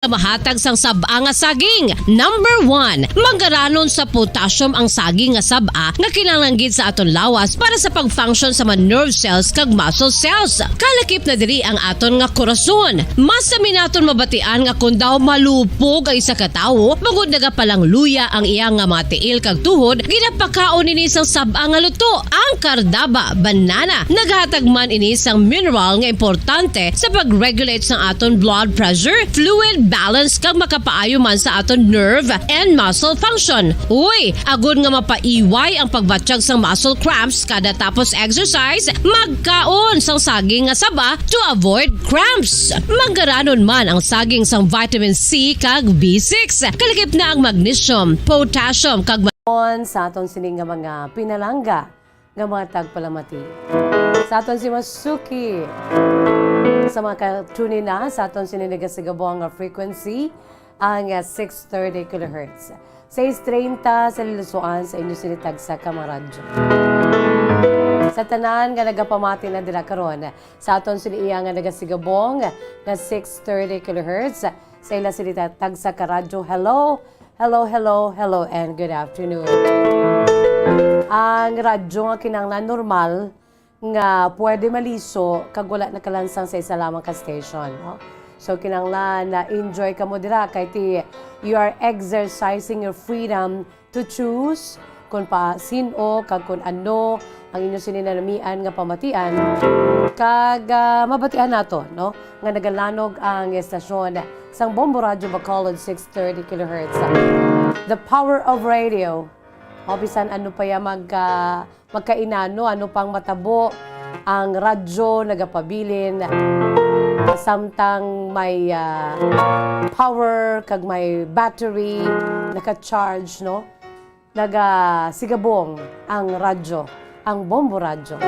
Mahatag sang saba nga saging. Number 1, manggaranon sa potassium ang saging nga saba nga kinahanglan sa aton lawas para sa pag-function sa mga nerve cells kag muscle cells. Kalakip na diri ang aton nga korason. Mas sa minaton mabatian nga kun daw malupog ang isa ka tawo, magud nagapalang luya ang iyang nga mga tiil kag tuhod, ginapakaon ini sang saba nga luto. Ang kardaba, banana, naghatag man ini sang mineral nga importante sa pag-regulate sa aton blood pressure, fluid balance kag makapaayo man sa aton nerve and muscle function. Uy, agud nga mapaiway ang pagbatsyag sang muscle cramps kada tapos exercise, magkaon sang saging nga saba to avoid cramps. Manggaranon man ang saging sang vitamin C kag B6. Kalikip na ang magnesium, potassium kag sa aton sining nga mga pinalangga nga mga tagpalamati. Sa aton si Masuki. Sa mga ka-tune na sa aton sininigasigabong nga frequency ang 630 kHz. 630 sa Lilusuan sa inyo sinitag sa Kamaradyo. Sa tanan nga nagapamati na dila karon sa aton siniya nga nagasigabong nga 630 kHz sa ila sinitag sa Karadyo. Hello, hello, hello, hello, and good afternoon. Ang radyo nga kinanglan normal nga pwede maliso kag wala nakalansang sa isa lamang ka station, no? So kinanglan na enjoy ka mo dira kay ti you are exercising your freedom to choose kung pa sino kag kung ano ang inyo sininanamian nga pamatian kag mabatian nato, no, nga nagalanog ang estasyon sang Bombo Radio Bacolod 630 kHz. The power of radio. O bisan ano pa ya magkainano, ano pang matabo ang radyo nagapabilin samtang may power kag may battery naka-charge, no, nagasigabong ang radyo, ang Bombo Radio.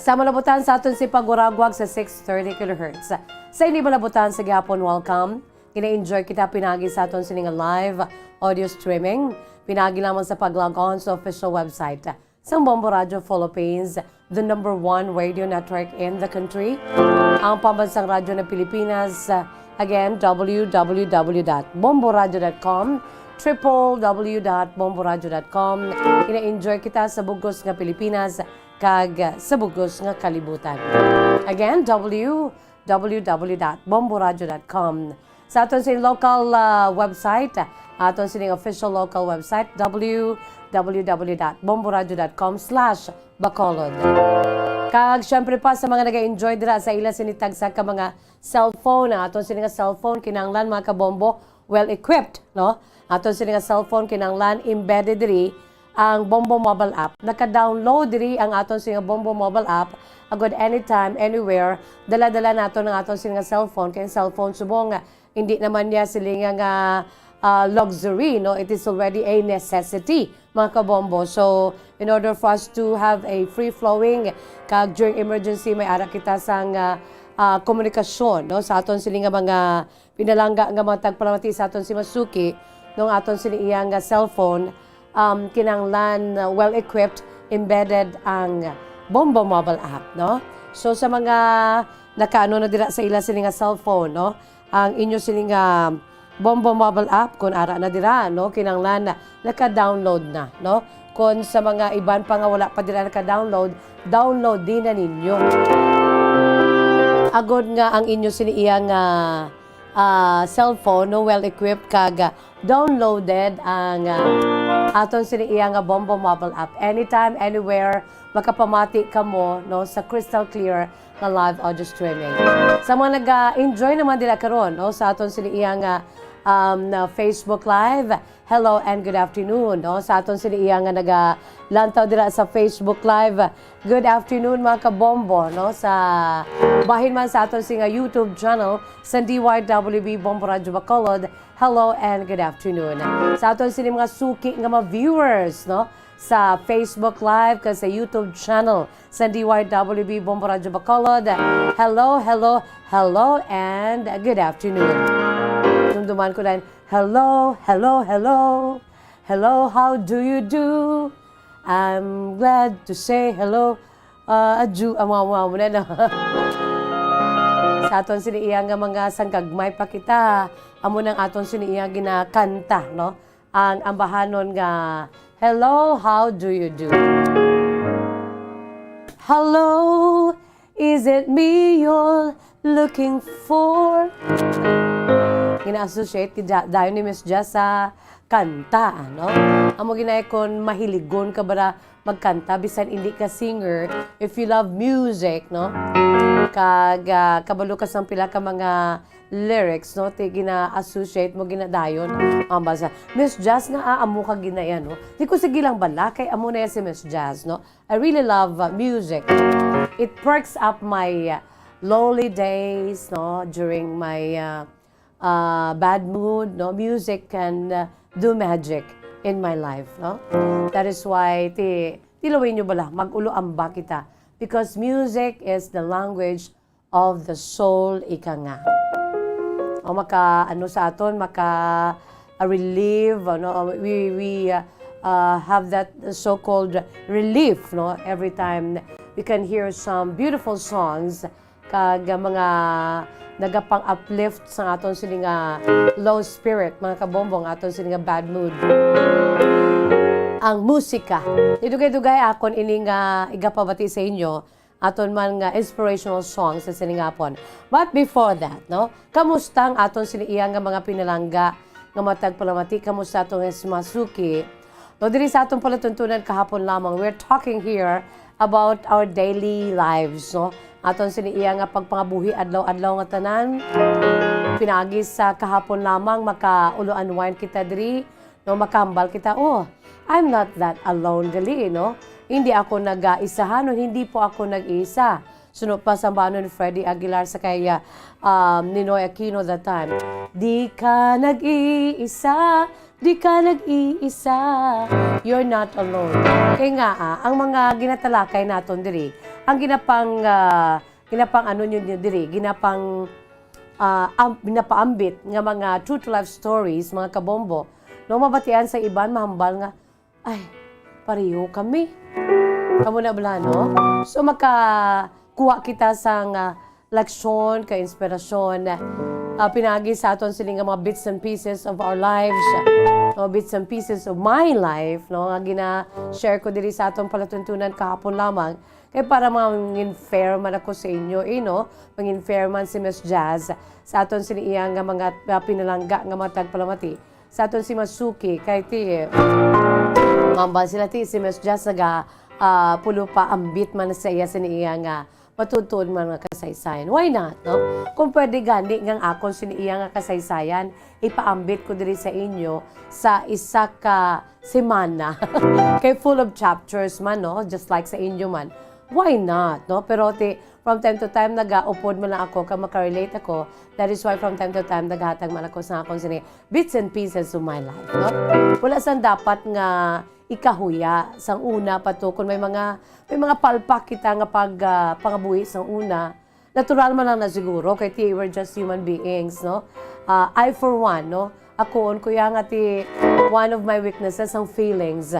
Sa malabutan sa aton si paguragwag sa 630 kHz. Sa ini malabutan sa gihapon, welcome. Ina-enjoy kita pinagi sa aton sining live audio streaming. Pinagi lamang sa pag-log on sa official website sa Bombo Radio Philippines, the #1 radio network in the country. Ang pambansang radyo ng Pilipinas, again, www.bomboradio.com, www.bomboradio.com. Ina-enjoy kita sa bugos nga Pilipinas kag sa bugos nga kalibutan. Again, www.bomboradio.com. Sa aton sining local website, aton sining official local website, www.bomboradio.com/Bacolod. Kag syempre pa sa mga nag-enjoy dira sa ila sinitag sa ka mga cellphone, aton sining cellphone kinanglan mga kabombo well equipped, no? Aton sining cellphone kinanglan embedded diri ang Bombo mobile app. Naka-download diri ang aton sining Bombo mobile app agad anytime, anywhere. Dala-dala nato ng aton sining cellphone kay cellphone subong hindi naman niya silinga nga luxury, no? It is already a necessity, mga kabombo. So, in order for us to have a free-flowing, kag during emergency, may ara kita sang komunikasyon, no? Sa aton silinga mga pinalangga nga mga tagpalamati sa aton si Masuki, nung aton sili iyang cellphone, kinanglan well-equipped, embedded ang Bombo mobile app, no? So, sa mga nakaano na dira sa ila silinga cellphone, no? Ang inyo siling Bombo mobile app kung ara na dira, no, kinanglan naka-download na, no. Kung sa mga iban pa nga wala pa dira naka-download, download din na ninyo. Agod nga ang inyo siniyang cellphone, no, well equipped kag downloaded ang aton siniyang Bombo mobile app. Anytime, anywhere, makapamati ka mo, no, sa crystal clear na live audio streaming. Sa mga nag-enjoy naman dila karon, no, sa aton siniyang na Facebook Live, hello and good afternoon, no? Sa aton siniyang nagalantaw dira sa Facebook Live, good afternoon mga kabombo, no? Sa bahin man sa aton singa YouTube channel sa DYWB Bombo Radio Bacolod, hello and good afternoon. Sa aton sining mga suki nga mga viewers, no? Sa Facebook Live kasi sa YouTube channel sa DYWB Bombo Radio Bacolod, hello, hello, hello and good afternoon. Dumduman ko na, hello, hello, hello, hello, how do you do? I'm glad to say hello, adju, mo na. sa aton siniya nga mga sanggagmay pa kita, amo nang aton siniya ginakanta, no? Ang ambahanon nga, hello, how do you do? Hello, is it me you're looking for? Gina-associate dayon ni Miss Jazz sa kanta, no? Amo ginay kon mahiligon ka bara magkanta bisan hindi ka singer, if you love music, no? Kag kabalo ka sang pila ka mga lyrics, no? Ti gina-associate mo ginadayon ang basa. Miss Jazz nga amo ka ginayan, no? Di ko sige lang bala kay amo na yan si Miss Jazz, no? I really love music. It perks up my lonely days, no? During my bad mood, no? Music can do magic in my life, no? That is why tilawin nyo bala, mag-ulo-amba kita. Because music is the language of the soul, ika nga. O ano sa aton, relieve, no? We have that so-called relief, no? Every time we can hear some beautiful songs, kag mga nagapang-uplift sa aton sininga low spirit, mga kabombong, aton sininga bad mood. Ang musika. Idugay-dugay akon ining igapabati sa inyo aton man nga inspirational songs sa siningapon. But before that, no? Kamusta ang aton siniya nga mga pinalangga nga matag palamati? Kamusta atong Masuki? No, diri sa atong palatuntunan kahapon lamang, we're talking here about our daily lives, no? Aton siniya nga pagpangabuhi adlaw-adlaw nga tanan. Pinagis sa kahapon lamang maka-ulo-unwind kita diri, no, makahambal kita. Oh, I'm not that alone dali, no? Hindi ako nag-isahan, hindi po ako nag-iisa. Sunod pa sa ni Freddie Aguilar sa kaya Ninoy Aquino that time. Di ka nag-iisa, di ka nag-iisa, you're not alone. Kaya nga, ang mga ginatalakay naton diri, ang ginapang ano nyo diri, ginapang ginapaambit nga mga true to life stories, mga kabombo, no, mabatian sa iban, mahambal nga, ay, pareho kami. Kamu na bala, no? So, makakuha kita sa leksyon, ka-inspirasyon, pinagi sa aton siling mga bits and pieces of our lives, no, bits and pieces of my life, no, nga gina-share ko diri sa atong palatuntunan kahapon lamang, kaya para mang-infair man ako sa inyo, no, mang-infair man si Miss Jazz sa aton siniya nga mga pinalangga nga matag palamati, sa aton si Masuki, kay mambal sila si Miss Jazz naga pulo pa ambit man sa iya siniya nga matutuon man nga kasaysayan. Why not, no? Kung pwede gani ngang akon siniya nga kasaysayan, ipaambit ko diri sa inyo sa isa ka semana. Kay full of chapters man, no? Just like sa inyo man. Why not, no? Pero from time to time, nag-upod man lang ako, makarelate ako. That is why from time to time, naghatag man ako sa akong bits and pieces of my life, no? Wala saan dapat nga ikahuya sang una pa to kung may mga palpak kita nga pangabuhi sang una, natural man lang na siguro kay we're just human beings, no? I for one, no, ako kuya nga one of my weaknesses ang feelings,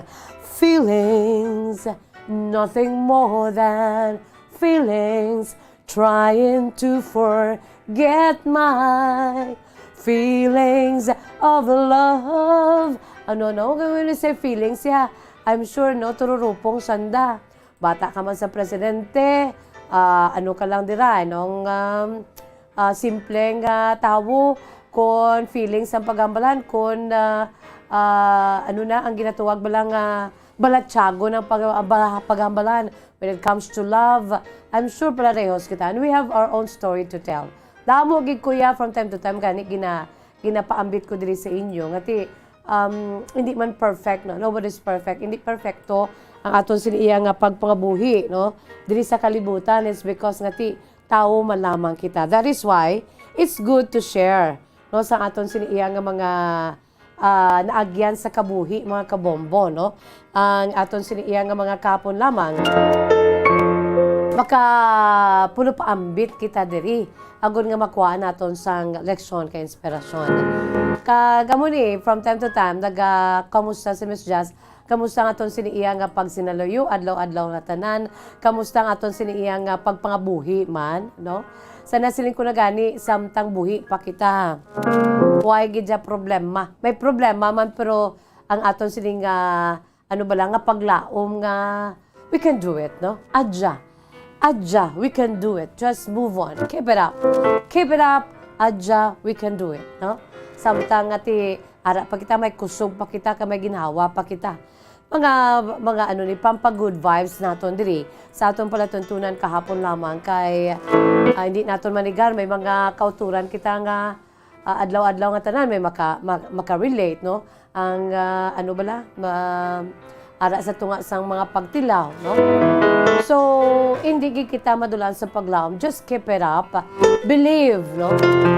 nothing more than feelings, trying to forget my feelings of love. Ano, when you say feelings, yeah, I'm sure, no, tururupong sanda. Bata ka man sa presidente, ano ka lang dira, nung simpleng tao, kon feelings ang pagambalan, kon ano na, ang ginatuwag balang balatsago ng pagambalan. When it comes to love, I'm sure parehos kita. And we have our own story to tell. Damo gid kuya from time to time gani ginapaambit ko diri sa inyo ngati hindi man perfect, no? Nobody's perfect. Hindi perfecto ang aton siniya nga pagpangabuhi, no? Diri sa kalibutan is because ngati tao man lamang kita. That is why it's good to share, no, sa aton siniya nga mga naagyan sa kabuhi, mga kabombo, no? Ang aton siniya nga mga kapon lamang maka puno pa ambit kita diri agon nga makuha naton sang leksyon ka inspirasyon. Kagamo ni from time to time kamusta si Miss Jazz, kamusta nga aton siniya nga pag sinaluyo adlaw-adlaw nga tanan, kamusta nga aton siniya nga pagpangabuhi man, no? Sana siling ko na gani, samtang buhi pa kita. Huwag gidya problema. May problema man, pero ang aton siling ano ba lang, nga paglaom nga, we can do it, no? Adja, we can do it. Just move on. Keep it up. Keep it up. Adja, we can do it, no? Samtang ati, ara pa kita, may kusog pa kita, may ginhawa pa kita. Mga ano ni, pampa-good vibes naton diri. Sa aton pala tuntunan kahapon lamang, kay hindi naton manigar, may mga kauturan kita nga adlaw-adlaw nga tanan, may maka-relate, no? Ang ano bala, ara sa tunga sang mga pagtilaw, no? So, hindi kita madulan sa paglaom. Just keep it up. Believe, no?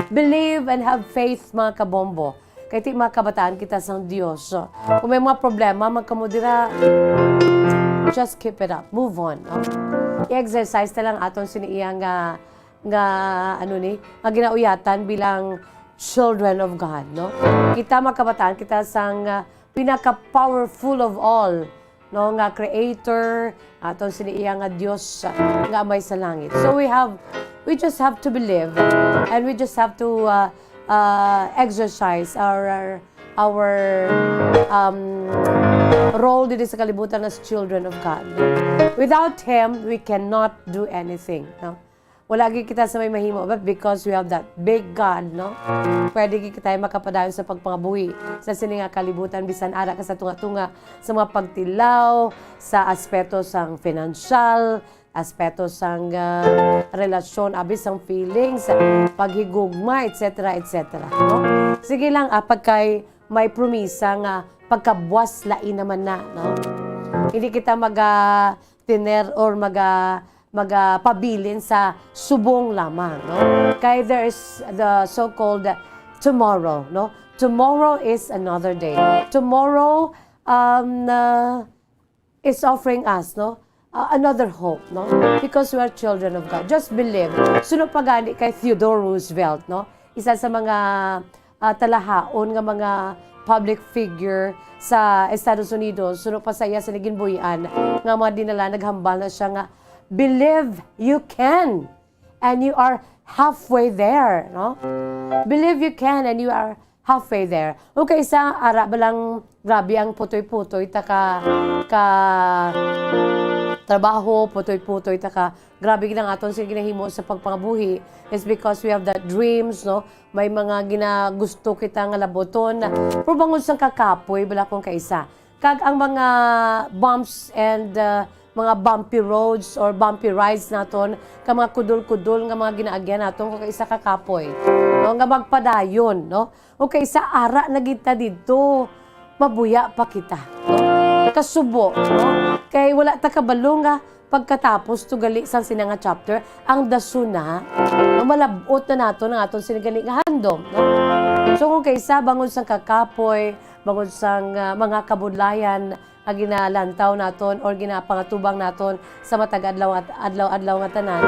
Believe and have faith, mga kabombo. Kaya ti mga kabataan kita sang Diyos. So, kung may mga problema, magkamudira, just keep it up. Move on, no? I-exercise na lang aton siniiyang ano ni, nga ginauyatan bilang children of God, no? Kita mga kabataan, kita sang pinaka-powerful of all, no, nga creator, aton siniiyang nga Dios nga may sa langit. So we just have to believe, and we just have to exercise our role dito sa kalibutan as children of God. Without Him, we cannot do anything, no? Wala kita sa may mahimo, but because we have that big God, no? Pwede kita makapadayon sa pagpangabuhi sa sininga kalibutan, bisan ara ka sa tunga-tunga sa mga pagtilaw, sa aspeto sang financial, aspeto sang relasyon, abis sang feelings, paghigugma, etc., etc., no? Sige lang, pagkay may promisa nga pagkabuwas lain naman na, no? Hindi kita tiner or magpabilin sa subong lamang, no? Kaya there is the so-called tomorrow, no? Tomorrow is another day. Tomorrow is offering us, no? Another hope, no? Because we are children of God. Just believe. Sunod pagani kay Theodore Roosevelt, no? Isa sa mga talahaon nga mga public figure sa Estados Unidos. Sunod pa sa iya sa naginbuyan nga mga dinala, naghambal na siya nga, believe you can, and you are halfway there, no? Believe you can, and you are halfway there. Okay, sa ara balang grabe ang putoy-putoy, trabaho, putoy-putoy, grabe ginang aton sila ginahimo sa pagpangabuhi. It's because we have that dreams, no? May mga ginagusto kita nga laboton. Pero bangon sang kakapoy, bala kong kaisa. Kag ang mga bumps and mga bumpy roads or bumpy rides naton, ka mga kudul-kudul nga mga ginaagyan naton kung kaisa kakapoy, no? Nga magpadayon, no? O kaisa ara na kita dito, mabuya pa kita, no? Kasubo, no? Kay wala ta kabalo nga pagkatapos tugali sang sinanga chapter, ang dasuna, malabot na naton ang aton sinigali nga handom, no? So kung kaisa bangon sang kakapoy, bangon sang mga kabudlayan, ginalantaw naton or ginapangatubang naton sa matag-adlaw at adlaw nga tanan.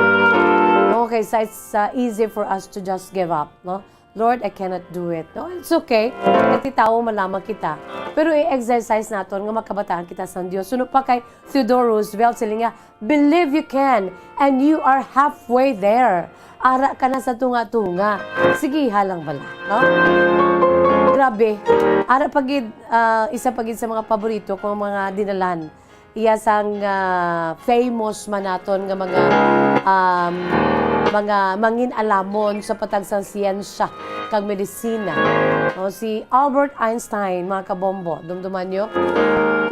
Okay, so it's easy for us to just give up, no? Lord, I cannot do it. No, it's okay. Kasi tao malamang kita. Pero i-exercise naton nga makabataan kita sa Dios. Sunod pa kay Theodore Roosevelt, sila nga, believe you can, and you are halfway there. Ara ka na sa tunga-tunga. Sige, halang bala, no? Grabe. Ara pagid isa pagid sa mga paborito kong mga dinalan. Iya sang famous manaton nga mga mangin alamon sa patagsang siyensya kag medisina. O, si Albert Einstein, mga kabombo, dumduman nyo.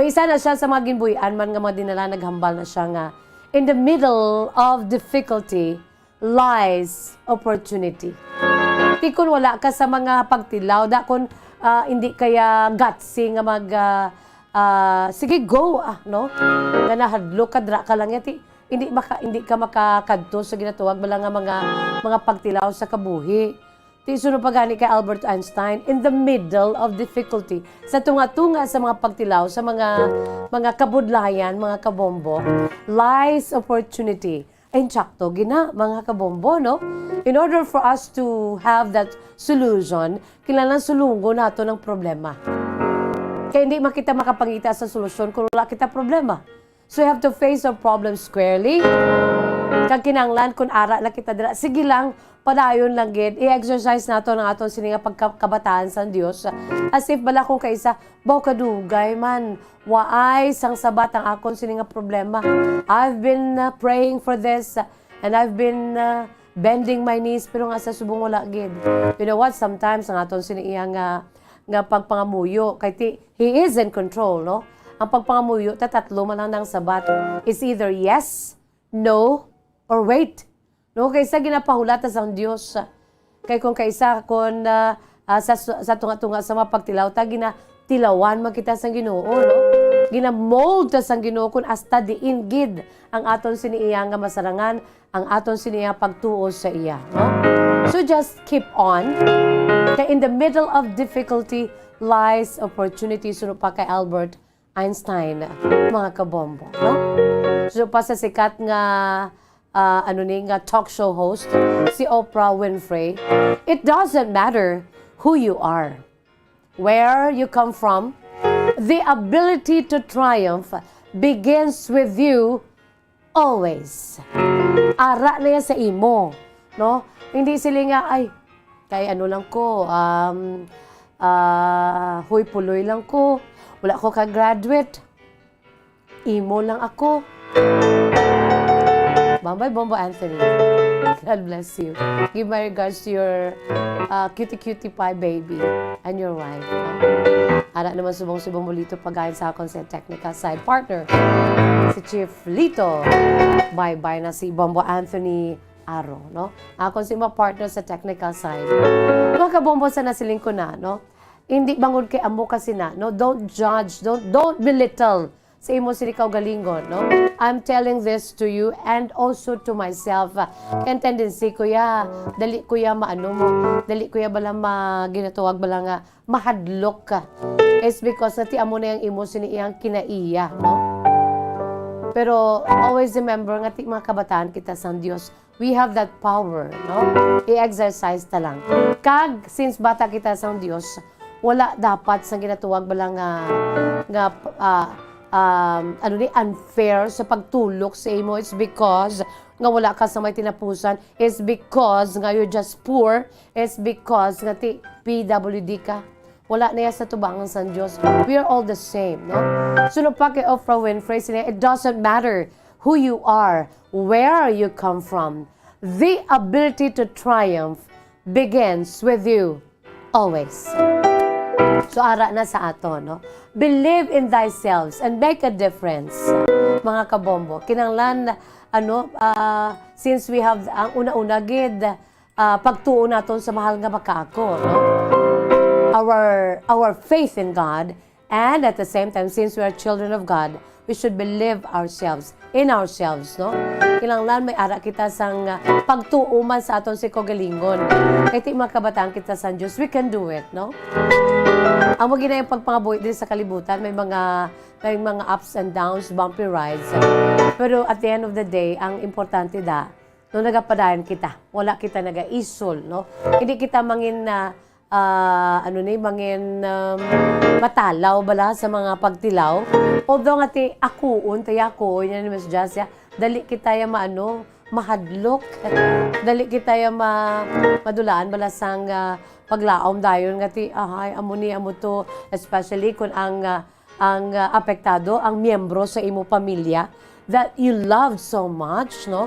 Paisa na siya sa mga ginbuyan man nga mga dinala, naghambal na siya nga, in the middle of difficulty lies opportunity. Di kun wala ka sa mga pagtilaw, da kun hindi kaya gutsy nga sige go, no? Nga nahadlo ka, dra ka lang yati. Hindi ka makakadto sa ginatuwag bala nga mga pagtilaw sa kabuhi. Ti sunod pagani kay Albert Einstein, in the middle of difficulty, sa tunga-tunga sa mga pagtilaw, sa mga kabudlayan, mga kabombo, lies opportunity. Ay, tsakto, mga kabombo, no? In order for us to have that solution, kailangan sulungo nato ng problema. Kaya hindi makita makapangita sa solusyon kung wala kita problema. So you have to face our problems squarely, Kag kinanglan kun ara la kita dira, sige lang, padayon lang gid. I-exercise nato ang aton sini nga pagkabataan sa Dios. As if bala ko kaysa baw kadugay man, waay sang sabat ang akon sini nga problema. I've been praying for this and I've been bending my knees pero nga sa subong wala gid. You know what? Sometimes ang aton sini iya nga pagpangamuyo kay he is in control, no? Ang pagpangamuyo tatlo man lang ng sabat. It's either yes, no, or wait. No, kaysa ginapahulata sang Dios. Kay kung kaysa kon sa tunga-tunga sa mapagtilaw ta ginatilawan man kita sang Ginoo, no? Ginamold ta sang Ginoo kun hasta diin gid ang aton siniya nga masarangan, ang aton siniya pagtuo sa iya, no? So just keep on. Kay in the middle of difficulty lies opportunity, suno pa kay Albert Einstein, mga kabombo, no? So pa sa sikat nga nga talk show host, si Oprah Winfrey, it doesn't matter who you are, where you come from, the ability to triumph begins with you always. Ara na yan sa imo, no? Hindi sila nga, ay, kay ano lang ko, huy puloy lang ko, wala ko ka-graduate, imo lang ako. Bye-bye, Bombo Anthony. God bless you. Give my regards to your cutie pie baby and your wife. Ara naman subong-subong mo Lito pagayon sa akong sa technical side partner, si Chief Lito. Bye-bye na si Bombo Anthony Aro, no? Ako si partner sa technical side. Mga kabombo sa nasiling ko na, no? Hindi bangod kay amo kasi na, no? Don't judge, don't belittle sa imo sila galingon, no? I'm telling this to you and also to myself. Kaya tendency ko dali ko maano mo, dali ko bala ginatuwag bala nga mahadlok ka. It's because nati amo na yung imo siniyang kinaiya, no? Pero always remember nga mga kabataan kita sa Dios, we have that power, no? I-exercise ta lang. Kag since bata kita sa Dios, wala dapat sa ginatuwag bala nga unfair sa pagtulok sa imo. It's because nga wala ka sa may tinapusan. It's because nga you're just poor. It's because nga PWD ka. Wala na yan sa tubangan sa Diyos. We are all the same, no? Sunod pa kay Oprah Winfrey, it doesn't matter who you are, where you come from. The ability to triumph begins with you always. So ara na sa ato, no? Believe in thyself and make a difference. Mga kabombo, kinanglan since we have ang una-una gid pagtuo naton sa mahal nga makaako, no? Our faith in God, and at the same time, since we are children of God, we should believe in ourselves, no? Kinanglan may ara kita sang pagtuo man sa aton si kagalingon. Kay ti mga kabataan kita sa Diyos, we can do it, no? Ang magina yung pagpangabuhi din sa kalibutan, may mga ups and downs, bumpy rides. Pero at the end of the day, ang importante no nagapadayan kita, wala kita naga-isol, no? Hindi kita mangin matalaw bala sa mga pagtilaw. Although nga ako, yan ni Miss Jassia, dali kita yung mahadlok, dali kita yung madulaan bala sang paglaom dayon nga amo to, especially kung ang apektado ang miyembro sa imo pamilya that you love so much, no?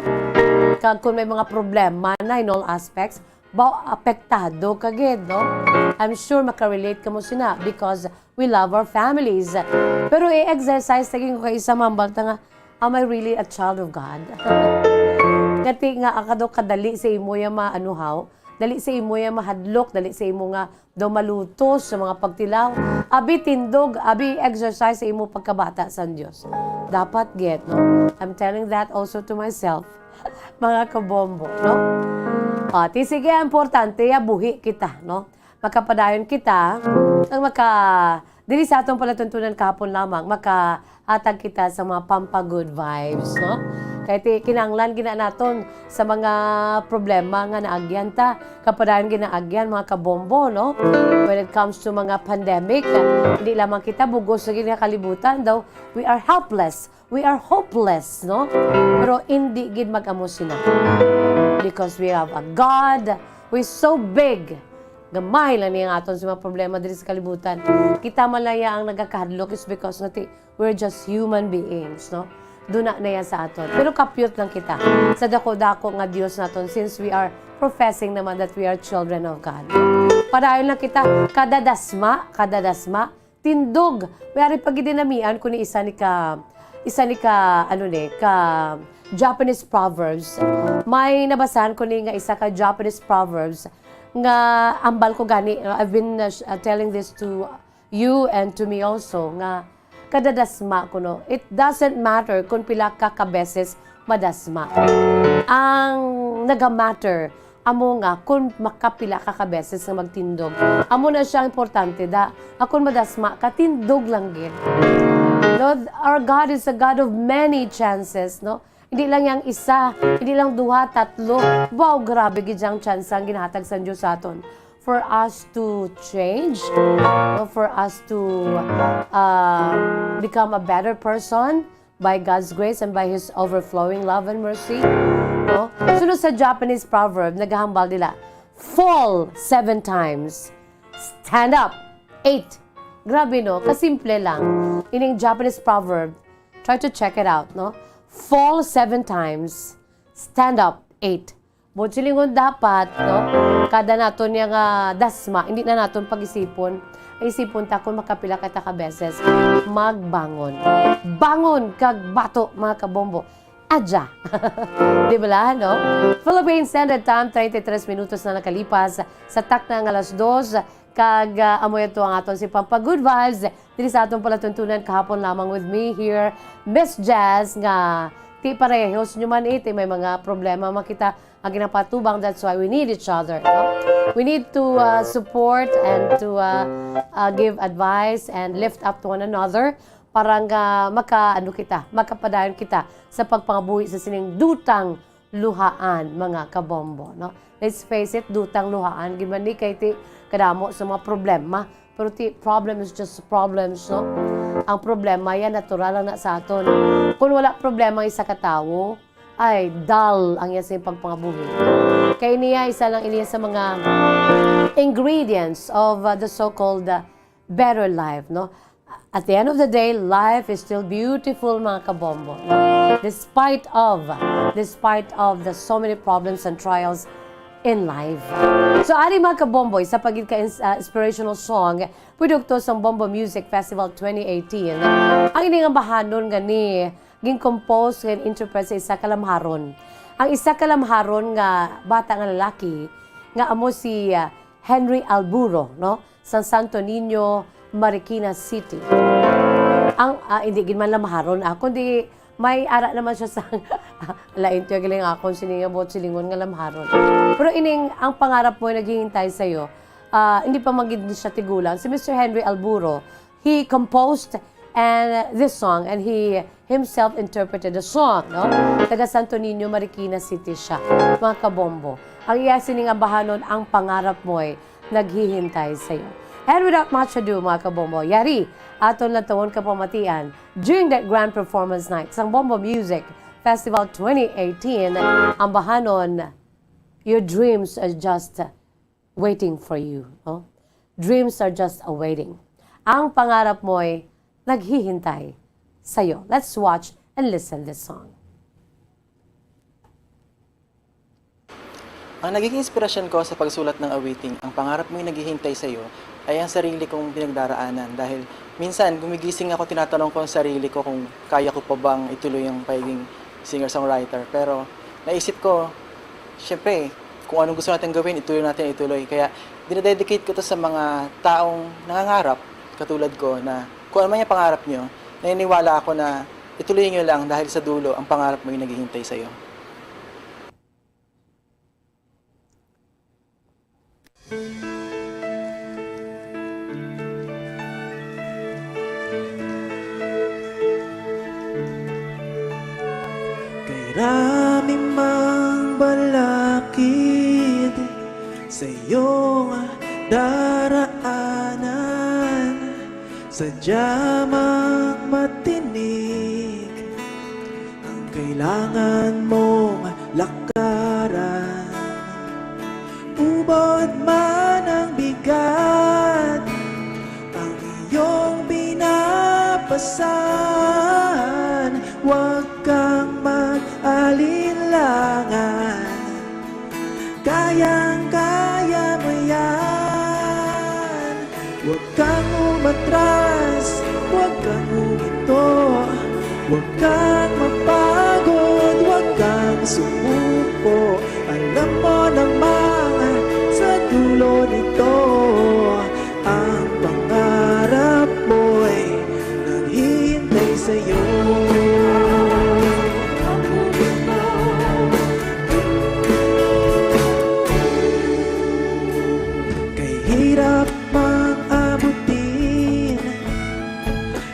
Kung may mga problema na in all aspects, apektado kagid, no? I'm sure makarelate ka mo sina because we love our families. Pero i-exercise taging ko kay isa mambalta nga, am I really a child of God? Kati nga akado kadali sa imo yung dali sa imo yung mahadlok, dali sa imo nga malutos sa mga pagtilaw. Abi tindog, abi exercise sa imo pagkabata sa Diyos. Dapat get, no? I'm telling that also to myself, mga kabombo, no? Sige, importante, buhi kita, no? Makapadayon kita, ang Dili sa atong palatuntunan kahapon lamang, makahatag kita sa mga pampa-good vibes, no? Kahit kinanglan gina naton sa mga problema nga naagyan ta, kapadayon ginaagyan mga kabombo, no? When it comes to mga pandemic, hindi lamang kita bugos sa kalibutan daw, we are helpless, we are hopeless, no? Pero hindi gid mag-amo sina. Because we have a God who is so big. Gamay lang niya aton sa mga problema diri sa kalibutan. Kita malaya ang nagakahadlok is because ngati we're just human beings, no? Duna na yan sa aton. Pero kapyot lang kita sa dako-dako nga Dios naton since we are professing naman that we are children of God. Padayon lang kita kadadasma, tindog. Mayari pag dinamian ko ni isa ni ka Japanese proverbs. May nabasahan ko ni nga isa ka Japanese proverbs nga ambal ko gani. I've been telling this to you and to me also nga kadadasma ko no. It doesn't matter kung pila ka kabeses madasma. Ang naga-matter amo nga kung makapila ka kabeses nga magtindog. Amo na siya importante da. Akon madasma katindog lang gid. No, our God is a God of many chances, no? Hindi lang yang isa, hindi lang duha, tatlo. Wow, grabe gid ang chance ang ginahatag sa Dios sa aton for us to change, no? For us to become a better person by God's grace and by His overflowing love and mercy. No? Sunod sa Japanese proverb, naghahambal nila, fall 7 times, stand up 8. Grabe no, kasimple lang. Ining Japanese proverb, try to check it out, no? Fall 7 times, stand up 8. Silingon dapat, no? Kada naton yung dasma, hindi na naton pag-isipon. Isipon ta kung makapila ka ka beses, magbangon. Bangon kag bato, mga kabombo. Adya. Di ba, no? Philippine Standard Time, 33 minutos na nakalipas. Sa tak na ng alas 2, kag amoy ito ang aton si Pampa Good Vibes. Dili sa atong palatuntunan kahapon lamang with me here, Miss Jazz, nga ti parehos nyo man iti may mga problema makita ang ginapatubang. That's why we need each other. No? We need to support and to give advice and lift up to one another para nga makapadayon kita sa pagpangabuhi sa sining dutang luhaan, mga kabombo. No? Let's face it, dutang luhaan. Gimani kay ti kadamo sa mga problema. Pero ti problem is just problems, no? Ang problema yan, natural lang na sa aton. Kung wala problema isa katawo, ay dull ang yan sa pagpangabuhi. Kaya niya, isa lang iniya sa mga ingredients of the so-called better life, no? At the end of the day, life is still beautiful, mga kabombo. No? Despite of the so many problems and trials in life. So, ari mga kabomboy, sa pagid ka inspirational song, produkto sa Bombo Music Festival 2018, ang iningang bahanon gani, gin-compose and interpret sa isa kalamharon. Ang isa kalamharon nga bata nga lalaki, nga amo si Henry Alburo, no? Sa Santo Niño, Marikina City. Ang hindi gid man lamharon ako, kundi may ara naman siya sa lain to galing ako siningabot silingon nga lamharon. Pero ining ang pangarap mo naghihintay sa iyo, hindi pa magid siya tigulang. Si Mr. Henry Alburo, he composed and this song and he himself interpreted the song, no? Taga Santo Niño, Marikina City siya. Mga kabombo. Ang iya siningabahanon ang pangarap mo ay naghihintay sa iyo. And without much ado, mga kabombo, yari, aton lang tawon kapamatian during that grand performance night sa Bombo Music Festival 2018, ang bahanon, your dreams are just waiting for you. No? Dreams are just awaiting. Ang pangarap mo ay naghihintay sa'yo. Let's watch and listen this song. Ang naging inspirasyon ko sa pagsulat ng awiting, ang pangarap mo'y naghihintay sa iyo, ay ang sarili kong pinagdaraanan. Dahil minsan, gumigising ako, tinatanong ko ang sarili ko kung kaya ko pa bang ituloy ang pagiging singer-songwriter. Pero naisip ko, syempre, kung anong gusto natin gawin, ituloy. Kaya dinededicate ko to sa mga taong nangangarap, katulad ko, na kung ano man yung pangarap nyo, naniniwala ako na ituloy nyo lang dahil sa dulo, ang pangarap mo'y naghihintay sa iyo. Marami mang balakid sa iyong daraanan, sadya mang matinik ang kailangan mong lakaran. Ubod man ang bigat ang iyong binapasan, huwag kang mag-alinlangan, kayang-kaya mo yan. Huwag kang umatras, huwag kang humito, huwag kang mapagod, huwag kang sumuko. Alam mo naman sa dulo nito, ang pangarap mo'y naghihintay sa'yo. Kay hirap mang abutin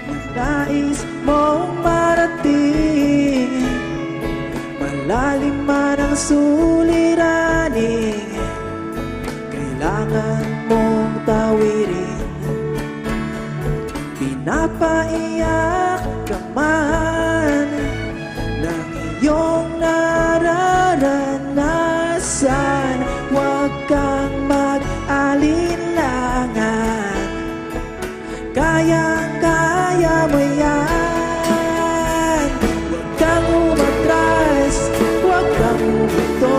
ang nais mong marating, malalim man ang suliraning kailangan mong tawirin. Pinapaiyak ka man ng iyong nararanasan, huwag kang mag-alinlangan, kayang-kaya mo yan. Huwag kang umatras, huwag kang humito,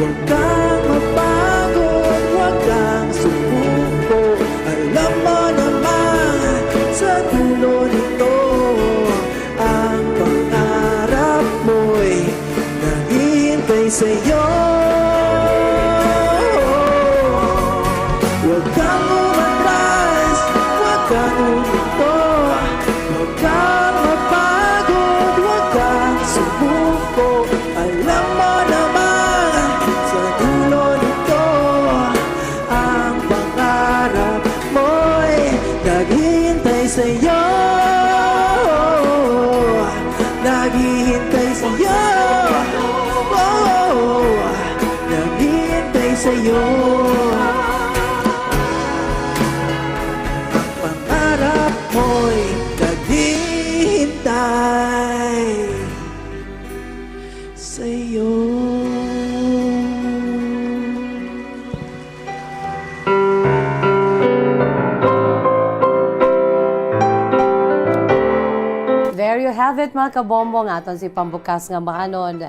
huwag kang mapagod, huwag kang sumuko. Alam mo naman sa dulo nito, ang pangarap mo'y naghihintay sa'yo. Huwag kang umatras, huwag kang humito, huwag kang mapagod, huwag kang sumuko. Alam mo naman sa dulo nito, ang pangarap mo'y naghihintay sa'yo, naghihintay sa'yo, naghihintay sa'yo. Ang pangarap mo'y naghihintay sa'yo. There you have it mga kabombo, nga aton si pambukas nga maanon.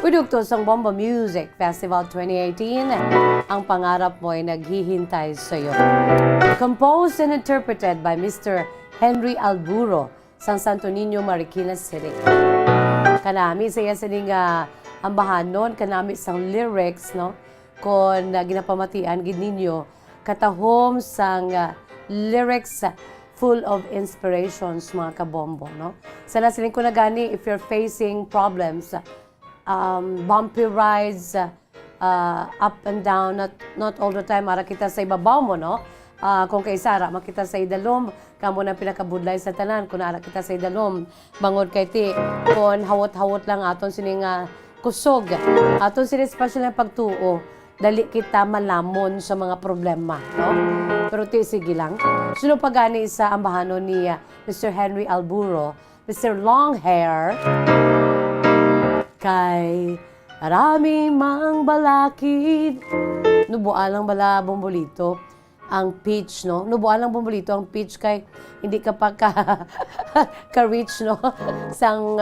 Produkto sang Bombo Music Festival 2018, ang pangarap mo ay naghihintay sa iyo. Composed and interpreted by Mr. Henry Alburo sang Santo Niño, Marikina City. Kanami sa iya sining ambahanon, kanami sang lyrics, no? Kung ginapamatian gid ninyo, katahom sang lyrics full of inspirations mga kabombo, no? Sana siling ko na gani, if you're facing problems, bumpy rides, up and down, not all the time, ara kita sa ibabaw mo, no? Kung kay Sara, makita sa idalom, kamo na pinakabudlay sa tanan, kung ara kita sa idalom, bangod kay ti, kung hawot-hawot lang aton sining kusog, aton sining special na pagtuo, dali kita malamon sa mga problema, no? Pero ti, sige lang. Sino pa gani sa ambahanon ni Mr. Henry Alburo, Mr. Long Hair, kay marami mang balakid. Nubuan lang bala bombolito ang pitch, no? Nubuan lang bombolito ang pitch kay hindi ka pa ka-reach, no? Sang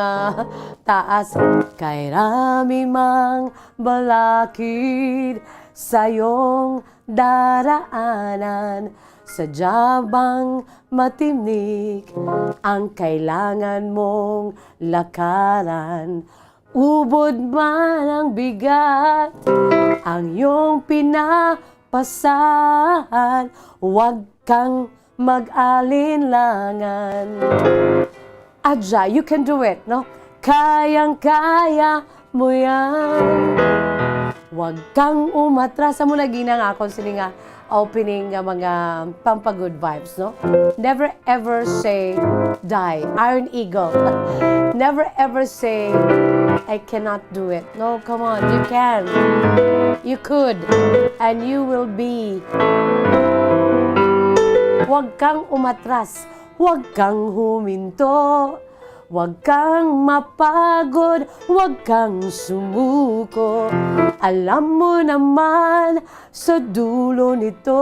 taas. Kay rami mang balakid sa iyong daraanan, sadyabang matimnik ang kailangan mong lakaran. Ubod man ang bigat ang iyong pinapasahan, huwag kang mag-alinlangan. Adja, you can do it, no? Kayang-kaya mo yan. Huwag kang umatras. Sa muna ginang ako sila nga opening mga pampagood vibes, no? Never ever say die. Iron Eagle. Never ever say I cannot do it. No, come on, you can. You could. And you will be. Huwag kang umatras. Huwag kang huminto. Huwag kang mapagod. Huwag kang sumuko. Alam mo naman sa dulo nito,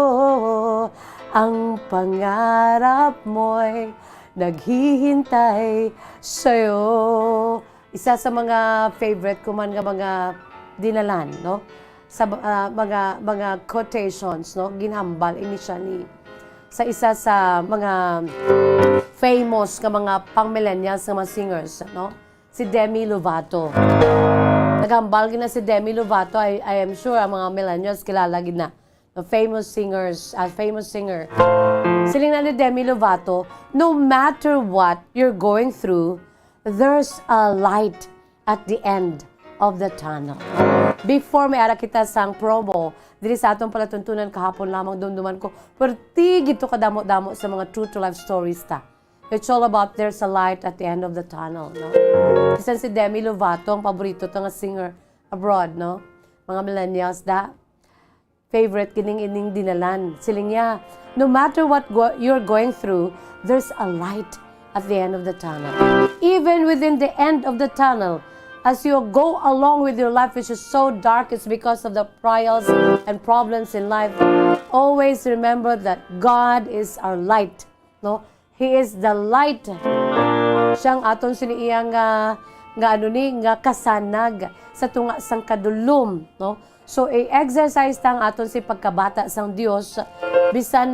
ang pangarap mo'y naghihintay sa'yo. Isa sa mga favorite ko man nga mga dinalan, no? Sa mga quotations, no? Ginhambal ini siya ni sa isa sa mga famous nga mga pang-millennials nga mga singers, no? Si Demi Lovato. Naghambal gina si Demi Lovato. I am sure ang mga millennials kilala gina. No? Famous singer. Siling na ni Demi Lovato, no matter what you're going through, there's a light at the end of the tunnel. Before may ara kita sang promo, diri sa atong palatuntunan kahapon lamang dumduman ko, perti gito kadamo-damo sa mga true to life stories ta. It's all about there's a light at the end of the tunnel, no? Kasi si Demi Lovato, ang paborito to nga singer abroad, no? Mga millennials da, favorite kining-ining dinalan. Siling niya, no matter what you're going through, there's a light at the end of the tunnel. Even within the end of the tunnel, as you go along with your life, which is so dark, it's because of the trials and problems in life. Always remember that God is our light. No, He is the light. Siyang aton siniyang nga kasanag sa tunga sang kadulom. No, so i-exercise tang aton si pagkabata sang Dios. Bisan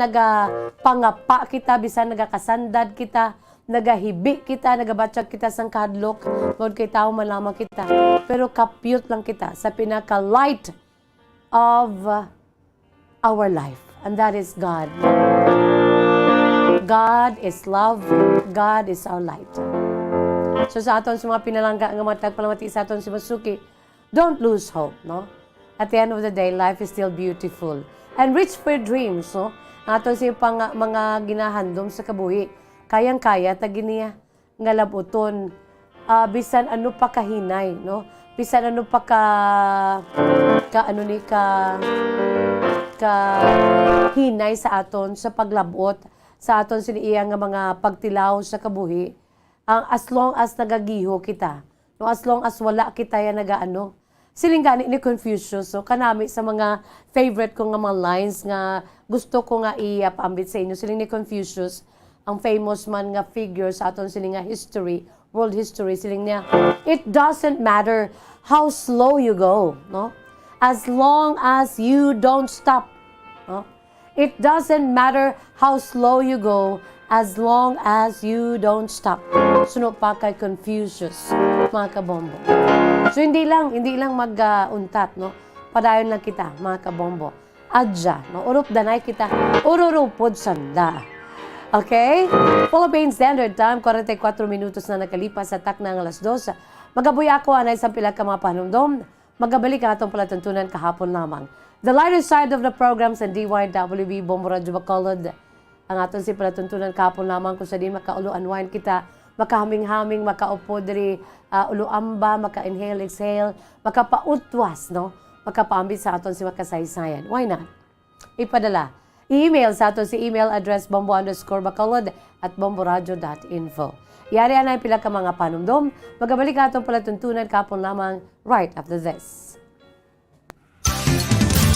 pangapa kita, bisan kasandad kita, nagahibi kita, nagabatsag kita sang kadlok, Lord, kay tao man lamang kita. Pero kapyut lang kita sa pinaka-light of our life. And that is God. God is love. God is our light. So sa aton sa mga pinalangga nga mga tagpalamati sa aton si Masuki, don't lose hope, no? At the end of the day, life is still beautiful. And reach for dreams, no? Aton sa mga ginahandom sa kabuhi. Kayang-kaya tagi niya nga labuton, bisan ano pa kahinay, no? Bisan ano pa hinay sa aton sa paglabot sa aton siniya nga mga pagtilaw sa kabuhi. As long as nagagiho kita, no? As long as wala kita ya nagaano. Siling gani ni Confucius, so kanami sa mga favorite ko nga mga lines nga gusto ko nga i-ambit sa inyo. Siling ni Confucius, ang famous man nga figure sa aton siling nga history, world history, siling niya, it doesn't matter how slow you go, no? As long as you don't stop, no? It doesn't matter how slow you go, as long as you don't stop. Suno pa kay Confucius, mga kabombo. So hindi lang mag-untat, no? Padayon lang kita, mga kabombo. Adja, no? Urup danay kita, ururupod sanda. Okay? Philippine Standard Time, 44 minutos na nakalipas sa tak ng alas 2. Magabuy ako anay sa pila ka mga panumdom. Magabalik ang atong palatuntunan kahapon lamang. The lighter side of the programs and DYWB Bombo Radyo Bacolod. Ang aton si palatuntunan kahapon lamang kung sa di makaulo-unwind kita, makahaming-haming, makaupo diri, ulo-amba, maka-inhale, exhale, makapautwas, no? Makapaambit sa aton si makasaysayan. Why not? Ipadala. I-email sa ato si email address bombo_bacolod@bomboradio.info. Yari anay pila ka mga panumdom. Magabalik atong palatuntunan kapon lamang right after this.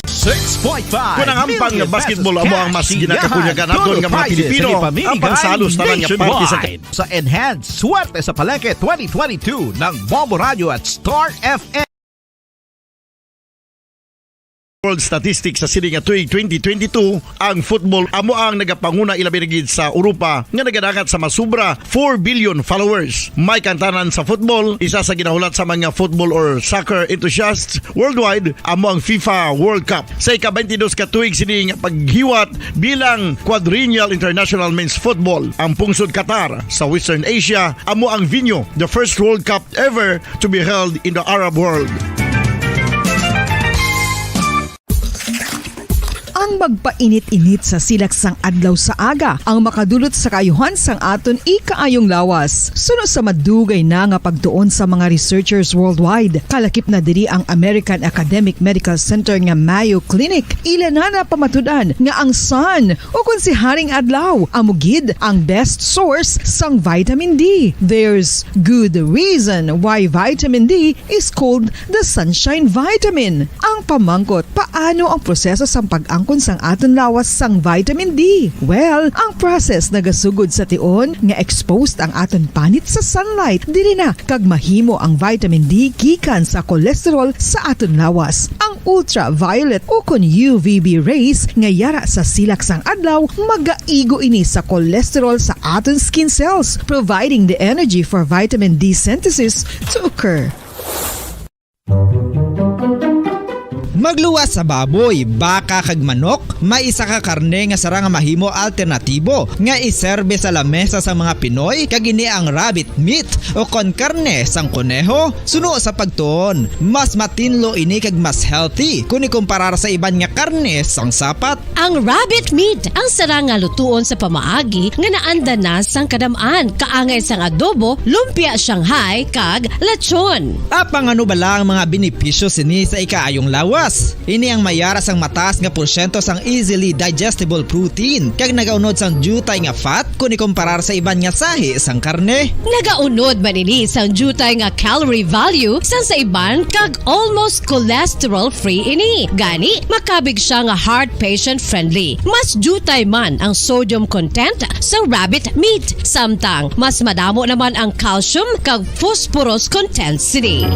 6.5 Kunang hampang nga basketball amo ang mas ginakakunyagan naton nga mga Pilipino ang pangsalos na lang nga party sa Enhanced Swerte sa Palengke 2022 ng Bombo Radio at Star FM. World Statistics sa sini nga tuig 2022, ang football amo ang nagapanguna ilabi na gid sa Europa nga nagadagat sa masubra 4 billion followers. May kantanan sa football, isa sa ginahulat sa mga football or soccer enthusiasts worldwide amo ang FIFA World Cup. Sa ika-22 ka tuig sini nga paghiwat bilang quadrennial international men's football. Ang pungsod Qatar sa Western Asia amo ang venue, the first World Cup ever to be held in the Arab world. ang magpainit-init sa silaksang adlaw sa aga ang makadulot sa kaayuhan sang aton ikaayong lawas. Suno sa madugay na nga pagtuon sa mga researchers worldwide, kalakip na diri ang American Academic Medical Center nga Mayo Clinic. Ila na pamatudan nga ang sun o kung si Haring Adlaw amugid ang best source sang vitamin D. There's good reason why vitamin D is called the sunshine vitamin. Ang pamangkot, paano ang proseso sa pag-angkon sang aton lawas sang vitamin D? Well, ang process nagasugod sa tion nga exposed ang aton panit sa sunlight dili na kag mahimo ang vitamin D gikan sa cholesterol sa aton lawas. Ang ultraviolet o kun UVB rays nga yara sa silak sang adlaw magaigo ini sa cholesterol sa aton skin cells, providing the energy for vitamin D synthesis to occur. Magluwas sa baboy, baka kag manok, may isa ka karne nga sarang mahimo alternatibo nga iserbe sa lamesa sa mga Pinoy kag ini ang rabbit meat o kon karne sang kuneho. Suno sa pagtuon, mas matinlo ini kag mas healthy kung ikumparar sa iban nga karne sang sapat. Ang rabbit meat ang sarang nga lutuon sa pamaagi nga naanda na sang kadamaan, kaangay sang adobo, lumpia Shanghai kag lechon. Apang ano bala ang mga benepisyo sini sa ikaayong lawas? Ini ang mayara sang mataas nga porsyento sang easily digestible protein kag nagaunod sang jutay nga fat kung ikumparar sa iban nga sahi sang karne. Nagaunod man ini sang jutay nga calorie value sang sa iban kag almost cholesterol free ini. Gani makabig siya nga heart patient friendly. Mas jutay man ang sodium content sa rabbit meat, samtang mas madamo naman ang calcium kag phosphorus content sini.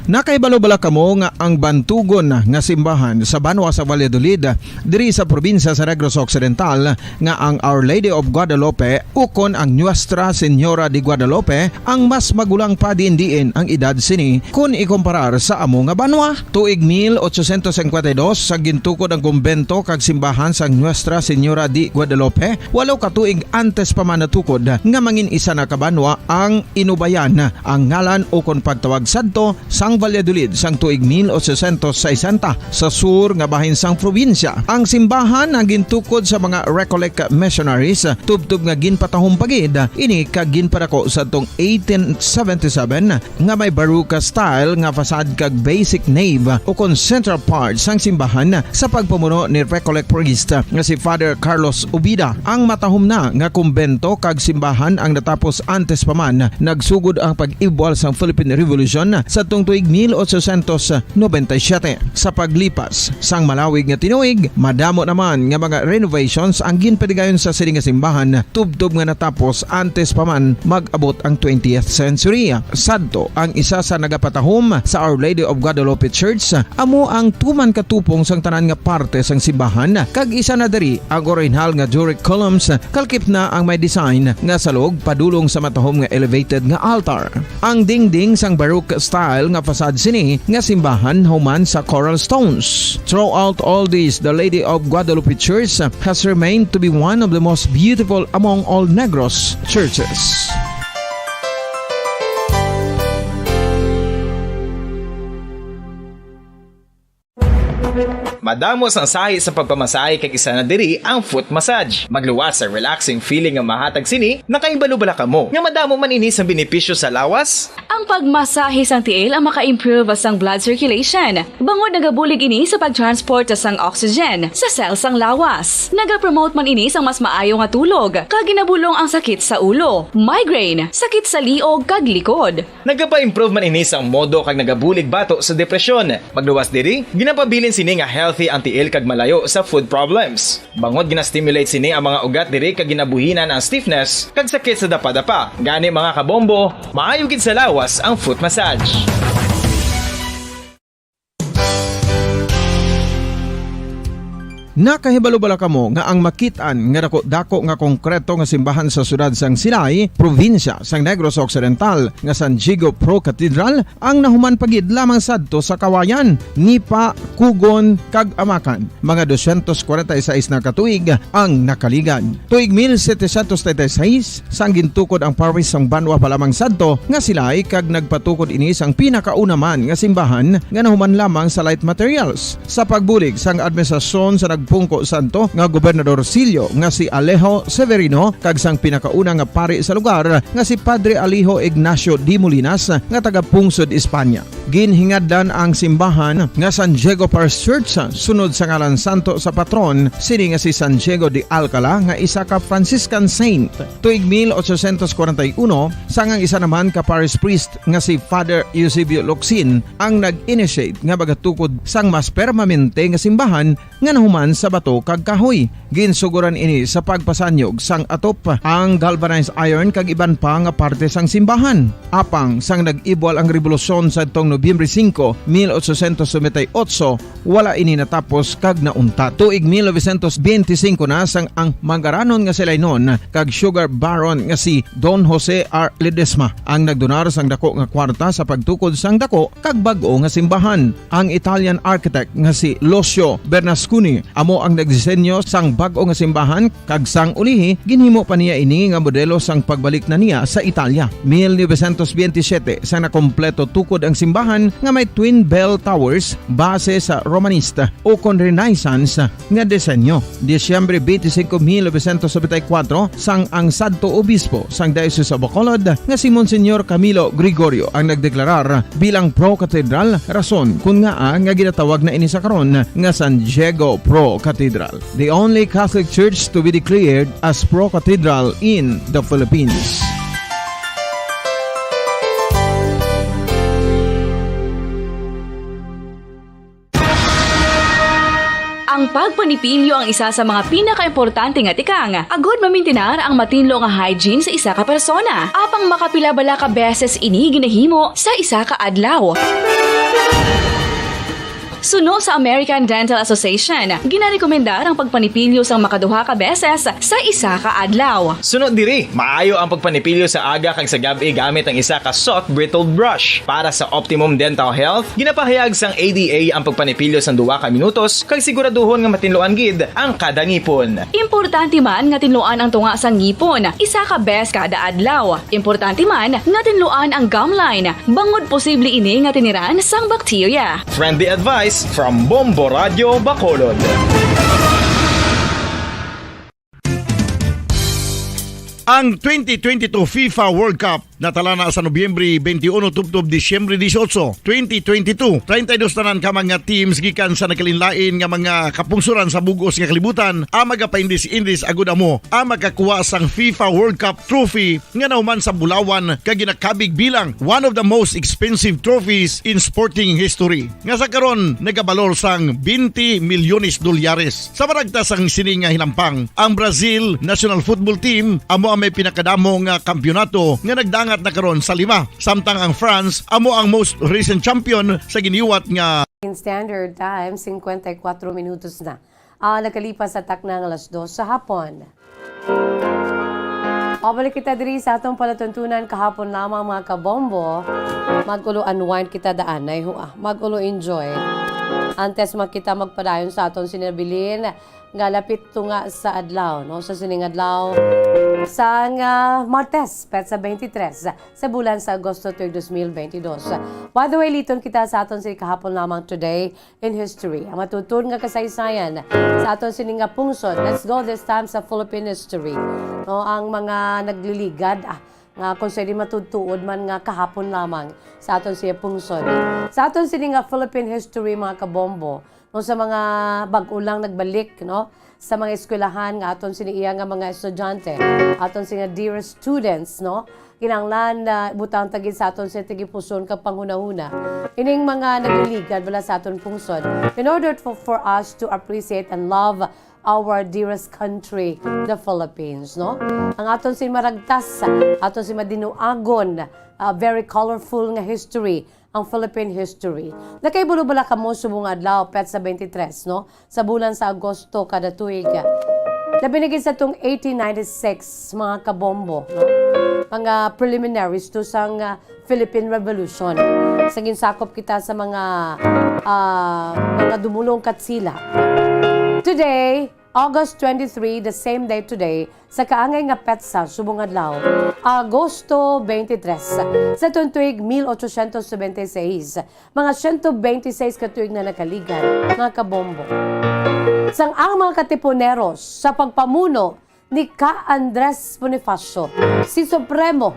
Nakaibalo-bala kamo nga ang bantugon nga simbahan sa Banwa sa Valladolid diri sa probinsya sa Negros Occidental nga ang Our Lady of Guadalupe ukon ang Nuestra Señora de Guadalupe ang mas magulang pa diin ang edad sini kung ikumparar sa amo nga banwa. Tuig 1852 sa gintukod ang kumbento kag simbahan sa Nuestra Señora de Guadalupe, walaw ka tuig antes pa man natukod nga mangin isa na kabanwa ang inubayan ang ngalan ukon pagtawag sadto sang Valladolid sang tuig 1860 sa sur nga bahin sang probinsya. Ang simbahan ang gintukod sa mga Recollect missionaries tubtub nga ginpatahong pagid ini kag ginpadako sa tong 1877 nga may baroque style nga fasad kag basic nave o kon central part sang simbahan sa pagpamuno ni Recollect priest nga si Father Carlos Ubida. Ang matahom na nga kumbento kag simbahan ang natapos antes pa man nagsugod ang pag-ibwal sang Philippine Revolution sa tong tuig 1897. Sa paglipas sang malawig nga tinuig, madamo naman nga mga renovations ang ginpadigayon sa sining nga simbahan tubtob nga natapos antes pa man mag-abot ang 20th century. Sadto ang isa sa nagapatahom sa Our Lady of Guadalupe Church amo ang tuman katupong sang tanan nga parte sang simbahan kag isa na diri ang original nga Doric columns kalkip na ang may design nga salog padulong sa matahom nga elevated nga altar. Ang dingding sang baroque style nga fasad sini nga simbahan human sa coral stones. Throughout all this, the Lady of Guadalupe Church has remained to be one of the most beautiful among all Negros churches. Madamos ang sahi sa pagpamasahe kag isa na diri ang foot massage. Magluwas sa relaxing feeling nga mahatag sini, nakaibalo-bala ka mo. Nga madamo man ini sa benepisyo sa lawas. Ang pagmasahe sang tiil ang maka-improve sang blood circulation. Bangod nagabulig ini sa pagtransport sang oxygen sa cells sang lawas. Nagapromote man ini sang mas maayo nga tulog, kag ginabulong ang sakit sa ulo, migraine, sakit sa liog kag likod. Nagapa-improve man ini sang modo kag nagabulig bato sa depresyon. Magluwas diri, ginapabilin sini nga healthy ang tiil kag malayo sa food problems. Bangod gina-stimulate sini ang mga ugat diri kag ginabuhinan ang stiffness kag sakit sa dapa-dapa. Gani mga kabombo, maayo gid sa lawas ang foot massage. Nakahibalo bala kamo nga ang makitaan nga dako nga konkreto nga simbahan sa sudad sang Sinay, probinsya sang Negros Occidental nga San Diego Pro Cathedral ang nahuman pagid lamang sadto sa kawayan ni pa Kugon kag Amakan. Mga 246 na katuig ang nakaligan. Tuig 1736 sang gintukod ang parish sang Banwa pa lamang sadto nga sila ay kag nagpatukod ini sang pinakauna man nga simbahan nga nahuman lamang sa light materials. Sa pagbulig sang administrasyon sa nagpungko santo nga Gobernador Silio nga si Alejo Severino kag sang pinakauna nga pari sa lugar nga si Padre Alijo Ignacio Di Molinas nga taga Pungsod, Espanya. Ginhingad-dan ang simbahan nga San Diego Parish Church sunod sa ngalan santo sa patron sini nga si San Diego de Alcala nga isa ka Franciscan saint. Tuig 1841 sangang isa naman ka parish priest nga si Father Eusebio Locsin ang nag-initiate nga bagatukod sang mas permanente nga simbahan nga nahuman sa bato kag kahoy. Ginsuguran ini sa pagpasanyog sang atop ang galvanized iron kag iban pa nga parte sang simbahan. Apang sang nag-ibwal ang revolusyon sa tong Nobyembre 5, 1898, wala ini natapos kag naunta. Tuig 1925 na sang ang mangaranon nga sila noon kag sugar baron nga si Don Jose R. Ledesma ang nagdonar sang dako nga kwarta sa pagtukod sang dako kag bag-o nga simbahan. Ang Italian architect nga si Lucio Bernasconi amo ang nagdisenyo sang bag-o nga simbahan kag sang ulihi ginhimo pa niya ini nga modelo sang pagbalik na niya sa Italia. 1927 sang nakompleto tukod ang simbahan nga may twin bell towers base sa Romanista o kon Renaissance nga disenyo. Disyembre 25, 1974 sang ang sadto obispo sang Diocese of Bacolod nga si Monsignor Camilo Gregorio ang nagdeklarar bilang Pro Cathedral, rason kung nga ginatawag na ini sa karon nga San Diego Pro Cathedral, the only Catholic church to be declared as Pro Cathedral in the Philippines. Ang pagpanipilyo ang isa sa mga pinaka-importante nga tikang. Agod mamintinar ang matinlo nga hygiene sa isa ka persona. Apang makapilabala ka beses ini ginahimo sa isa ka adlaw. Suno sa American Dental Association, ginarekomendar ang pagpanipilyo sang makaduha ka beses sa isa ka adlaw. Sunod diri, maayo ang pagpanipilyo sa aga kag sa gabi gamit ang isa ka soft brittle brush. Para sa optimum dental health, ginapahayag sang ADA ang pagpanipilyo sang 2 ka minutos kag siguraduhon nga matinloan gid ang kada ngipon. Importante man nga tinluan ang tunga sang ngipon, isa ka bes kada adlaw. Importante man nga tinluan ang gum line, bangod posible ini nga tiniran sang bakterya. Friendly advice from Bombo Radio Bacolod. Ang 2022 FIFA World Cup natala na sa Nobyembre 21 tubtob Disyembre 18, 2022. 32 tanan ka mga teams gikan sa nakalinlain nga mga kapungsuran sa bugos nga kalibutan ang magapaindis-indis agud amo ang makakuha sang FIFA World Cup trophy nga nauman sa Bulawan kag ginakabig bilang one of the most expensive trophies in sporting history. Nga sa karon nagabalor sang 20 milyones dolyares. Sa maragta sang sini nga hinampang, ang Brazil National Football Team amo ang may pinakadamo nga kampyonato nga nagdangat na karon sa 5. Samtang ang France amo ang most recent champion sa giniwat nga In standard time, 54 minutos na. Nakalipas sa taknang alas 2 sa hapon. Pabalik kita diri sa atong palatuntunan kahapon lamang mga kabombo. Magulo unwind kita daan na magulo enjoy. Antes makita magpadayon sa atong sinabilin nga lapit tunga sa adlaw, no? Sa sining adlaw sang Martes, petsa 23 sa bulan sa Agosto 2022. By the way, liton kita sa aton sini kahapon lamang today in history. Ang matutun nga kasaysayan sa aton sini nga pungsod. Let's go this time sa Philippine history. No, ang mga nagliligad nga kung sa'yo matutuod man nga kahapon lamang sa aton siya pungsod. Sa aton sini nga Philippine history mga kabombo, no, sa mga bag-o lang nagbalik, no, sa mga eskwelahan nga aton siniiya nga mga estudyante, aton sini nga dear students, no, kinanglan na butang tagid sa aton sa tigipuson kag panghunahuna. Ining mga nagliligad wala sa aton pungsod in order for us to appreciate and love our dearest country, the Philippines, no? Ang aton si maragtas, aton si madinuagon, very colorful nga history, ang Philippine history. Nakaibulubala ka mo subong adlaw, Petsa 23, no? Sa bulan sa Agosto kada tuig. Nabinigay sa itong 1896, mga kabombo, no? Mga preliminaries to sang Philippine Revolution. Sa ginsakop kita sa mga dumulong katsila. Today, August 23, the same day today, sa kaangay nga petsa, subong adlaw, Agosto 23, sa tuig 1876, mga 126 katuig na nakaligan, mga kabombo. Sang ang mga katipuneros sa pagpamuno ni Ka Andres Bonifacio, si Supremo,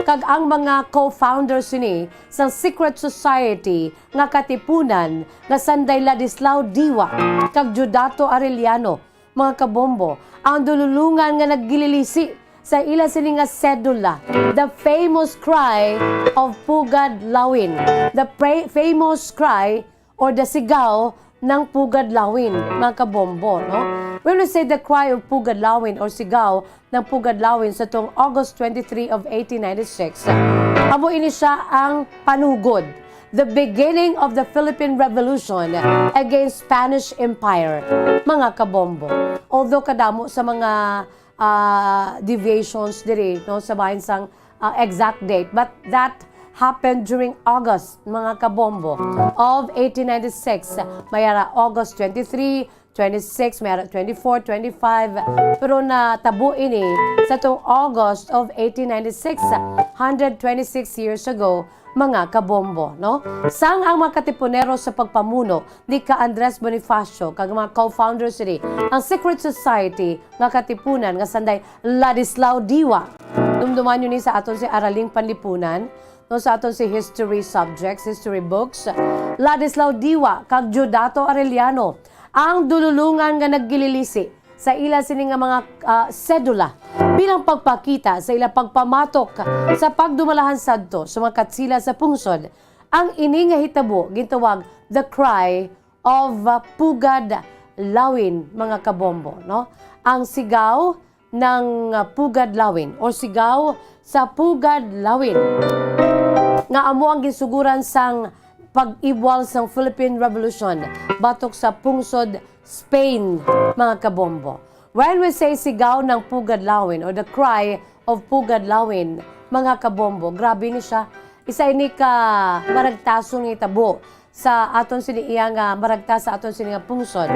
kag ang mga co-founders ni sa Secret Society nga katipunan nga Sanday Ladislao Diwa kag Judato Arellano, mga kabombo, ang dululungan nga naggililisi sa ila sini nga sedula, the famous cry of Pugad Lawin, the famous cry or the sigaw ng Pugad Lawin, mga kabombo, no? When we say the cry of Pugad Lawin or sigaw ng Pugad Lawin sa tong August 23 of 1896, amo ini siya ang panugod, the beginning of the Philippine Revolution against Spanish Empire, mga kabombo. Although kadamo sa mga deviations diri, no, sa bahin sang exact date, but that happened during August, mga kabombo, of 1896. Mayara August 23, 26, mayara 24, 25. Pero natabo ini sa tong August of 1896, 126 years ago, mga kabombo, no? Sang ang mga katipunero sa pagpamuno ni Ka Andres Bonifacio, kag mga co-founders ni ang Secret Society nga katipunan nga Sanday Ladislao Diwa. Dumduman yun ni sa aton si Araling Panlipunan, no, sa aton si history subjects, history books, Ladislao Diwa kag Judato Arellano, ang dululungan nga naggililisi sa ila sini nga mga sedula bilang pagpakita sa ila pagpamatok sa pagdumalahan sadto sa mga katsila sa pungsod. Ang ini nga hitabo gintawag the cry of Pugad Lawin, mga kabombo, no? Ang sigaw ng Pugad Lawin o sigaw sa Pugad Lawin nga amo ang gisuguran sang pag-ibwal sang Philippine Revolution batok sa pungsod Spain, mga kabombo. When we say sigaw ng Pugad Lawin or the cry of Pugad Lawin, mga kabombo, grabe ni siya. Isa ini ka maragtasong itabo sa aton siniya nga maragtas sa aton siniya pungsod.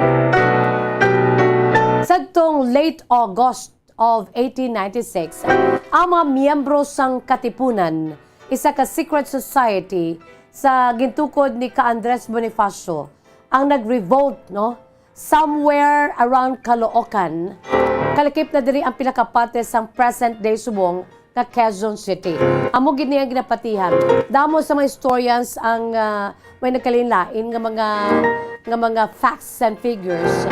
Sa tong late August of 1896, ang mga miyembro sang katipunan, isa ka secret society sa gintukod ni Ka Andres Bonifacio, ang nag-revolt, no? Somewhere around Caloocan, kalakip na diri ang pinakapate sang present-day subong na Quezon City. Amo gid niya ginapatihan. Damo sa mga historians ang may nagkalinlain nga mga facts and figures.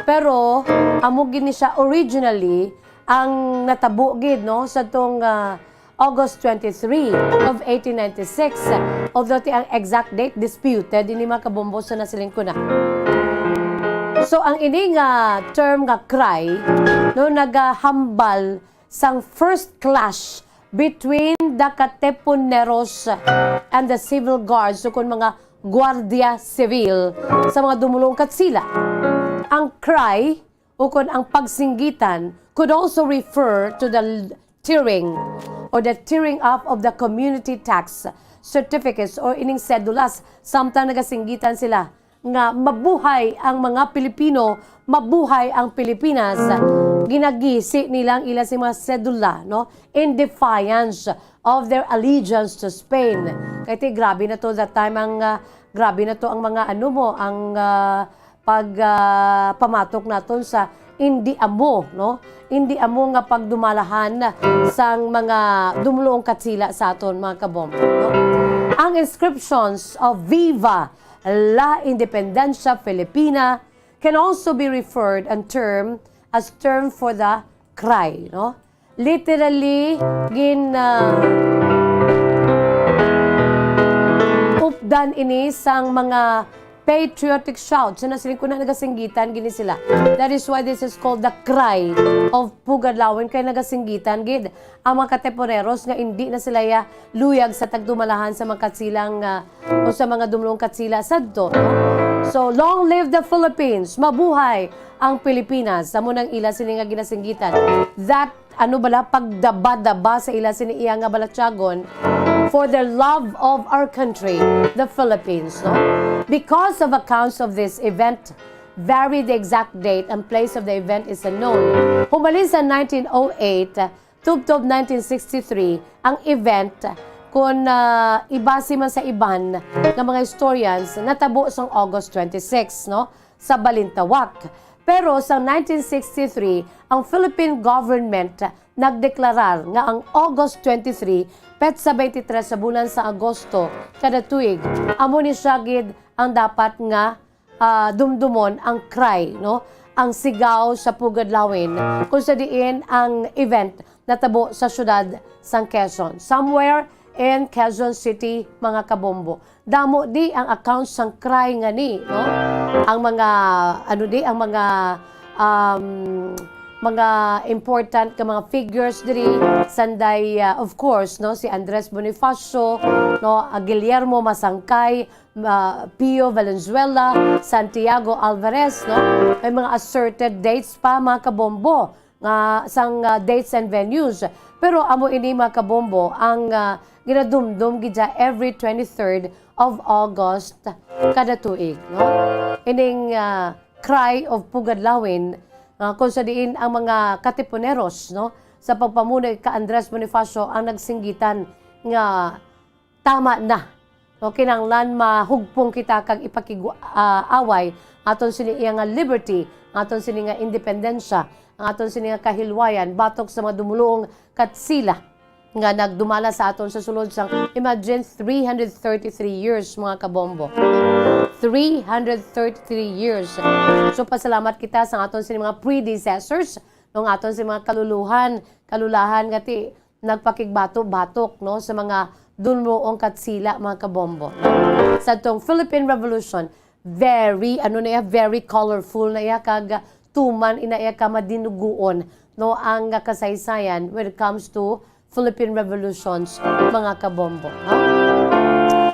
Pero amo gid ni siya originally ang natabo gid, no, sa tong August 23 of 1896. Although ang exact date disputed, ini mga kabombo sa nasiling ko na. So ang ini nga term nga cry, no, nagahambal sang first clash between the Katipuneros and the civil guards, so kun mga guardia civil sa mga dumulong katsila. Ang cry o kun ang pagsinggitan could also refer to the tearing or the tearing up of the community tax certificates or ining sedulas. Samtang nagasinggitan sila nga mabuhay ang mga Pilipino, mabuhay ang Pilipinas, ginagisi nilang ila si mga sedula, no, in defiance of their allegiance to Spain. Kaya grabe na to that time ang grabe na to ang mga ano mo ang pagpamatok naton sa hindi amo, no, hindi amo nga pagdumalahan sang mga dumulong katsila sa aton, mga kabombo, no? Ang inscriptions of Viva La Independencia Filipina can also be referred and termed as term for the cry, no? Literally updan ini sang mga patriotic shout. So nasiling ko na nagasinggitan, gini sila. That is why this is called the cry of Pugadlawin. Kaya nagasinggitan, gid. Ang mga kateponeros nga hindi na sila luyag sa tagdumalahan sa mga katsilang o sa mga dumulong katsila sadto. No? So, long live the Philippines. Mabuhay ang Pilipinas. Sa munang ila sini nga ginasinggitan. That, pagdaba-daba sa ila sini iya nga balatyagon for their love of our country, the Philippines. No? Because of accounts of this event, vary the exact date and place of the event is unknown. Humalin sa 1908, tubtob 1963, ang event kung ibase man sa iban ng mga historians natabo sa August 26, no? Sa Balintawak. Pero sa 1963, ang Philippine government nagdeklarar nga ang August 23 petsa 23 sa bulan sa Agosto kada tuig amo ni siya gid ang dapat nga dumdumon ang cry, no? Ang sigaw sa Pugadlawin kung sa diin ang event natabo sa syudad sang Quezon. Somewhere in Quezon City, mga kabombo. Damo di ang accounts sang cry nga ni, no? Ang mga ang mga important ka mga figures diri sanday of course, no, si Andres Bonifacio, no, Guillermo Masangkay, Pio Valenzuela, Santiago Alvarez, no. May mga asserted dates pa, mga kabombo nga sang dates and venues. Pero amo ini, mga kabombo, ang ginadumdum gidya every 23rd of August kada tuig, no? Ining cry of Pugadlawin kung sa diin ang mga katipuneros, no, sa pagpamuno ka Andres Bonifacio ang nagsinggitan nga tama na, no, kinanglan mahugpong kita kag ipakig-away aton sini nga liberty, aton sini nga independensya, ang aton sini nga kahilwayan batok sa mga dumuluong katsila nga nagdumala sa aton sa sulod sang imagine 333 years, mga kabombo. 333 years. So pasalamat kita sa aton sini mga predecessors, ng aton sa mga kalulahan ngati nagpakigbato-batok, no, sa mga dunmoong katsila, mga kabombo. Sa tong Philippine Revolution, very colorful na iya kag tuman ina iya ka madinuguon, no, ang kasaysayan when it comes to Philippine Revolutions, mga kabombo. No?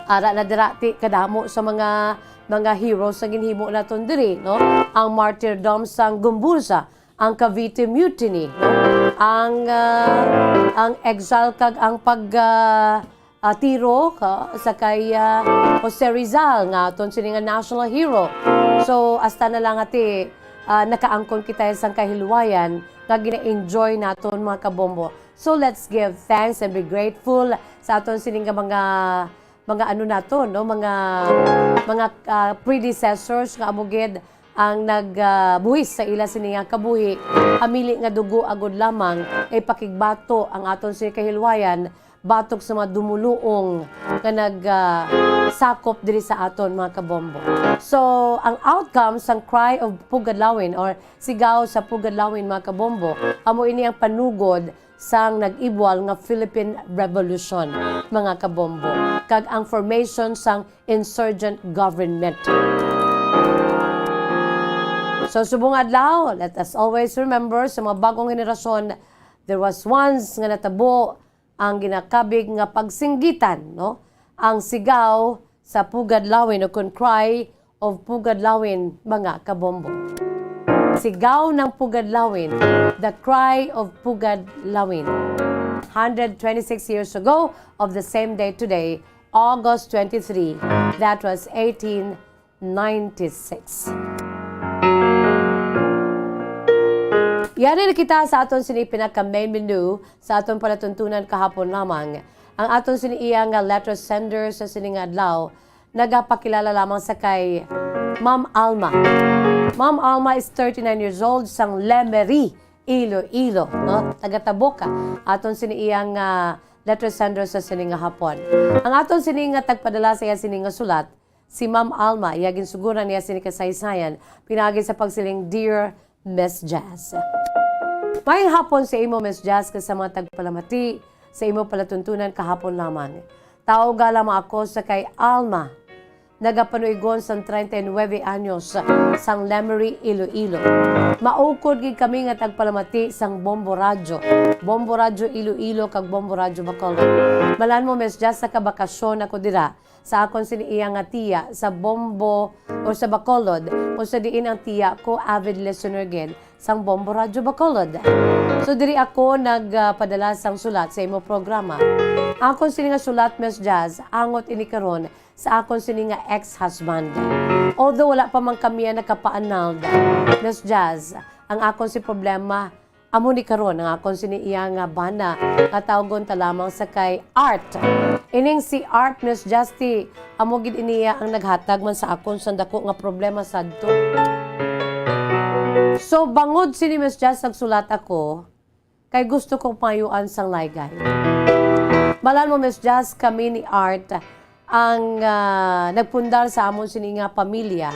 Ara na dirati kadamo sa mga heroes na ginhimo naton diri, no? Ang martyrdom sang Gumburza, ang Cavite Mutiny, no? Ang exile kag ang tiro sa kay Jose Rizal nga aton sini nga national hero. So hasta na lang ati nakaangkon kita sang kahilwayan nga gina-enjoy naton, mga kabombo. So let's give thanks and be grateful sa aton sining mga ano nato, no, mga predecessors nga amugid ang nagbuhis sa ila sini nga kabuhi, amili nga dugo agud lamang ay pakigbato ang aton sini kahilwayan batok sa mga dumuluong nga nagsakop diri sa aton, mga kabombo. So ang outcome sang cry of Pugadlawin or sigaw sa Pugadlawin, mga kabombo, amo ini ang panugod sang nag-ibwal nga Philippine Revolution, mga kabombo, kag ang formation sang insurgent government. So subong adlaw, let us always remember sa mga bagong henerasyon, there was once nga natabo ang ginakabig nga pagsinggitan, no, ang sigaw sa Pugadlawin o kun cry of Pugadlawin, mga kabombo. Sigaw ng Pugadlawin, the cry of Pugadlawin. 126 years ago of the same day today, August 23, that was 1896. Yan na kita sa aton sini pinaka-main menu sa aton palatuntunan kahapon lamang. Ang aton sini iya nga letter sender sa sini nga adlaw, nagapakilala lamang sa kay Ma'am Alma. Ma'am Alma is 39 years old sang Lemery, Iloilo, no? Taga-Taboca. Aton sini iyang letter sender sa sini nga hapon. Ang aton sini nga tagpadala sa iya sini nga sulat, si Ma'am Alma, iyagin suguran niya sini kasaysayan, pinagi sa pagsiling Dear Miss Jazz. Mayang hapon sa imo, Miss Jazz, kasama tagpalamati sa imo palatuntunan kahapon lamang. Tawag lamang ako sa kay Alma nagapanuigon sa 39 anyos sang Lemery, Iloilo. Maukod gid kami nga tagpalamati sang Bombo Radyo. Bombo Radyo Iloilo kag Bombo Radyo Bacolod. Malan mo mes just sa kabakasyon ako dira sa akon siniiya nga tiya sa Bombo o sa Bacolod o sa diin ang tiya ko avid listener gid sang Bombo Radyo Bacolod. So diri ako nagpadala sang sulat sa imo programa. Akon sini nga sulat mes jazz angot ini karon sa akon sini nga ex-husband. Although wala pa man kami nakapaanald mes jazz ang akon si problema amo ni karon ang akon sini iya nga bana nga tawgon ta lamang sa kay Art. Ining si Art Miss Justy amo gid iniya ang naghatag man sa akon sa dako nga problema sadto. So bangod sini Miss Just nagsulat ako kay gusto kong payuan sang laygay. Malan mo Miss Just kami ni Art ang nagpundar sa amon sini nga pamilya.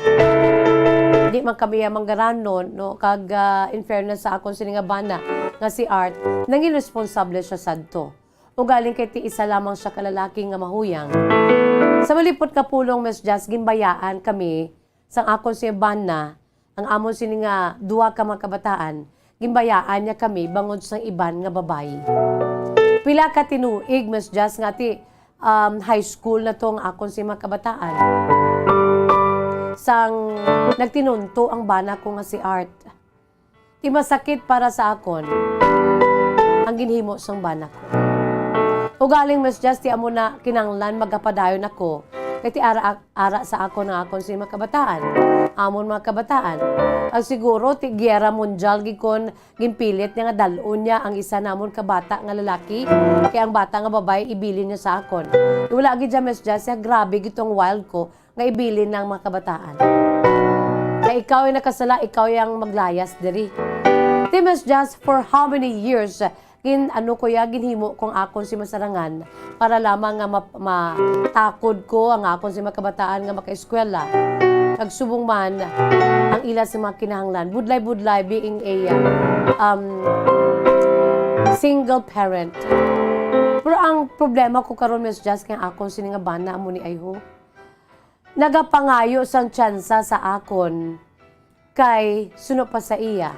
Di man kami manggaranon no kag in fairness sa akon sini nga bana nga si Art nangin responsable siya sadto. O galing kay ti isa lamang siya kalalaki nga mahuyang. Sa malipot ka pulong Miss Just gimbayaan kami sang akon si bana ang amon sini nga duwa ka mga kabataan gimbayaan niya kami bangod sang iban nga babayi. Pila ka tinuig Miss Just nga ti high school na tong akon si mga kabataan. Sang nagtinunto ang bana ko nga si Art. Ti masakit para sa akon ang ginhimo sang bana ko. O galing Miss Just ti amo na kinanglan magapadayon ako kay ti ara sa ako ng akon si mga kabataan. Amon mga kabataan. Ang siguro ti giyera mundial gikon gimpilit niya nga dalon niya ang isa namon ka bata nga lalaki kay ang bata nga babae ibilin niya sa akon. Wala gid ja Miss Just grabe gitong wild ko nga ibilin ng mga kabataan. Kaya ikaw ay nakasala, ikaw yung maglayas diri. Ti Miss Just for how many years ginhimo kung akon si masarangan para lamang nga matakod ko ang akon si makabataan nga makaeskwela. Nagsubong man ang ila sa mga kinahanglan. Budlay-budlay being a single parent. Pero ang problema ko karon Miss Just nga akon sini nga bana mo ni Ayho. Nagapangayo sang tsansa sa akon kay suno pa sa iya.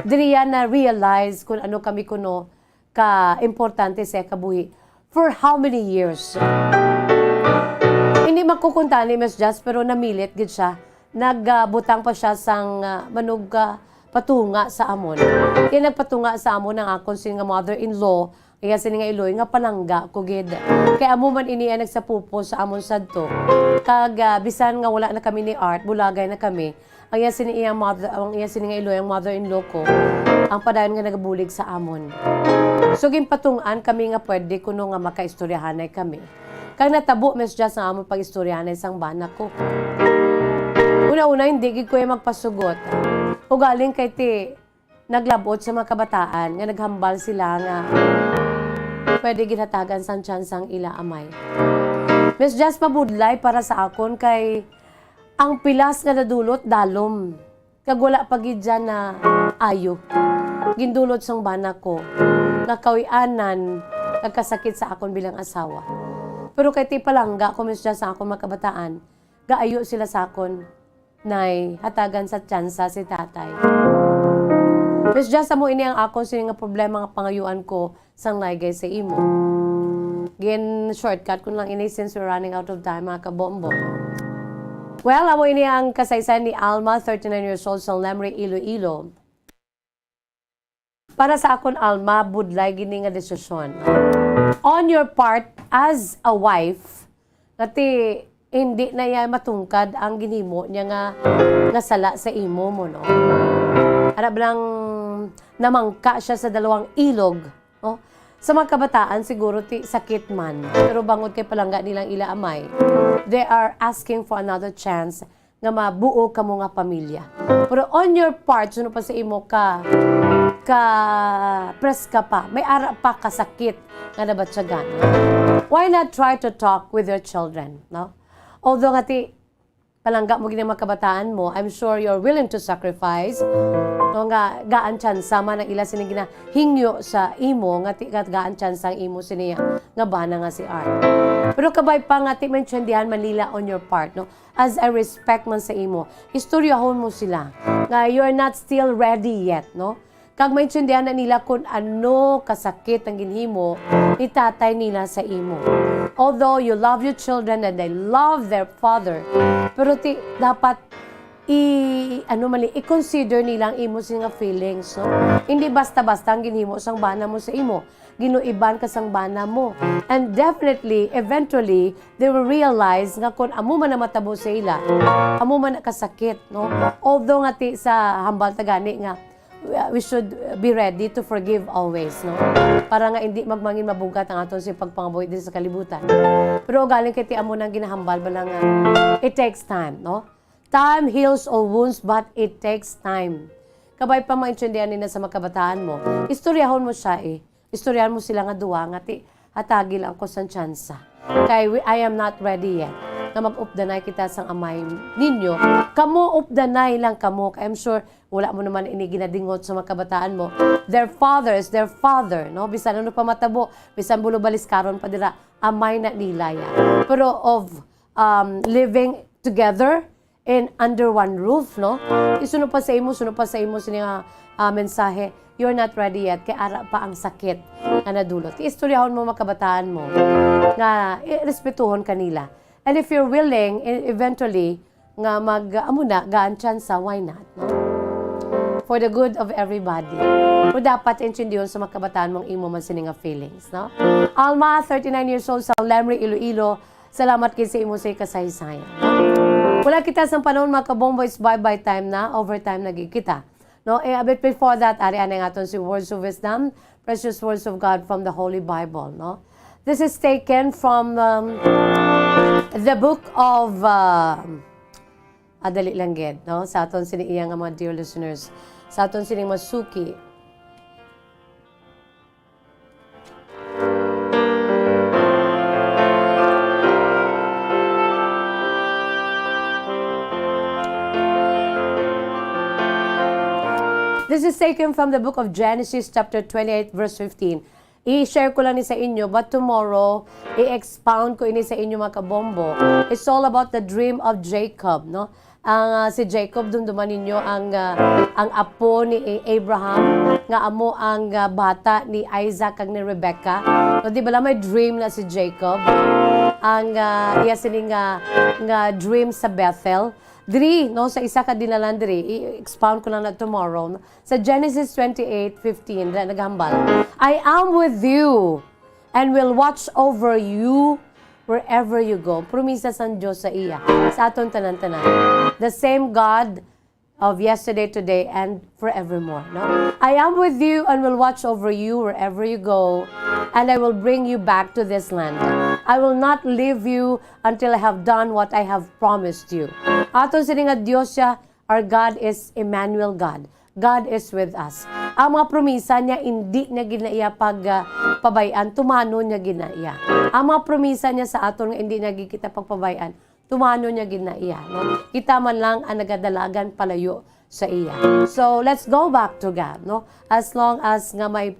Diriya na realize kung ano kami kuno ka importante sa kabuhi. For how many years? Hindi makukunta ni Miss Just pero namilit gid siya. Nagbutang pa siya sang manog patunga sa amon. Kaya nagpatunga sa amon ang akon sing mother-in-law. Kaya sini nga Iloy nga palangga ko gid. Kaya amo man ini nagsapupo sa amon sadto. Kag bisan nga wala na kami ni Art, bulagay na kami. Ang iya sini nga Iloy ang mother-in-law ko. Ang padayon nga nagabulig sa amon. So ginpatungan kami nga pwede kuno nga makaistoryahanay kami. Kag natabo Miss Just nga amon pag-istoryahanay sang bana ko. Una-una hindi gid ko magpasugot. O galing kay ti naglabot sa mga kabataan nga naghambal sila nga pwede ginhatagan sang tsansang ila amay. Miss Just mabudlay para sa akon kay ang pilas nga nadulot dalom. Kag wala pa gid dyan na ayo. Gindulot sang bana ko. Nakawianan, nagkasakit sa akon bilang asawa. Pero kay ti palangga ko Miss Just sa akon mga kabataan, gaayo sila sa akon nay hatagan sa tsansa si tatay. Miss Just amo ini ang akon sini nga problema nga pangayuan ko sang laygay sa imo. Gin shortcut ko lang ini since we're running out of time mga kabombo. Well, amo ini ang kasaysayan ni Alma, 39 years old sa Lemery, Iloilo. Para sa akon Alma, budlay gini nga desisyon. On your part as a wife, ngati hindi na yan matungkad ang ginhimo niya nga sala sa imo mo, no? Arab lang namangka siya sa dalawang ilog. Oh? Sa mga kabataan, siguro sakit man. Pero bangod kay palangga nilang ila amay, they are asking for another chance nga mabuo ka mo nga pamilya. Pero on your part, suno pa sa imo press ka pa. May ara pa kasakit nga nabatsyagan. Why not try to talk with your children? No? Although ngati palangga mo gini mga kabataan mo, I'm sure you're willing to sacrifice. No nga gaan tsansa man ang ila sini hingyo sa imo ngati gaan tsansa ang imo siniya nga bana nga si Art. Pero kabay pa nga ti maintindihan Manila on your part, no? As a respect man sa imo, istoryahon mo sila nga you're not still ready yet, no? Kag maintindihan na nila kung ano kasakit ang ginhimo ni tatay nila sa imo. Although you love your children and they love their father, pero dapat i-consider nilang imo sing feelings, no? Hindi basta-basta ang ginhimo sang bana mo sa imo. Ginuiban ka sang bana mo. And definitely, eventually, they will realize nga kung amo man na matabo sa ila, amo man na kasakit, no? Although nga sa hambal tagani nga, we should be ready to forgive always, no? Para nga hindi magmangin mabugat ang aton sa pagpangabuhi din sa kalibutan. Pero galing kay ti amo nang ginahambal ba nga, it takes time, no? Time heals all wounds, but it takes time. Kabay pa maintindihan nila sa makabataan mo, istoryahon mo siya Istoryahan mo sila nga duwa nga hatagi lang ko sang tsansa. Kay I am not ready yet na mag-updanay kita sang amay ninyo. Kamo updanay lang kamo. I'm sure wala mo naman ini ginadingot sa mga kabataan mo. Their father is their father, no? Bisan ano pa matabo, bisan bulo balis karon pa dira, amay na nila ya. Pero of living together in under one roof, no? Isuno pa sa imo sini mensahe. You're not ready yet, kaya ara pa ang sakit na nadulot. Istoryahon mo makabataan mo na respetuhon kanila. And if you're willing, eventually, nga gaan tsansa, why not? No? For the good of everybody. Pero dapat intindiyon sa makabataan mong imo man sininga feelings. No? Alma, 39 years old, sa Lemri, Iloilo. Salamat kay sa imo sa kasaysayan. No? Wala kita sa panahon mga kabomboys, bye-bye time na, overtime naging kita. No, a bit before that, ari anay aton si Words of Wisdom, Precious Words of God from the Holy Bible, no? This is taken from the book of Adali Langged, no? Sa aton siniiyang mga dear listeners, sa aton sining masuki. This is taken from the book of Genesis chapter 28 verse 15. I-share ko lang ni sa inyo, but tomorrow, i-expound ko ini sa inyo mga kabombo. It's all about the dream of Jacob, no? Ang si Jacob, dumduman ninyo ang apo ni Abraham, nga amo ang bata ni Isaac kag ni Rebecca. No, di ba may dream na si Jacob? Ang iya sining nga dream sa Bethel. Diri, no, sa isa ka dinalan diri, i-expound ko lang na tomorrow. No? Sa Genesis 28:15, naghambal, I am with you and will watch over you wherever you go. Promisa sa Diyos sa iya, sa aton tanan-tanan. The same God of yesterday, today, and forevermore. No? I am with you and will watch over you wherever you go, and I will bring you back to this land. I will not leave you until I have done what I have promised you. Aton sining nga Dios siya, our God is Emmanuel God. God is with us. Ang mga promisa niya, hindi niya ginaiya pagpabayan, tumano niya ginaiya. Ang mga promisa niya sa aton nga hindi niya kita pagpabayan, tumano niya ginaiya. No? Kita man lang ang nagadalagan palayo sa iya. So, let's go back to God. No? As long as nga may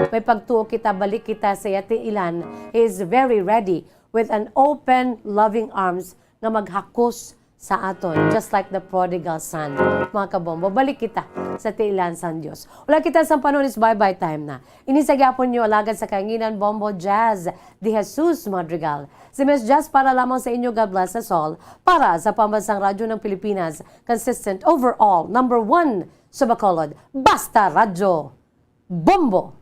pagtuo kita, balik kita sa yati ilan, He is very ready with an open, loving arms nga maghakos sa aton, just like the prodigal son. Mga kabombo, balik kita sa tiilan sa Diyos. Wala kita sa panon is bye-bye time na. Inisagapon niyo alagad sa kainginan, Bombo Jazz, Di Jesus Madrigal. Si Miss Jazz para lamang sa inyo, God bless us all. Para sa Pambansang Radyo ng Pilipinas, consistent overall, number 1 sa Bacolod, Basta Radyo Bombo.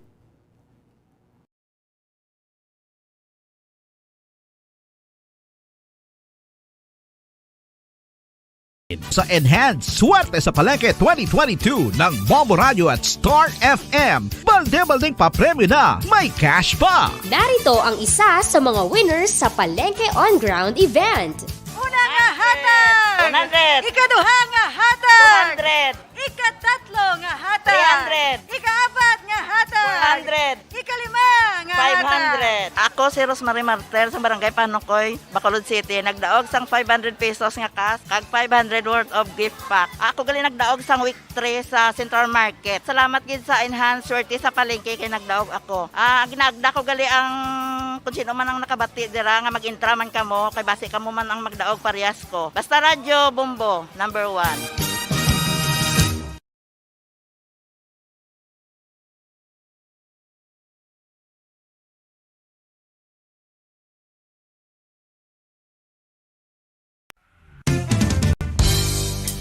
Sa Enhanced Swerte sa Palengke 2022 ng Bombo Radio at Star FM, balde-baldeng pa-premyo na, may cash pa! Narito ang isa sa mga winners sa Palengke On Ground event. Una nga hatag! 100! Ikaduha nga hatag! 200! Ikatatlo nga hatag! 300! Ikaapat nga hatag! 400! Ikalima nga hatag! 500! Ako si Rosemary Martel sa Barangay Panukoy, Bacolod City. Nagdaog sang 500 pesos nga cash kag 500 worth of gift pack. Ako gali nagdaog sang week 3 sa Central Market. Salamat gid sa Enhanced Swerte sa Palengke kay nagdaog ako. Ginagda ko gali ang kung sino man ang nakabati dira nga mag-intra man kamo kay base kamo man ang magdaog parehas ko. Basta Radyo Bombo, number 1.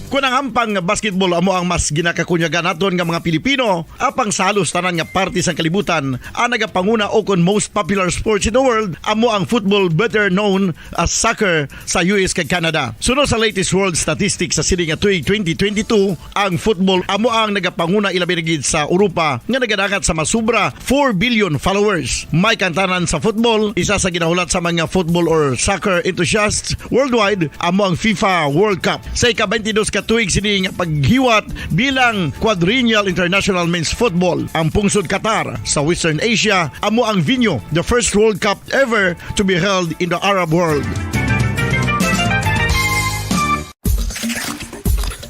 Kung ang ampang basketball amo ang mas ginakakunyagan naton nga mga Pilipino, apang salos tanan nga parte sang kalibutan, ang nagapanguna o kon most popular sports in the world, amo ang football, better known as soccer sa US kag Canada. Sunod sa latest world statistics sa sining nga tuig 2022, ang football amo ang nagapanguna ilabi na gid sa Europa nga nagadagat sa masubra 4 billion followers. May kantanan sa football, isa sa ginahulat sa mga football or soccer enthusiasts worldwide, amo ang FIFA World Cup. Sa ika-22 katuig sining paghiwat bilang quadrennial international men's football. Ang pungsod Qatar sa Western Asia amo ang venue, the first World Cup ever to be held in the Arab world.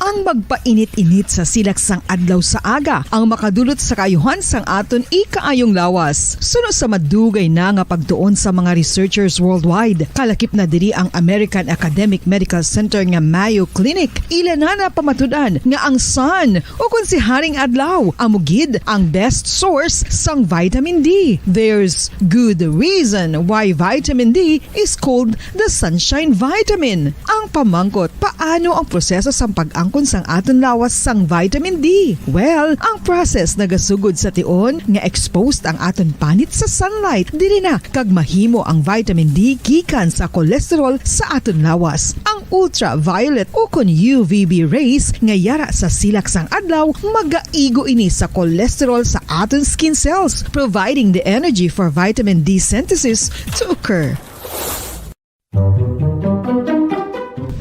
Ang magpainit-init sa silaksang adlaw sa aga ang makadulot sa kaayuhan sang aton ikaayong lawas. Suno sa madugay na nga pagtuon sa mga researchers worldwide, kalakip na diri ang American Academic Medical Center nga Mayo Clinic. Ilan na pamatudan nga ang sun o kung si Haring Adlaw amugid ang best source sang vitamin D. There's good reason why vitamin D is called the sunshine vitamin. Ang pamangkot, paano ang proseso sang pag-angkon sang aton lawas sang vitamin D? Well, ang process nagasugod sa tion nga exposed ang aton panit sa sunlight, dili na kag mahimo ang vitamin D gikan sa cholesterol sa aton lawas. Ang ultraviolet o kon UVB rays nga yara sa silak sang adlaw magaigo ini sa cholesterol sa aton skin cells, providing the energy for vitamin D synthesis to occur.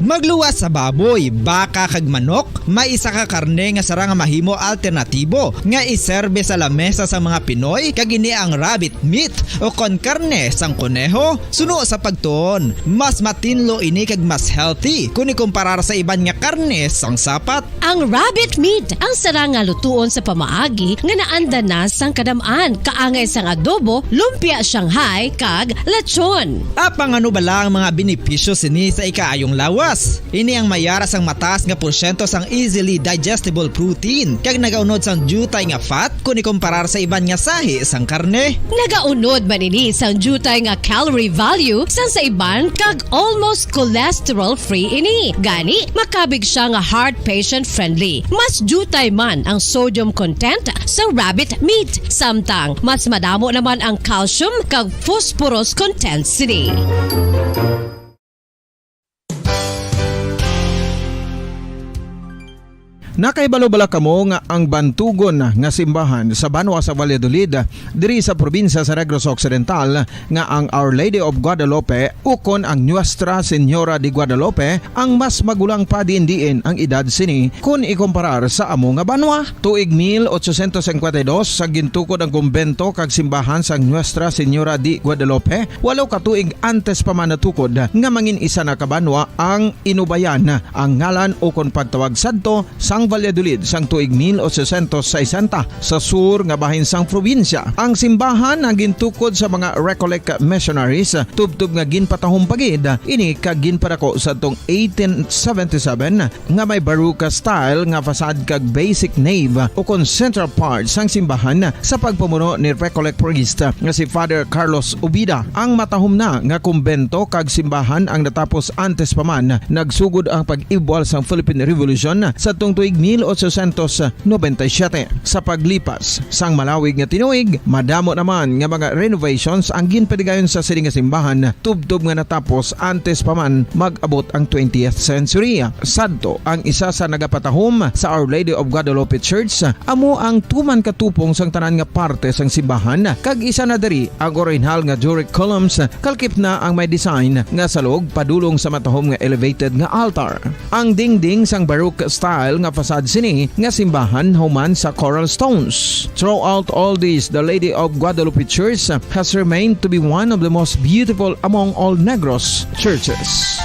Magluwas sa baboy, baka kag manok, may isa ka karne nga sara nga mahimo alternatibo nga iserbe sa lamesa sa mga Pinoy kag ini ang rabbit meat o kon karne sang kuneho. Suno sa pagtuon, mas matinlo ini kag mas healthy kung ikumparar sa iban nga karne sang sapat. Ang rabbit meat ang sara nga lutuon sa pamaagi nga naanda na sang kadamaan, kaangay sang adobo, lumpia Shanghai kag lechon. Apang ano bala ang mga benepisyo sini sa ikaayong lawas? Ini ang mayara sang mataas nga porsyento sang easily digestible protein kag nagaunod sang jutay nga fat kung ikumparar sa iban nga sahi sang karne. Nagaunod man ini sang jutay nga calorie value sang sa iban kag almost cholesterol free ini. Gani makabig siya nga heart patient friendly. Mas jutay man ang sodium content sa rabbit meat, samtang mas madamo naman ang calcium kag phosphorus content sini. Nakaibalo-bala kamo nga ang bantugon nga simbahan sa Banwa sa Valladolid diri sa probinsya sa Negros Occidental nga ang Our Lady of Guadalupe ukon ang Nuestra Señora de Guadalupe ang mas magulang pa diin ang edad sini kung ikumparar sa amo nga banwa. Tuig 1852 sa gintukod ang kumbento kag simbahan sa Nuestra Señora de Guadalupe, walo ka tuig antes pa man natukod nga mangin isa na kabanwa ang inubayan ang ngalan ukon pagtawag sadto sang Valladolid sang tuig 1860 sa sur nga bahin sang probinsya. Ang simbahan ang gintukod sa mga Recollect missionaries tubtub nga ginpatahong pagid ini kag ginpadako sa tong 1877 nga may baroque style nga fasad kag basic nave o kon central part sang simbahan sa pagpamuno ni Recollect priest nga si Father Carlos Ubida. Ang matahom na nga kumbento kag simbahan ang natapos antes pa man nagsugod ang pag-ibwal sang Philippine Revolution sa tong tuig 1897. Sa paglipas sang malawig nga tinuig, madamo naman nga mga renovations ang ginpadigayon sa sining nga simbahan tubtob nga natapos antes pa man mag-abot ang 20th century. Sadto ang isa sa nagapatahom sa Our Lady of Guadalupe Church, amo ang tuman katupong sang tanan nga parte sang simbahan kag isa na diri ang original nga Doric columns kalkip na ang may design nga salog padulong sa matahom nga elevated nga altar. Ang dingding sang baroque style nga fasad sini nga simbahan human sa coral stones. Throughout all this, the Lady of Guadalupe Church has remained to be one of the most beautiful among all Negros churches.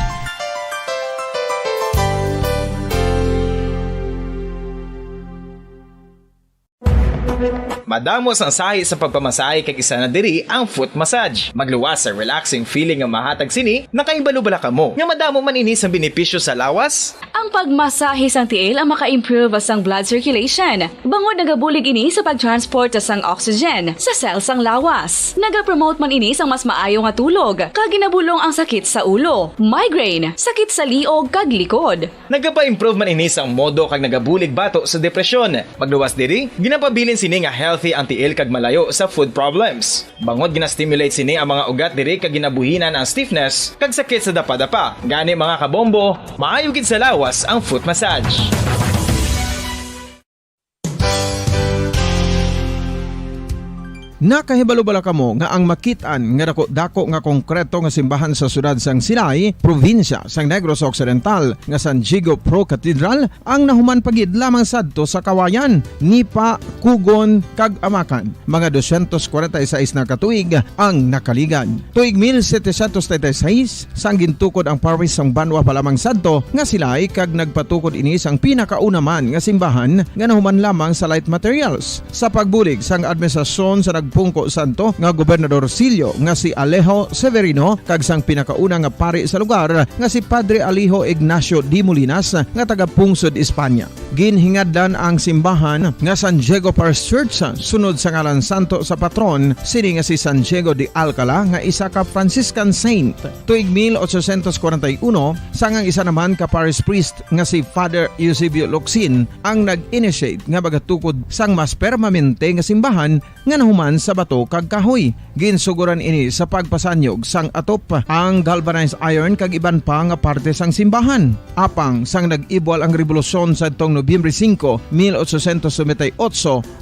Madamos ang sahi sa pagpamasahe kag isa na diri ang foot massage. Magluwas sa relaxing feeling nga mahatag sini, nakaibalo-bala ka mo. Nga madamo man ini sa benepisyo sa lawas. Ang pagmasahe sang tiil ang maka-improve sang blood circulation. Bangod nagabulig ini sa pagtransport sang oxygen sa cells sang lawas. Nagapromote man ini sang mas maayo nga tulog, kag ginabulong ang sakit sa ulo, migraine, sakit sa liog kag likod. Nagapa-improve man ini sang modo kag nagabulig bato sa depresyon. Magluwas diri, ginapabilin sini nga healthy ang tiil kag malayo sa food problems. Bangod ginastimulate sini ang mga ugat diri kag ginabuhinan ang stiffness kag sakit sa dapa-dapa. Gani mga kabombo, maayo gid sa lawas ang foot massage. Nakahibalo-bala kamo nga ang makitaan nga dako nga konkreto nga simbahan sa sudad sang Sinay, probinsya sang Negros Occidental nga San Diego Pro Cathedral ang nahuman pagid lamang sadto sa kawayan, Nipa, Kugon kag Amakan. Mga 246 na katuig ang nakaligan. Tuig 1736 sang gintukod ang parish sang Banwa pa lamang sadto nga silay kag nagpatukod ini sang pinakauna man nga simbahan nga nahuman lamang sa light materials. Sa pagbulig sang administrasyon sa Pungko Santo nga Gobernador Silio nga si Alejo Severino kag sang pinakauna nga pari sa lugar nga si Padre Alijo Ignacio Di Molinas nga taga Pungsod, Espanya. Ginhingadlan ang simbahan nga San Diego Parish Church sunod sa ngalan santo sa patron sini nga si San Diego de Alcala nga isa ka Franciscan saint. Tuig 1841 sangang isa naman ka parish priest nga si Father Eusebio Locsin ang nag-initiate nga bagatukod sang mas permanente nga simbahan nga nahuman sa bato kag kahoy. Ginsuguran ini sa pagpasanyog sang atop ang galvanized iron kag iban pa nga parte sang simbahan. Apang sang nag-ibwal ang revolusyon sa tong Nobyembre 5, 1898,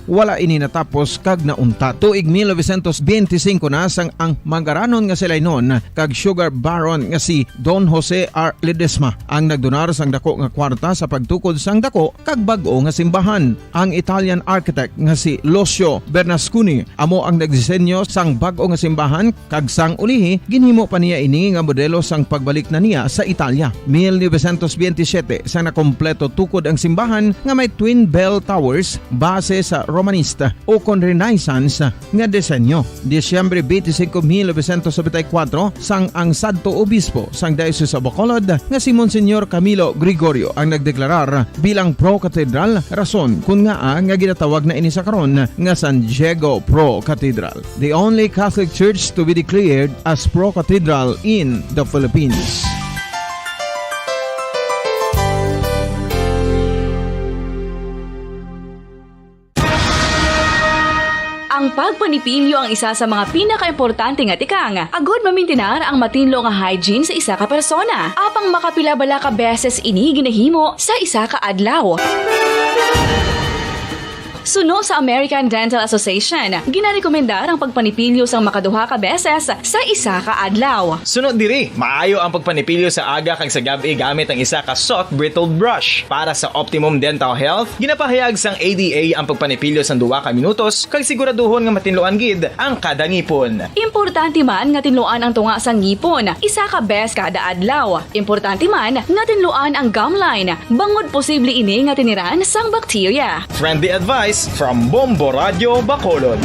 wala ini natapos kag naunta. Tuig 1925 na sang ang mangaranon nga sila noon kag sugar baron nga si Don Jose R. Ledesma ang nagdonar sang dako nga kwarta sa pagtukod sang dako kag bag-o nga simbahan. Ang Italian architect nga si Lucio Bernasconi amo ang nagdisenyo sang bag-o nga simbahan kag sang ulihi ginhimo pa niya ini nga modelo sang pagbalik na niya sa Italia. 1927 sang nakompleto tukod ang simbahan nga may twin bell towers base sa Romanista o kon Renaissance nga disenyo. Disyembre 25, 1974 sang ang sadto obispo sang Diocese of Bacolod nga si Monsignor Camilo Gregorio ang nagdeklarar bilang pro cathedral, rason kun nga ginatawag na ini sa karon nga San Diego Pro Cathedral, the only Catholic church to be declared as pro cathedral in the Philippines. Ang pagpanipilyo ang isa sa mga pinaka-importante nga tikang. Agod mamintinar ang matinlo nga hygiene sa isa ka persona. Apang makapilabala ka beses ini ginahimo sa isa ka adlaw. Suno sa American Dental Association, ginarekomendar ang pagpanipilyo sang makaduha ka beses sa isa ka adlaw. Sunod diri, maayo ang pagpanipilyo sa aga kag sa gabi gamit ang isa ka soft brittled brush. Para sa optimum dental health, ginapahayag sang ADA ang pagpanipilyo sang 2 ka minutos kag siguraduhon nga matinloan gid ang kada ngipon. Importante man nga tinluan ang tunga sang ngipon, isa ka bes kada adlaw. Importante man nga tinluan ang gum line, bangod posible ini nga tiniran sang bakterya. Friendly advice from Bombo Radio Bacolod.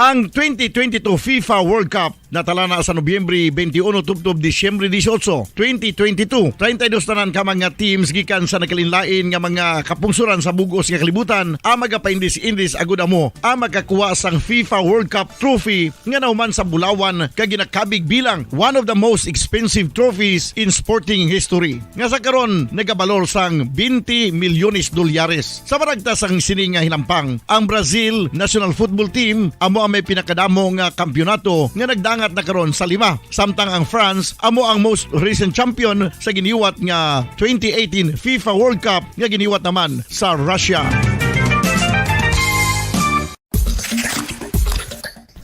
Ang 2022 FIFA World Cup natala na sa Nobyembre 21 tubtob Disyembre 18, 2022. 32 tanan ka mga teams gikan sa nakalinlain nga mga kapungsuran sa bugos nga kalibutan ang magapaindis-indis agud amo ang makakuha sang FIFA World Cup trophy nga nahuman sa Bulawan kag ginakabig bilang one of the most expensive trophies in sporting history. Nga sa karon nagabalor sang 20 milyones dolyares. Sa baragta sang sini nga hinampang, ang Brazil National Football Team amo may pinakadamo nga kampyonato nga nagdangat na karon sa 5. Samtang ang France amo ang most recent champion sa giniwat nga 2018 FIFA World Cup nga giniwat naman sa Russia.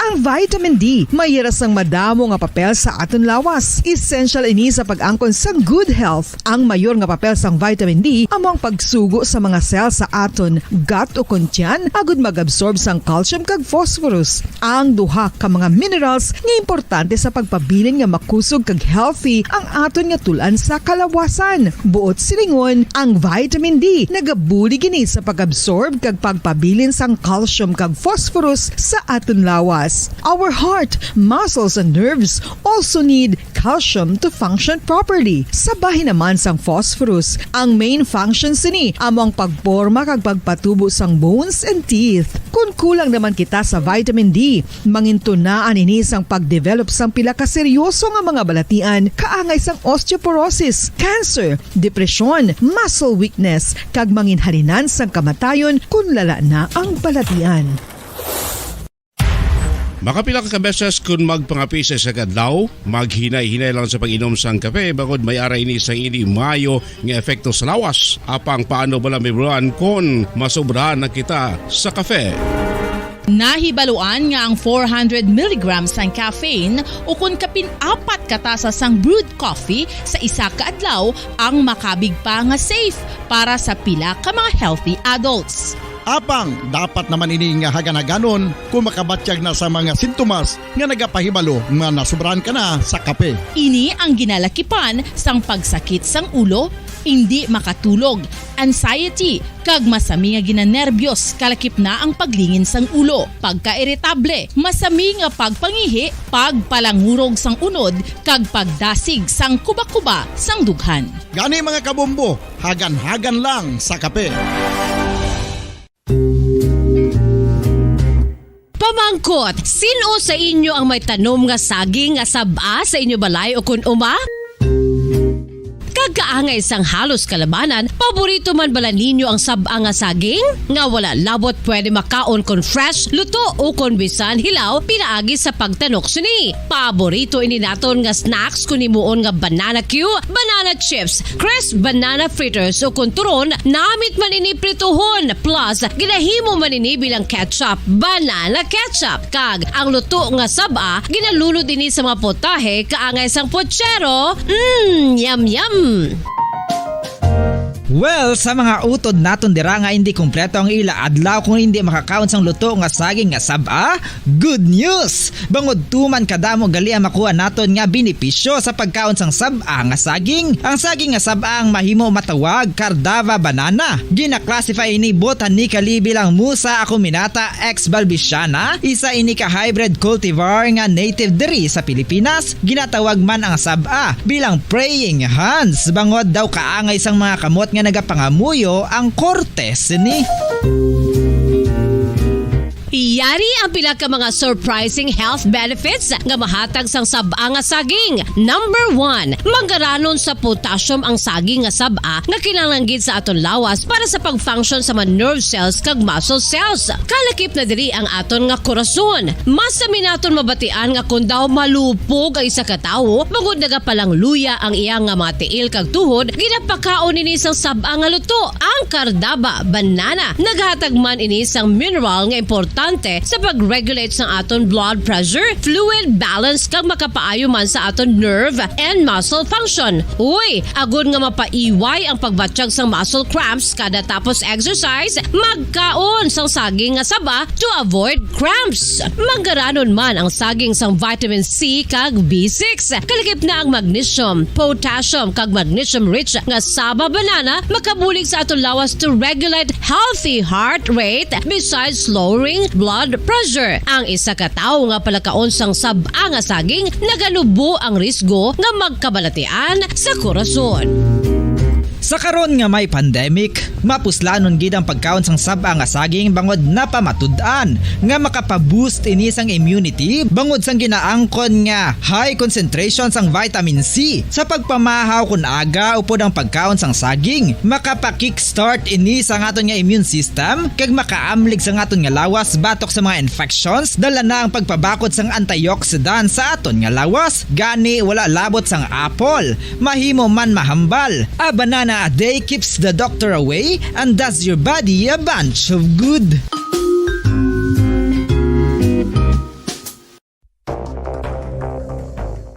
Ang vitamin D mayira sang madamo nga papel sa aton lawas. Essential ini sa pag-angkon sang good health. Ang mayor nga papel sang vitamin D among pagsugo sa mga cell sa aton gut o kuntyan agud mag-absorb sang calcium kag phosphorus. Ang duha ka mga minerals nga importante sa pagpabilin nga makusog kag healthy ang aton nga tulan sa kalawasan. Buot silingon, ang vitamin D nagabuli gini sa pag-absorb kag pagpabilin sang calcium kag phosphorus sa aton lawas. Our heart, muscles and nerves also need calcium to function properly. Sabahin naman sang phosphorus, ang main functions ni among pagporma kag pagpatubo sang bones and teeth. Kung kulang naman kita sa vitamin D, mangintunaan ini sang pagdevelop sang pila ka seryoso nga mga balatian, kaangay sang osteoporosis, cancer, depresyon, muscle weakness, kag manginhalinan sang kamatayon kung lala na ang balatian. Makapila ka beses kung magpangapisa sa kadlaw, maghinay-hinay lang sa pag-inom sang kape bagod may ara ini sang ini mayo nga epekto sa lawas. Apang paano bala may bulan kung masobrahan na kita sa kape. Nahibaluan nga ang 400 mg ang caffeine o kung kapin-4 katasa sang brewed coffee sa isa ka adlaw ang makabig pa nga safe para sa pila ka mga healthy adults. Apang, dapat naman ini nga haganaganon kung makabatyag na sa mga sintomas nga nagapahibalo nga nasubrahan ka na sa kape. Ini ang ginalakipan sang pagsakit sang ulo, hindi makatulog, anxiety, kag masami nga ginanerbiyos kalakip na ang paglingin sang ulo, pagka-irritable, masami nga pagpangihi, pagpalangurog sang unod, kag pagdasig sang kuba-kuba sang dughan. Gani mga kabombo, hagan-hagan lang sa kape. Pamangkot, sino sa inyo ang may tanom nga saging nga saba sa inyo balay o kun uma? Kagkaangay sang halos kalabanan, paborito man bala ninyo ang saba nga saging? Nga wala labot pwede makaon kon fresh, luto o kon bisan hilaw pinaagi sa pagtanok suni. Paborito ini naton nga snacks kun himuon nga banana Q, banana chips, crisp banana fritters o kun turon, namit man ini prituhon plus ginahimo man ini bilang ketchup, banana ketchup. Kag ang luto nga saba ginalunod ini sa mga potahe kaangay sang pochero. Yum yum. Well, sa mga utod naton dira nga hindi kumpleto ang ila adlaw kung hindi makakaon sang luto nga saging nga saba, good news! Bangod tuman kadamo gali ang makuha naton nga benepisyo sa pagkaon sang saba nga saging. Ang saging nga saba ang mahimo matawag Cardava banana. Gina-classify ini botanically bilang Musa acuminata ex balbisiana, isa ini ka hybrid cultivar nga native diri sa Pilipinas. Ginatawag man ang saba bilang praying hands. Bangod daw kaangay sang mga kamot nga nagapangamuyo ang cortes ni. Iyari ang pila ka mga surprising health benefits nga mahatag sang saba nga saging. Number 1, manggaranon sa potassium ang saging nga saba nga kinahanglan gid sa aton lawas para sa pag-function sa mga nerve cells kag muscle cells. Kalakip na diri ang aton nga korason. Mas sa minaton mabatian nga kun daw malupog ang isa ka tawo, bangod nagapalang luya ang iyang nga mga tiil kag tuhod, ginapakaon ini sang saba nga luto, ang Cardava banana. Naghatag man ini sang mineral nga importante sa pag-regulate sa aton blood pressure, fluid balance kag makapaayo man sa aton nerve and muscle function. Uy, agud nga mapaiway ang pagbatsyag sang muscle cramps kada tapos exercise, magkaon sang saging nga saba to avoid cramps. Manggaranon man ang saging sang vitamin C kag B6. Kalakip na ang magnesium, potassium kag magnesium rich nga saba banana makabulig sa aton lawas to regulate healthy heart rate besides lowering blood pressure. Ang isa ka tawo nga palakaon sang saba nga saging nagalubo ang risgo nga magkabalatian sa korason. Sa karon nga may pandemic, mapuslanon gid ang pagkaon sang saba nga saging bangod napamatud-an nga makapaboost ini sang immunity bangod sang ginaangkon nga high concentration sang vitamin C. Sa pagpamahaw kun aga upod ang pagkaon sang saging, makapa-kickstart ini sa aton nga immune system kag makaamlig sa aton nga lawas batok sa mga infections, dala na ang pagpabakod sang antioxidant sa aton nga lawas. Gani wala labot sang apple, mahimo man mahambal. A banana a day keeps the doctor away and does your body a bunch of good.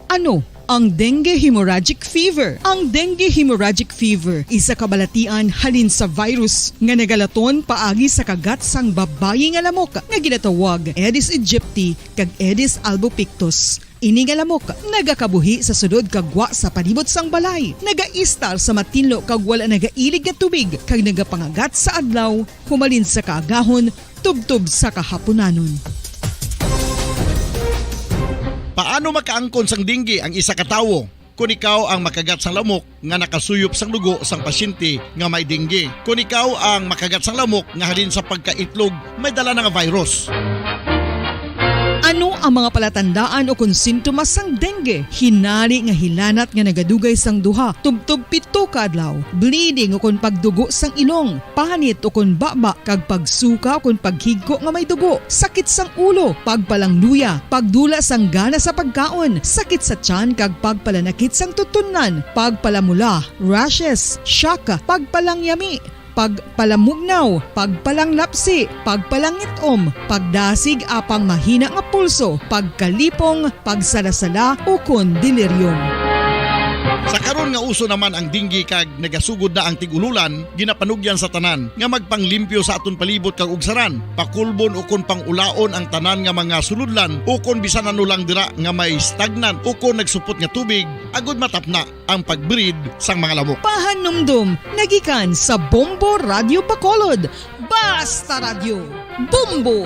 Ano ang dengue hemorrhagic fever? Ang dengue hemorrhagic fever isa kabalatian halin sa virus nga nagalaton paagi sa kagat sang babayi nga lamok nga ginatawag Aedes aegypti kag Aedes albopictus. Ini nga lamok nagakabuhi sa sudod kagwa sa palibot sang balay, nagaistar sa matinlo kag wala nagailig nga tubig kag nagapangagat sa adlaw humalin sa kaagahon tubtob sa kahaponanon. Paano makaangkon sang dengue ang isa ka tawo? Kung ikaw ang makagat sang lamok nga nakasuyop sang dugo sang pasyente nga may dengue. Kung ikaw ang makagat sang lamok nga halin sa pagkaitlog may dala nga virus. Ano ang mga palatandaan o kung sintomas sang dengue? Hinali nga hilanat nga nagadugay sang duha, tubtob 7 ka adlaw, bleeding o kung pagdugo sang ilong, panit o kung baba kag pagsuka o kung paghigko nga may dugo, sakit sang ulo, pagpalangluya, pagdula sang gana sa pagkaon, sakit sa tiyan kag pagpalanakit sang tutunan, pagpalamula, rashes, shock, pagpalangyami, pagpalamugnaw, pagpalanglapsi, pagpalangitom, pagdasig apang mahina nga pulso, pagkalipong, pagsalasala o kon delirium. Sa karon nga uso naman ang dengue kag nagasugod na ang tigululan, ginapanugyan sa tanan nga magpanglimpyo sa aton palibot kag ugsaran, pakulbon o kon pangulaon ang tanan nga mga suludlan o kon bisan ano lang dira nga may stagnant o kon nagsupot nga tubig, agud matapna ang pagbreed sang mga lamok. Pahanumdum nagikan sa Bombo Radio Bacolod. Basta Radio Bombo.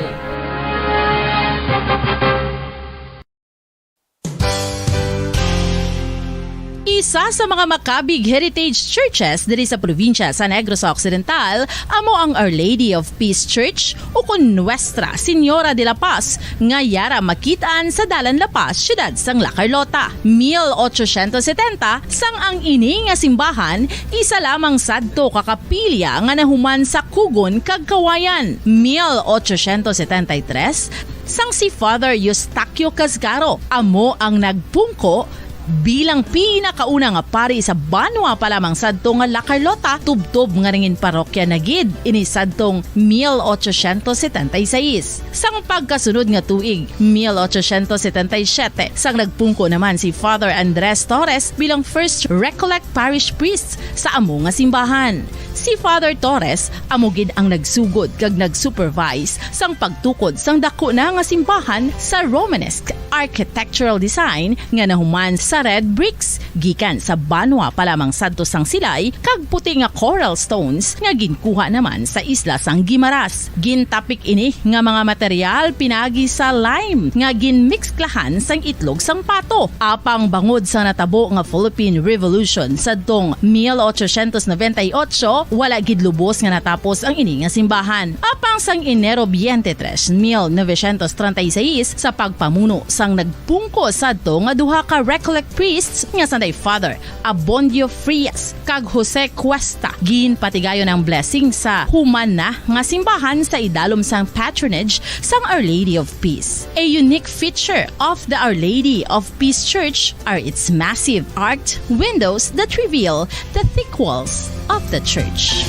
Isa sa mga makabig heritage churches diri sa probinsya sa Negros Occidental amo ang Our Lady of Peace Church o kun Nuestra Señora de la Paz nga yara makitaan sa Dalan La Paz, siyudad sang La Carlota. 1870 sang ang ini nga simbahan isa lamang sadto kakapilya nga nahuman sa Kugon kag Kawayan. 1873 sang si Father Eustaquio Casgaro amo ang nagpungko bilang pinakauna nga pari sa Banwa pa lamang sadto nga La Carlota, tubtob nga ringin parokya na gid ini sadtong 1876. Sang pagkasunod nga tuig 1877 sang nagpungko naman si Father Andres Torres bilang first Recollect Parish Priest sa amo nga simbahan. Si Father Torres amo gid ang nagsugod kag nagsupervise sang pagtukod sang dako na nga simbahan sa Romanesque architectural design nga nahuman sa red bricks gikan sa Banwa pa lamang sadto sang silay kag puti nga coral stones nga ginkuha naman sa isla sang Guimaras. Gintapik ini nga mga material pinagi sa lime nga ginmixklahan sang itlog sang pato. Apang bangod sa natabo nga Philippine Revolution sadtong 1898 wala gid lubos nga natapos ang ini nga simbahan. Apang sang Enero 23, 1936 sa pagpamuno sang nagpungko sadto nga duha ka Recollect priests nga sanday Father Abondio Frias kag Jose Cuesta ginpatigayon ang blessing sa human na nga simbahan sa idalom sang patronage sang Our Lady of Peace. A unique feature of the Our Lady of Peace Church are its massive arched windows that reveal the thick walls of the church.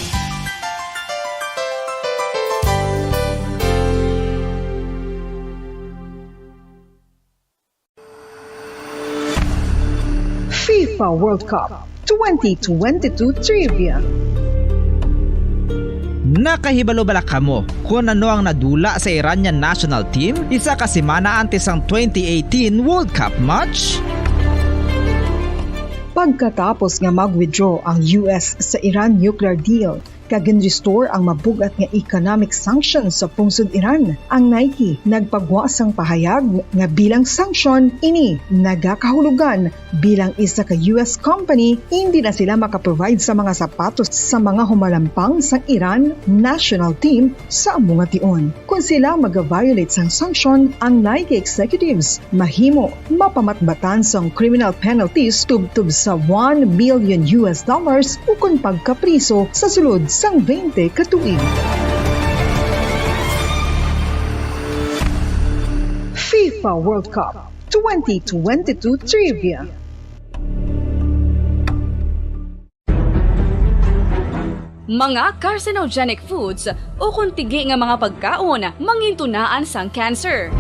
FIFA World Cup 2022 Trivia. Nakahibalo bala kamo kung ano ang nadula sa Iranian national team isa ka semana antes ang 2018 World Cup match? Pagkatapos nga mag-withdraw ang US sa Iran nuclear deal, kag-restore ang mabugat nga economic sanctions sa pungsod Iran, ang Nike nagpagwasang pahayag nga bilang sanction ini nagakahulugan bilang isa ka US company hindi na sila makaprovide sa mga sapatos sa mga humalampang sa Iran national team sa among nga tion. Kung sila mag-violate sang sanction, ang Nike executives mahimo mapamatbatan sang criminal penalties tubtob sa $1 million o kung pagkapriso sa sulod sang 20 katuig. FIFA World Cup 2022 Trivia. Mga carcinogenic foods o kuntigi nga mga pagkaon mangintunaan sang cancer.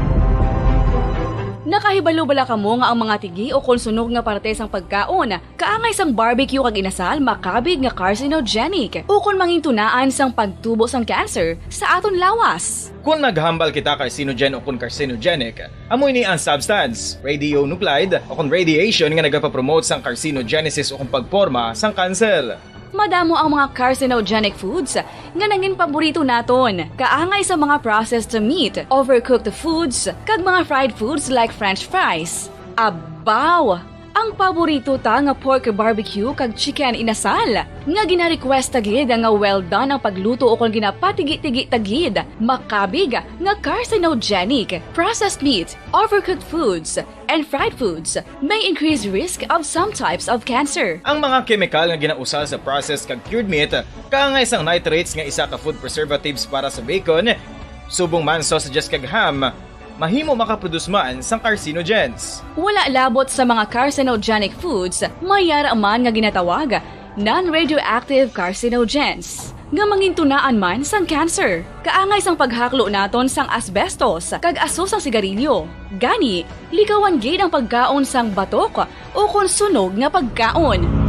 Nakahibalo bala kamo nga ang mga tigi o konsunog nga parte sang pagkaon, kaangay sang barbecue kag inasal makabig nga carcinogenic o kon mangintunaan sang pagtubo sang cancer sa aton lawas. Kung naghambal kita carcinogen o kung carcinogenic, amoy ni ang substance, radionuclide o kung radiation nga nagapapromote sang carcinogenesis o kung pagporma sang cancer. Madamo ang mga carcinogenic foods nga nangin paborito naton. Kaangay sa mga processed meat, overcooked foods, kag mga fried foods like french fries. Abaw! Ang paborito ta nga pork barbecue kag chicken inasal. Nga gina-request tagid nga well done ang pagluto o kung ginapatigi-tigi tagid. Makabig nga carcinogenic, processed meat, overcooked foods, and fried foods may increase risk of some types of cancer. Ang mga chemical nga ginausal sa processed kag cured meat, kaangay sang nitrates nga isa ka food preservatives para sa bacon, subong man sausages kag ham, mahimo makaproduce man sang carcinogens. Wala labot sa mga carcinogenic foods, mayara man nga ginatawag non-radioactive carcinogens nga mangintunaan man sang cancer. Kaangay sang paghaklo naton sang asbestos kag aso sang sigarilyo. Gani, likawan gid ang pagkaon sang batok o kon sunog nga pagkaon.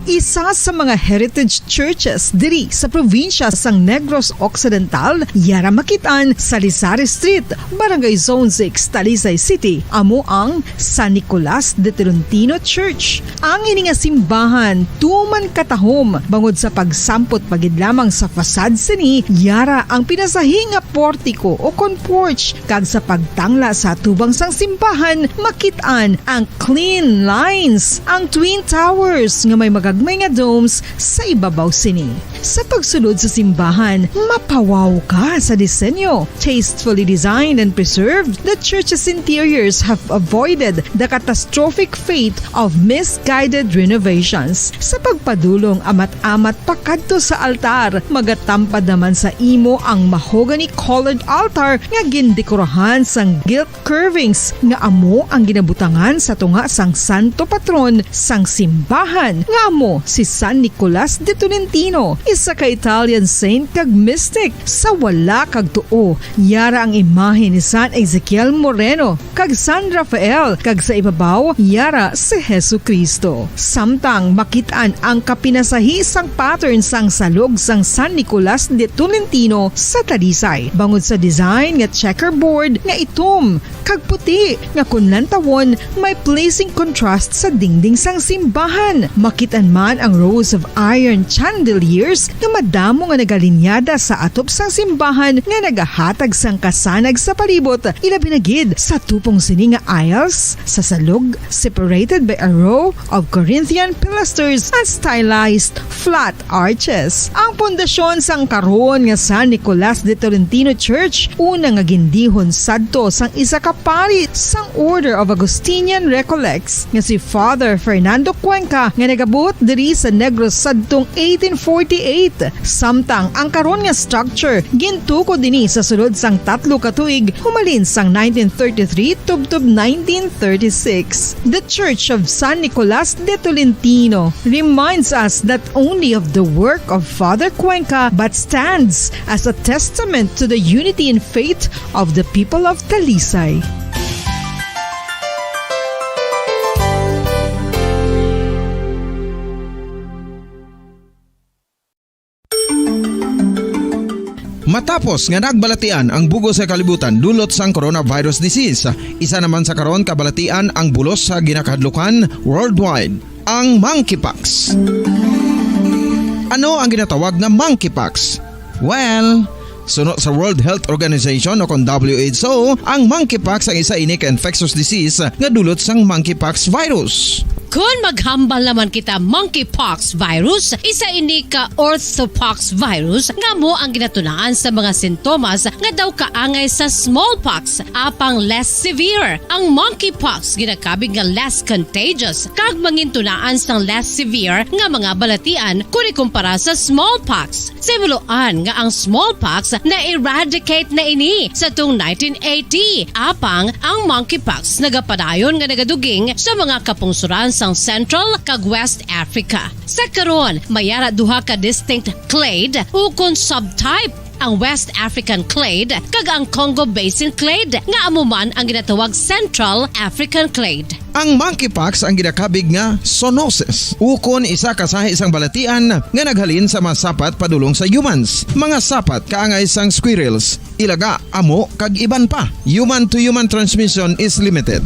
isa sa mga heritage churches diri sa probinsya sang Negros Occidental, yara makitaan sa Rizal Street, Barangay Zone 6, Talisay City, amo ang San Nicolas de Tolentino Church. Ang ini nga simbahan tuman katahom bangod sa pagsampot pagid lamang sa fasad sini, yara ang pinasahi nga portiko o kon porch, kag sa pagtangla sa tubang sang simbahan makitaan ang clean lines, ang twin towers nga may magagmay nga domes sa ibabaw sini. Sa pagsulod sa simbahan, mapawaw ka sa disenyo. Tastefully designed and preserved, the church's interiors have avoided the catastrophic fate of misguided renovations. Sa pagpadulong amat-amat pakadto sa altar, magatampad naman sa imo ang mahogany colored altar nga gindekorahan sang gilt curvings nga amo ang ginabutangan sa tunga sang santo patron sang simbahan nga amo si San Nicolas de Tolentino, isa ka Italian saint kag mystic. Sa wala kag tuo, yara ang imahe ni San Ezekiel Moreno kag San Rafael, kag sa ibabaw yara si Hesu Kristo. Samtang makitaan ang kapinasahi sang pattern sang salog sang San Nicolas de Tolentino sa Talisay, bangod sa design nga checkerboard nga itom kag puti nga kunlantawon may pleasing contrast sa dingding sang simbahan. Makitaan man ang rows of iron chandeliers nga madamo nga nagalinyada sa atop sang simbahan nga nagahatag sang kasanag sa palibot, ilabi na gid sa tupong sini nga aisles sa salog, separated by a row of Corinthian pilasters and stylized flat arches. Ang pundasyon sang karon nga San Nicolas de Tolentino Church una nga gindihon sadto sang isa ka pari sang Order of Augustinian Recollects nga si Father Fernando Cuenca nga nagabot diri sa Negros sadtong 1848. Samtang ang karon nga structure gintuko dinhi sa sulod sang 3 ka tuig humalin sang 1933 tubtob 1936. The Church of San Nicolas de Tolentino reminds us not only of the work of Father Cuenca but stands as a testament to the unity and faith of the people of Talisay. Matapos nga nagbalatian ang bugos sa kalibutan dulot sang coronavirus disease, isa naman sa karon kabalatian ang bulos sa ginakahadlukan worldwide, ang monkeypox. Ano ang ginatawag na monkeypox? Well, suno sa World Health Organization o kon WHO, ang monkeypox ang isa ini ka infectious disease nga dulot sang monkeypox virus. Kung maghambal naman kita monkeypox virus, isa ini ka orthopox virus nga mo ang ginatunaan sa mga sintomas nga daw kaangay sa smallpox, apang less severe. Ang monkeypox ginakabig nga less contagious kag mangintunaan sang less severe nga mga balatian kung ikumpara sa smallpox. Simuloan nga ang smallpox na-eradicate na ini sa tung 1980, apang ang monkeypox nagapadayon nga nagaduging sa mga kapungsuran sang Central kag West Africa. Sa karon, mayara duha ka distinct clade ukon subtype, ang West African clade kag ang Congo Basin clade nga amuman ang ginatawag Central African clade. Ang monkeypox ang ginakabig nga zoonosis, ukon isa ka sa isang balatian nga naghalin sa mga sapat padulong sa humans. Mga sapat kaangay sang squirrels, ilaga, amo kag iban pa. Human to human transmission is limited.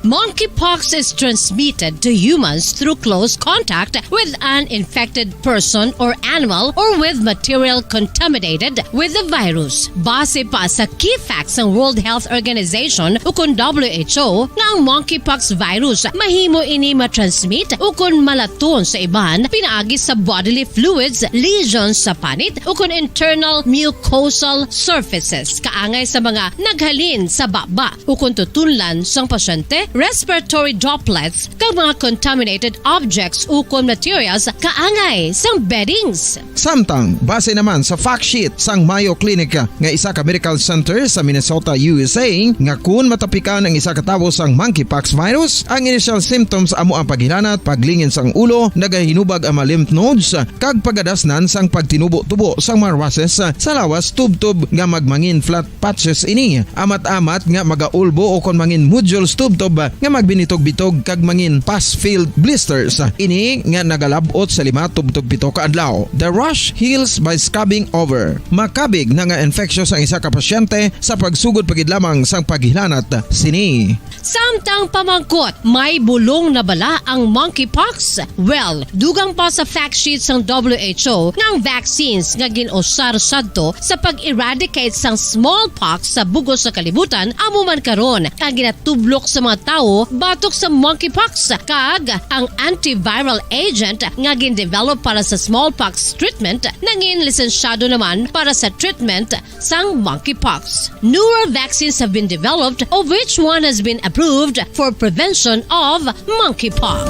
Monkeypox is transmitted to humans through close contact with an infected person or animal or with material contaminated with the virus. Base pa sa key facts ng World Health Organization ukon WHO nga ang monkeypox virus mahimo ini matransmit ukon malaton sa iban pinaagi sa bodily fluids, lesions sa panit ukon internal mucosal surfaces kaangay sa mga naghalin sa baba ukon tutunlan sang pasyente, respiratory droplets kag mga contaminated objects ukon materials kaangay sang beddings. Samtang base naman sa fact sheet sang Mayo Clinic nga isa ka medical center sa Minnesota, USA, nga kun matapikan ang isa ka tawo sang monkeypox virus, ang initial symptoms amo ang paghilanat, paglingin sang ulo, nagahinubag ang mga lymph nodes kag pagadasnan sang pagtinubo-tubo sang mga rashes sa lawas tubtob nga magmangin flat patches ini. Amat-amat nga magaulbo o kon mangin nodules tubtob nga magbinitog-bitog kag mangin past-filled blisters. Ini nga nagalabot sa 5-7 ka adlaw. The rush heals by scabbing over. Makabig na nga infectious ang isa ka pasyente sa pagsugod pagid lamang sang paghilanat sini. Samtang pamangkot, may bulong na bala ang monkeypox? Well, dugang pa sa fact sheet ng WHO nga ang vaccines nga ginusar sadto sa pag-eradicate sang smallpox sa bugos sa kalibutan amo man karon ang ginatublok sa mga tao batok sa monkeypox kag ang antiviral agent nga gin-develop para sa smallpox treatment nangin lisensyado naman para sa treatment sang monkeypox. Newer vaccines have been developed of which one has been approved for prevention of monkeypox.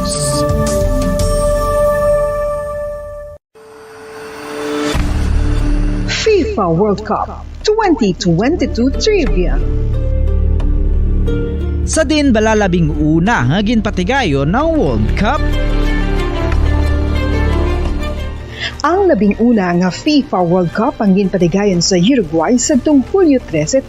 FIFA World Cup 2022 Trivia. Sa din balalabing una nga ginpatigayon ng World Cup. Ang labing una nga FIFA World Cup ang ginpatigayon sa Uruguay sa Hulyo 13,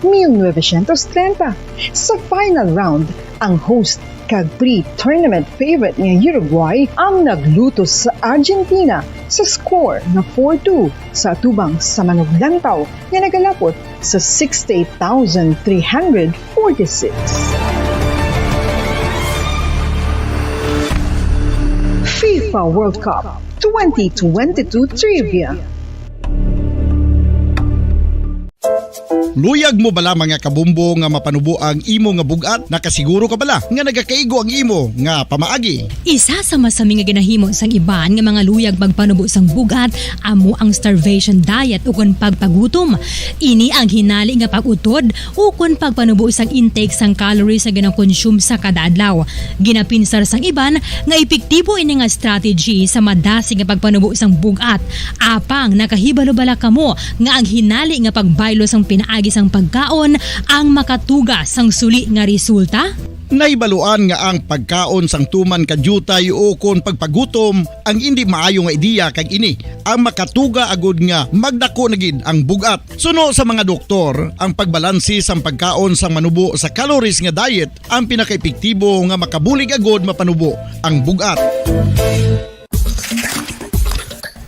1930. Sa final round, ang host kag pre-tournament favorite nga Uruguay ang naglutos sa Argentina sa score na 4-2 sa atubang sa manuglantaw nga nagalapot sa 68,346. FIFA World Cup 2022 Trivia. Luyag mo bala mga kabumbo nga mapanubo ang imo nga bugat? Nakasiguro ka bala nga nagakaigo ang imo nga pamaagi? Isa sa masami nga ginahimo sang iban nga mga luyag magpanubo sang bugat amo ang starvation diet ukon pagpagutom. Ini ang hinali nga pag-utod ukon pagpanubo sang intake sang calories sa gina-consume sa kada adlaw. Ginapinsar sang iban nga epektibo ini nga strategy sa madasi nga pagpanubo sang bugat. Apang nakahibalo bala kamo nga ang hinali nga pagbaylo sang pinaagi sang pagkaon ang makatuga sang suli nga resulta? Naibaluan nga ang pagkaon sang tuman kadyutay o kon pagpagutom ang hindi maayo nga ideya kag ini ang makatuga agud nga magdako na gid ang bugat. Suno sa mga doktor, ang pagbalansi sang pagkaon sang manubo sa calories nga diet ang pinakaepektibo nga makabulig agud mapanubo ang bugat.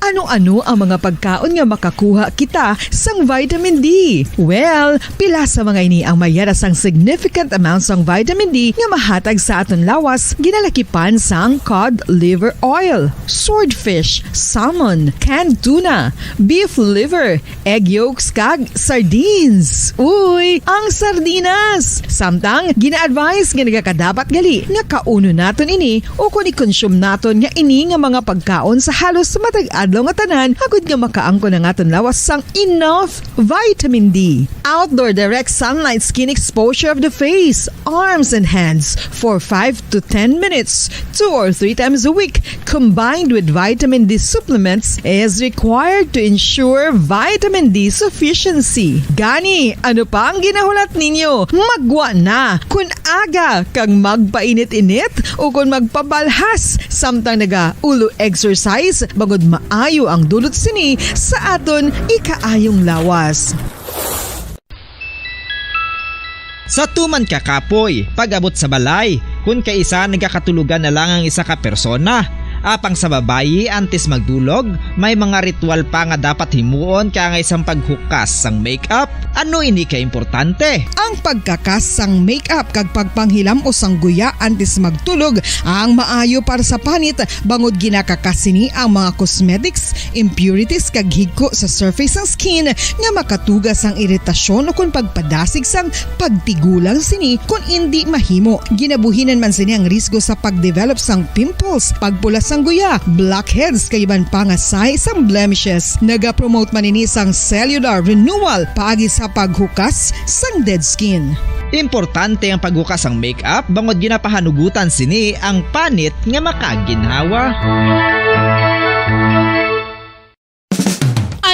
Ano-ano ang mga pagkaon nga makakuha kita sang vitamin D? Well, pila sa mga ini ang mayara sang significant amounts sang vitamin D nga mahatag sa aton lawas ginalakipan sang cod liver oil, swordfish, salmon, canned tuna, beef liver, egg yolks kag sardines. Uy, ang sardinas! Samtang gina-advise nga nagakadapat gali nga kauno naton ini o kung i-consume naton nga ini nga mga pagkaon sa halos matag-adlaw nga tanan agud nga makaangko na nga lawas sang enough vitamin D. Outdoor direct sunlight skin exposure of the face, arms and hands for 5 to 10 minutes 2 or 3 times a week combined with vitamin D supplements is required to ensure vitamin D sufficiency. Gani, ano pa ang ginahulat ninyo? Magwa na kun aga kang magpainit-init o kun magpabalhas samtang naga-ulo exercise bagod maayo ang dulot sini sa aton ikaayong lawas. Sa tuman kakapoy, pag-abot sa balay, kung kaisa nagkakatulugan na lang ang isa ka persona, apang sa babayi antes magdulog, may mga ritual pa nga dapat himuon kaya nga isang paghukas sang makeup. Ano ini ka importante? Ang pagkakas sang makeup kag pagpanghilam o sang guya antes magtulog ang maayo para sa panit bangod ginakakas sini ang mga cosmetics, impurities kag higko sa surface sang skin nga makatugas sang iritasyon o kung pagpadasig sang pagtigulang sini kung hindi mahimo. Ginabuhinan man sini ang risgo sa pagdevelop sang pimples, pagpula sang guya, blackheads kay iban pa nga size sang blemishes. Naga-promote man ini sang cellular renewal paagi sa paghukas sang dead skin. Importante ang paghukas sang makeup bangod ginapahanugutan sini ang panit nga makaginhawa.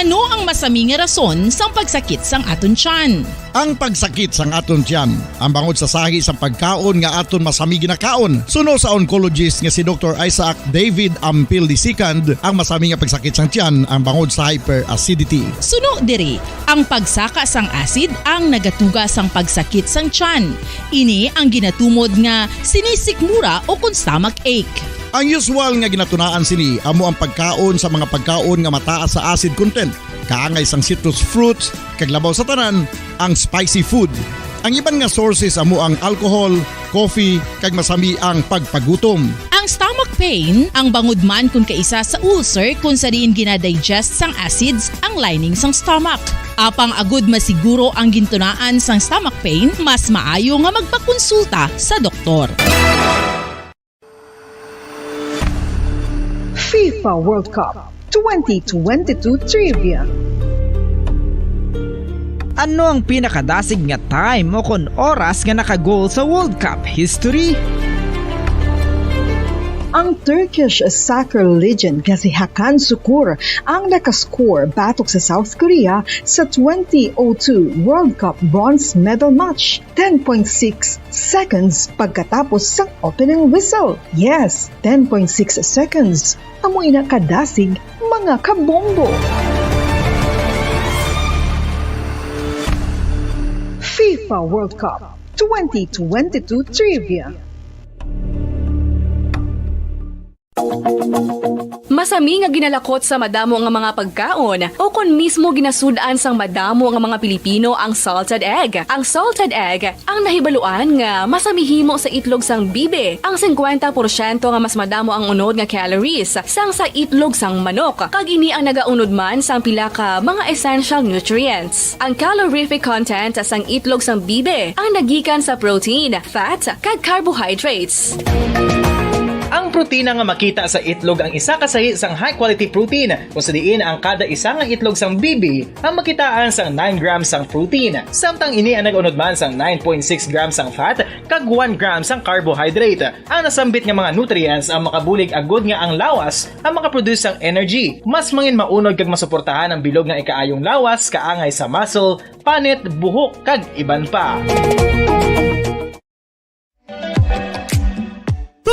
Ano ang masami nga rason sang pagsakit sang aton tiyan. Ang pagsakit sang aton tiyan, ang bangod sa sahi sang pagkaon nga aton masami ginakaon. Suno sa oncologist nga si Dr. Isaac David Ampil II, ang masami nga pagsakit sang tiyan ang bangod sa hyperacidity. Suno diri, ang pagsaka sang acid ang nagatuga sang pagsakit sang tiyan. Ini ang ginatumod nga sinisikmura o kung stomach ache. Ang usual nga ginatunaan sini amo ang pagkaon sa mga pagkaon nga mataas sa acid content, kaangay sang citrus fruits, kag labaw sa tanan ang spicy food. Ang iban nga sources amo ang alcohol, coffee, kag masami ang pagpagutom. Ang stomach pain ang bangod man kung kaisa sa ulcer kung sa diin ginadigest sang acids ang lining sang stomach. Apang agud masiguro ang gintunaan sang stomach pain, mas maayo nga magpakonsulta sa doktor. FIFA World Cup 2022 Trivia. Ano ang pinakadasig nga time o kon oras nga nakagol sa World Cup history? Ang Turkish soccer legend nga si Hakan Şükür ang nakascore batok sa South Korea sa 2002 World Cup bronze medal match. 10.6 seconds pagkatapos sa opening whistle. Yes, 10.6 seconds. Amoy na kadasig mga kabombo. FIFA World Cup 2022 Trivia. Masami nga ginalakot sa madamo nga mga pagkaon o kon mismo ginasudaan sang madamo nga mga Pilipino ang salted egg. Ang salted egg ang nahibaluan nga masamihimo sa itlog sang bibe. Ang 50% nga mas madamo ang unod nga calories sang sa itlog sang manok. Kag ini ang nagaunod man sang pila ka mga essential nutrients. Ang calorific content sang itlog sang bibe ang nagikan sa protein, fat, kag carbohydrates. Ang protina nga makita sa itlog ang isa kasahi sang high quality protein kung sa diin ang kada isa nga itlog sang bibi ang makitaan sang 9 grams sang protein. Samtang ini ang nag-unod man sang 9.6 grams sang fat kag 1 grams sang carbohydrate. Ang nasambit nga mga nutrients ang makabulig agud nga ang lawas ang makaproduce sang energy. Mas mangin maunod kag masuportahan ang bilog nga ikaayong lawas kaangay sa muscle, panit, buhok kag iban pa.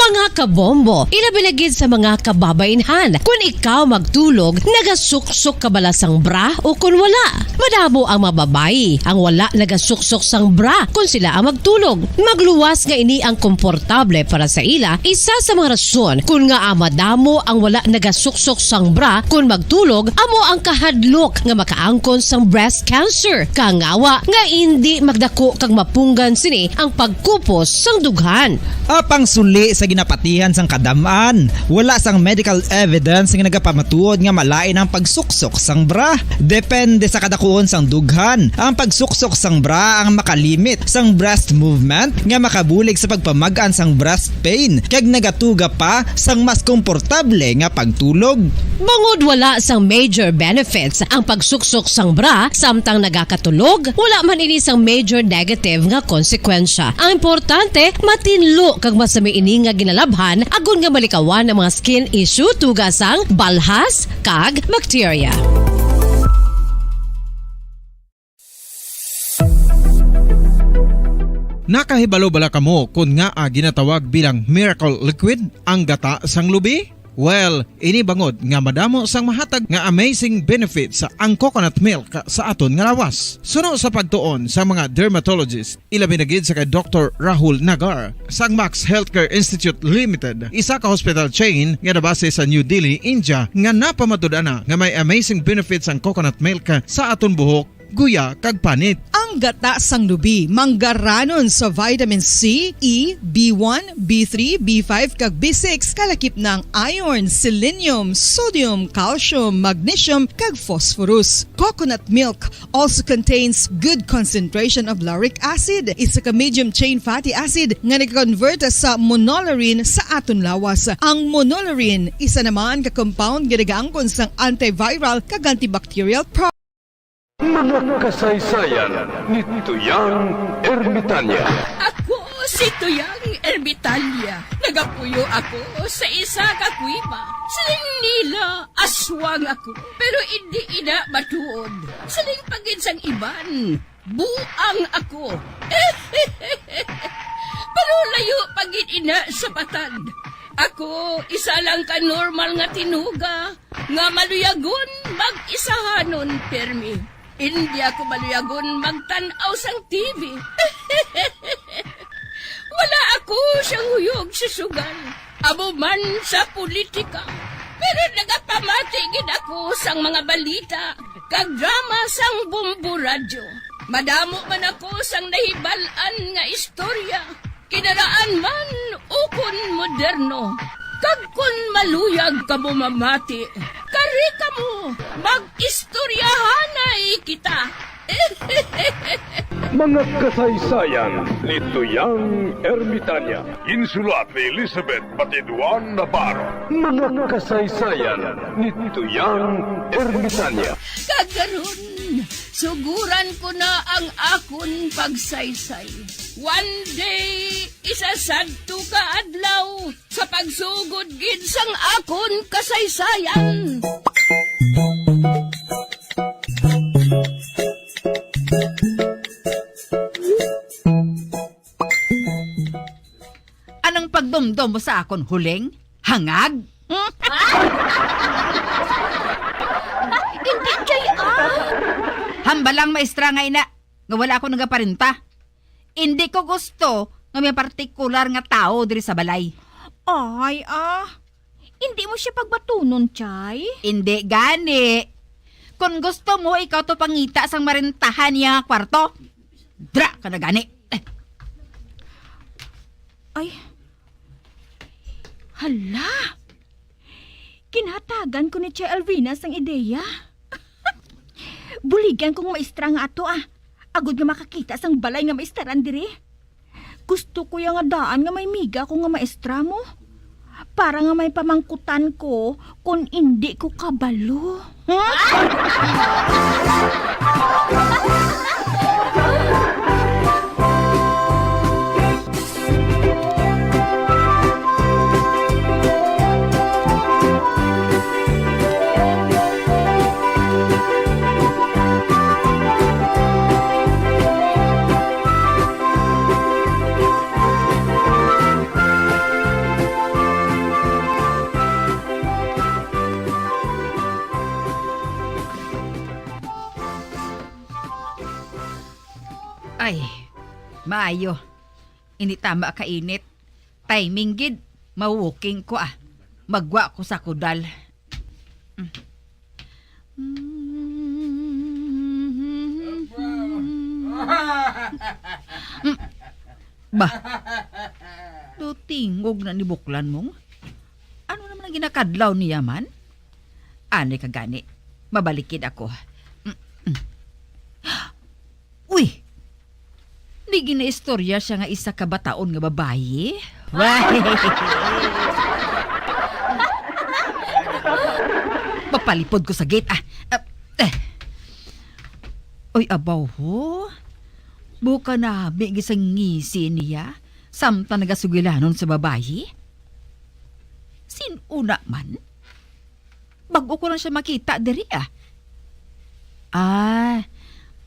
Mga kabombo, ilabilagid sa mga kababainhan. Kung ikaw magtulog, nagasuksok ka bala sang bra o kung wala. Madamo ang mababayi, ang wala nagasuksok sang bra kung sila ang magtulog. Magluwas nga ini ang komportable para sa ila, isa sa mga rason kung nga madamo ang wala nagasuksok sang bra kung magtulog, amo ang kahadlok nga makaangkon sang breast cancer. Kangawa nga hindi magdako kag mapunggan sini ang pagkupos sang dughan. Apang suli sa ginapatihan sang kadamaan, wala sang medical evidence nga nagapamatuod nga malain ang pagsuksok sang bra. Depende sa kadakuon sang dughan. Ang pagsuksok sang bra ang makalimit sang breast movement nga makabulig sa pagpamagaan sang breast pain kag nagatuga pa sang mas komportable nga pagtulog. Bangod wala sang major benefits ang pagsuksok sang bra samtang nagakatulog, wala man ini sang major negative nga konsekwensya. Ang importante, matinlo kag masami ini nga ginalabhan agon nga malikawan ang mga skin issue tugasang balhas kag bacteria. Nakahibalo bala kamo kung nga ginatawag bilang miracle liquid ang gata sang lubi? Well, ini bangod nga madamo sang mahatag nga amazing benefit sa ang coconut milk sa aton nga lawas. Suno sa pagtuon sa mga dermatologist, ilabi na gid sa kay Dr. Rahul Nagar sang Max Healthcare Institute Limited, isa ka hospital chain nga nabase sa New Delhi, India, nga napamatud-ana nga may amazing benefits ang coconut milk sa aton buhok, guya kag panit. Ang gata sang lubi manggaranon sa vitamin C, E, B1, B3, B5 kag B6 kalakip ng iron, selenium, sodium, calcium, magnesium kag phosphorus. Coconut milk also contains good concentration of lauric acid, isa ka medium chain fatty acid nga nag-convert sa monolaurin sa aton lawas. Ang monolaurin isa naman ka compound nga nagaangkon sang antiviral kag antibacterial properties. Mga kasaysayan ni Tuyang Ermitanya. Ako si Tuyang Ermitaña, nagapuyo ako sa isa ka kuiba. Siling nila, aswang ako, pero hindi ina matuod. Siling pagin sang iban, buang ako. Pero layo pagin ina sa batad. Ako, isa lang ka normal nga tinuga, nga maluyagon mag-isahanon permi. Hindi ako maluyagon magtanaw sang TV. Wala ako siyang huyog sa sugal, amo man sa politika. Pero nagapamatigid ako sang mga balita, kag drama sang Bumbu Radyo. Madamo man ako sang nahibalan nga istorya, kinaraan man ukon moderno. Kag kun maluyag ka mo mamati, kari ka mo, mag-istoryahanay kita. Mga kasaysayan ni Tuyang Ermitaña. Insulat ni Elizabeth Batiduan Navarro. Mga kasaysayan ni Tuyang Ermitaña. Kagaron, suguran ko na ang akon pagsaysay. One day, isasadto ka adlaw sa pagsugod gid sang akon kasaysayan. Anong pagdumdum mo sa akon, Huling? Hangag? Hindi kay Hambalang maestra nga ina, nga wala ako nagaparinta. Hindi ko gusto nga may partikular nga tao diri sa balay. Ay, hindi mo siya pagbatunon, Chay? Hindi gani. Kung gusto mo, ikaw to pangita sang marintahan niya kwarto. Dra ka na gani. Ay, hala. Kinatagan ko ni Chay Alvina sang ideya. Buligyan kong maestra nga ato Agod nga makakita sang balay nga maestaran diri. Gusto ko yung nga daan nga may miga ko nga maestra mo. Para nga may pamangkutan ko kung hindi ko kabalo. Ay, maayo. Hindi tama kainit. Timing gid, mawuking ko Magwa ko sa kudal. Bah, tutingog na ni Buklan mong. Ano naman ang ginakadlaw niya man? Ani ka gani, mabalikid ako. Uy! Di ginaistorya siya nga isa ka bataon nga babayi. Papalipod ko sa gate. Uy, abaw ho. Buka na bigisang ngisi niya. Samta nagasugilanon sa babayi. Sinuna man? Bago ko lang siya makita diri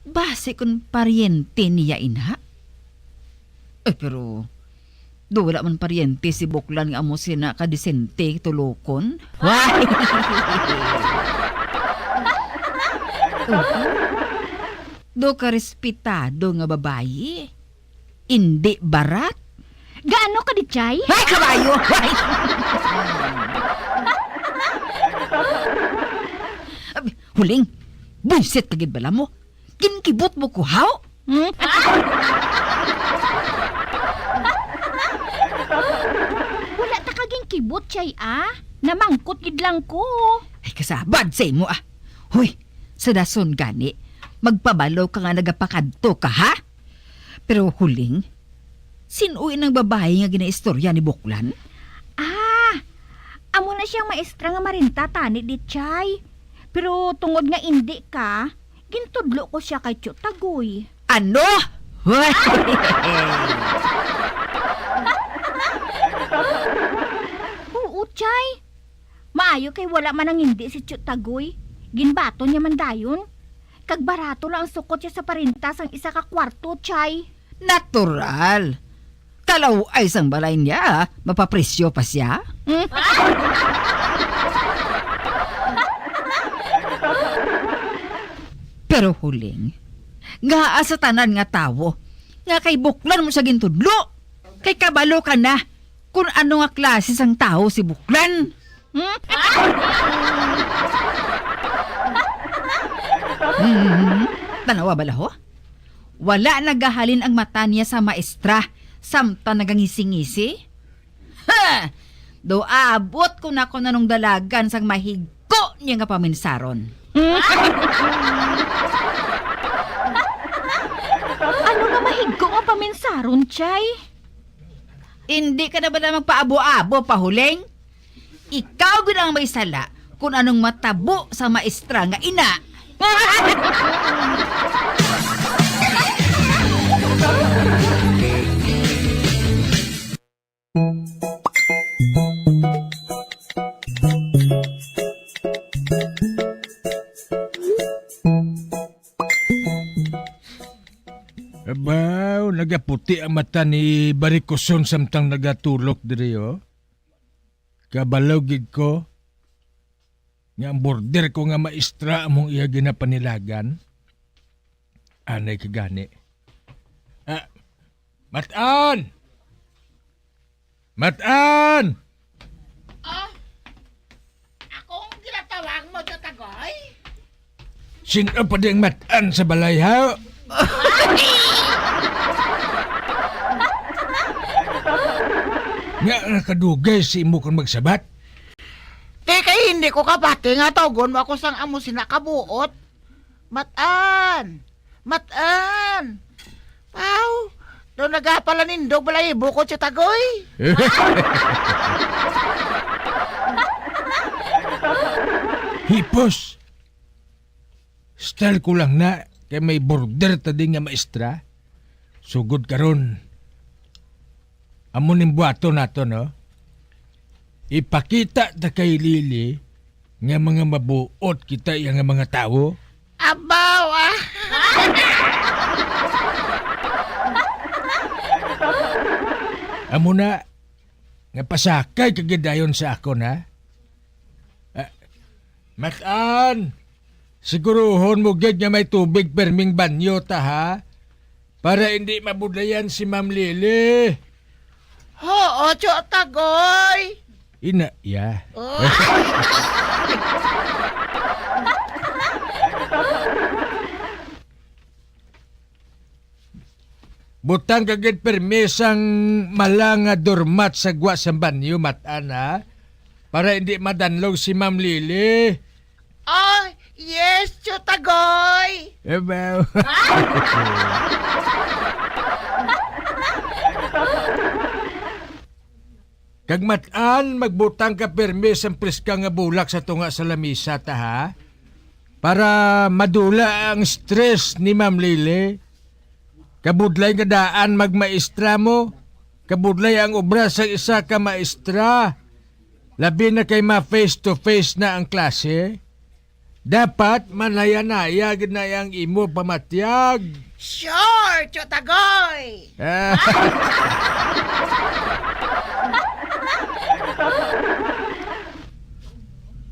base kung paryente niya ina. Pero do wala man paryente si Buklan nga amo sina kadisente tulokon. Do ka respetado nga babayi. Hindi barat. Gaano ka di, Chay? Ay, kabayo! Huling, buisit kagid bala mo. Kinkibot mo ko, how? Wala ta kaging kibot, Chay, namangkot gid lang ko. Ay, kasabad sa imo, Hoy, sa dason gani, magpabalaw ka nga nagapakadto ka, ha? Pero huling, sinuwi ng babae nga ginaistorya ni Buklan? Amo na siyang maestra nga marinta tani di, Chay. Pero tungod nga hindi ka, gintudlo ko siya kay Chutagoy. Ano? Oo, Chay. Maayo kay wala man ang hindi si Tiyot Tagoy. Ginbato niya man dayon. Kag barato lang ang sukot siya sa parintas ang isa ka kwarto, Chay. Natural. Kalaw ay isang balay niya, mapapresyo pa siya. Pero huling, nga sa tanan nga tawo, nga kay Buklan mo sa gintudlo. Kay kabalo ka na kung ano nga klase sang tao si Buklan. Tanawa bala ho? Wala nagahalin ang mata niya sa maestra, samta nagangisi-ngisi. Ha! Do abot ko na ko nanong dalagan sang mahigko niya nga paminsaron. Ano nga mahigko nga paminsaron, Chay? Hindi ka na ba na magpaabo-abo, pahuling? Ikaw ginang may sala kung anong matabo sa maestra nga ina. Abaw, nagaputi ang mata ni Barikoson samtang nagatulok diri oh. Kabalaw gid ko. Nga ang border ko nga maestra among iya ginapanilagan. Anay kagani. Matan! Matan! Akong ginatawag mo, Tagoy? Sino pa ding matan sa balay ha? Nga nakadugay si imo kung magsabat. Teka, hindi ko kapati nga tawgon mo ako sang amo sinakabuot. Matan! Matan! Pau! Doon nagapala nindog balay bukod si Tagoy. Hipos! Style ko lang na kay may border ta din nga maestra. Sugod karon. Amo ning buhato nato no. Ipakita ta kay Lili nga mga mabuot kita yang mga tawo. Abaw ah! Amo na nga pasakay kagidayon sa ako na. Matan! Siguruhon mo gid nga may tubig perming banyo ta ha. Para hindi mabudayan si Ma'am Lili. Oo, Tiyot Tagoy! Ina, ya. Butang kagid permisang malanga dormat sa gwa sa banyo matan ha. Para hindi madanlog si Ma'am Lili. Oh, yes, Tiyot Tagoy! Ebaw. Kag matan, magbutang ka permis ang preska nga bulak sa tunga sa lamisa ta ha. Para madula ang stress ni Ma'am Lili. Kabudlay nga daan magmaestra mo. Kabudlay ang obra sa isa ka maestra. Labi na kay ma-face to face na ang klase. Dapat manaya-naya ginayang imo pamatyag. Sure, Tiyot Tagoy!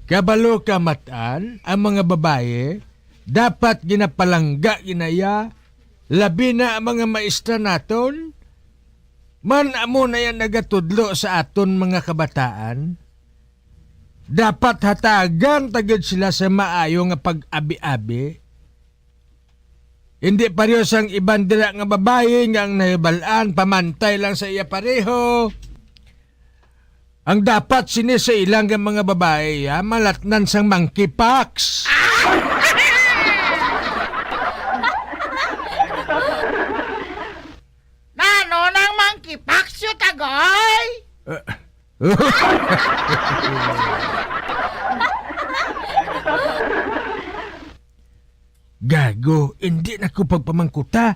Kabalo ka matan, ang mga babae, dapat ginapalangga ginaya, labi na ang mga maestra naton. Man amo na yan nagatudlo sa aton mga kabataan. Dapat hatagan tagid sila sa maayo nga pag-abi-abi. Hindi parehas ang ibandira nga babae nga ang nahibalaan, pamantay lang sa iya pareho. Ang dapat sini sa ilang mga babae, malatnan sang monkeypox. Nano nang monkeypox, Tiyot Tagoy? Gago, hindi na ko pagpamangkuta.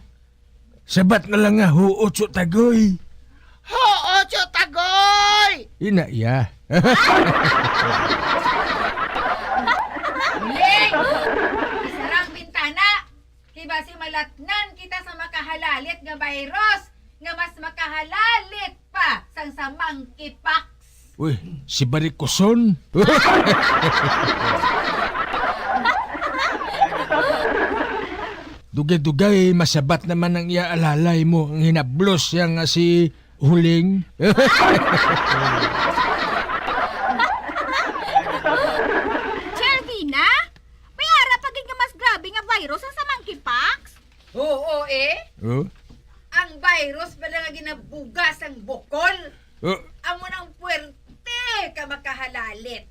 Sabat na lang nga huot, Tiyot Tagoy. Oo, Tiyot Tagoy! Inaya. Huling! Isarang bintana! Kiba si malatnan kita sa makahalalit nga virus nga mas makahalalit pa sang sa monkeypox. Uy, si Barikoson. Dugay-dugay, masabat naman ang iaalalay mo. Ang hinablos yang si Huling. Chervina, may ara pagig nga mas grabe nga virus ang sa monkeypox? Oo eh. Oh? Ang virus pala nga ginabugas ang bukol. Oh? Amo nang puwerte ka makahalalit.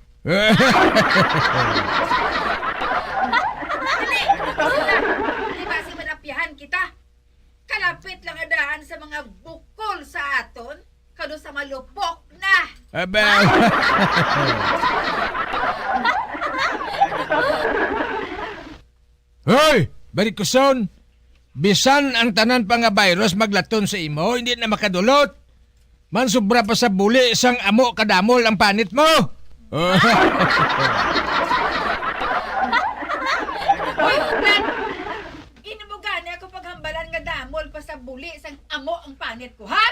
Dali! Di ba si manapihan kita? Kalapit lang adaan sa mga bukol sa aton, kado sa malupok na. Aba. Hoy! Barikoson! Bisan ang tanan pa nga virus maglaton sa imo, hindi na makadulot. Man sobra pa sa buli, isang amo kadamol ang panit mo. Hoy, Brad! Inumugani ako paghambalan nga damol pa sa buli sang amo ang panit ko, ha?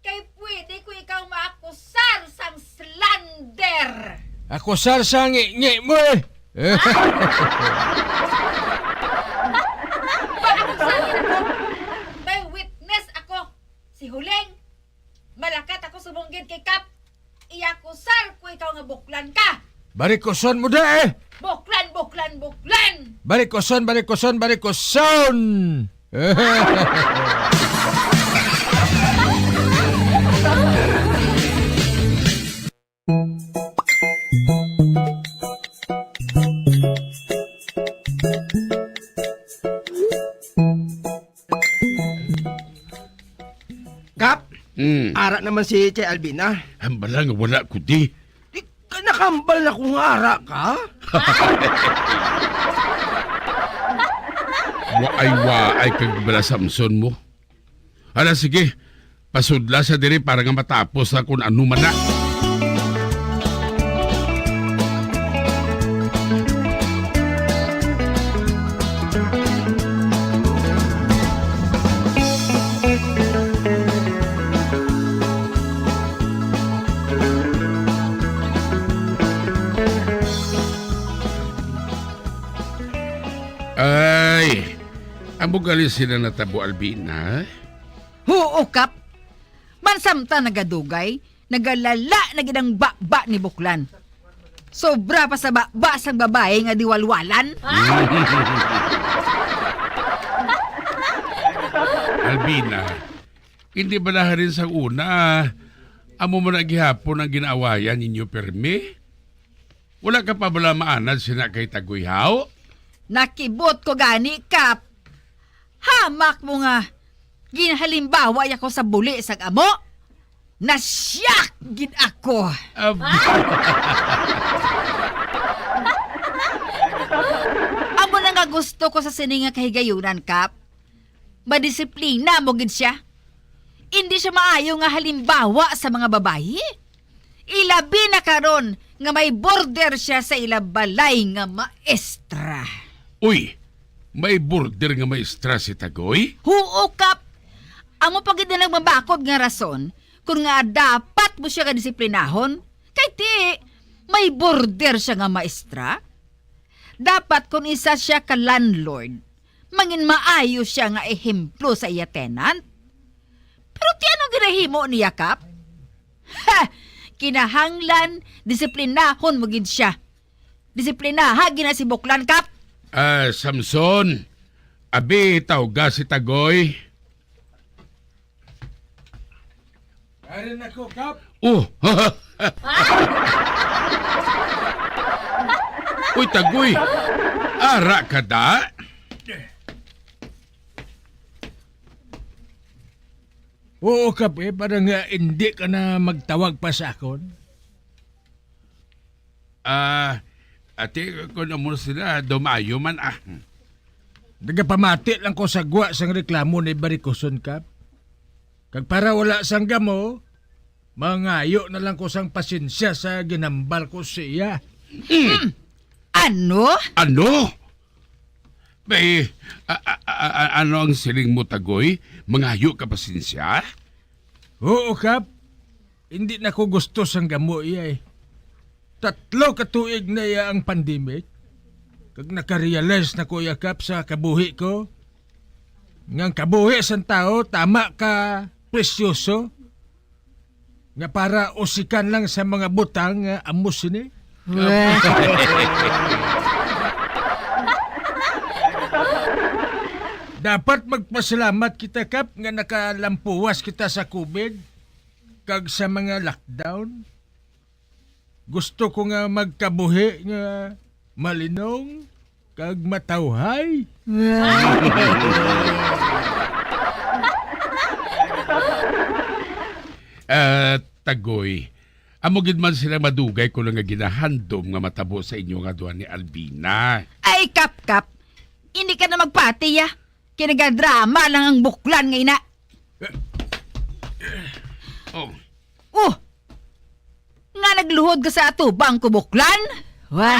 Kay pwede ko ikaw maakusar sang slander. Ako sa ngi mo eh. Paakusahin ako. May witness ako. Si Huling. Malakat ako sumunggid kay Kap. Iakusar ko ikaw nga buklan ka. Barikoson mo da eh. Buklan, buklan, buklan. Barikoson. Kap, ara naman si Che Albina. Hambala nga wala ko di. Nakambal na kung ara ka? Waay kag bala Samson mo. Hala sige, pasudla sa diri para nga matapos na kung ano man na. Ay, amo gali sila natabo Albina. Oo, Kap. Mansamta nagadugay, nagalala na ginang ba ni Buklan. Sobra pa sa ba sang babae nga diwalwalan. Albina, hindi ba na rin sa una, amo mo na gihapon ang ginaawayan ninyo permi? Wala ka pa bala maanad sina kay Taguyhaw? Nakibot ko gani, Kap. Hamak mo nga. Ginhalimbawa ako sa buli sa amo. Nasyak gid ako. Amo na nga gusto ko sa sininga kahigayunan, Kap. Madisiplina mo gid siya. Hindi siya maayo nga halimbawa sa mga babae. Ilabi na karon nga may border siya sa ilabalay nga maestra. Uy, may border nga maestra si Tagoy? Oo, Kap. Amo pagid na nagmabakod nga rason kung nga dapat mo siya kadisiplinahon. Kay ti, may border siya nga maestra. Dapat kung isa siya ka landlord, mangin maayo siya nga ehemplo sa iya tenant. Pero ti anong ginahimo niya, Kap? Ha! Kinahanglan, disiplinahon mo gid siya. Disiplinaha gina si Buklan, Kap. Samson, abi tawga si Tagoy. Arin ako, Kap. Oh, Uy, Tagoy, ara ka da? Oo, Kap, parang hindi ka na magtawag pa sa akon. Ate, kung mo sila, dumayo man Nagapamati lang ko sa gwa sang reklamo ni Barikoson, Kap. Kag para wala sang gamo, Mangayo na lang ko sang pasensya sa ginambal ko siya. Ano? Ano? Bay, ano ang siling mo, Tagoy? Mangayo ka pasensya? Oo, Kap. Hindi na ko gusto sang gamo iya eh. 3 katuig na iya ang pandemic. Kag nakarealize na ko iya, Kap, sa kabuhi ko. Ngang kabuhi sang tao, tama ka presyoso. Nga para usikan lang sa mga butang nga amos ni. Dapat magpasalamat kita, Kap, nga nakalampuwas kita sa COVID kag sa mga lockdown. Gusto ko nga magkabuhi nga malinong kag matawhay. Tagoy, amo gid man sila madugay ko lang nga ginahandom nga matabo sa inyo nga duha ni Albina. Ay, Kap. Hindi ka na magpati, ya. Kinagadrama lang ang buklan nga ina. Oh. Oh! Nga nagluhod ka sa atubang ko buklan? Wah!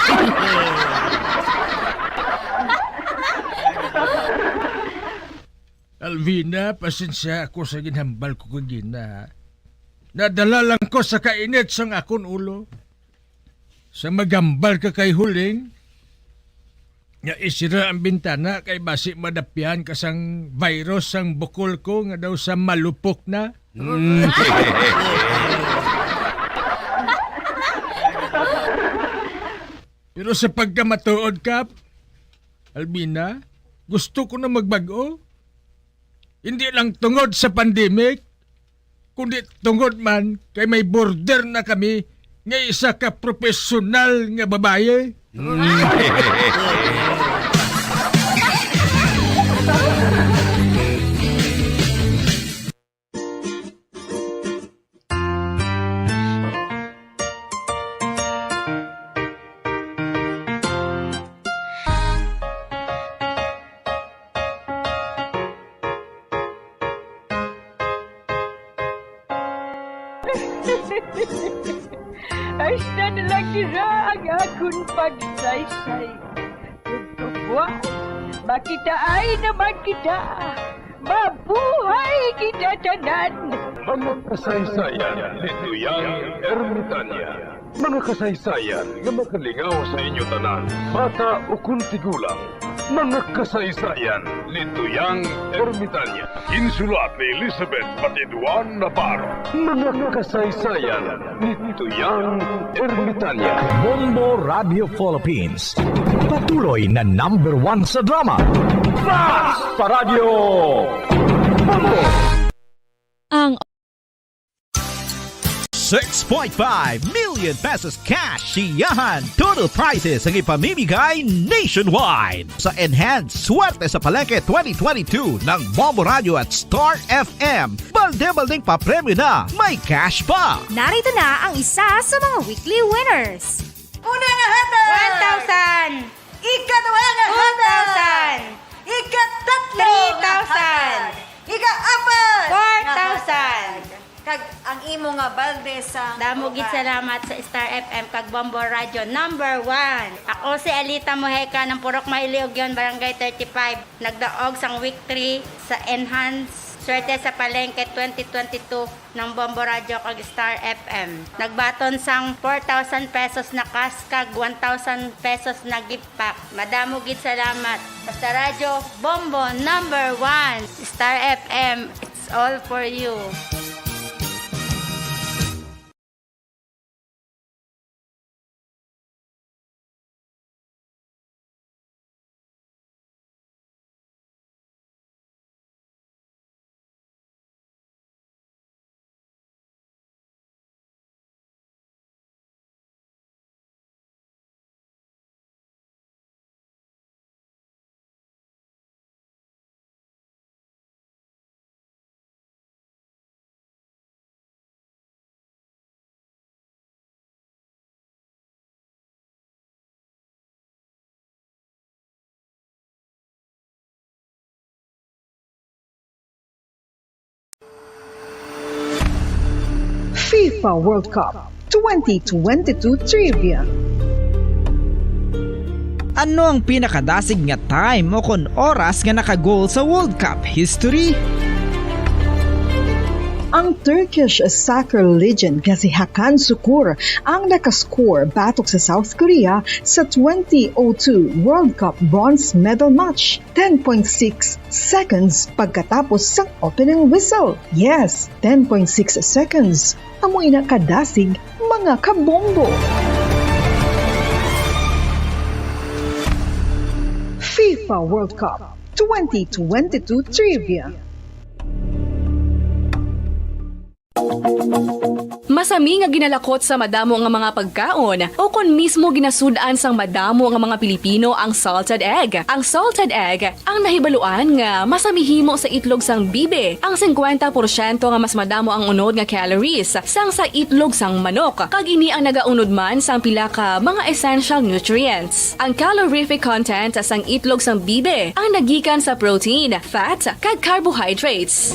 Alvina, pasensya ako sa ginhambal ko kagina. Nadala lang ko sa kainit sang akon ulo. Sa magambal ka kay huling, nga isira ang bintana kay basi madapyan kasang virus sang bukol ko nga daw sa malupok na. Pero sa pagkamatuod, Kap, Albina, gusto ko na magbago. Hindi lang tungod sa pandemic, kundi tungod man kay may border na kami nga isa ka profesional nga babae. Hasta na lang sila ang akong pagsaysay. Pagkabuas, makitaan naman kita. Mabuhay kita tanan. Mga kasaysayan ni Tuyang Ermitanya. Mga kasaysayan nga makalingaw sa inyo tanan, bata o kuntigulang. Mga kasaysayan ni Tuyang Ermitanya. Insulat ni Elizabeth Batiduan Navarro. Mga kasaysayan ni Tuyang Ermitanya. Bombo Radio Philippines. Patuloy na #1 sa drama. Mas Paradio Bombo! Ang 6.5 million pesos cash siyahan. Total prizes ang ipamimigay nationwide. Sa Enhanced Swerte sa Palengke 2022 ng Bombo Radio at Star FM. Balde-baldeng papremyo na. May cash pa. Narito na ang isa sa mga weekly winners. Una nga hatag! 1,000! Ikadwa nga hatag! 1,000! Ikatatlo nga hatag! Ika-apat! 4,000! Kag ang imo nga balde sa Damogit salamat sa Star FM kag Bombo Radio #1. Ako si Alita Mojeca ng Purok Mailiog yon, Barangay 35. Nagdaog sang week 3 sa Enhanced Swerte sa Palengke 2022 ng Bombo Radio kag Star FM. Nagbaton sang 4,000 pesos na cash kag 1,000 pesos na gift pack. Madamogit salamat. Basta Radio Bombo #1. Star FM, it's all for you. FIFA World Cup 2022 Trivia. Ano ang pinakadasig nga time o kon oras nga nakagol sa World Cup history? Ang Turkish soccer legend nga si Hakan Şükür ang nakascore batok sa South Korea sa 2002 World Cup bronze medal match 10.6 seconds pagkatapos sa opening whistle. Yes, 10.6 seconds. Amoy na kadasig mga kabombo. FIFA World Cup 2022 Trivia. Masami nga ginalakot sa madamo nga mga pagkaon o kon mismo ginasudan sang madamo nga mga Pilipino ang salted egg. Ang salted egg ang nahibaluan nga masamihimo sa itlog sang bibe. Ang 50% nga mas madamo ang unod nga calories sang sa itlog sang manok. Kag ini ang nagaunod man sang pila ka mga essential nutrients. Ang calorific content sang itlog sang bibe ang nagikan sa protein, fat, kag carbohydrates.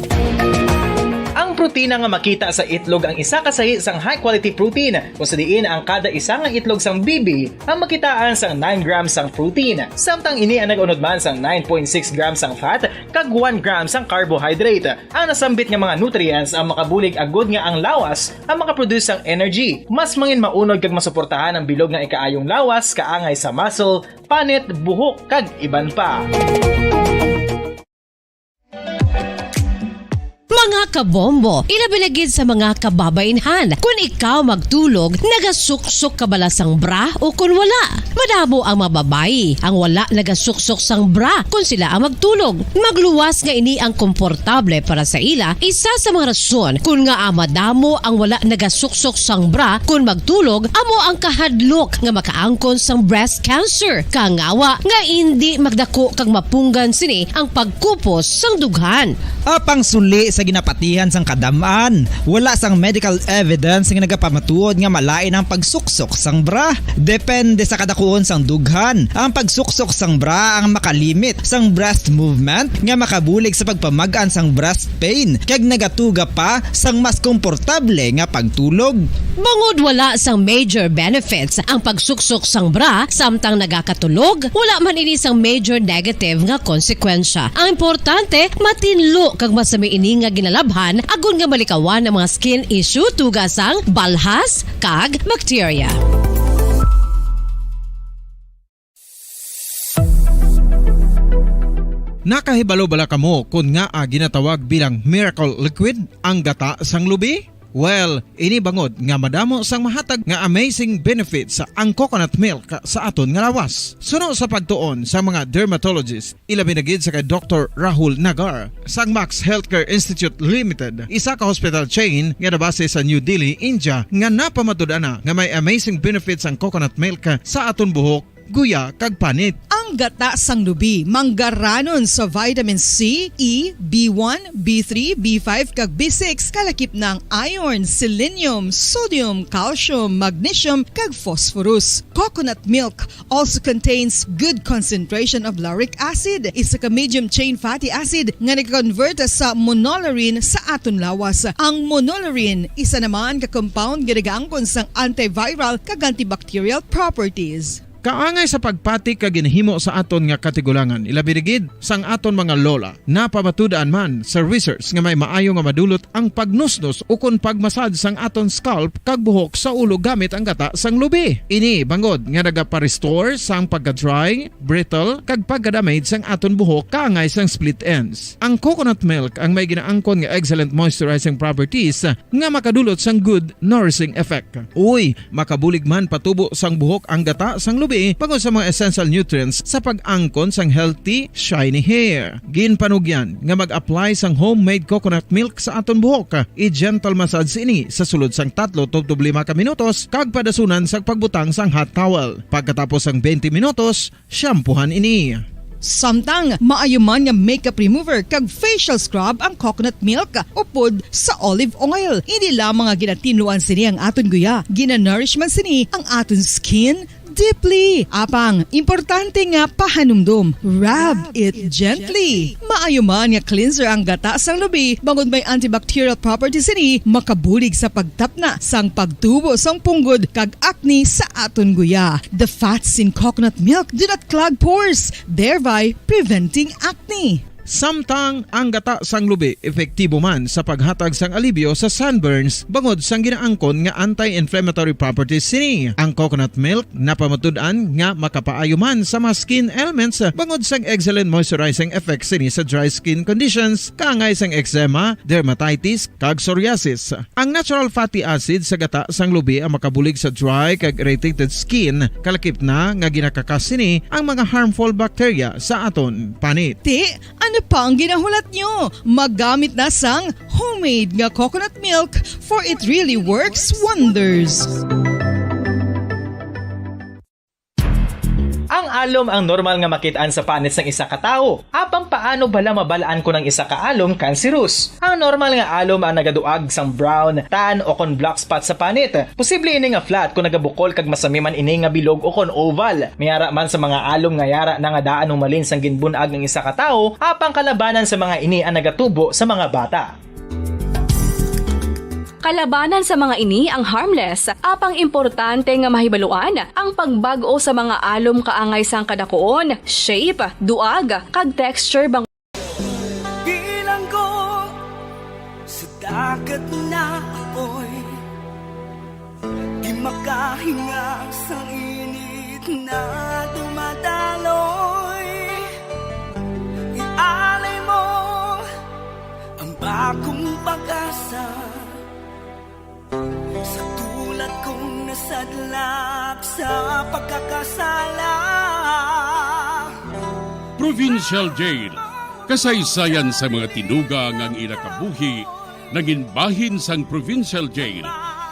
Ang protina nga makita sa itlog ang isa kasahi sang high quality protein kung sa diin ang kada isa nga itlog sang bibi ang makitaan sang 9 grams sang protein. Samtang ini ang nag-unod man sang 9.6 grams sang fat kag 1 gram sang carbohydrate. Ang nasambit nga mga nutrients ang makabulig agud nga ang lawas ang makaproduce sang energy. Mas mangin maunod kag masuportahan ang bilog nga ikaayong lawas kaangay sa muscle, panit, buhok kag iban pa. Mga kabombo, ilabiligid sa mga kababainhan. Kung ikaw magtulog, nagasuksok ka bala sang bra o kung wala. Madamo ang mababayi, ang wala nagasuksok sang bra kung sila ang magtulog. Magluwas nga ini ang komportable para sa ila, isa sa mga rason kung nga madamo ang wala nagasuksok sang bra kung magtulog, amo ang kahadlok nga makaangkon sang breast cancer. Kangawa nga hindi magdako kag mapunggan sini ang pagkupos sang dughan. Apang suli sa ginapatihan sang kadamaan, wala sang medical evidence nga nagapamatuod nga malain ang pagsuksok sang bra. Depende sa kadakuon sang dughan. Ang pagsuksok sang bra ang makalimit sang breast movement nga makabulig sa pagpamagaan sang breast pain kag nagatuga pa sang mas komportable nga pagtulog. Bangod wala sang major benefits ang pagsuksok sang bra samtang nagakatulog, wala man ini sang major negative nga konsekwensya. Ang importante, matinlo kag masami ini nga ginalabhan agon nga malikawan ang mga skin issue tugasang balhas kag bacteria. Nakahibalo bala kamo kung nga ginatawag bilang miracle liquid ang gata sang lubi? Well, ini bangod nga madamo sang mahatag nga amazing benefits sa ang coconut milk sa aton nga lawas. Suno sa pagtuon sa mga dermatologist, ilabi na gid sa kay Dr. Rahul Nagar sang Max Healthcare Institute Limited, isa ka hospital chain nga nabase sa New Delhi, India, nga napamatud-ana nga may amazing benefits ang coconut milk sa aton buhok, guya kag panit. Ang gata sang lubi manggaranon sa vitamin C, E, B1, B3, B5 kag B6 kalakip ng iron, selenium, sodium, calcium, magnesium kag phosphorus. Coconut milk also contains good concentration of lauric acid, isa ka medium chain fatty acid nga nag-convert sa monolaurin sa aton lawas. Ang monolaurin isa naman ka compound nga nagaangkon sang antiviral kag antibacterial properties. Kaangay sa pagpati ka ginhimo sa aton nga katigulangan, ilabirigid sang aton mga lola na pamatudaan man sa research nga may maayo nga madulot ang pagnusnos o kun pagmasad sang aton scalp kag buhok sa ulo gamit ang gata sang lubi. Ini bangod nga nagapa-restore sang pagka-dry, brittle kag pagka-damage sang aton buhok kaangay sang split ends. Ang coconut milk ang may ginaangkon nga excellent moisturizing properties nga makadulot sang good nourishing effect. Uy, makabulig man patubo sang buhok ang gata sang lubi pagod sa mga essential nutrients sa pag-angkon sang healthy, shiny hair. Ginpanugyan nga mag-apply sang homemade coconut milk sa aton buhok. I-gentle massage ini sa sulod sang 3 to 5 ka minutos kag padasunan sa pagbutang sang hot towel. Pagkatapos sang 20 minutos, shampoohan ini. Samtang maayo man nga makeup remover kag facial scrub ang coconut milk upod sa olive oil. Hindi lamang nga ginatinluan sini ang aton guya, ginanourish man sini ang aton skin, deeply. Apang, importante nga pahanumdum. Rub it gently. Maayo man nga cleanser ang gata sang lubi, bangod may antibacterial properties ini, makabulig sa pagtapna sang pagtubo sang punggod kag acne sa aton guya. The fats in coconut milk do not clog pores, thereby preventing acne. Samtang ang gata sang lubi epektibo man sa paghatag sang alibyo sa sunburns bangod sang ginaangkon nga anti-inflammatory properties sini. Ang coconut milk napamatud-an nga makapaayo man sa mga skin ailments bangod sang excellent moisturizing effects sini sa dry skin conditions kaangay sang eczema, dermatitis kag psoriasis. Ang natural fatty acid sa gata sang lubi ang makabulig sa dry kag irritated skin, kalakip na nga ginakakas sini ang mga harmful bacteria sa aton panit. Ano pa ang ginahulat nyo? Maggamit na sang homemade nga coconut milk for it really works wonders. Ang alom ang normal nga makitaan sa panit ng isa ka tawo. Apang paano bala mabalaan ko ng isa ka alom cancerous? Ang normal nga alom ang nagaduag sang brown, tan o kon black spot sa panit. Posible ini nga flat kung nagabukol kag masami man ini nga bilog o kon oval. Mayara man sa mga alom nga yara na nga daan humalin sang ginbunag ng isa ka tawo, apang kalabanan sa mga ini ang nagatubo sa mga bata. Kalabanan sa mga ini ang harmless, apang importante nga mahibaluan ang pagbago sa mga alom kaangay sang kadakuon, shape, duag, kag texture bang Bilang ko sa dagat na apoy, di makahinga sa init na dumadaloy. Ialay mo ang bagong pag-asa sa tulad kong nasadlak sa pagkakasala. Provincial Jail, kasaysayan sa mga tinugang ang inakabuhi, naging bahin sang Provincial Jail.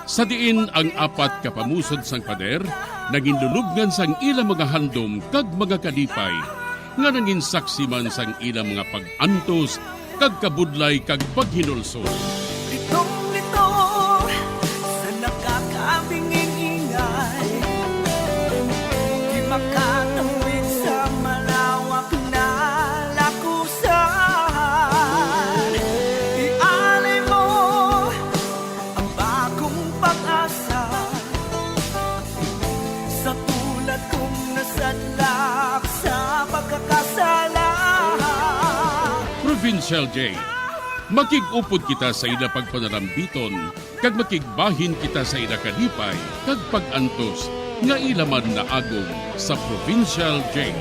Sa diin ang apat kapamusod sang pader, naging lulubngan sang ilang mga handom kag mga kalipay, nga naging saksi man sang ilang mga pag-antos, kag kabudlay kag paghinulsol. Litong-lito sa nakakabinging ingay, di makatawid sa malawak na lakusan. Ialay mo ang bagong pag-asa sa tulad kong nasadlak sa pagkakasala. Provincial Jail, makig-upod kita sa ila pagpanarambiton, kag makigbahin kita sa ila kalipay, kag pag-antos, nga ilaman na agong sa Provincial Jail.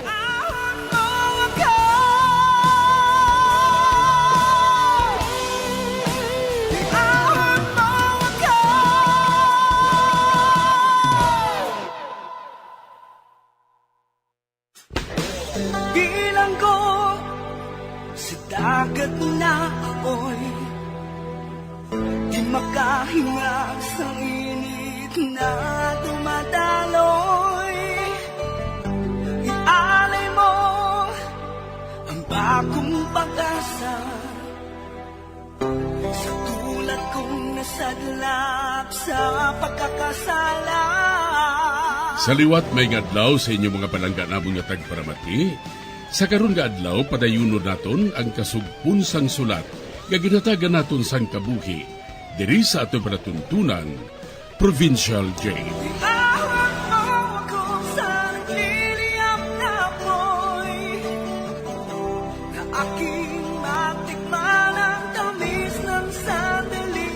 Bilang ko sa dagat na apoy, di makahinga sa init na dumadaloy. Ialay mo ang bagong pag-asa sa tulad kong nasadlak sa pagkakasala. Sa liwat may ngadlaw sa inyong mga palangga namong nga tagparamati. Sa karon nga adlaw padayunon naton ang kasugpon sang sulat nga ginatagan naton sang kabuhi diri sa aton panatuntunan, Provincial Jail. Aking matikman ang tamis ng sandali.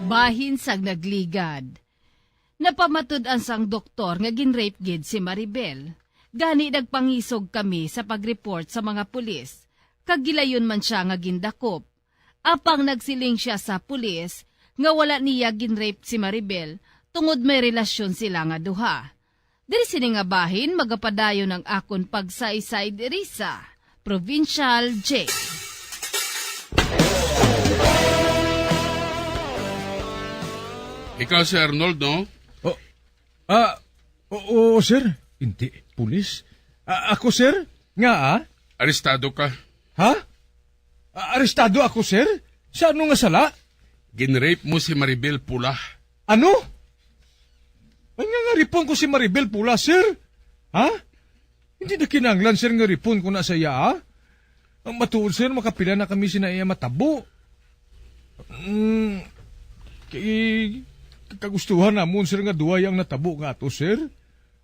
Bahin sang nagligad. Napamatud ang sang doktor nga ginrape gid si Maribel. Gani nagpangisog kami sa pagreport sa mga pulis. Kagilayon man siya nga gindakop. Apang nagsiling siya sa pulis nga wala niya ginrape si Maribel tungod may relasyon sila nga duha. Diri sini nga bahin magapadayon ang akon pagsaysay diri sa Provincial Jail. Ikaw si Arnold, no? Oo, sir. Hindi, pulis. Ako, sir? Nga, Arestado ka. Ha? Arestado ako, sir? Sa ano nga sala? Ginrape mo si Maribel Pula. Ano? Ay nga ripon ko si Maribel pula, sir. Ha? Hindi na kinanglan, sir, nga ripon ko na saya, ha? Ang matuod, sir, makapila na kami sinaiya matabo. Kagustuhan namon, sir, nga duway ang natabo nga to, sir.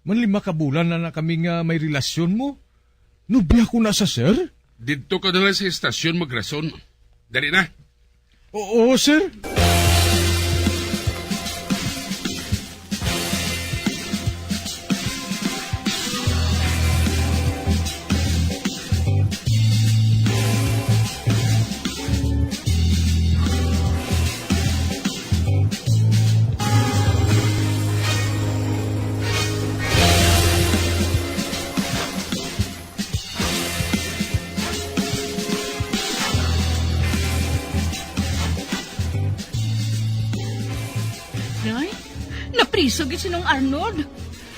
Man 5 ka bulan na kami nga may relasyon mo. Nubya ko na sa, sir. Dito ka dala sa estasyon magrason. Dari na. Oo, sir. Napriso gid sinong Arnold.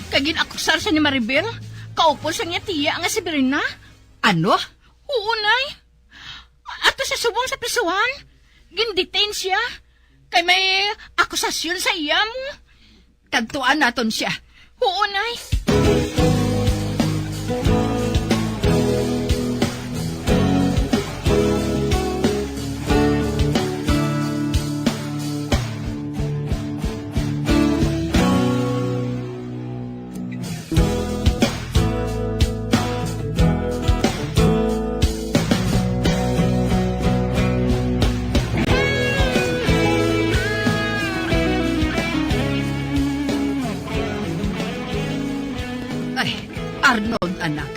Kagin akusar siya ni Maribel. Kaupon sa niya tiya nga si Berna. Ano? Oo, nay. Ato sa subong sa prisuhan. Gin-detain siya. Kay may akusasyon sa iya mo. Kadtuan naton siya. Oo, nay. Arnold, anak,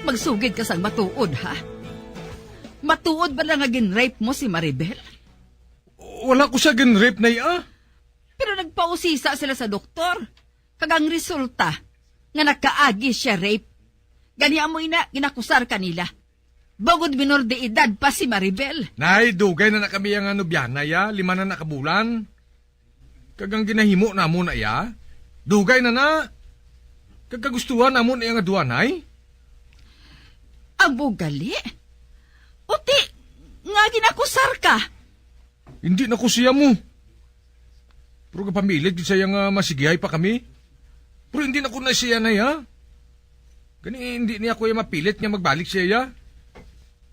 magsugid ka sang matuod, ha? Matuod ba lang nga gin-rape mo si Maribel? Wala ko siya gin-rape na iya. Pero nagpausisa sila sa doktor. Kagang resulta, nga nakaagi siya rape. Ganiya mo ina, ginakusar kanila. Bagod minor de edad pa si Maribel. Nay, dugay na kami ang nobyanay, ya. 5 na nakabulan. Kagang ginahimo na mo na iya. Dugay na. Kagagustuhan namon iya nga duwanay? Ang bugali? Uti, nga ginakusar ka. Hindi na ko siya mo. Pero kapamilit, siya nga masigihay pa kami. Pero hindi na ko na siya na ya. Gani hindi niya ko yung mapilit nga magbalik siya ya.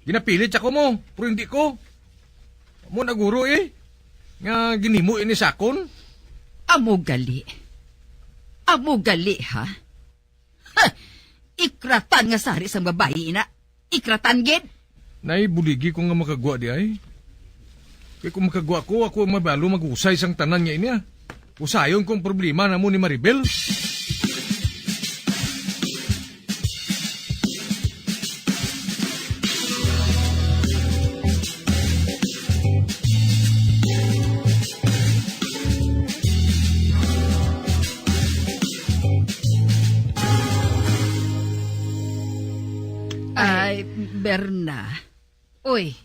Ginapilit ako mo, pero hindi ko. Mo naguro Nga ginimo ini sakon. Amugali, ha? Ikratan nga sari sa babae ina. Ikratan gid. Nay, buligi ko nga makagwa di ay. Kaya kung makagwa ko, ako mabalo mag-usay sang tanan niya inya. Usayon kong problema na mo ni Maribel. Ay, Berna. Uy,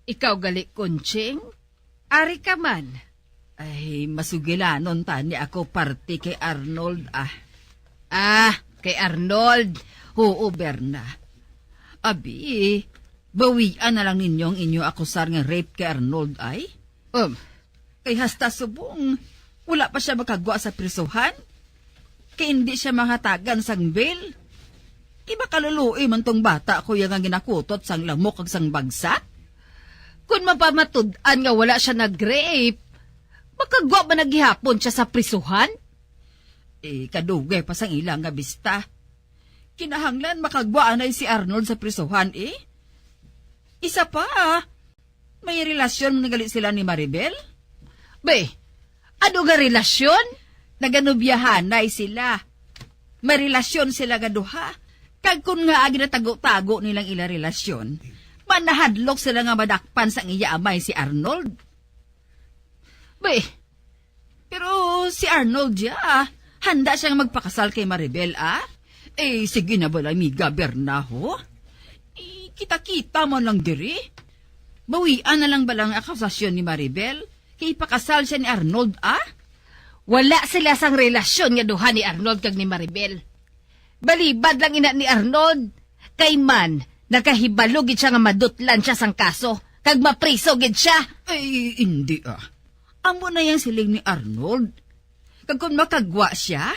ikaw gali konching? Ari ka man. Ay, masugilanon tani ako party kay Arnold, kay Arnold. Oo, Berna. Abi, bawian na lang ninyong inyo akusar nga rape kay Arnold, ay? Kay hasta subong, wala pa siya makagwa sa prisuhan? Kay hindi siya mahatagan sang bail? Iba kaluluoy man tong bata ko yung ginakutot sang lamok ag sang bagsak? Kung mapamatud-an nga wala siya nag-rape, makagwa ba naghihapon siya sa prisuhan? Kadugay pa sang ilang nga bista. Kinahanglan makagwa anay si Arnold sa prisuhan, Isa pa, may relasyon mo nagali sila ni Maribel? Ano nga relasyon? Naganubyahanay sila. May relasyon sila gaduha. Kag kun nga agi na tago-tago nilang ila relasyon, manahadlok sila nga madakpan sa iya amay si Arnold. Pero si Arnold handa siyang magpakasal kay Maribel, sige na bala, amiga Bernaho. Kita-kita mo lang diri. Bawian na lang balang akusasyon ni Maribel, kay ipakasal siya ni Arnold, Wala sila sang relasyon nga duha ni Arnold kag ni Maribel. Balibad lang ina ni Arnold. Kay man, nakahibalo gid siya nga madutlan siya sang kaso. Kag mapriso gid siya. Ay, hindi Amo na yang siling ni Arnold. Kag kung makagwa siya,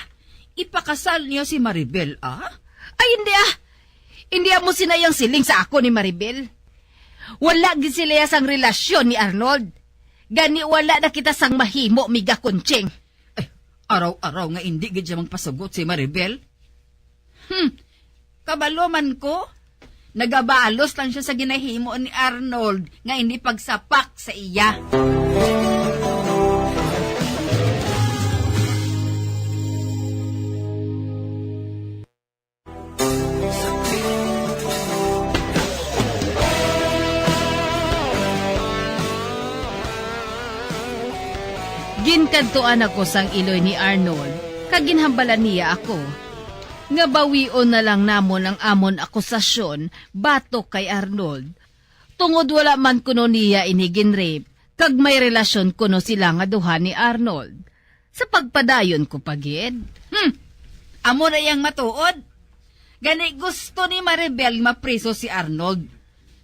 ipakasal niyo si Maribel, ah? Ay, hindi ah! Hindi mo sinayang siling sa ako ni Maribel. Wala gid sila sang relasyon ni Arnold. Gani wala na kita sang mahimo, miga Kunching. Ay, araw-araw nga hindi gid siya magpasugot si Maribel. Kabalo man ko. Nagabalos lang siya sa ginahimo ni Arnold nga hindi pagsapak sa iya. Ginkantuan ako sang iloy ni Arnold, kag ginhambalan niya ako. Nga bawion na lang namon ang amon akusasyon batok kay Arnold. Tungod wala man kuno niya inigin rape, kag may relasyon kuno sila nga duha ni Arnold. Sa pagpadayon ko pagid. Amo na yang matuod. Gani gusto ni Maribel mapriso si Arnold.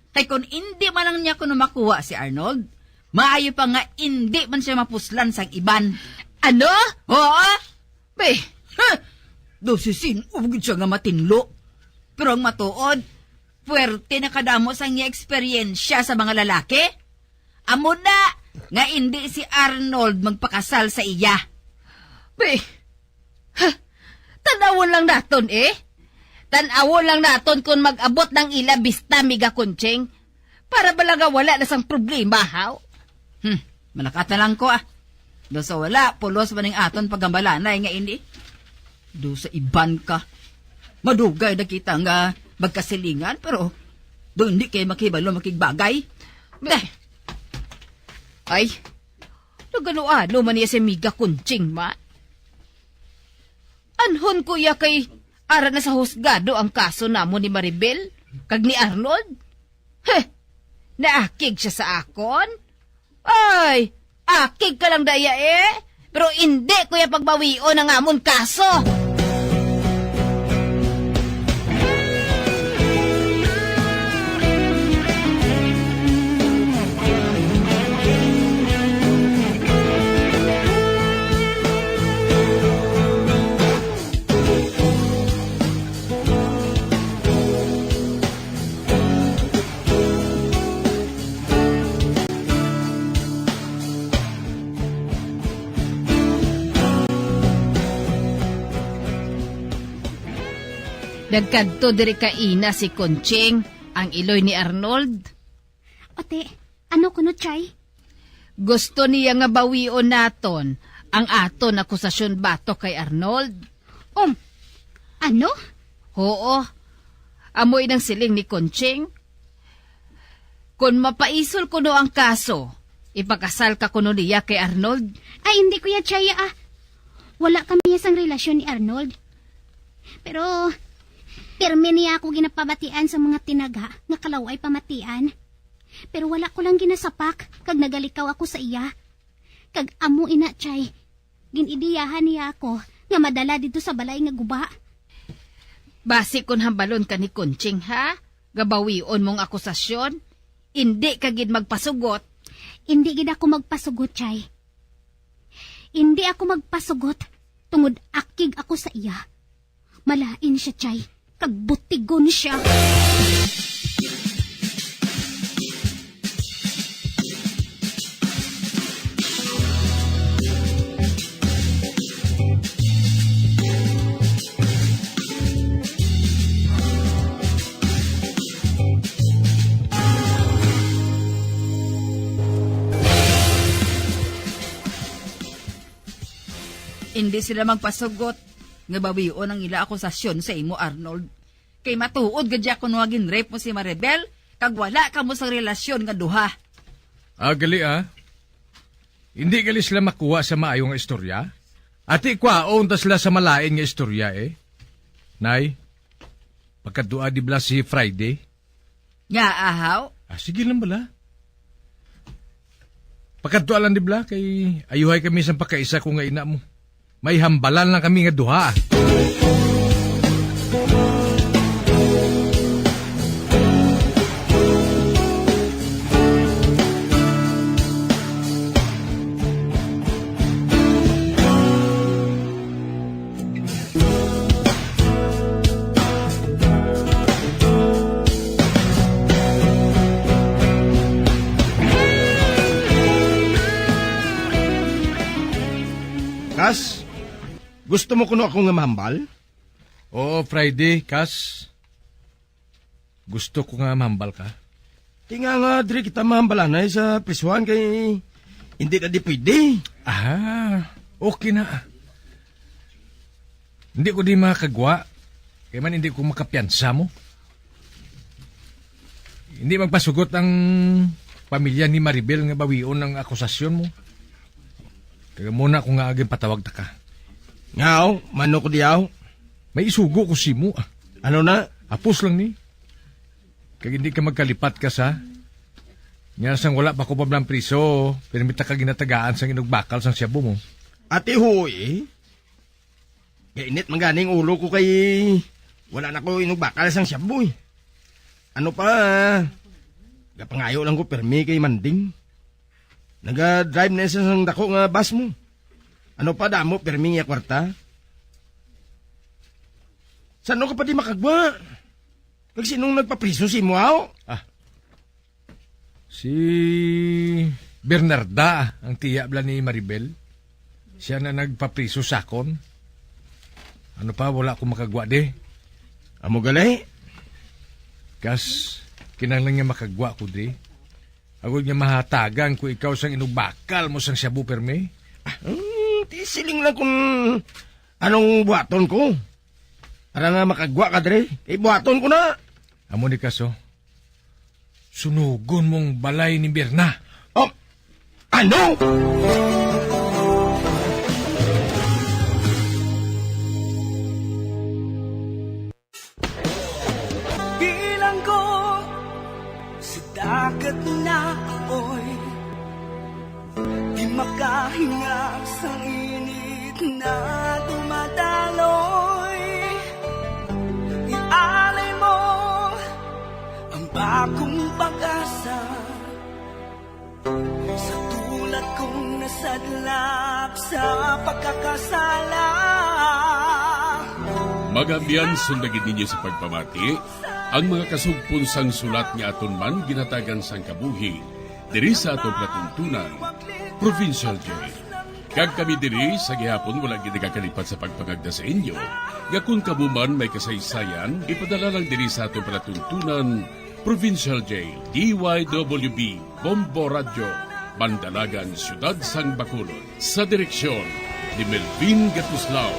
Kay kung hindi man lang niya kuno makuha si Arnold, maayo pa nga hindi man siya mapuslan sang iban. Ano? Oo? Be, dosisin, ugid siya nga matinlo. Pero ang matuod, puwerte na kadamo sang niya eksperyensya sa mga lalaki. Amo na, nga hindi si Arnold magpakasal sa iya. Be, tanawon lang naton eh. Tanawon lang naton kung mag-abot ng ila bista, miga Kunching. Para balaga wala na sang problema, haw? Malakata lang ko ah. Do sa wala, pulos maning aton pagambalanay nga hindi. Do sa iban ka. Madugay na kita nga magkasilingan, pero do hindi kayo makibalo makigbagay. Ay, nagano-ano man niya si miga Kunching ma. Anhon kuya kay ara na sa husgado ang kaso namo ni Maribel, kag ni Arnold. Naakig siya sa akon? Ay, akig ka lang daya eh. Pero hindi kuya pagbawion ang amon kaso. Nagkadto diri ka ina si Kunching, ang iloy ni Arnold. Ote, ano kuno chay? Gusto niya nga bawion naton ang aton akusasyon bato kay Arnold. Ano? Oo. Amoy ng siling ni Kunching. Kung mapaisol kuno ang kaso, ipakasal ka kuno niya kay Arnold. Ay, hindi kuya chay ah. Wala kami isang relasyon ni Arnold. Pero pirmi niya ako ginapabatian sa mga tinaga nga kalaway pamatian. Pero wala ko lang ginasapak kag nagalikaw ako sa iya. Kag amo ina chay, ginidiyahan niya ako nga madala dito sa balay nga guba. Basi kun hambalon ka ni Kunching ha? Gabawion mong akusasyon? Hindi ka gid magpasugot? Hindi gid ako magpasugot chay. Hindi ako magpasugot tungod akig ako sa iya. Malain siya chay. Kagbutigon siya. Hindi sila magpasugot. Nga bawion ang ila akusasyon sa imo, Arnold. Kay matuod gadya kung wagin rape mo si Maribel, kag wala ka mo sa relasyon nga duha. Gali Hindi gali sila makuha sa maayong istorya? Ati kwaon ta sila sa malain nga istorya eh. Nay, pagkadua di bala si Friday? Nga ahaw? Sige lang bala. Pagkadua lang di bala, kay ayuhay kami sa pagkaisa ko nga ina mo. May hambalan lang kami nga duha. Kas, gusto mo kuno ako nga mahambal? Oo, Friday, Kas. Gusto ko nga mahambal ka. Tinga nga, Dre, kita mahambalanay sa prisuhan kay hindi ka di pwede. Okay na. Hindi ko di makagwa. Kaya man hindi ko makapiansa mo. Hindi magpasugot ang pamilya ni Maribel nga bawion ang akusasyon mo. Kaya muna ko nga aging patawag ta ka. Ngaw, mano ko diyaw. May isugo ko si mo. Ano na? Apos lang ni. Kaya hindi ka magkalipat ka sa. Nga sang wala pa ko pa blang priso, pinamita ka ginatagaan sang inugbakal sang siyabo mo. Ate Huy, gainit maganing ulo ko kay wala na ko inugbakal sang siyabo eh. Ano pa, gapangayo lang ko permi kay Manding. Naga-drive na sang dako nga bus mo. Ano pa damo permi nga kwarta? Saan ka pa di makagwa? Kag sinong nagpapriso si mo, aw? Si Bernarda, ang tiya bla ni Maribel. Siya na nagpapriso sakon. Ano pa, wala akong makagwa de. Amo galay? Kas, kinahanglan niya makagwa ko de. Agod niya mahatagan ko ikaw sang inugbakal mo sang Cebu perme. Tisiling lang kung anong buhaton ko. Para nga makagwa ka, Dre. Kay buhaton ko na. Amo ni Kaso, sunugon mong balay ni Berna. Oh, ano? Bilang ko sa dagat na apoy, di makahinga sa init na dumadaloy. Ialay mo ang bagong pag-asa sa tulad kong nasadlak sa pagkakasala. Magamian sundagin ninyo sa pagpamati ang mga kasugpon sang sulat nga aton man ginatagan sang kabuhi diri sa atong platuntunan, Provincial Jail. Kag kami diri sa gihapon wala ginagakalipat sa pagpangagda sa inyo. Nga kung kabuman may kasaysayan, ipadala lang diri sa atong platuntunan, Provincial Jail, DYWB, Bombo Radio, Bandalagan, Siyudad Sang Bacolod. Sa direksyon ni Melvin Gatuslao.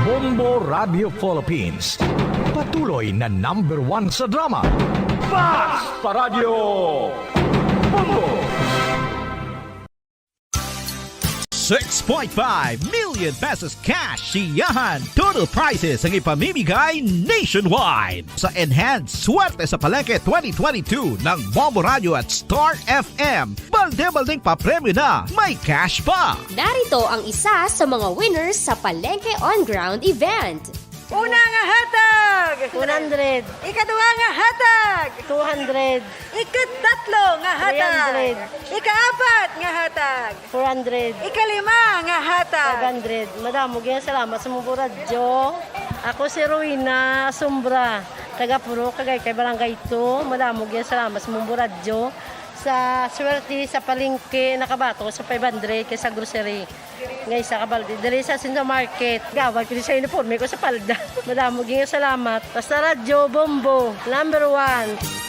Bombo Radio Philippines. Patuloy na #1 sa drama. Basta Radio Bombo! 6.5 million pesos cash siyahan. Total prizes ang ipamimigay nationwide sa Enhanced Swerte sa Palengke 2022 ng Bombo Radio at Star FM. Balde-baldeng papremyo na, may cash pa. Narito ang isa sa mga winners sa Palengke On Ground event. Una nga hatag! 100. Ikaduha nga hatag! 200. Ikatatlo nga hatag! 300. Ikaapat nga hatag! 400. Ikalima nga hatag! 500. Madam, mugyang salamat sa mga radyo. Ako si Rowena Sombra. Taga Puro, kagay kay Barangay 2. Madam, mugyang salamat sa mga radyo. Sa swerte sa palengke nakabato sa 500 kay sa grocery. Ngay sa kabaldi diri sa Sindo Market. Gawag ko sa uniforme ko sa palda. Madamo ging salamat. Basta Radyo Bombo #1.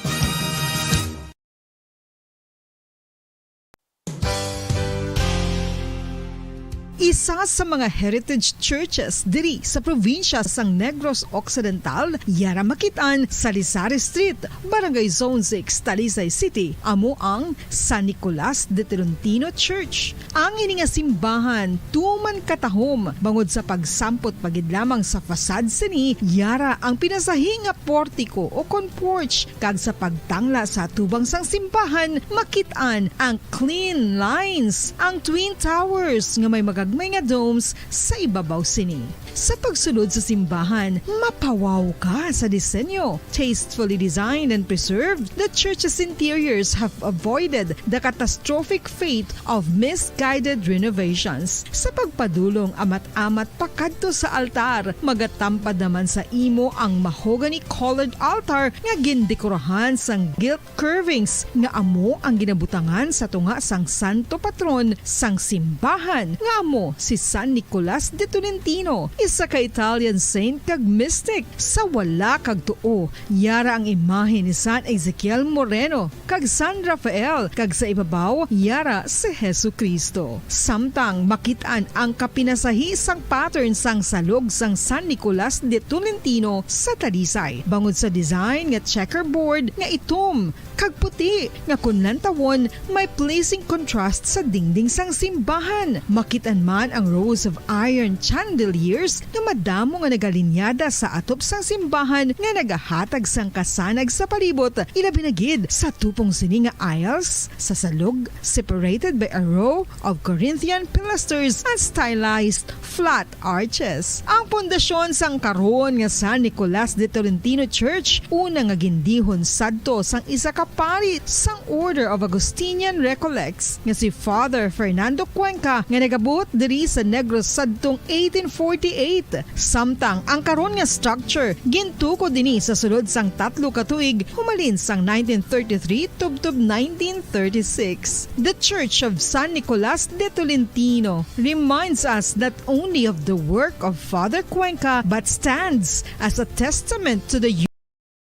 Isa sa mga heritage churches diri sa probinsya sang Negros Occidental, yara makitaan sa Lizares Street, Barangay Zone 6, Talisay City, amo ang San Nicolas de Tolentino Church. Ang ini nga simbahan tuman katahom bangod sa pagsampot pagid lamang sa fasad sini, yara ang pinasahi nga portiko o porch kag sa pagtangla sa tubang sang simbahan makitaan ang clean lines, ang twin towers nga may magagmay nga domes sa ibabaw sini. Sa pagsunod sa simbahan, mapawaw ka sa disenyo. Tastefully designed and preserved, the church's interiors have avoided the catastrophic fate of misguided renovations. Sa pagpadulong amat-amat pakadto sa altar, magatampad naman sa imo ang mahogany colored altar nga gindekorahan sang gilt carvings nga amo ang ginabutangan sa tunga sang santo patron sang simbahan nga amo si San Nicolas de Tolentino, isa ka Italian saint kag mystic. Sa wala kag tuo, yara ang imahe ni San Ezekiel Moreno kag San Rafael, kag sa ibabaw yara si Hesu Kristo. Samtang makitaan ang kapinasahi sang pattern sang salog sang San Nicolas de Tolentino sa Talisay. Bangod sa design nga checkerboard nga itom kag puti nga kunlantawon may placing contrast sa dingding sang simbahan. Makitaan man ang rows of iron chandeliers nga madamo nga nagalinyada sa atop sang simbahan nga nagahatag sang kasanag sa palibot, ilabi na gid sa tupong sini nga aisles sa salog separated by a row of Corinthian pilasters and stylized flat arches. Ang pundasyon sang karon nga San Nicolas de Tolentino Church una nga gindihon sadto sang isa ka pari sang Order of Augustinian Recollects nga si Father Fernando Cuenca nga nagabot diri sa Negros sadtong 1848. Samtang ang karon nga structure gintuko dinhi sa sulod sang 3 ka tuig humalin sang 1933 tubtob 1936. The Church of San Nicolas de Tolentino reminds us not only of the work of Father Cuenca but stands as a testament to the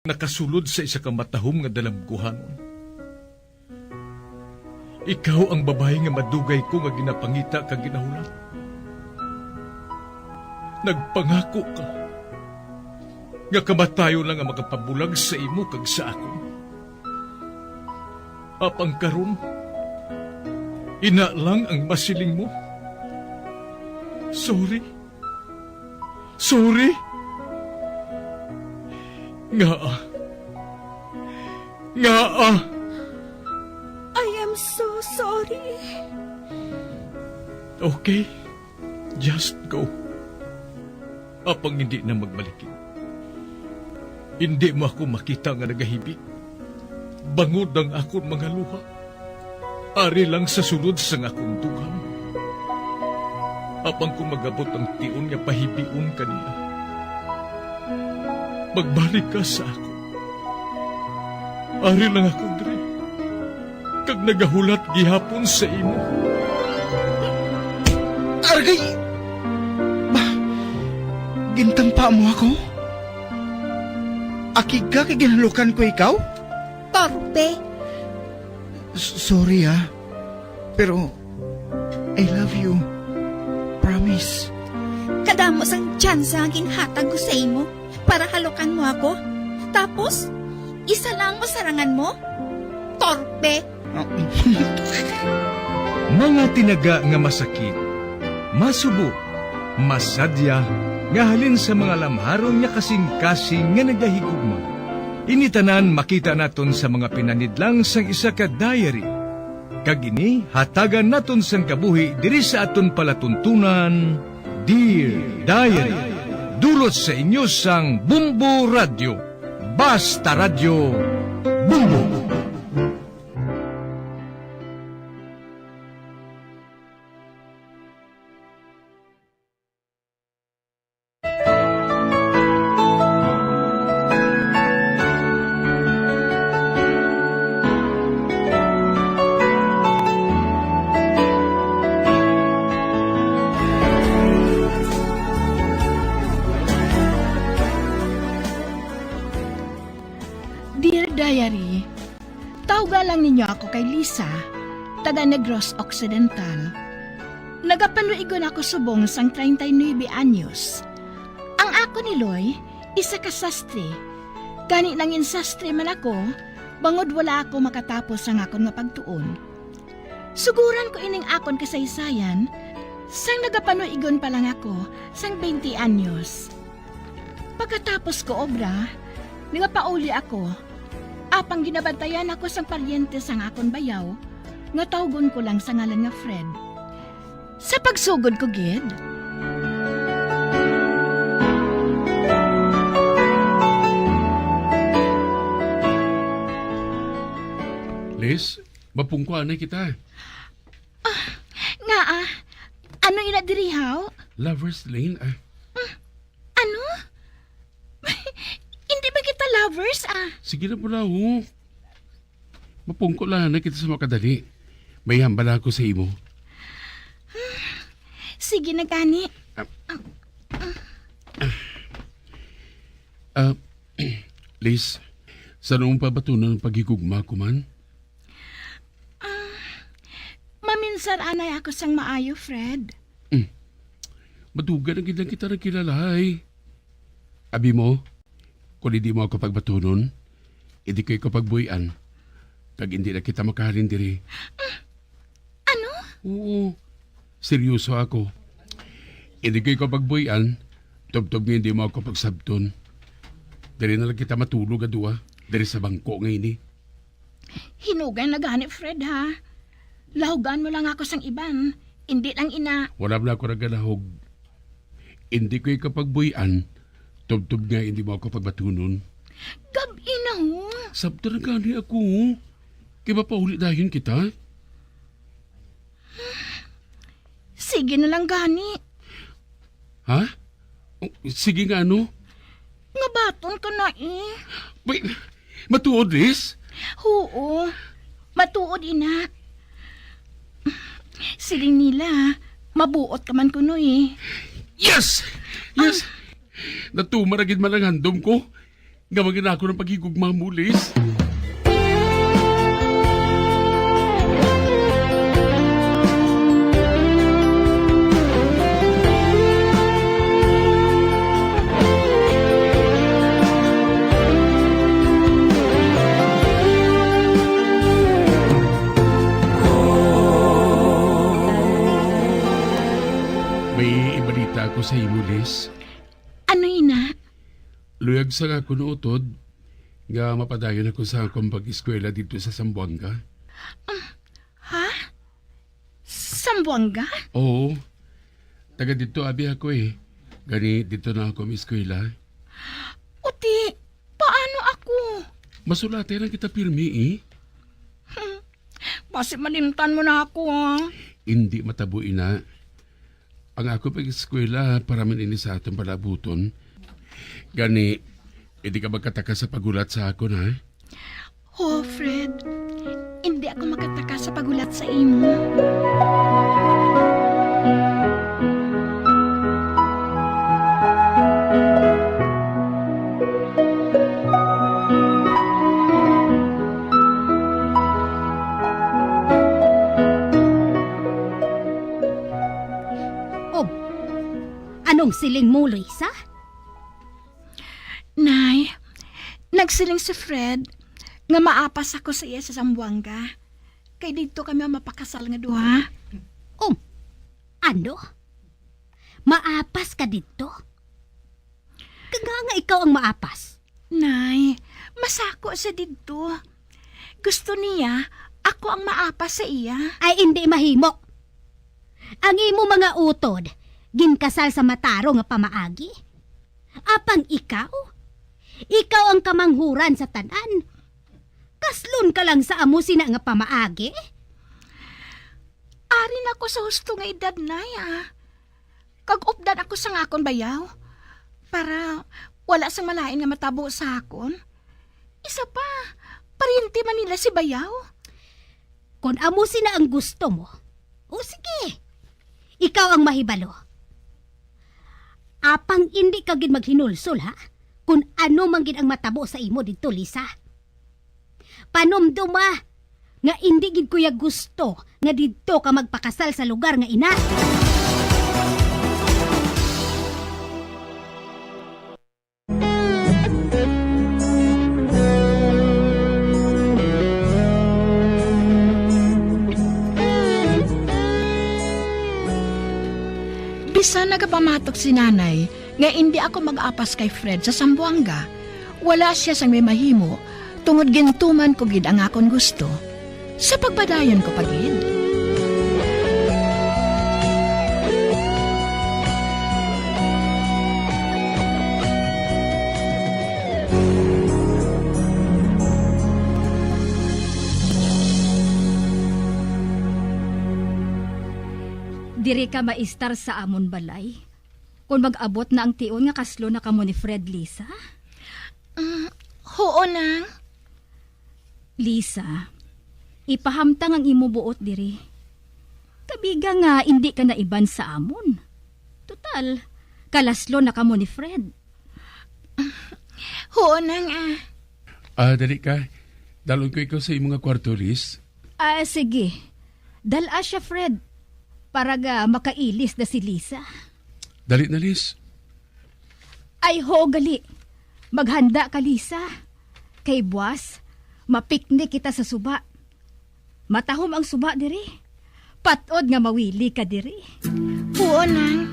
nakasulod sa isa ka matahom nga dalamguhanon. Ikaw ang babae nga madugay ko nga ginapangita kag ginahulat. Nagpangako ka nga kamatayo lang ang makapabulag sa imo kag sa akon. Apang karon, ina lang ang masiling mo. Sorry. Nga. I am so sorry. Okay, just go. Apang hindi na magbalikin. Hindi mo ako makita nga nagahibik. Bangod ang akong mga luha. Ari lang sa sulod sang akong dugang. Apang kung magabot ang tion nga pahibiun kanila. Magbalik ka sa ako. Ari lang ako dre. Kag nagahulat gihapon sa imo. Argay! Gintampa mo ako? Akig ka kay ginalukan ko ikaw? Torpe. Sorry pero I love you. Promise. Kadamo sang tsansa ang ginhatag ko sa imo para halukan mo ako. Tapos, isa lang masarangan mo? Torpe. Mga tinaga nga masakit, masubo, masadya, nga halin sa mga lamharon nga kasing-kasing nga nagahigugma. Initanan makita naton sa mga pinanidlang sang isa ka diary. Kagini, hatagan naton sang kabuhi diri sa aton palatuntunan, Dear Diary. Dulot sa inyo sang Bumbo Radio. Basta Radio Bumbo. Dear Diary, tawgalan ninyo ako kay Lisa, taga Negros Occidental. Nagapanuigon ako subong sang 39 anyos. Ang ako ni Loy, isa ka sastre. Gani nangin sastre man ako, bangod wala ako makatapos sang akon nga pagtuon. Suguran ko ining akon kasaysayan, sang nagapanuigon pa lang ako sang 20 anyos. Pagkatapos ko obra, nagapauli ako, apang ginabantayan ako sang paryente sang akon bayaw, nga tawgon ko lang sa ngalan nga Fred. Sa pagsugod ko, gid, Liz, mapungkuan na kita. Nga ano ina diri haw? Lover's Lane. Ano? Hindi ba kita lovers Sige na pala, ho. Mapungkuan na kita sa makadali. May hambala ako sa imo. Sige na gani. Liz, saan mong pabatunan ng pagigugma ko man? Maminsan anay ako sang maayo, Fred. Madugan ang gidang kita nagkilalay. Abi mo, kung hindi mo ako pagbatunon, hindi kayo kapagbuyan. Kag hindi na kita makahalin diri. Ano? Oo, seryoso ako. Hindi kayo kapagbuyan, tubtob nga hindi mo ako pagsabton. Diri na lang kita matulog adua, diri sa bangko ngayon eh. Hinugay na gani, Fred, ha? Lahugan mo lang ako sang iban. Hindi lang ina. Wala na ako nagalahog. Hindi ko ikapagbuyan, tubtob nga hindi mo ako pagbatunon. Gabi na ho. Sabta na gani ako. Kaya mapaulit dahin kita? Sige na lang gani. Ha? Sige nga ano? Nga baton ka na Wait, matuod, Liz? Oo, matuod ina. Siling nila, mabuot ka man kuno Yes! Yes! Natumaragid man ang handom ko. Gamagin ako ng pagigugma mo, Liz. May ibalita ako sa imo, Liz. Ano ina? Luyag sa nga ko utod, nga mapadayon ako sa akong pag-eskwela dito sa Zamboanga. Ha? Sambuanga? Oo. Taga dito abi ako Gani dito na ako eskwela. Uti, paano ako? Masulate lang kita pirmi Basi malimtan mo na ako Hindi matabuin na. Ang ako pag-eskwela para man ini sa atong palabuton. Gani, hindi ka magkataka sa pagulat sa akon, ha? Oh, Fred. Hindi ako makataka sa pagulat sa imo. Anong siling mo, Luisa? Nay, nagsiling si Fred nga maapas ako sa iya sa Zamboanga. Kay dito kami mapakasal nga duha. Ano? Maapas ka dito? Kaya nga ikaw ang maapas. Nay, masako sa dito. Gusto niya, ako ang maapas sa iya. Ay hindi mahimo. Ang imo mga utod, ginkasal sa mataro nga pamaagi. Apang ikaw? Ikaw ang kamanghuran sa tanan. Kaslon ka lang sa amo sina nga pamaagi. Ari na ako sa husto nga edad na Kag-updan ako sa ngakon bayaw. Para wala sang malain nga matabo sa akon. Isa pa, parinti man nila si bayaw. Kung amo sina ang gusto mo, o sige, ikaw ang mahibalo. Apang hindi ka gid maghinulsol ha? Kung ano man gid ang matabo sa imo dito, Lisa. Panumduma nga hindi gid kuya gusto nga dito ka magpakasal sa lugar nga ina. Bisan nagapamatok si nanay nga hindi ako mag-apas kay Fred sa Zamboanga. Wala siya sang may mahimo, tungod gintuman ko gid ang akon gusto. Sa pagpadayon ko pagid. Diri ka maistar sa amon balay. Kung mag-abot na ang tion nga kaslo na kamo ni Fred, Lisa? Oo, nang. Lisa, ipahamtang ang imo buot diri. Kabiga nga hindi ka naiban sa amon. Total, kalaslo na kamo ni Fred. Oo, nang. Dali ka. Dalon ko ikaw sa imong kwarto, Liz. Sige. Dala siya, Fred. Para ga makailis na si Lisa. Dali na, Liz. Ay ho, gali. Maghanda ka, Lisa. Kay buwas, mapiknik kita sa suba. Matahom ang suba diri. Patod nga mawili ka diri. Oo, nang.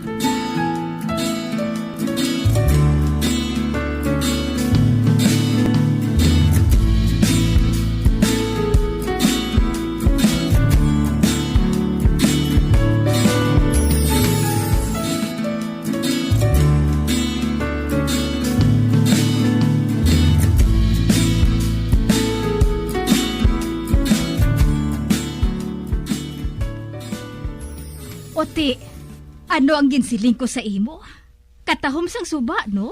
Oti, ano ang ginsiling ko sa imo? Katahom sang suba, no?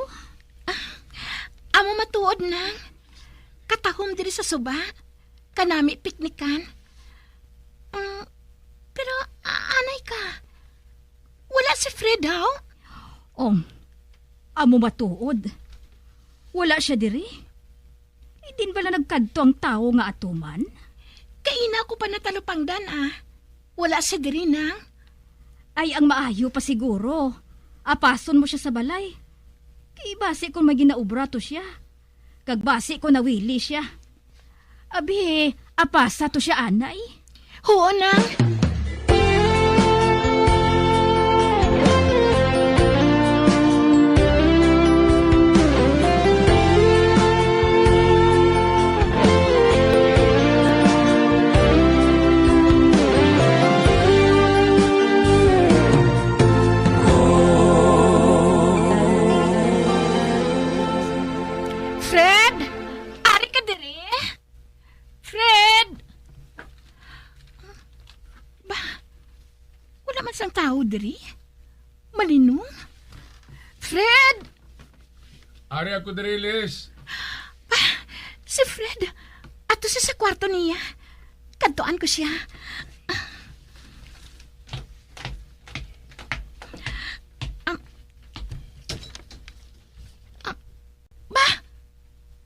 Amo matuod, nang. Katahom diri sa suba. Kanami piknikan. Pero, anay ka. Wala si Fred, haw? Amo matuod. Wala siya diri. Idin bala nagkadto ang tao nga atuman? Kaina ko pa natalupangdan, Wala siya diri, nang. Ay, ang maayo pa siguro. Apason mo siya sa balay. Kay basi kung may ginaubra to siya. Kag basi kung nawili siya. Abi, apasa to siya, anay. Oo, nang. Ang tao diri? Malinong? Fred! Ari ako diri, Liz. Si Fred. Ato siya sa kwarto niya. Kantoan ko siya.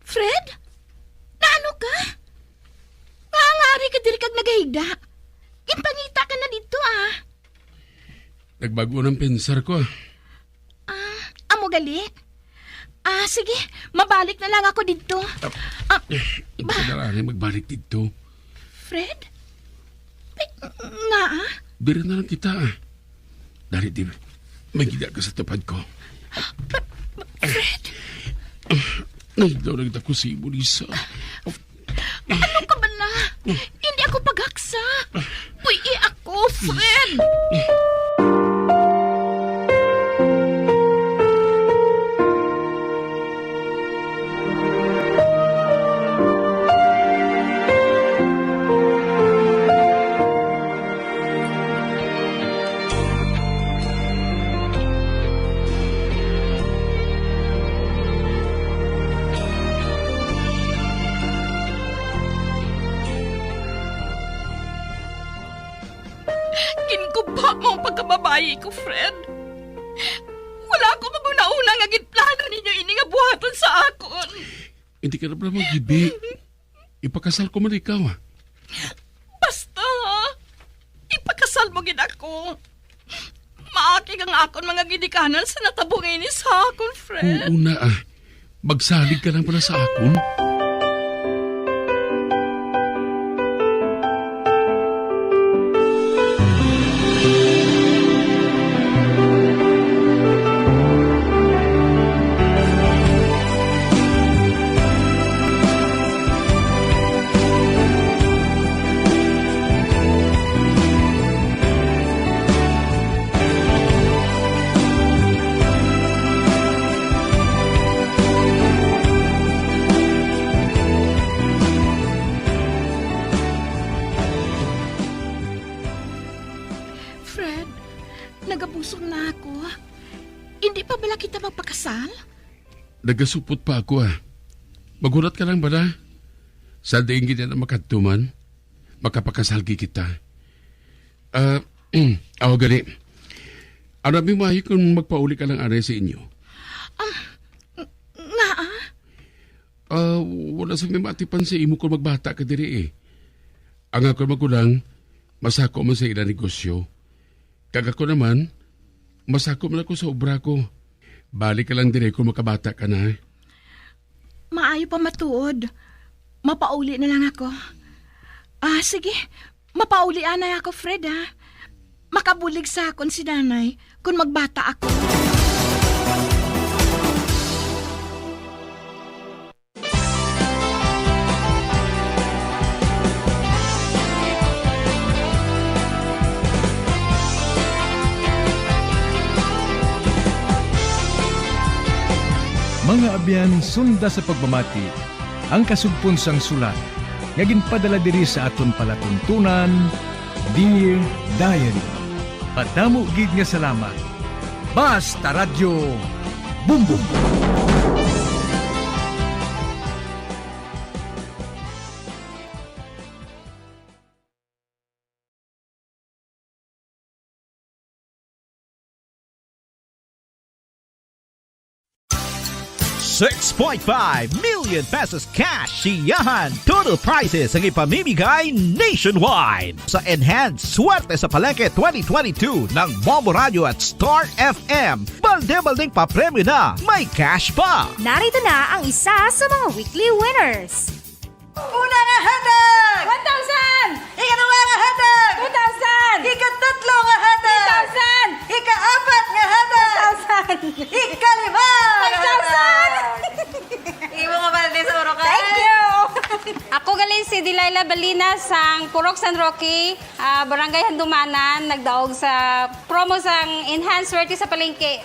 Fred? Naano ka? Maangari ka diri kag nagahigda. Ginpangita ka na dito, Nagbago ng pensar ko. Amo gali? Sige, mabalik na lang ako dito. Hindi ka na magbalik dito. Fred? Nga, Diri na lang kita, Dari, may gida ka sa tapad ko. Fred? Nagdaw na kita ko si Lisa. Ano ka ba na? Hindi ako paghaksa. Uy, ako, Fred! Ginkuba mo ang pagkababayi ko, Fred. Wala ko maguna-una nga ginplano ninyo ini nga buhaton sa akon. Hindi ka na pala magibi. Ipakasal ko man ikaw, Basta, ipakasal mo gid ako. Maakig ang akon mga gidikanan sa natabungin ni sa akon, Fred. Una, magsalig ka lang pala sa akon. magpakasal? Nagasupot pa ako Magulat ka lang ba na? Sa daing na makatuman, makapakasal kita. Ako gani. Ano may mahi kung magpauli ka lang aray sa inyo? Wala sa may matipan sa imo kung magbata ka diri Ang ako magulang, masako man sa ilang negosyo. Kag ako naman, masako man ako sa obra ko. Balik ka lang diri kung makabata ka na. Maayo pa matuod. Mapauli na lang ako. Sige. Mapauli na ako, Fred, Makabulig sa akon si nanay kung magbata ako. Mga abyan, sunda sa pagmamati, ang kasugpon sang sulat, nga ginpadala diri sa aton palatuntunan, Dear Diary. Padamo gid nga salamat. Basta Radyo Bumbum. ₱6.5 million cash siyahan total prizes ang ipamimigay nationwide sa Enhanced Swerte sa Palengke 2022 ng Bombo Radio at Star FM. Balde-baldeng papremyo na, may cash pa! Narito na ang isa sa mga weekly winners. Una nga hatag! 1,000! Ikadua nga hatag! 2,000! Ikatatlo nga hatag! 3,000! Ikaapat nga hatag! 1,000! Ikalima nga hatag! 5,000! Imo nga balde sa uro ka. Thank you! Ako galing si Delilah Balinas sang Purok San Roque, Barangay Handumanan, nagdaog sa promo sang Enhanced Swerte sa Palengke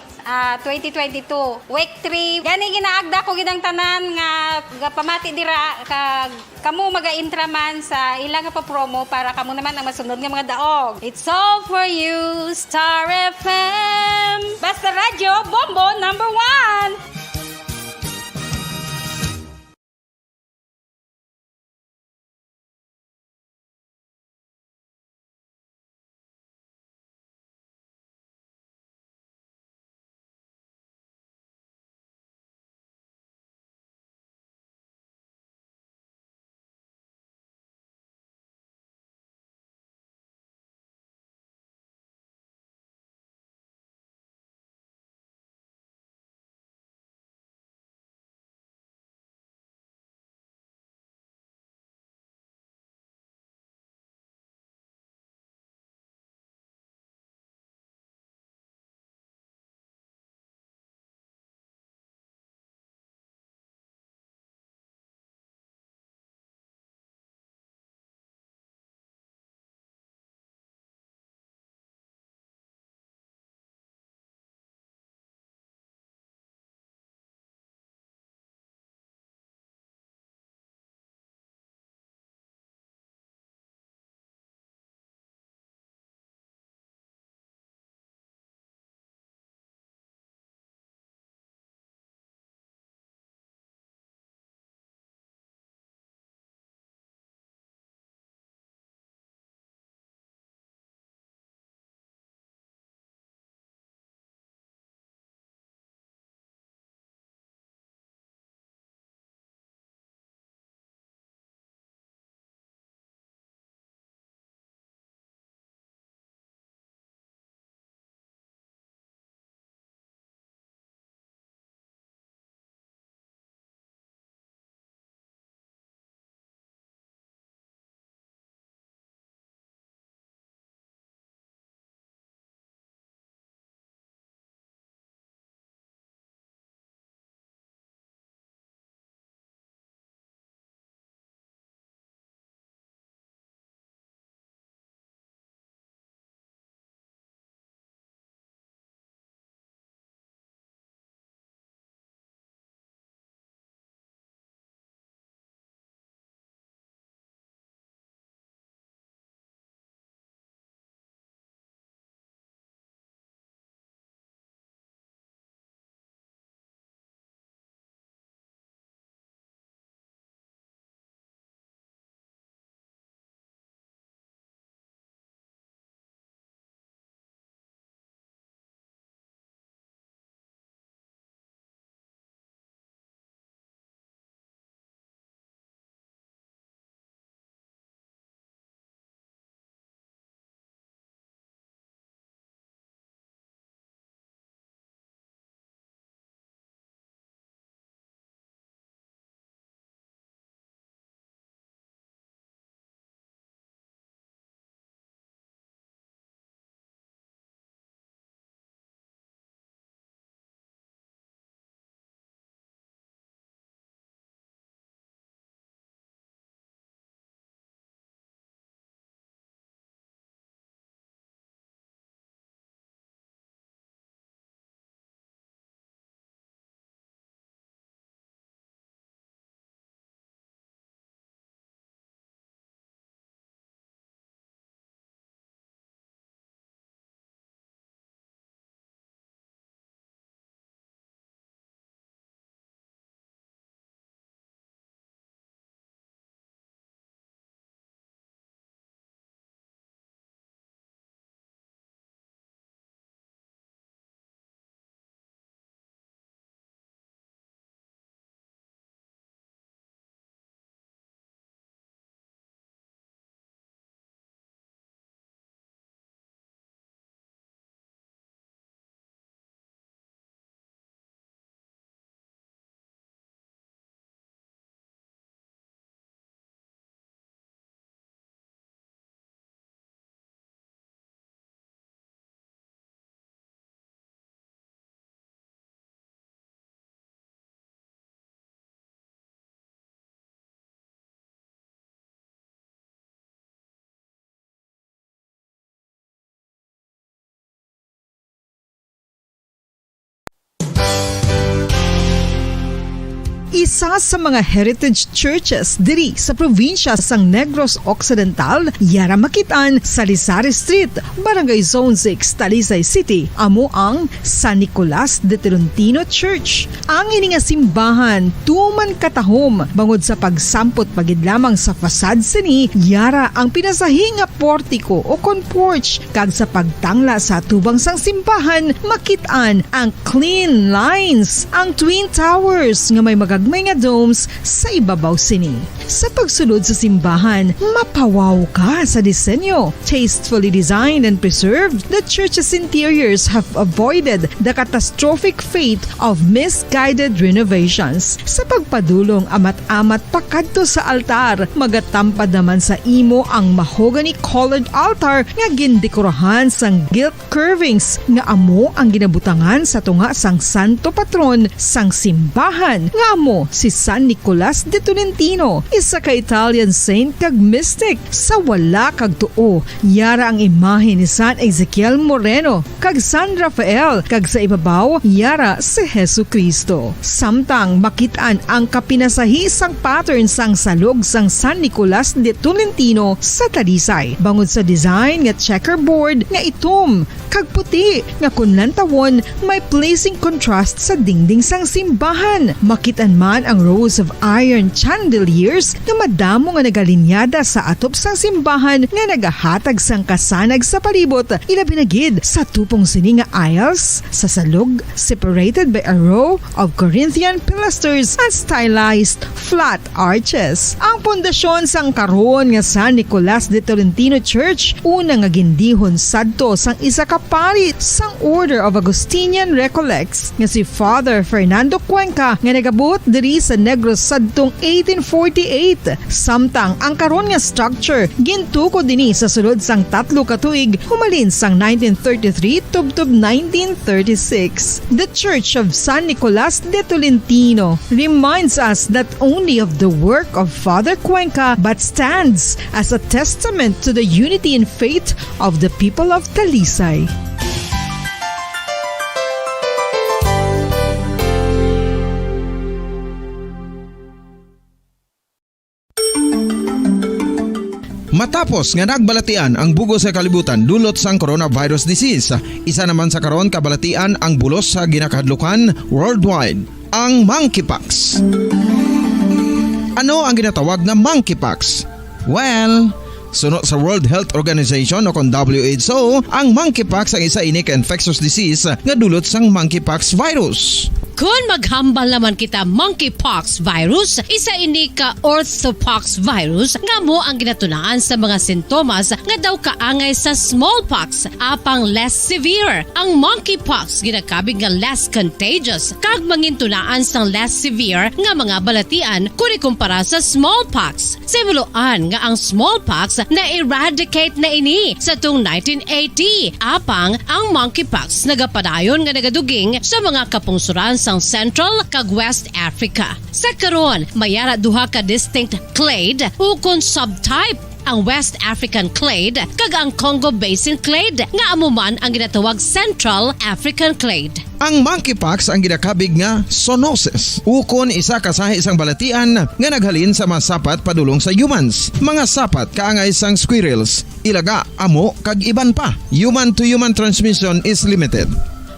2022. Week 3. Gani ginaagda ko ginang tanan nga pamati dira kag kamo maga-intraman sa ilang nga pa-promo para kamo naman ang masunod nga mga daog. It's all for you, Star FM. Basta Radyo, Bombo number 1. isa sa mga heritage churches diri sa probinsya sang Negros Occidental, yara makitaan sa Rizal Street, Barangay Zone 6, Talisay City. Amo ang San Nicolas de Tolentino Church. Ang ini nga simbahan tuman katahom bangod sa pagsampot pagid lamang sa fasad sini, yara ang pinasahi nga portiko o kon porch, kag sa pagtangla sa tubang sang simbahan makitaan ang clean lines, ang twin towers nga may magagmay nga domes sa ibabaw sini. Sa pagsulod sa simbahan, mapawaw ka sa disenyo. Tastefully designed and preserved, the church's interiors have avoided the catastrophic fate of misguided renovations. Sa pagpadulong amat-amat pakadto sa altar, magatampad naman sa imo ang mahogany colored altar nga gindekorahan sang gilt curvings nga amo ang ginabutangan sa tunga sang santo patron sang simbahan nga amo si San Nicolas de Tolentino, isa ka Italian saint kag mystic. Sa wala kag tuo, yara ang imahe ni San Ezekiel Moreno kag San Rafael, kag sa ibabaw yara si Hesu Kristo. Samtang makitaan ang kapinasahi sang pattern sang salog sang San Nicolas de Tolentino sa Talisay, bangod sa design nga checkerboard nga itom kag puti nga kunlantawon may pleasing contrast sa dingding sang simbahan. Makitan man ang rows of iron chandeliers nga madamo nga nagalinyada sa atop sang simbahan nga nagahatag sang kasanag sa palibot, ilabi na gid sa tupong sini nga aisles sa salog, separated by a row of Corinthian pilasters and stylized flat arches. Ang pundasyon sang karon nga San Nicolas de Tolentino Church una nga gindihon sadto sang isa ka pari sang Order of Augustinian Recollects nga si Father Fernando Cuenca nga nagabot diri sa Negros sadtong 1848. Samtang ang karon nga structure gintuko dinhi sa sulod sang 3 ka tuig humalin sang 1933 tubtob 1936. The Church of San Nicolas de Tolentino reminds us not only of the work of Father Cuenca but stands as a testament to the unity and faith of the people of Talisay. Matapos nga nagbalatian ang bugos sa kalibutan dulot sang coronavirus disease, isa naman sa karon kabalatian ang bulos sa ginakahadlukan worldwide, ang monkeypox. Ano ang ginatawag na monkeypox? Well, sunod sa World Health Organization o kon WHO, ang monkeypox ang isa ini ka infectious disease nga dulot sang monkeypox virus. Kung maghambal naman kita monkeypox virus, isa ini ka orthopox virus nga mo ang ginatunaan sa mga sintomas nga daw kaangay sa smallpox, apang less severe. Ang monkeypox ginakabig nga less contagious kag mangintunaan sang less severe nga mga balatian kung ikumpara sa smallpox. Simuloan nga ang smallpox na eradicate na ini sa tung 1980, apang ang monkeypox nagapadayon nga nagaduging sa mga kapungsuran sang Central kag West Africa. Sa karon, mayara duha ka distinct clade ukon subtype, ang West African clade kag ang Congo Basin clade nga amuman ang ginatawag Central African clade. Ang monkeypox ang ginakabig nga zoonosis, ukon isa kasahi isang balatian nga naghalin sa mga sapat padulong sa humans. Mga sapat kaangay sang squirrels, ilaga, amo kag iban pa. Human to human transmission is limited.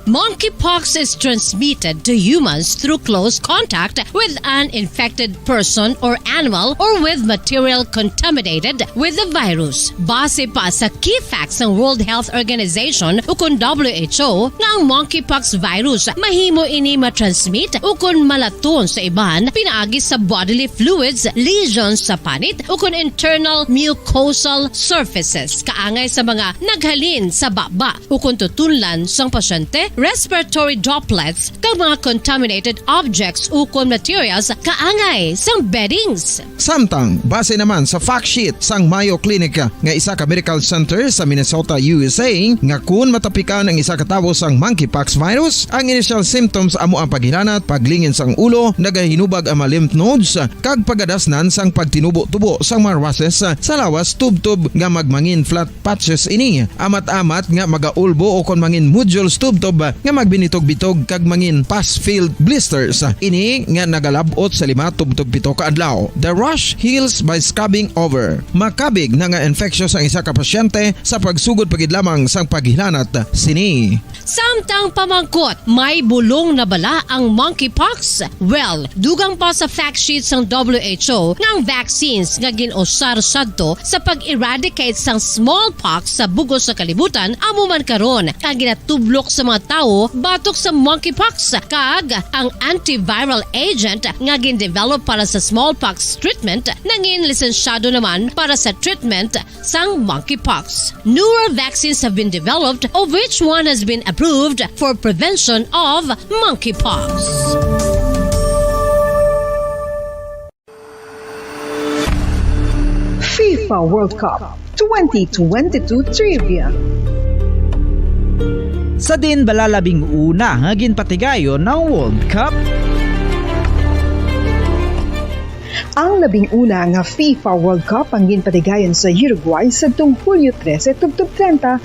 Monkeypox is transmitted to humans through close contact with an infected person or animal or with material contaminated with the virus. Base pa sa key facts ng World Health Organization ukon WHO nga ang monkeypox virus mahimo ini matransmit ukon malaton sa iban pinaagi sa bodily fluids, lesions sa panit ukon internal mucosal surfaces kaangay sa mga naghalin sa baba ukon tutunlan sang pasyente, respiratory droplets kag mga contaminated objects ukon materials kaangay sang beddings. Samtang base naman sa fact sheet sang Mayo Clinic nga isa ka medical center sa Minnesota, USA, nga kun matapikan ang isa ka tawo sang monkeypox virus, ang initial symptoms amo ang paghinanat, paglingin sang ulo, nagahinubag ang mga lymph nodes kag pagadasnan sang pagtinubo-tubo sang mga rashes sa lawas tubtob nga magmangin flat patches ini. Amat-amat nga magaulbo o kon mangin nodules tubtob nga magbinitog-bitog kag mangin pus-filled blisters. Ini nga nagalabot sa 5-7 ka adlaw. The rash heals by scabbing over. Makabig na nga infectious ang isa ka pasyente sa pagsugod pagid lamang sang paghilanat sini. Samtang pamangkot, may bulong na bala ang monkeypox? Well, dugang pa sa fact sheet ng WHO ng vaccines nga ginusar sadto sa pag-eradicate sang smallpox sa bugos sa kalibutan amo man karon ang ginatublok sa mga tao batok sa monkeypox kag ang antiviral agent nga gin-develop para sa smallpox treatment nangin lisensyado naman para sa treatment sang monkeypox. Newer vaccines have been developed of which one has been approved for prevention of monkeypox. FIFA World Cup 2022 Trivia. Sa din balalabing una nga ginpatigayon ng World Cup. Ang 11 nga FIFA World Cup ang ginpatigayon sa Uruguay sa Hulyo 13, 1930.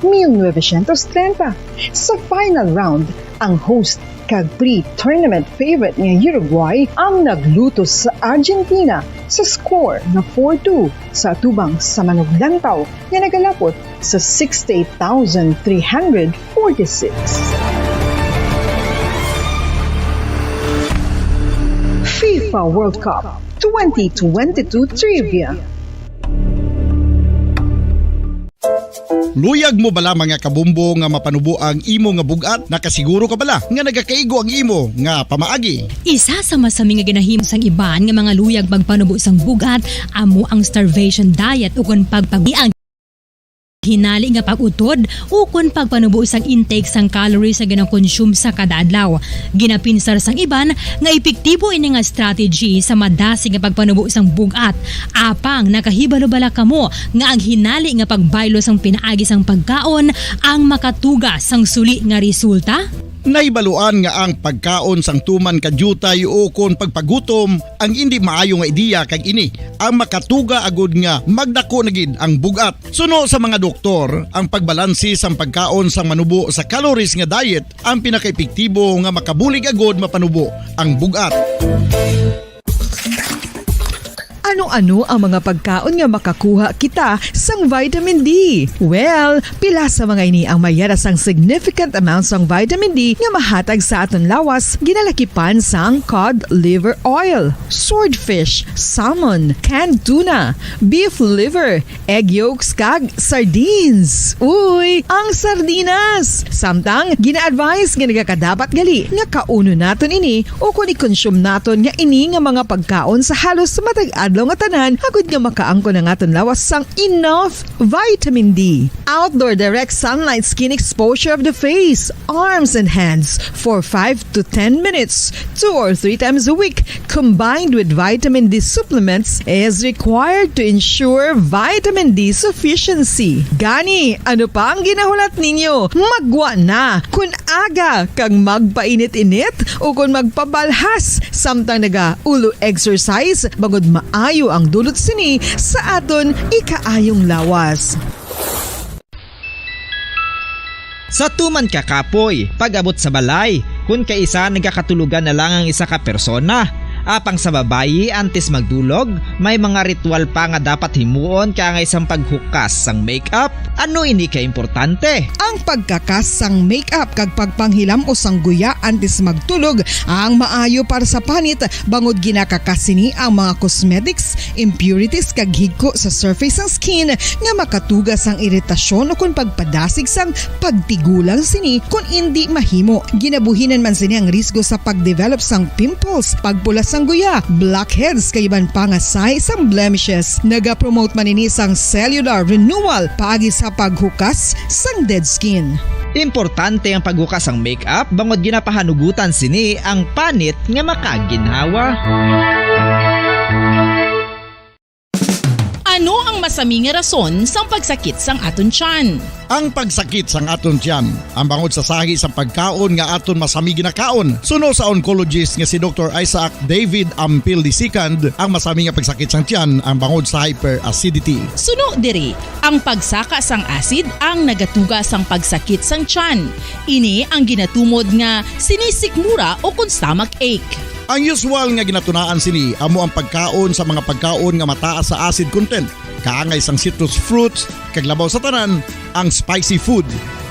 Sa final round, ang host kag pre-tournament favorite nga Uruguay ang naglutos sa Argentina sa score na 4-2 sa atubang sa manuglantaw nga nagalapot sa 68,346. FIFA World Cup 2022 Trivia. Luyag mo bala mga kabumbo nga mapanubo ang imo nga bugat? Nakasiguro ka bala nga nagakaigo ang imo nga pamaagi? Isa sa masami nga ginahimo sang iban nga mga luyag pagpanubo sang bugat amo ang starvation diet ukon pagpagiang hinali nga pag-utod ukon pagpanubo sang intake sang calories sa gina-consume sa kada adlaw. Ginapinsar sang iban nga epektibo ini nga strategy sa madasi nga pagpanubo sang bugat. Apang nakahibalo bala kamo nga ang hinali nga pagbaylo sang pinaagi sang pagkaon ang makatuga sang suli nga resulta? Naibaluan nga ang pagkaon sang tuman kadyutay o kon pagpagutom ang hindi maayo nga ideya kag ini ang makatuga agud nga magdako na gid ang bugat. Suno sa mga doktor, ang pagbalansi sang pagkaon sang manubo sa calories nga diet ang pinakaepektibo nga makabulig agud mapanubo ang bugat. Ano-ano ang mga pagkaon nga makakuha kita sang vitamin D? Well, pila sa mga ini ang mayara sang significant amounts sang vitamin D nga mahatag sa aton lawas ginalakipan sang cod liver oil, swordfish, salmon, canned tuna, beef liver, egg yolks kag sardines. Uy, ang sardinas! Samtang gina-advise nga nagakadapat gali nga kauno naton ini o kung i-consume naton nga ini nga mga pagkaon sa halos matag adlaw nga tanan agud nga makaangko na nga lawas sang enough vitamin D. Outdoor direct sunlight skin exposure of the face, arms and hands for 5 to 10 minutes 2 or 3 times a week combined with vitamin D supplements is required to ensure vitamin D sufficiency. Gani, ano pa ang ginahulat ninyo? Magwa na kun aga kang magpainit-init o kun magpabalhas samtang naga ulo exercise bagod maayo ang dulot sini sa aton ikaayong lawas. Sa tuman ka kapoy, pag-abot sa balay, kung kaisa nagkakatulugan na lang ang isa ka persona. Apang sa babayi antes magdulog, may mga ritual pa nga dapat himuon kaya nga isang paghukas sang makeup. Ano ini ka importante? Ang pagkakas sang makeup kag pagpanghilam o sang guya antes magtulog ang maayo para sa panit bangod ginakakas sini ang mga cosmetics, impurities kag higko sa surface sang skin nga makatugas sang iritasyon o kung pagpadasig sang pagtigulang sini kung hindi mahimo. Ginabuhinan man sini ang risgo sa pagdevelop sang pimples, pagpula sang guya, blackheads kay iban pa nga size sang blemishes. Naga-promote man ini sang cellular renewal paagi sa paghukas sang dead skin. Importante ang paghukas sang makeup bangod ginapahanugutan sini ang panit nga makaginhawa. Ano ang masami nga rason sang pagsakit sang aton tiyan. Ang pagsakit sang aton tiyan, ang bangod sa sahi sang pagkaon nga aton masami ginakaon. Suno sa oncologist nga si Dr. Isaac David Ampil II, ang masami nga pagsakit sang tiyan ang bangod sa hyperacidity. Suno diri, ang pagsaka sang acid ang nagatuga sang pagsakit sang tiyan. Ini ang ginatumod nga sinisikmura o kung stomach ache. Ang usual nga ginatunaan sini amo ang pagkaon sa mga pagkaon nga mataas sa acid content, kaangay sang citrus fruits, kaglabaw sa tanan, ang spicy food.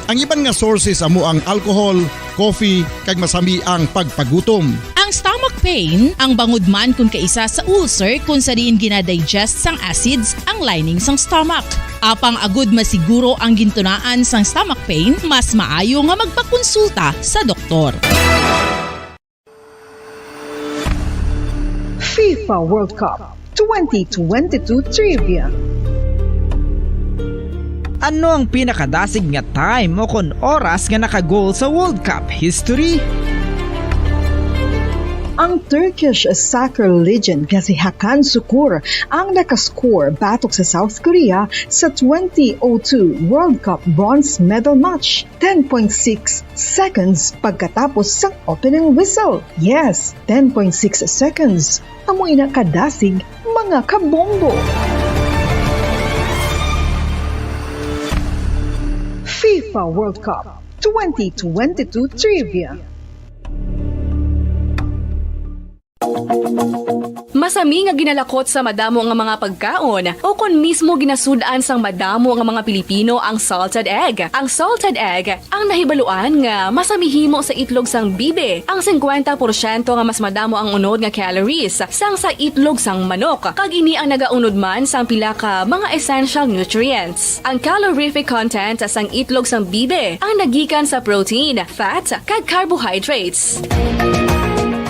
Ang iban nga sources amo ang alcohol, coffee, kag masami ang pagpagutom. Ang stomach pain, ang bangod man kung kaisa sa ulcer kung sa diin ginadigest sang acids ang lining sang stomach. Apang agud masiguro ang gintunaan sang stomach pain, mas maayo nga magpakonsulta sa doktor. FIFA World Cup 2022 Trivia. Ano ang pinakadasig nga time o kon oras nga nakagol sa World Cup history? Ang Turkish soccer legend nga si Hakan Şükür ang nakascore batok sa South Korea sa 2002 World Cup bronze medal match. 10.6 seconds pagkatapos sa opening whistle. Yes, 10.6 seconds. Amoy na kadasig mga kabombo. FIFA World Cup 2022 Trivia. Masami nga ginalakot sa madamo nga mga pagkaon o kon mismo ginasudaan sang madamo nga mga Pilipino ang salted egg. Ang salted egg ang nahibaluan nga masamihimo sa itlog sang bibe. Ang 50% nga mas madamo ang unod nga calories sang sa itlog sang manok. Kag ini ang nagaunod man sang pila ka mga essential nutrients. Ang calorific content sang itlog sang bibe ang nagikan sa protein, fat, kag carbohydrates.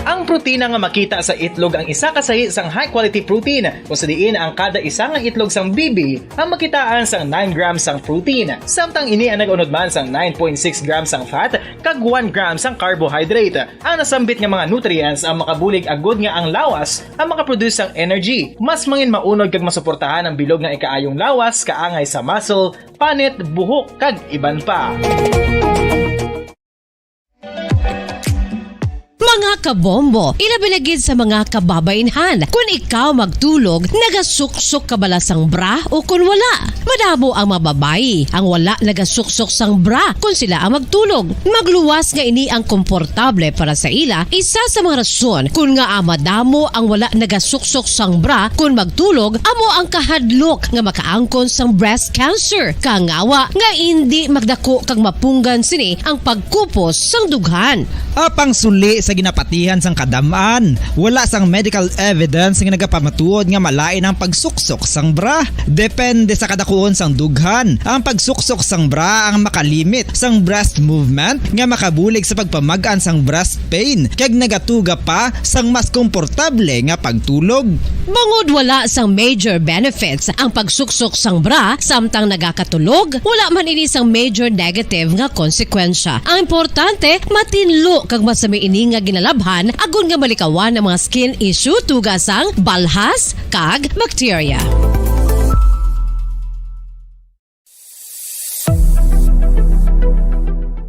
Ang protina nga makita sa itlog ang isa kasahi sang high quality protein kung sa diin ang kada isa nga itlog sang bibi ang makitaan sang 9 grams sang protein. Samtang ini ang nag-unod man sang 9.6 grams sang fat kag 1 grams sang carbohydrate. Ang nasambit nga mga nutrients ang makabulig agud nga ang lawas ang makaproduce sang energy. Mas mangin maunod kag masuportahan ang bilog nga ikaayong lawas kaangay sa muscle, panit, buhok kag iban pa. Mga kabombo, ilabilagid sa mga kababainhan. Kung ikaw magtulog, nagasuksok ka bala sang bra o kung wala. Madamo ang mababayi, ang wala nagasuksok sang bra kung sila ang magtulog. Magluwas nga ini ang komportable para sa ila, isa sa mga rason kung nga madamo ang wala nagasuksok sang bra kung magtulog, amo ang kahadlok nga makaangkon sang breast cancer. Kangawa nga hindi magdako kag mapunggan sini ang pagkupos sang dughan. Apang suli sa ginapatihan sang kadamaan, wala sang medical evidence nga nagapamatuod nga malain ang pagsuksok sang bra. Depende sa kadakuon sang dughan. Ang pagsuksok sang bra ang makalimit sang breast movement nga makabulig sa pagpamagaan sang breast pain kag nagatuga pa sang mas komportable nga pagtulog. Bangod wala sang major benefits ang pagsuksok sang bra samtang nagakatulog, wala man ini sang major negative nga konsekwensya. Ang importante, matinlo kag masami ini nga ginalabhan agon nga malikawan ang mga skin issue tugasang balhas kag bacteria.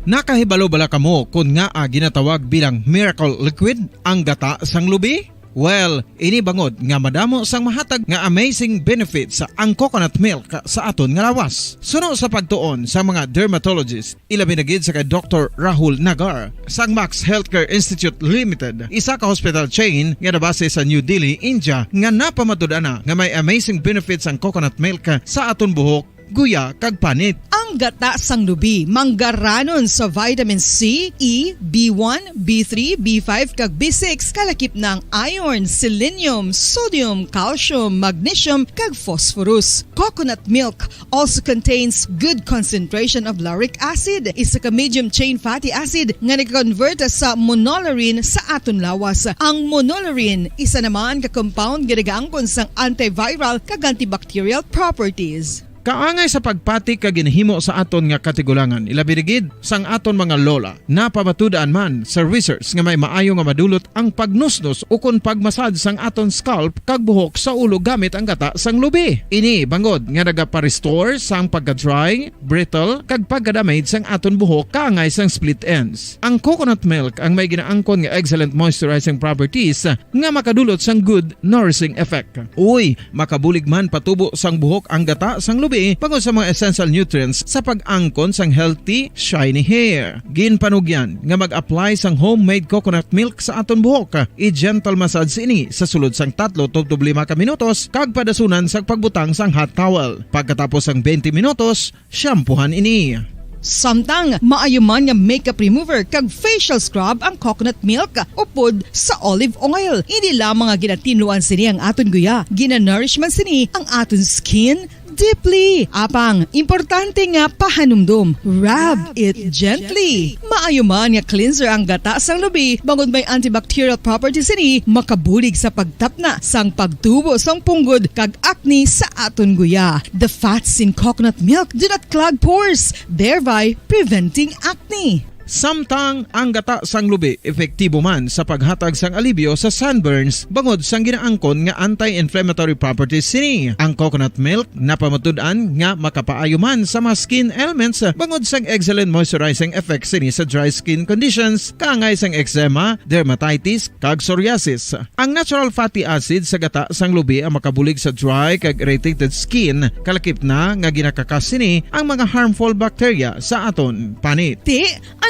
Nakahibalo bala kamo kung nga ginatawag bilang miracle liquid ang gata sang lubi? Well, ini bangod nga madamo sang mahatag nga amazing benefits sa ang coconut milk sa aton nga lawas. Suno sa pagtuon sa mga dermatologist, ilabi na gid sa kay Dr. Rahul Nagar sang Max Healthcare Institute Limited, isa ka hospital chain nga nabase sa New Delhi, India, nga napamatud-ana nga may amazing benefits ang coconut milk sa aton buhok, guya kag panit. Ang gata sang lubi manggaranon sa vitamin C, E, B1, B3, B5 kag B6 kalakip ng iron, selenium, sodium, calcium, magnesium kag phosphorus. Coconut milk also contains good concentration of lauric acid, isa ka medium chain fatty acid nga nag-convert sa monolarin sa aton lawas. Ang monolarin isa naman ka compound nga nagaangkon sang antiviral kag antibacterial properties. kaangay sa pagpati ka ginhimo sa aton nga katigulangan. Ilabirigid sang aton mga lola na pamatudaan man sa research nga may maayo nga madulot ang pagnusnos o kon pagmasad sang aton scalp kag buhok sa ulo gamit ang gata sang lubi. Ini bangod nga nagapa-restore sang pagka-dry, brittle kag pagka-damage sang aton buhok kaangay sang split ends. Ang coconut milk ang may ginaangkon nga excellent moisturizing properties nga makadulot sang good nourishing effect. Uy, makabulig man patubo sang buhok ang gata sang lubi bangod sa mga essential nutrients sa pag-angkon sang healthy, shiny hair. Ginpanugyan nga mag-apply sang homemade coconut milk sa aton buhok. I-gentle massage ini sa sulod sang 3 to 5 ka minutos kag padasunan sang pagbutang sang hot towel. Pagkatapos sang 20 minutos, shampoohan ini. Samtang maayo man nga makeup remover kag facial scrub ang coconut milk upod sa olive oil. Hindi lamang nga ginatinluan sini ang aton guya, ginanourishman sini ang aton skin deeply. Apang, importante nga pahanumdum. Rub it gently. Maayo man nga cleanser ang gata sang lubi, bangod may antibacterial properties ini, makabulig sa pagtapna sang pagtubo sang punggod kag acne sa aton guya. The fats in coconut milk do not clog pores, thereby preventing acne. Samtang ang gata sang lubi epektibo man sa paghatag sang alibyo sa sunburns bangod sang ginaangkon nga anti-inflammatory properties sini. Ang coconut milk napamatud-an nga makapaayo man sa mga skin ailments bangod sang excellent moisturizing effects sini sa dry skin conditions kaangay sang eczema, dermatitis kag psoriasis. Ang natural fatty acid sa gata sang lubi ang makabulig sa dry kag irritated skin, kalakip na nga ginakakas sini ang mga harmful bacteria sa aton panit.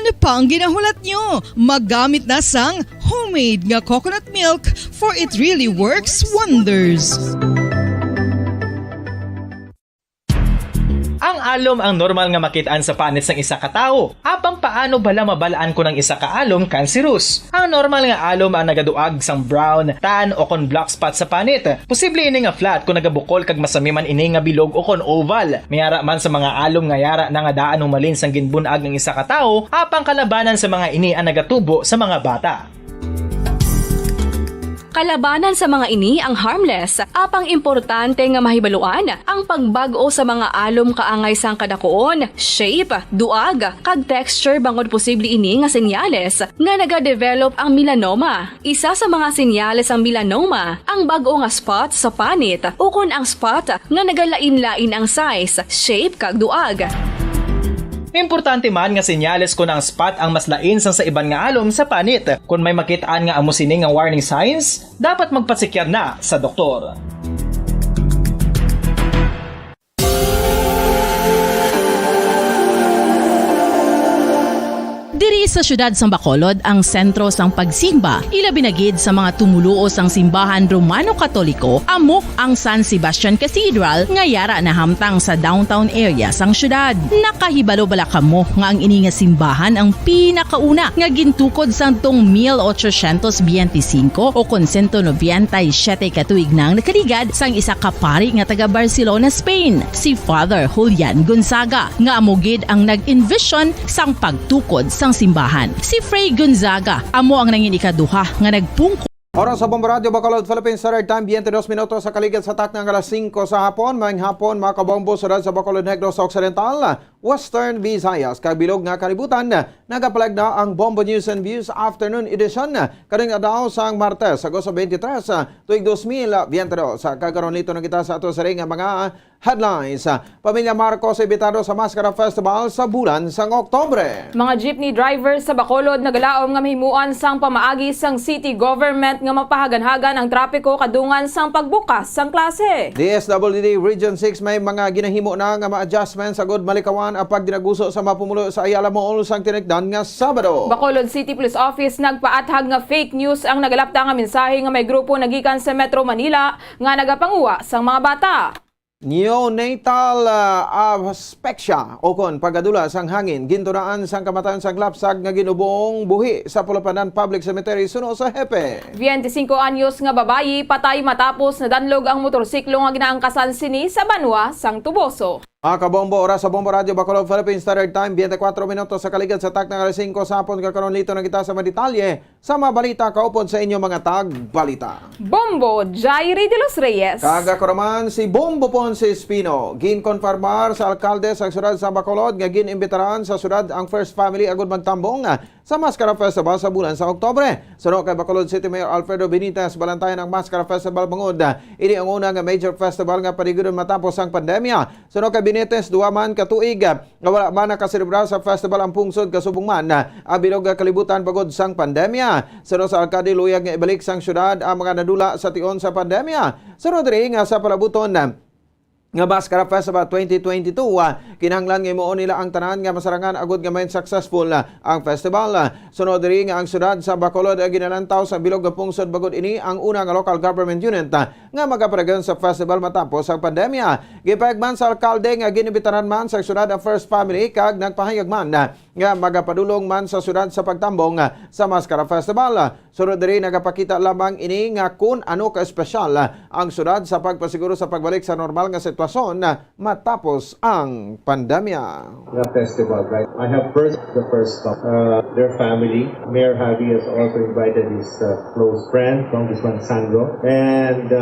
Ano pa ang ginahulat nyo? Maggamit na sang homemade nga coconut milk for it really works wonders. Ang alom ang normal nga makitaan sa panit sang isa ka tawo. Apang paano bala mabalaan ko ng isa ka alom cancerous? Ang normal nga alom ang nagaduag sang brown, tan o kon black spot sa panit. Posible ini nga flat kung nagabukol kag masami man ini nga bilog o kon oval. Mayara man sa mga alom nga yara na nga daan humalin sang ginbunag ng isa ka tawo, apang kalabanan sa mga ini ang nagatubo sa mga bata. Kalabanan sa mga ini ang harmless, apang importante nga mahibaluan ang pagbago sa mga alom kaangay sang kadakuon, shape, duag, kag texture bangod posible ini nga senyales nga nagadevelop ang melanoma. Isa sa mga senyales ang melanoma, ang bago nga spot sa panit o kun ang spot nga nagalain-lain ang size, shape, kag duag. Importante man nga senyales kung ang spot ang mas lain sang sa iban nga alom sa panit. Kung may makitaan nga amo sini nga warning signs, dapat magpasikyar na sa doktor. Diri sa syudad sang Bacolod ang sentro sang pagsimba. Ilabi na gid sa mga tumuluo sang simbahan Romano-Katoliko amo ang San Sebastian Cathedral nga yara na hamtang sa downtown area sang syudad. Nakahibalo bala kamo nga ang ini nga simbahan ang pinakauna nga gintukod sang tong 1825 o kon 197 katuig nang nakaligad sang isa ka pari nga taga Barcelona, Spain, si Father Julian Gonzaga nga amo gid ang nag-envision sang pagtukod sang simbahan. Si Fray Gonzaga amo ang nangin ikaduha nga nagpungko. Oras sa Bombo Radio Bacolod, Philippines Standard Time, 22 minutos sa kaligid sa taknang alas 5 sa hapon. Maayong hapon mga kabombo sa Bacolod, Negros Occidental, Western Visayas, kabilog nga kalibutan. Nagapalag na ang Bombo News and Views Afternoon Edition. Karing adaw sang Martes, Agosto 23, tuig 2022. Sa kagaron nito na kita sa ato sa ring mga headlines. Pamilya Marcos ibitado sa Mascara Festival sa bulan sang Oktobre. Mga jeepney drivers sa Bacolod nagalaom nga mahimuan sang pamaagi sang city government nga mapahagan-hagan ang trapiko kadungan sang pagbukas sang klase. DSWD Region 6 may mga ginahimo na nga ma-adjustment sa good malikawan apag dinaguso sa mapumulo sa Ayala Mall sang tinekdan nga Sabado. Bacolod City Police Office nagpaathag nga fake news ang nagalapta nga mensahe nga may grupo nagikan sa Metro Manila nga nagapanguwa sang mga bata. Neonatal asphyxia o kon pagdula sang hangin gintunaan sang kamatayon sang lapsag nga ginubong buhi sa Pulapanan Public Cemetery suno sa Hepe. 25 anyos nga babayi patay matapos na danlog ang motorsiklo nga ginaangkasan sini sa Banwa sang Tuboso. Mga kabombo, oras sa Bombo Radio Bacolod Philippines Standard Time, 24 minutos sa kaligid sa tak ng alas 5 sa hapon. Kakaroon lito na kita sa madetalye sa mga balita kaupod sa inyo mga tag-balita. Bombo, Jairi de los Reyes. Kagakuraman si Bombo Ponce Espino. Ginkonfirmar sa alkalde sa syudad sa Bacolod nga ginimbitaran sa syudad ang First Family agud magtambong sa Mascara Festival sa bulan sa Oktobre. Suno kay Bacolod City Mayor Alfredo Benitez, balantayan ang Mascara Festival bangod. Ini ang una nga major festival nga paligidon matapos ang pandemya. Suno kay Benitez, duwa man katuig nga wala man nakaselebrar sa festival ang pungsod kasubong man abilog kalibutan pagod sang pandemya. Suno sa alkalde luyag nga ibalik sang syudad ang mga nadula sa tion sa pandemya. Suno diri nga sa palabuton nga Mascara Festival 2022 kinahanglan nga imoon nila ang tanan nga masarangan agud nga main successful ang festival. Sunod diri nga ang syudad sa Bacolod ginalantaw sa bilog nga pungsod bagod ini ang una nga local government unit nga magaparegan sa festival matapos ang pandemya. Gipayagman sa alkalde nga ginibitaran man sa syudad ang First Family kag nagpahayag man nga magapadulong man sa syudad sa pagtambong sa Mascara Festival. Sunod diri nagapakita lamang ini nga kun ano ka espesyal ang syudad sa pagpasiguro sa pagbalik sa normal nga sitwasyon matapos ang pandemya. The festival, right? I have the first stop. Their family, Mayor Javi has also invited his close friend, Congressman Sandro, and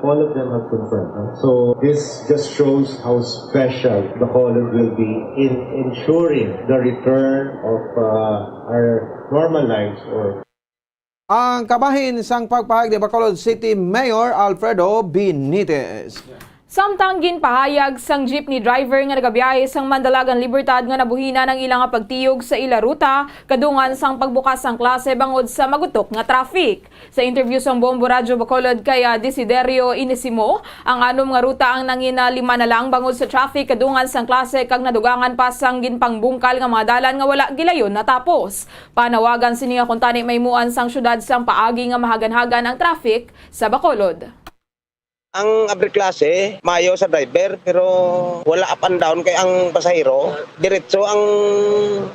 all of them have confirmed. So this just shows how special the Bacolod will be in ensuring the return of our normal lives or ang kabahin sang pagpahayag ni Bacolod City Mayor Alfredo Benitez. Samtang ginpahayag sang jeepney driver nga nagabiyahe sang Mandalagan Libertad nga nabuhina ng ilang pagtiyog sa ila ruta kadungan sang pagbukas sang klase bangod sa magutok nga traffic. Sa interview sang Bombo Radio Bacolod kay Desiderio Inisimo, ang anom nga ruta ang nangina 5 na lang bangod sa traffic kadungan sang klase kag nadugangan pa sang ginpangbungkal nga mga dalan nga wala gilayon natapos. Panawagan siniya kung tani maymuan sang syudad sang paagi nga mahagan-hagan ang traffic sa Bacolod. Ang average klase, mayo sa driver, pero wala up and down kay ang pasahero. Diretso ang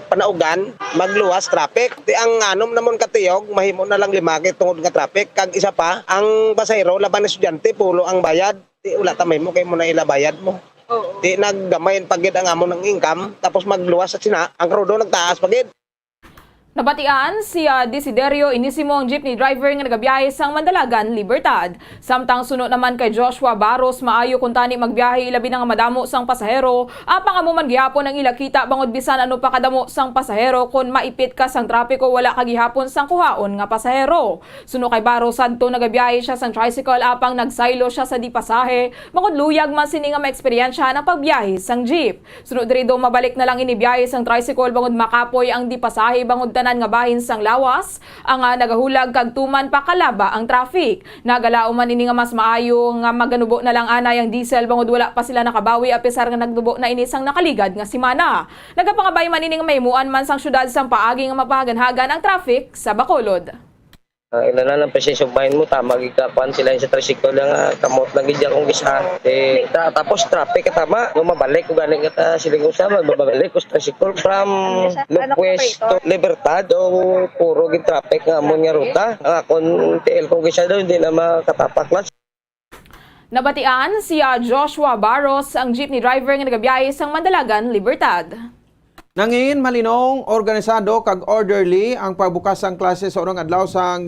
panaugan, magluwas traffic. Di ang anom namon katiyog, mahimo na lang limagi tungod nga traffic. Kag isa pa, ang pasahero, laban na estudyante, pulo ang bayad. Di wala tamay mo, kay mo na ilabayad mo. Di naggamayin pagid ang amon ng income, tapos magluwas sa sina, ang krudo nagtaas pagid. Nabatian si Desiderio Inisimo ang jeepney driver nga nagabiyahe sang Mandalagan Libertad. Samtang sunod naman kay Joshua Barros, maayo kung tani magbiyahe ilabi na nga madamo sang pasahero. Apang amo man gihapon ang ilakita bangod bisan ano pa kadamo sang pasahero kung maipit ka sang trapiko wala ka gihapon sang kuhaon nga pasahero. Sunod kay Barros sadto nagabiyahe siya sang tricycle apang nagsaylo siya sa di pasahe. Bangod luyag man sini nga maeksperiensya ng pagbiyahe sang jeep. Sunod diri do mabalik na lang inibiyahe sang tricycle bangod makapoy ang di pasahe bangod tanan nga bahin sang lawas ang nagahulag kag tuman pa kalaba ang traffic. Nagalao man ini nga mas maayo nga maganubo na lang anay ang diesel bangod wala pa sila nakabawi apisar nga nagdubo na ini sang nakaligad nga simana. Nagapangabay man ini nga maymuan man sang syudad sang paagi nga mapahagan-hagan ang traffic sa Bacolod. Ilan na ng presensyo bahin mo, tama gikakuan sila sa tricycle nga kamot lang gidya kong gisa. Tapos traffic katama, yung mabalik ko galing kata siling usa magbabalik ko sa tricycle from Northwest to Libertad o puro gid traffic nga amon nga ruta. Ang akon TL kong gisa daw hindi na makatapak lang. Nabatian si Joshua Barros ang jeepney driver nga nagabiyahe sang Mandalagan Libertad. Nangin malinong, organisado kag orderly ang pagbukas sang klase sa unang adlaw sang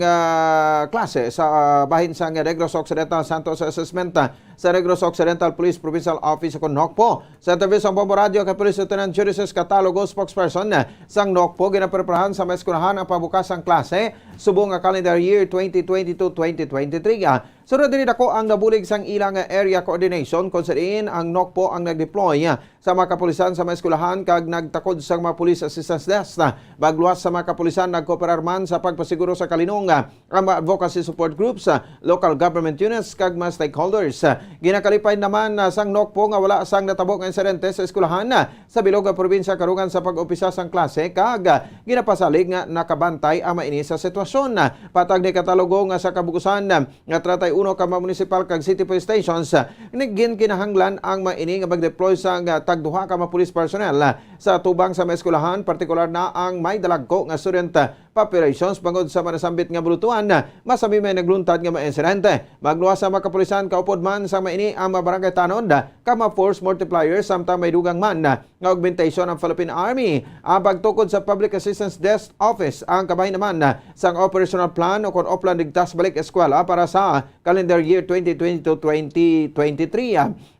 klase sa bahin sang Negros Occidental Santos Assessment sa Negros Occidental Police Provincial Office sa NOCPO. Sa interview sa Bombo Radio kay Police Lieutenant Judices Catalogo spokesperson sang NOCPO ginapreparahan sa maeskulahan ang pagbukas sang klase subong nga calendar year 2022-2023. Sunod din ako ang nabulig sang ilang area coordination kung saan ang NOCPO ang nag-deploy sa mga kapulisan sa maeskulahan kag nagtakod sa mga police assistance desk. Bagluwas sa mga kapulisan nagkooperar man sa pagpasiguro sa kalinong ang mga advocacy support groups, local government units kag mga stakeholders. Ginakalipay naman sang NOCPO nga wala sang natabok nga insidente sa eskulahan sa bilog nga probinsya karungan sa pag-umpisa sang klase kag ginapasalig nga nakabantay ang mainis sa sitwasyon. Patag ni Katalogo nga sa kabugusan nga 31 ka municipal kag city police stations nigin kinahanglan ang maini nga mag-deploy sang tagduha ka mga police personnel sa tubang sa maeskulahan, partikular na ang may dalagko nga student populations bangod sa manasambit nga bulutuan masami may nagluntad nga mga insidente. Magluwas sa makapulisan kaupod man sa maini ang mga barangay tanod kama force multipliers samtang may dugang man nga augmentation ng Philippine Army. Ang pagtukod sa Public Assistance Desk Office ang kabay naman sa operational plan o kung oplan ligtas balik eskwela para sa calendar year 2022-2023.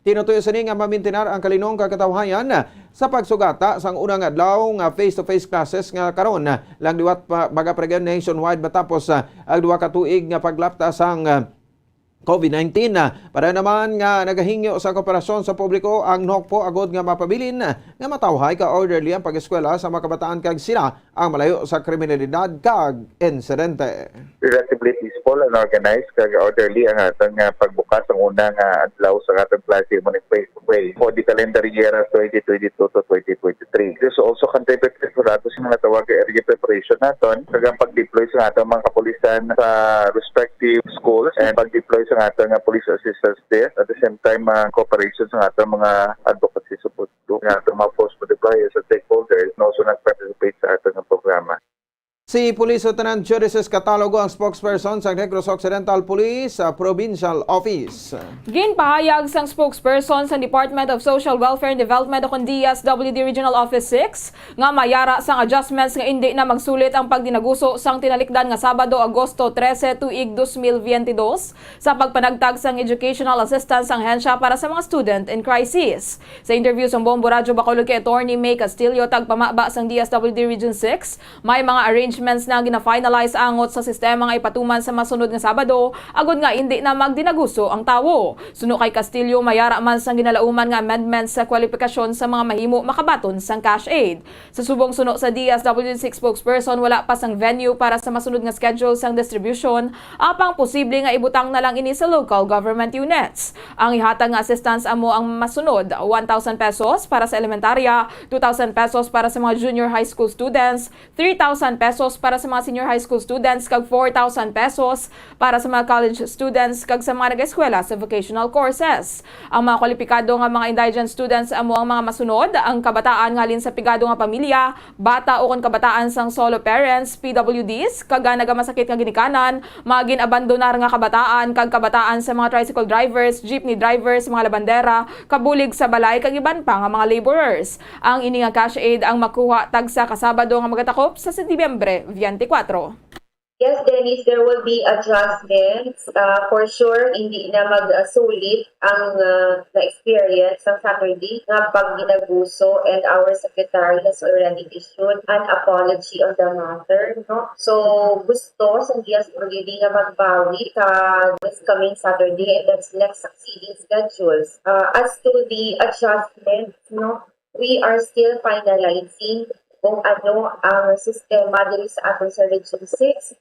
Tinutuyo sa nga mamintinar ang kalinong kakatawhayan sa pagsugata sang unang adlaw nga face-to-face classes nga karon lang diwat magapregan nationwide matapos ang duha ka tuig nga paglapta sang COVID-19. Para naman nga nagahingyo sa kooperasyon sa publiko ang NOCPO agod nga mapabilin nga matawhay ka orderly ang pag-eskwela sa mga kabataan kag sila ang malayo sa kriminalidad kag insidente. Relatively peaceful and organized kag orderly ang atong pagbukas ang unang adlaw sa atong klase mo ni face-to-face for the calendar year 2022 to 2023. This also contributed for ato sa mga tawag area preparation naton kag ang pag-deploy sa atong mga kapulisan sa respective schools and pag-deploy sa atong police assistance desk at the same time cooperation sa atong mga advocacy support group nga atong mga force multipliers at stakeholders na also nag-participate sa atong programa. Si Police Lieutenant Jurises Catalogo ang spokesperson sa Negros Occidental Police Provincial Office. Ginpahayag sang spokesperson sa Department of Social Welfare and Development o DSWD Regional Office 6 nga mayara sang adjustments nga hindi na magsulit ang pagdinaguso sang tinalikdan nga Sabado, Agosto 13 tuig 2022 sa pagpanagtag sang educational assistance ang hensya para sa mga student in crisis. Sa interview sa Bombo Radyo Bacolod kay Attorney May Castillo tagpamaba sang DSWD Region 6, may mga arrangements na gina-finalize angot sa sistema nga ipatuman sa masunod nga Sabado agod nga hindi na magdinaguso ang tawo. Suno kay Castillo mayara man sang ginalauman nga amendments sa kwalifikasyon sa mga mahimo makabaton sang cash aid. Sa subong suno sa DSWD6 spokesperson wala pa sang venue para sa masunod nga schedule sang distribution apang posible nga ibutang na lang ini sa local government units. Ang ihatag nga assistance amo ang masunod 1,000 pesos para sa elementarya, 2,000 pesos para sa mga junior high school students, 3,000 pesos para sa mga senior high school students kag 4,000 pesos para sa mga college students kag sa mga nag-eskwela sa vocational courses. Ang mga kwalipikado nga mga indigent students amo ang mga masunod, ang kabataan nga halin sa pigado nga pamilya, bata o kon kabataan sang solo parents, PWDs, kag nagamasakit nga ginikanan, mga ginabandonar nga kabataan kag kabataan sa mga tricycle drivers, jeepney drivers, mga labandera, kabulig sa balay kag iban pa nga mga laborers. Ang ini nga cash aid ang makuha tagsa kasabado nga magatakop sa Setyembre 24. Yes, Dennis, there will be adjustments. For sure, hindi na mag-sulit ang na-experience ng Saturday nga pag ginaguso, and our secretary has already issued an apology on the matter. No? So, gusto sa DSWD nga magbawi sa this coming Saturday and that's next succeeding schedules. As to the adjustments, no, we are still finalizing kung ano ang sistema dito sa ating sa Region 6.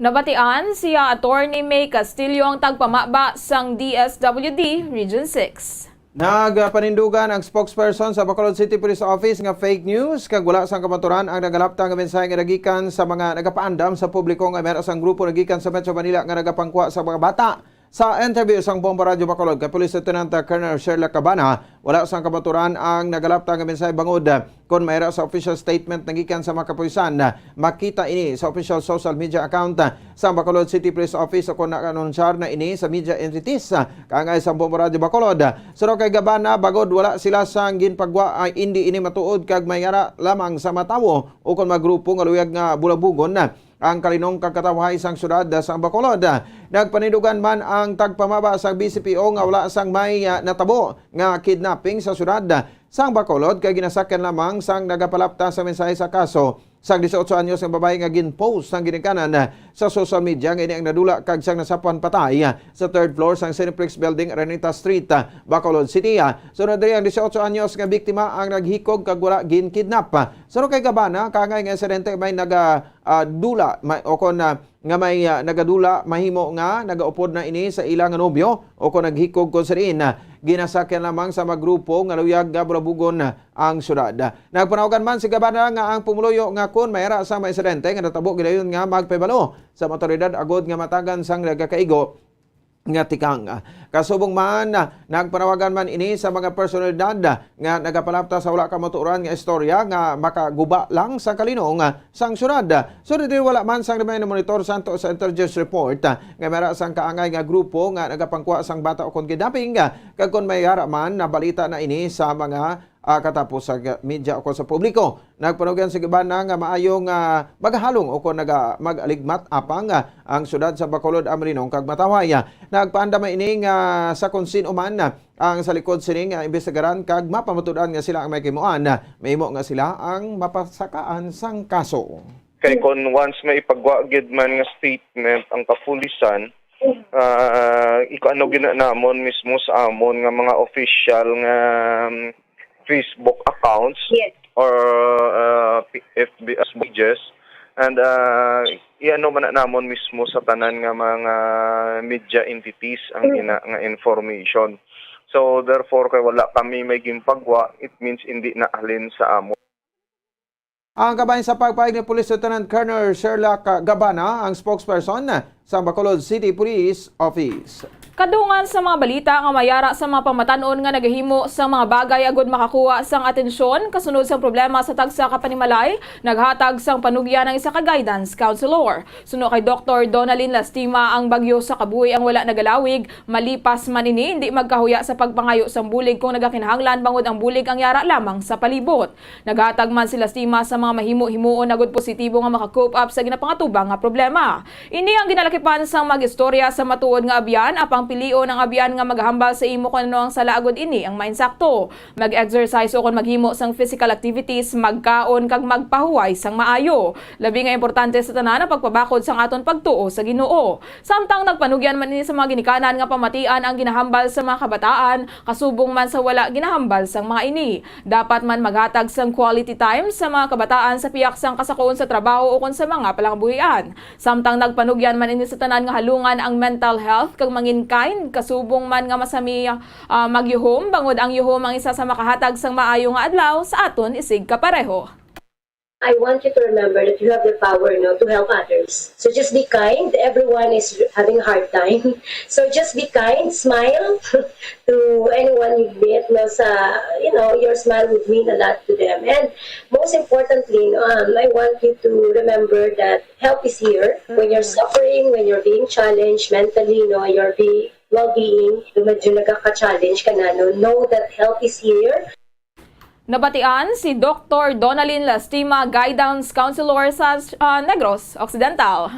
Nabatian siya Attorney May Castillo ang tagpamaba sang DSWD Region 6. Nagpanindugan ang spokesperson sa Bacolod City Police Office nga fake news kag wala sang kamaturan ang nagalapta nga mensahe nga nagikan sa mga nagapaandam sa publiko nga meron sang grupo nagikan sa Metro Manila nga nagapangkuha sa mga bata. Sa interview sang Bombo Radyo Bacolod kay Police Lieutenant Colonel Sherla Cabana, wala sang kamaturan ang nagalapta nga mensahe bangod kon mayra sa official statement nagikan sa mga kapulisan. Makita ini sa official social media account sa Bacolod City Police Office o kon na-anunsyar na ini sa media entities kangay sa Bombo Radyo Bacolod. Suro kay Gabana bagod wala sila sang ginpagwa ay hindi ini matuod kag mayara lamang sa matawo o kon magrupo nga luyag nga bulabugon ang kalinong kakatawahay sang syudad sa Bacolod. Nagpanidugan man ang tagpamaba sa BCPO nga wala sang may natabo nga kidnapping sa syudad sang Bacolod kay ginasakyan lamang sang nagapalapta sa mensahe sa kaso sang 18 anyos nga babae nga ginpost sang ginikanan sa social media nga ini ang nadula kag sang nasapuan patay sa 3rd floor sang Cineplex Building, Araneta Street, Bacolod City. Sunod diri ang 18 anyos nga biktima ang naghikog kag wala ginkidnap. Sunod kay Gabana kangay nga insidente may nagadula o kon nga may nagadula mahimo nga nagaupod na ini sa ilang nobyo o kon naghikog kon sa rin ginasakyan lamang sa magrupo nga luyag nga bulabugon ang syudad. Nagpanawagan man si Gabana nga ang pumuluyo nga kun mayra sa mga insidente nga natabo gidayon nga magpebalo sa motoridad agod nga matagan sang nagakaigo nga tikang. Kasubong man, nagpanawagan man ini sa mga personalidad nga nagapalapta sa wala kamatuoran nga istorya nga makaguba lang sa kalinong sang syudad. So dili wala man sang na monitor santo sa intelligence report nga mera sang kaangay nga grupo nga nagapangkuha sang bata o kon kidnapping kag kon may hara man na balita na ini sa mga katapos sa media o sa publiko. Nagpanugan sa gibana nga maayong maghalong o kung magaligmat apang ang syudad sa Bacolod, Amarinong kag Mataway. Nagpaanda man ini nga sa kung sino man ang sa likod sining imbestigaran kag mapamatudan nga sila ang may kimuan. Mahimo nga sila ang mapasakaan sang kaso. Kay kon once may ipagwagid man nga statement ang kapulisan, ano ginanamon mismo sa amon nga mga official nga Facebook accounts or FB as pages and iano man namon mismo sa tanan nga mga media entities ang nga information. So therefore kay wala kami may gimpagwa, it means hindi na alin sa amo. Ang kabahin sa pagpahig ni Police Lieutenant Colonel Sherlock Gabana, ang spokesperson sa Bacolod City Police Office. Kadungan sa mga balita nga mayara sa mga pamatanon nga nagahimo sa mga bagay agud makakuha sang atensyon kasunod sa problema sa tagsa ka panimalay, naghatag sang panugya ng isa ka guidance counselor. Suno kay Dr. Donalyn Lastima, ang bagyo sa kabuhi ang wala nagalawig, malipas man ini hindi magkahuya sa pagpangayo sang bulig kung nagakinahanglan bangod ang bulig ang yara lamang sa palibot. Naghatag man si Lastima sa mga mahimo-himuon agud positibo nga maka-cope up sa ginapangatubang nga problema. Ini ang ginalakipan sang mag-istorya sa matuod nga abyan apang pilion ang abyan nga maghambal sa imo kung ano ang sala agud ini ang mainsakto. Mag-exercise o kung maghimo sang physical activities, magkaon kag magpahuway sang maayo. Labi nga importante sa tanan ang pagpabakod sang aton pagtuo sa Ginoo. Samtang nagpanugyan man ini sa mga ginikanan nga pamatian ang ginahambal sa mga kabataan, kasubong man sa wala ginahambal sang mga ini. Dapat man maghatag sang quality time sa mga kabataan sa piyak sang kasakoon sa trabaho o kon sa mga palangbuhian. Samtang nagpanugyan man ini sa tanan nga halungan ang mental health kag mangin kind, kasubong man nga masami magyuhom, bangod ang yuhom ang isa sa makahatag sang maayo nga adlaw sa aton isig kapareho. I want you to remember that you have the power now to help others. So just be kind. Everyone is having a hard time. So just be kind, smile to anyone you meet. Your smile would mean a lot to them. And most importantly, I want you to remember that help is here. When you're suffering, when you're being challenged mentally, your well-being, medyo nagkaka-challenge ka na, know that help is here. Nabatian si Dr. Donalyn Lastima, Guidance Counselor sa Negros Occidental.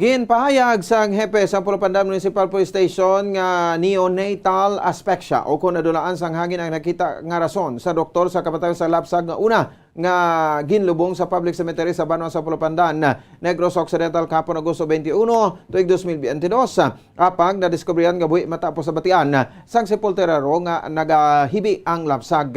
Ginpahayag sang hepe sa Pulapandam Municipal Police Station nga neonatal asphyxia o kung nadulaan sang hangin ang nakita nga rason sa doktor sa kapatayon sa lapsag nga una nga ginlubong sa public cemetery sa Banwa sa Pulapandan, Negros Occidental kapon Agosto 21, tuig 2022. Apang nadiskubrihan nga buhi matapos sa batian sang sepulturero nga nagahibi ang lapsag.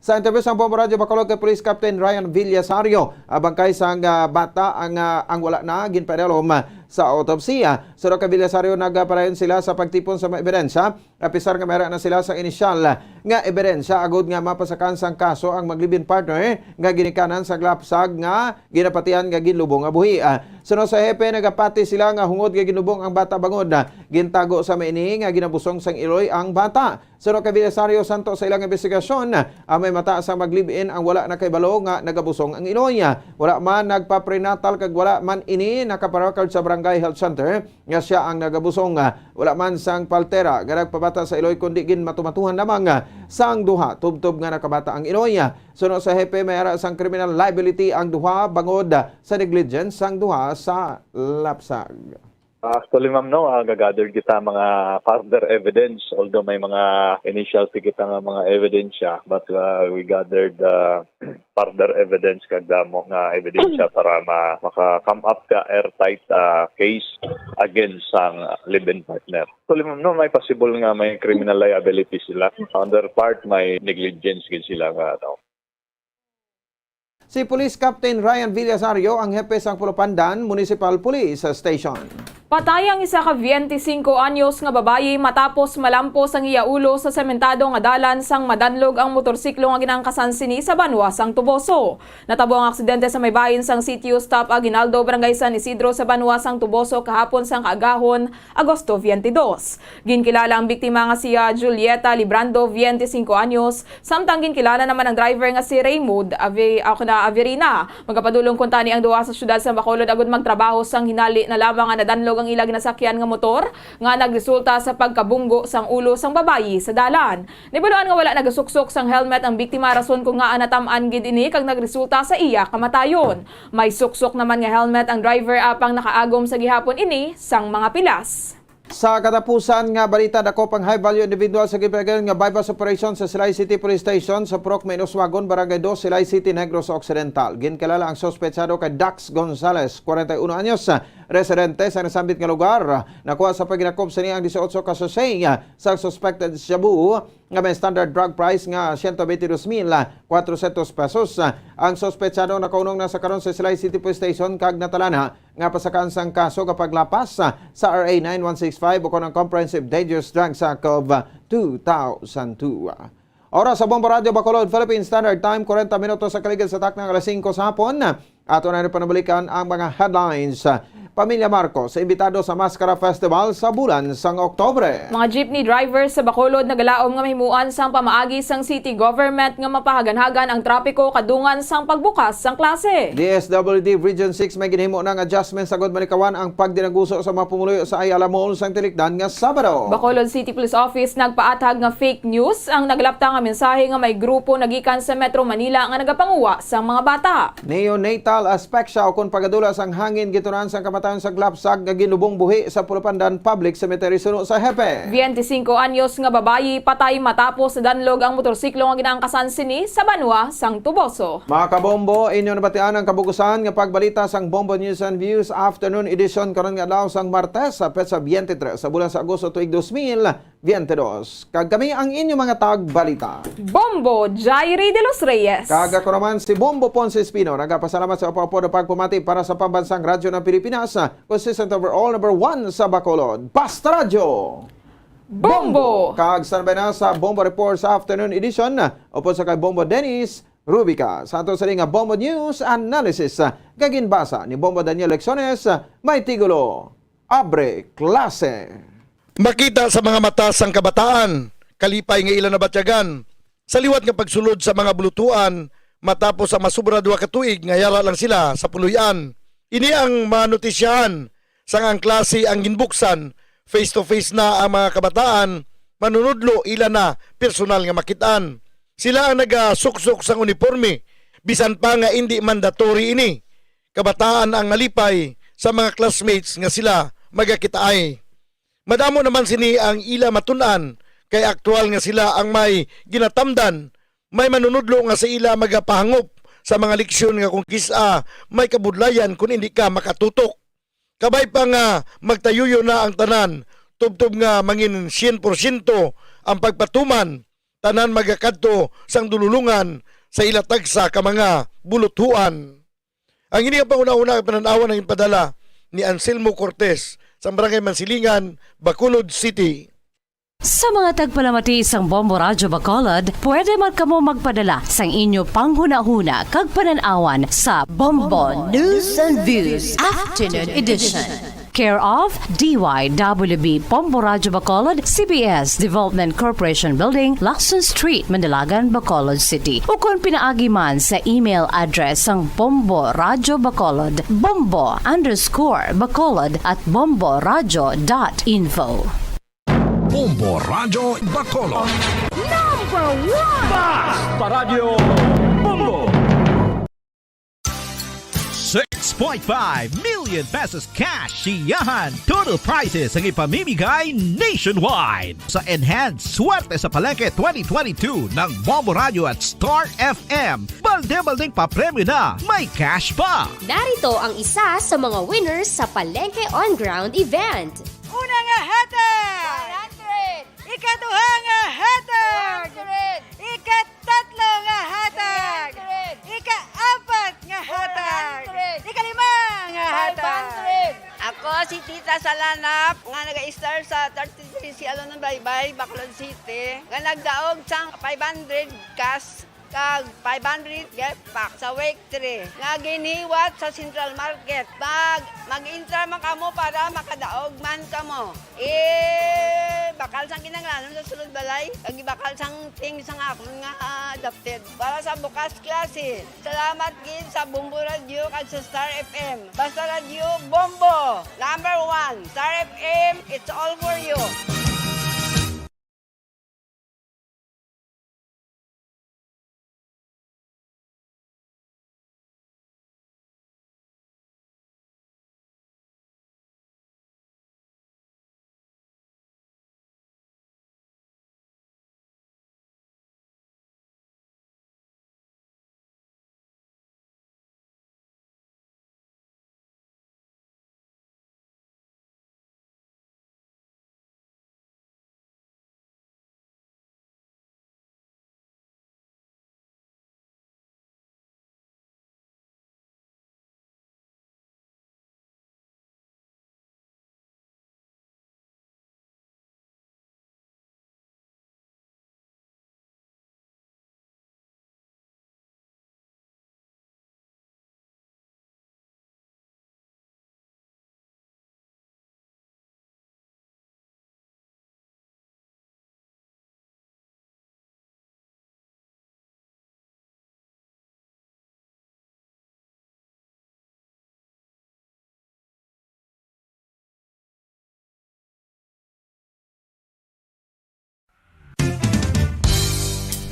Sa interview sa Bombo Radio Bacolod kay Police Captain Ryan Villasario, bangkay sang bata ang wala na ginpadalom sa autopsiya. Sa kay Villasario nagparayon sila sa pagtipon sa mga ebidensya, apisar nga meron na sila sa inisyal nga ebidensya agud nga mapasakan sang kaso ang maglibin partner nga ginikanan sa lapsag nga ginapatian nga ginlubong nga buhi. Suno sa hepe nagapati sila nga hungod nga ginubong ang bata bangod gintago sa maini nga ginabusong sang iloy ang bata. Suno kay Villasario santo sa ilang investigasyon, may mata sa maglibin ang wala na kay balo nga nagabusong ang iloy. Wala man nagpa-prenatal kag wala man ini nakaparakard sa Barangay Health Center nga siya ang nagabusong. Wala man sang paltera nga nagpabata sa iloy kundi gin matumatuhan lamang sang duha tubtob nga nakabata ang iloy. Suno sa hepe may ara sang criminal liability ang duha bangod sa negligence sang duha sa lapsag. Actually, ma'am, gagather kita mga further evidence, although may mga initial kita nga mga ebidensya, but we gathered further evidence kagdamo nga ebidensya para maka-come up ka airtight case against sang live-in partner. Actually, ma'am, may possible nga may criminal liability sila. On their part, may negligence sila nga. Si Police Captain Ryan Villasario ang hepe sang Pulapandan Municipal Police Station. Patay ang isa ka 25 anyos nga babayi matapos malampos ang iya ulo sa sementado nga dalan sang madanlog ang motorsiklo nga ginangkasan sini sa Banwa sang Tuboso. Natabo ang aksidente sa may bahin sang sitio stop Aguinaldo, Barangay San Isidro sa Banwa sang Tuboso kahapon sang kaagahon, Agosto 22. Ginkilala ang biktima nga siya Julieta Librando, 25 anyos, samtang ginkilala naman ang driver nga si Raymond Averina. Magapadulong kuntani ang duwa sa syudad sa Bacolod agud magtrabaho sang hinali na lamang nga nadanlog ang ilag na sakyan nga motor nga nagresulta sa pagkabunggo sang ulo sang babayi sa dalan. Nibaluan nga wala nagasuksok sang helmet ang biktima rason kung nga anatamaan gid ini kag nagresulta sa iya kamatayon. May suksok naman nga helmet ang driver apang nakaagom sa gihapon ini sang mga pilas. Sa katapusan nga balita dako pang high value individual sa gipagal nga bypass operation sa Silay City Police Station sa Purok Wagon, Barangay 2, Silay City, Negros Occidental. Ginkalala ang sospetsado kay Dax Gonzales, 41 anyos, residente sa nasambit nga lugar. Nakuha sa paginakop sa niyang 18 kasosay sa suspected shabu nga may standard drug price nga 122,400 pesos. Ang sospetsado nakaunong na sa karon sa Silay City Police Station kag natalana nga pasakaan sang kaso kapag lapas sa RA 9165 o konang Comprehensive Dangerous Drugs Act of 2002. Oras sa Bombo Radio Bacolod, Philippine Standard Time, 40 minutos sa kaligid sa taknang alas 5 sa hapon. Ato na rin panabalikan ang mga headlines. Pamilya Marcos, imbitado sa Mascara Festival sa bulan sang Oktobre. Mga jeepney drivers sa Bacolod nagalaom nga mahimuan sang pamaagi sang city government nga mapahaganhagan ang trapiko kadungan sang pagbukas sang klase. DSWD Region 6 may ginhimo ng adjustment sa Malikawan ang pagdinaguso sa mga pumuluyo sa Ayala Mall sang Tilikdan nga Sabado. Bacolod City Police Office nagpaatag nga fake news ang naglapta nga mensahe nga may grupo nagikan sa Metro Manila nga nagapanguwa sang mga bata. Neonatal asphyxia o kung pagadula sang hangin gitunan sang kamatayon sa glapsag nga ginubong buhi sa Pulapandan Public Cemetery suno sa Hepe. 25 anyos nga babayi patay matapos danlog ang motorsiklo nga ginangkasan sini sa Banwa sang Tuboso. Mga kabombo, inyo nabatian ang kabugusan nga pagbalita sang Bombo News and Views afternoon edition karon nga adlaw sang Martes sa petsa 23 sa bulan sa Agosto tuig 2022. Kag kami ang inyo mga tagbalita. Bombo Jairi de los Reyes. Kag ako naman si Bombo Ponce Espino. Nagapasalamat sa upo na pagpumati para sa pambansang radyo ng Pilipinas. Consistent overall number 1 sa Bacolod. Basta Radyo! Bombo! Kag standby na sa Bombo Report sa afternoon edition. Upod sa kay Bombo Dennis Rubica. Sa ato sa nga Bombo News Analysis. Gaginbasa ni Bombo Daniel Lexones. May tigulo. Abre klase. Makita sa mga mata sang kabataan, kalipay nga ilan na batyagan. Sa liwat nga pagsulod sa mga bulutuan, matapos ang masubra 2 ka tuig, ngayala lang sila sa puluyan. Ini ang manotisyahan sang ang klase ang ginbuksan, face-to-face na ang mga kabataan, manunudlo ila na personal nga makitaan. Sila ang nagasuksok sang uniforme, bisan pa nga hindi mandatory ini. Kabataan ang nalipay sa mga classmates nga sila magakitaay. Madamo naman sini ang ila matunan, kay aktual nga sila ang may ginatamdan, may manunudlo nga sa ila magapahangop sa mga leksyon nga kung kisa may kabudlayan kung hindi ka makatutok. Kabay pa nga magtayuyo na ang tanan, tubtob nga mangin 100% ang pagpatuman, tanan magakadto sang dululungan sa ilatagsa ka mga bulutuan. Ang ini ang panguna-una pananawan ng ipadala ni Anselmo Cortez sa Barangay Mansilingan, Bacolod City. Sa mga tagpalamati sang Bombo Radyo Bacolod, pwede man kamo magpadala sang inyo panghuna-huna kag pananawan sa Bombo News and Views Afternoon Edition. Care of DYWB Bombo Radyo Bacolod, CBS Development Corporation Building, Lacson Street, Mandalagan, Bacolod City. O kung pinaagi man sa email address sang Bombo Radyo Bacolod, bombo_bacolod@bomboradyo.info. Bombo Radyo Bacolod. Number 1! Basta Radio Bombo! 6.5 million pesos cash siyahan. Total prizes ang ipamimigay nationwide. Sa Enhanced Swerte sa Palengke 2022 ng Bombo Radio at Star FM. Balde-baldeng papremyo na, may cash pa. Narito ang isa sa mga winners sa Palengke On Ground event. Una nga hatag! 100! Ikaduha nga hatag! 200! Ikatatlo nga hatag! 100! Ikaapat nga hatag! 100! Ikalima nga hatag! 500! Ako si Tita Sala Balay, Bacolod City, nga nagdaog sang 500 cash kag 500 get pack sa Wake 3 nga giniwat sa Central Market. Mag-intra man kamo para makadaog man kamo. Bakal sang kinanglanon sa sulod balay, kag bakal sang ting sang akon nga adopted para sa bukas klase. Salamat gid sa Bombo Radio kag sa Star FM. Basta Radio Bombo, number 1. Star FM, it's all for you.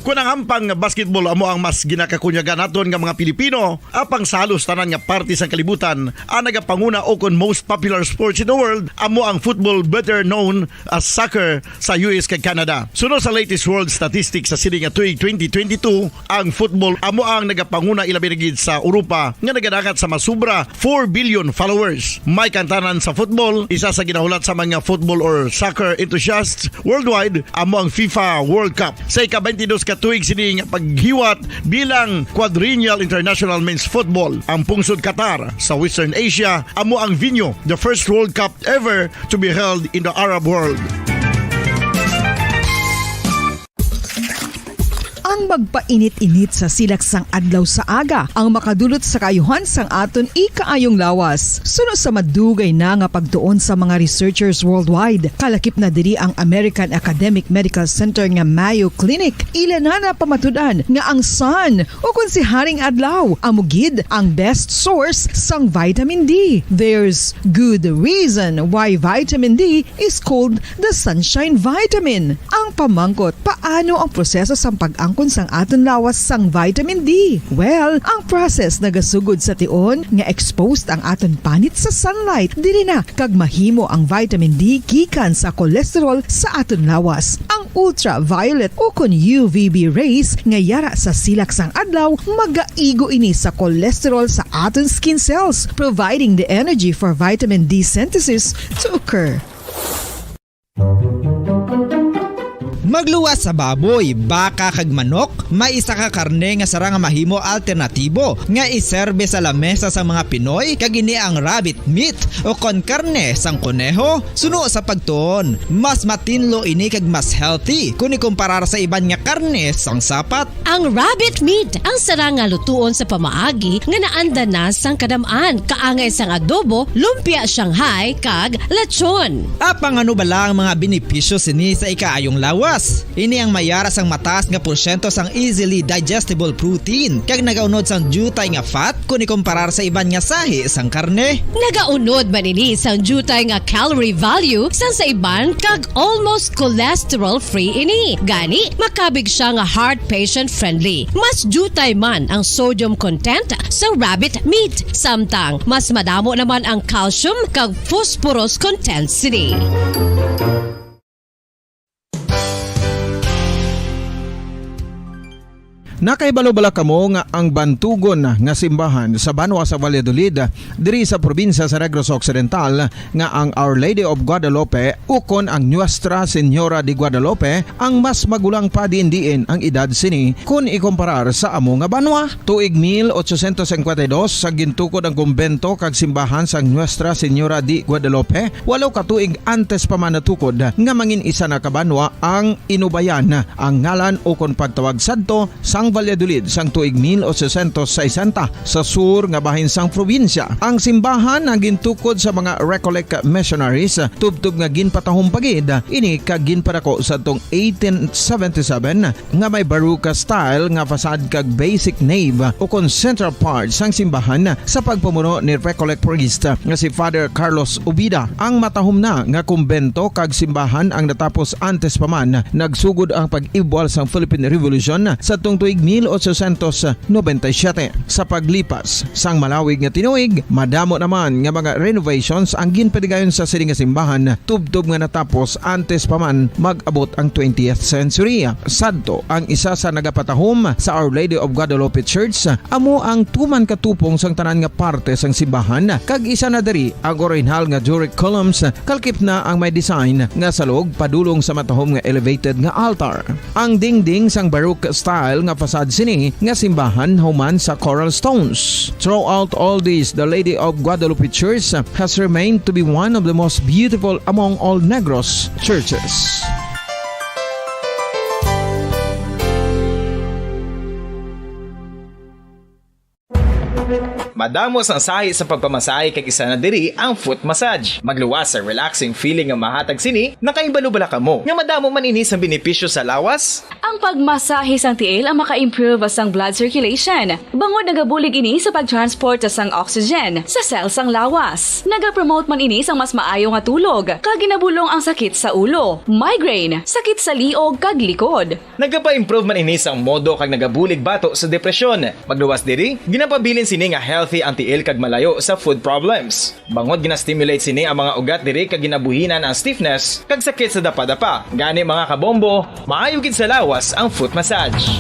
Kung ang ampang basketball amo ang mas ginakakunyagan naton nga mga Pilipino, apang salos tanan nga parte sang kalibutan, ang nagapanguna o kon most popular sports in the world, amo ang football, better known as soccer sa US kag Canada. Sunod sa latest world statistics sa sining nga tuig 2022, ang football amo ang nagapanguna ilabi gid sa Europa nga nagadagat sa masubra 4 billion followers. May kantanan sa football, isa sa ginahulat sa mga football or soccer enthusiasts worldwide, amo ang FIFA World Cup. Sa ika-22 tuig sining paghiwat bilang quadrennial international men's football. Ang pungsod Qatar sa Western Asia amo ang venue, the first World Cup ever to be held in the Arab world. Ang magpainit-init sa silaksang adlaw sa aga ang makadulot sa kaayuhan sang aton ikaayong lawas. Sunod sa madugay na nga pagtuon sa mga researchers worldwide, kalakip na diri ang American Academic Medical Center nga Mayo Clinic. Ila na pamatudan nga ang sun o kung si Haring Adlaw amugid ang best source sang vitamin D. There's good reason why vitamin D is called the sunshine vitamin. Ang pamangkot, paano ang proseso sang pag-angkon sang aton lawas sang vitamin D? Well, ang process nagasugod sa tion nga exposed ang aton panit sa sunlight. Dili na kag mahimo ang vitamin D gikan sa cholesterol sa aton lawas. Ang ultraviolet o kon UVB rays nga yara sa silak sang adlaw magaigo ini sa cholesterol sa aton skin cells, providing the energy for vitamin D synthesis to occur. Magluwas sa baboy, baka kag manok, may isa ka karne nga sarang mahimo alternatibo nga iserbe sa lamesa sa mga Pinoy kag ini ang rabbit meat o kon karne sang kuneho. Suno sa pagtuon, mas matinlo ini kag mas healthy kung ikumparar sa iban nga karne sang sapat. Ang rabbit meat ang sarang nga lutuon sa pamaagi nga naanda na sang kadamaan, kaangay sang adobo, lumpia Shanghai kag lechon. Apang ano bala ang mga benepisyo sini sa ikaayong lawas? Ini ang mayara sang mataas nga porsyento sang easily digestible protein kag nagaunod sang jutay nga fat kung ikumparar sa iban nga sahi sang karne. Nagaunod man ini sang jutay nga calorie value sang sa iban kag almost cholesterol free ini. Gani makabig siya nga heart patient friendly. Mas jutay man ang sodium content sa rabbit meat, samtang mas madamo naman ang calcium kag phosphorus content sini. Nakaibalo-bala kamo nga ang bantugon nga simbahan sa Banwa sa Valladolid diri sa probinsya sa Negros Occidental nga ang Our Lady of Guadalupe ukon ang Nuestra Señora de Guadalupe ang mas magulang pa diin ang edad sini kung ikomparar sa amo nga banwa. Tuig 1852 sa gintukod ang kumbento kag simbahan sa Nuestra Señora de Guadalupe, walo ka tuig antes pa man natukod nga mangin isa na kabanwa ang inubayan ang ngalan ukon pagtawag sadto sang Valladolid sang tuig 1860 sa sur nga bahin sang probinsya. Ang simbahan ang gintukod sa mga Recollect missionaries tubtub nga ginpatahong pagid ini kag ginpadako sa tong 1877 nga may baroque style nga fasad kag basic nave ukon central part sang simbahan sa pagpamuno ni Recollect priest nga si Father Carlos Ubida. Ang matahom na nga kumbento kag simbahan ang natapos antes pa man nagsugod ang pag-ibwal sang Philippine Revolution sa tong tuig 1897. Sa paglipas sang malawig nga tinuig, madamo naman nga mga renovations ang ginpadigayon sa sining nga simbahan tubtob nga natapos antes pa man mag-abot ang 20th century. Sadto ang isa sa nagapatahom sa Our Lady of Guadalupe Church, amo ang tuman katupong sang tanan nga parte sang simbahan kag isa na diri ang original nga Doric columns kalkip na ang may design nga salog padulong sa matahom nga elevated nga altar. Ang dingding sang baroque style nga fasad sini nga simbahan human sa coral stones. Throughout all this, the Lady of Guadalupe Church has remained to be one of the most beautiful among all Negros churches. Madamos ang sahi sa pagpamasahe kag isa na diri ang foot massage. Magluwas sa relaxing feeling nga mahatag sini, nakaibalo-bala kamo. Nga madamo man ini sa benepisyo sa lawas. Ang pagmasahe sang tiil ang maka-improve sang blood circulation. Bangod nagabulig ini sa pagtransport sang oxygen sa cells sang lawas. Nagapromote man ini sang mas maayo nga tulog, kag ginabulong ang sakit sa ulo, migraine, sakit sa liog kag likod. Nagapa-improve man ini sang modo kag nagabulig bato sa depresyon. Magluwas diri, ginapabilin sini nga healthy ang tiil kag malayo sa food problems. Bangod gina-stimulate sini ang mga ugat diri kag ginabuhinan ang stiffness kag sakit sa dapa-dapa. Gani mga kabombo, maayo gid sa lawas ang foot massage.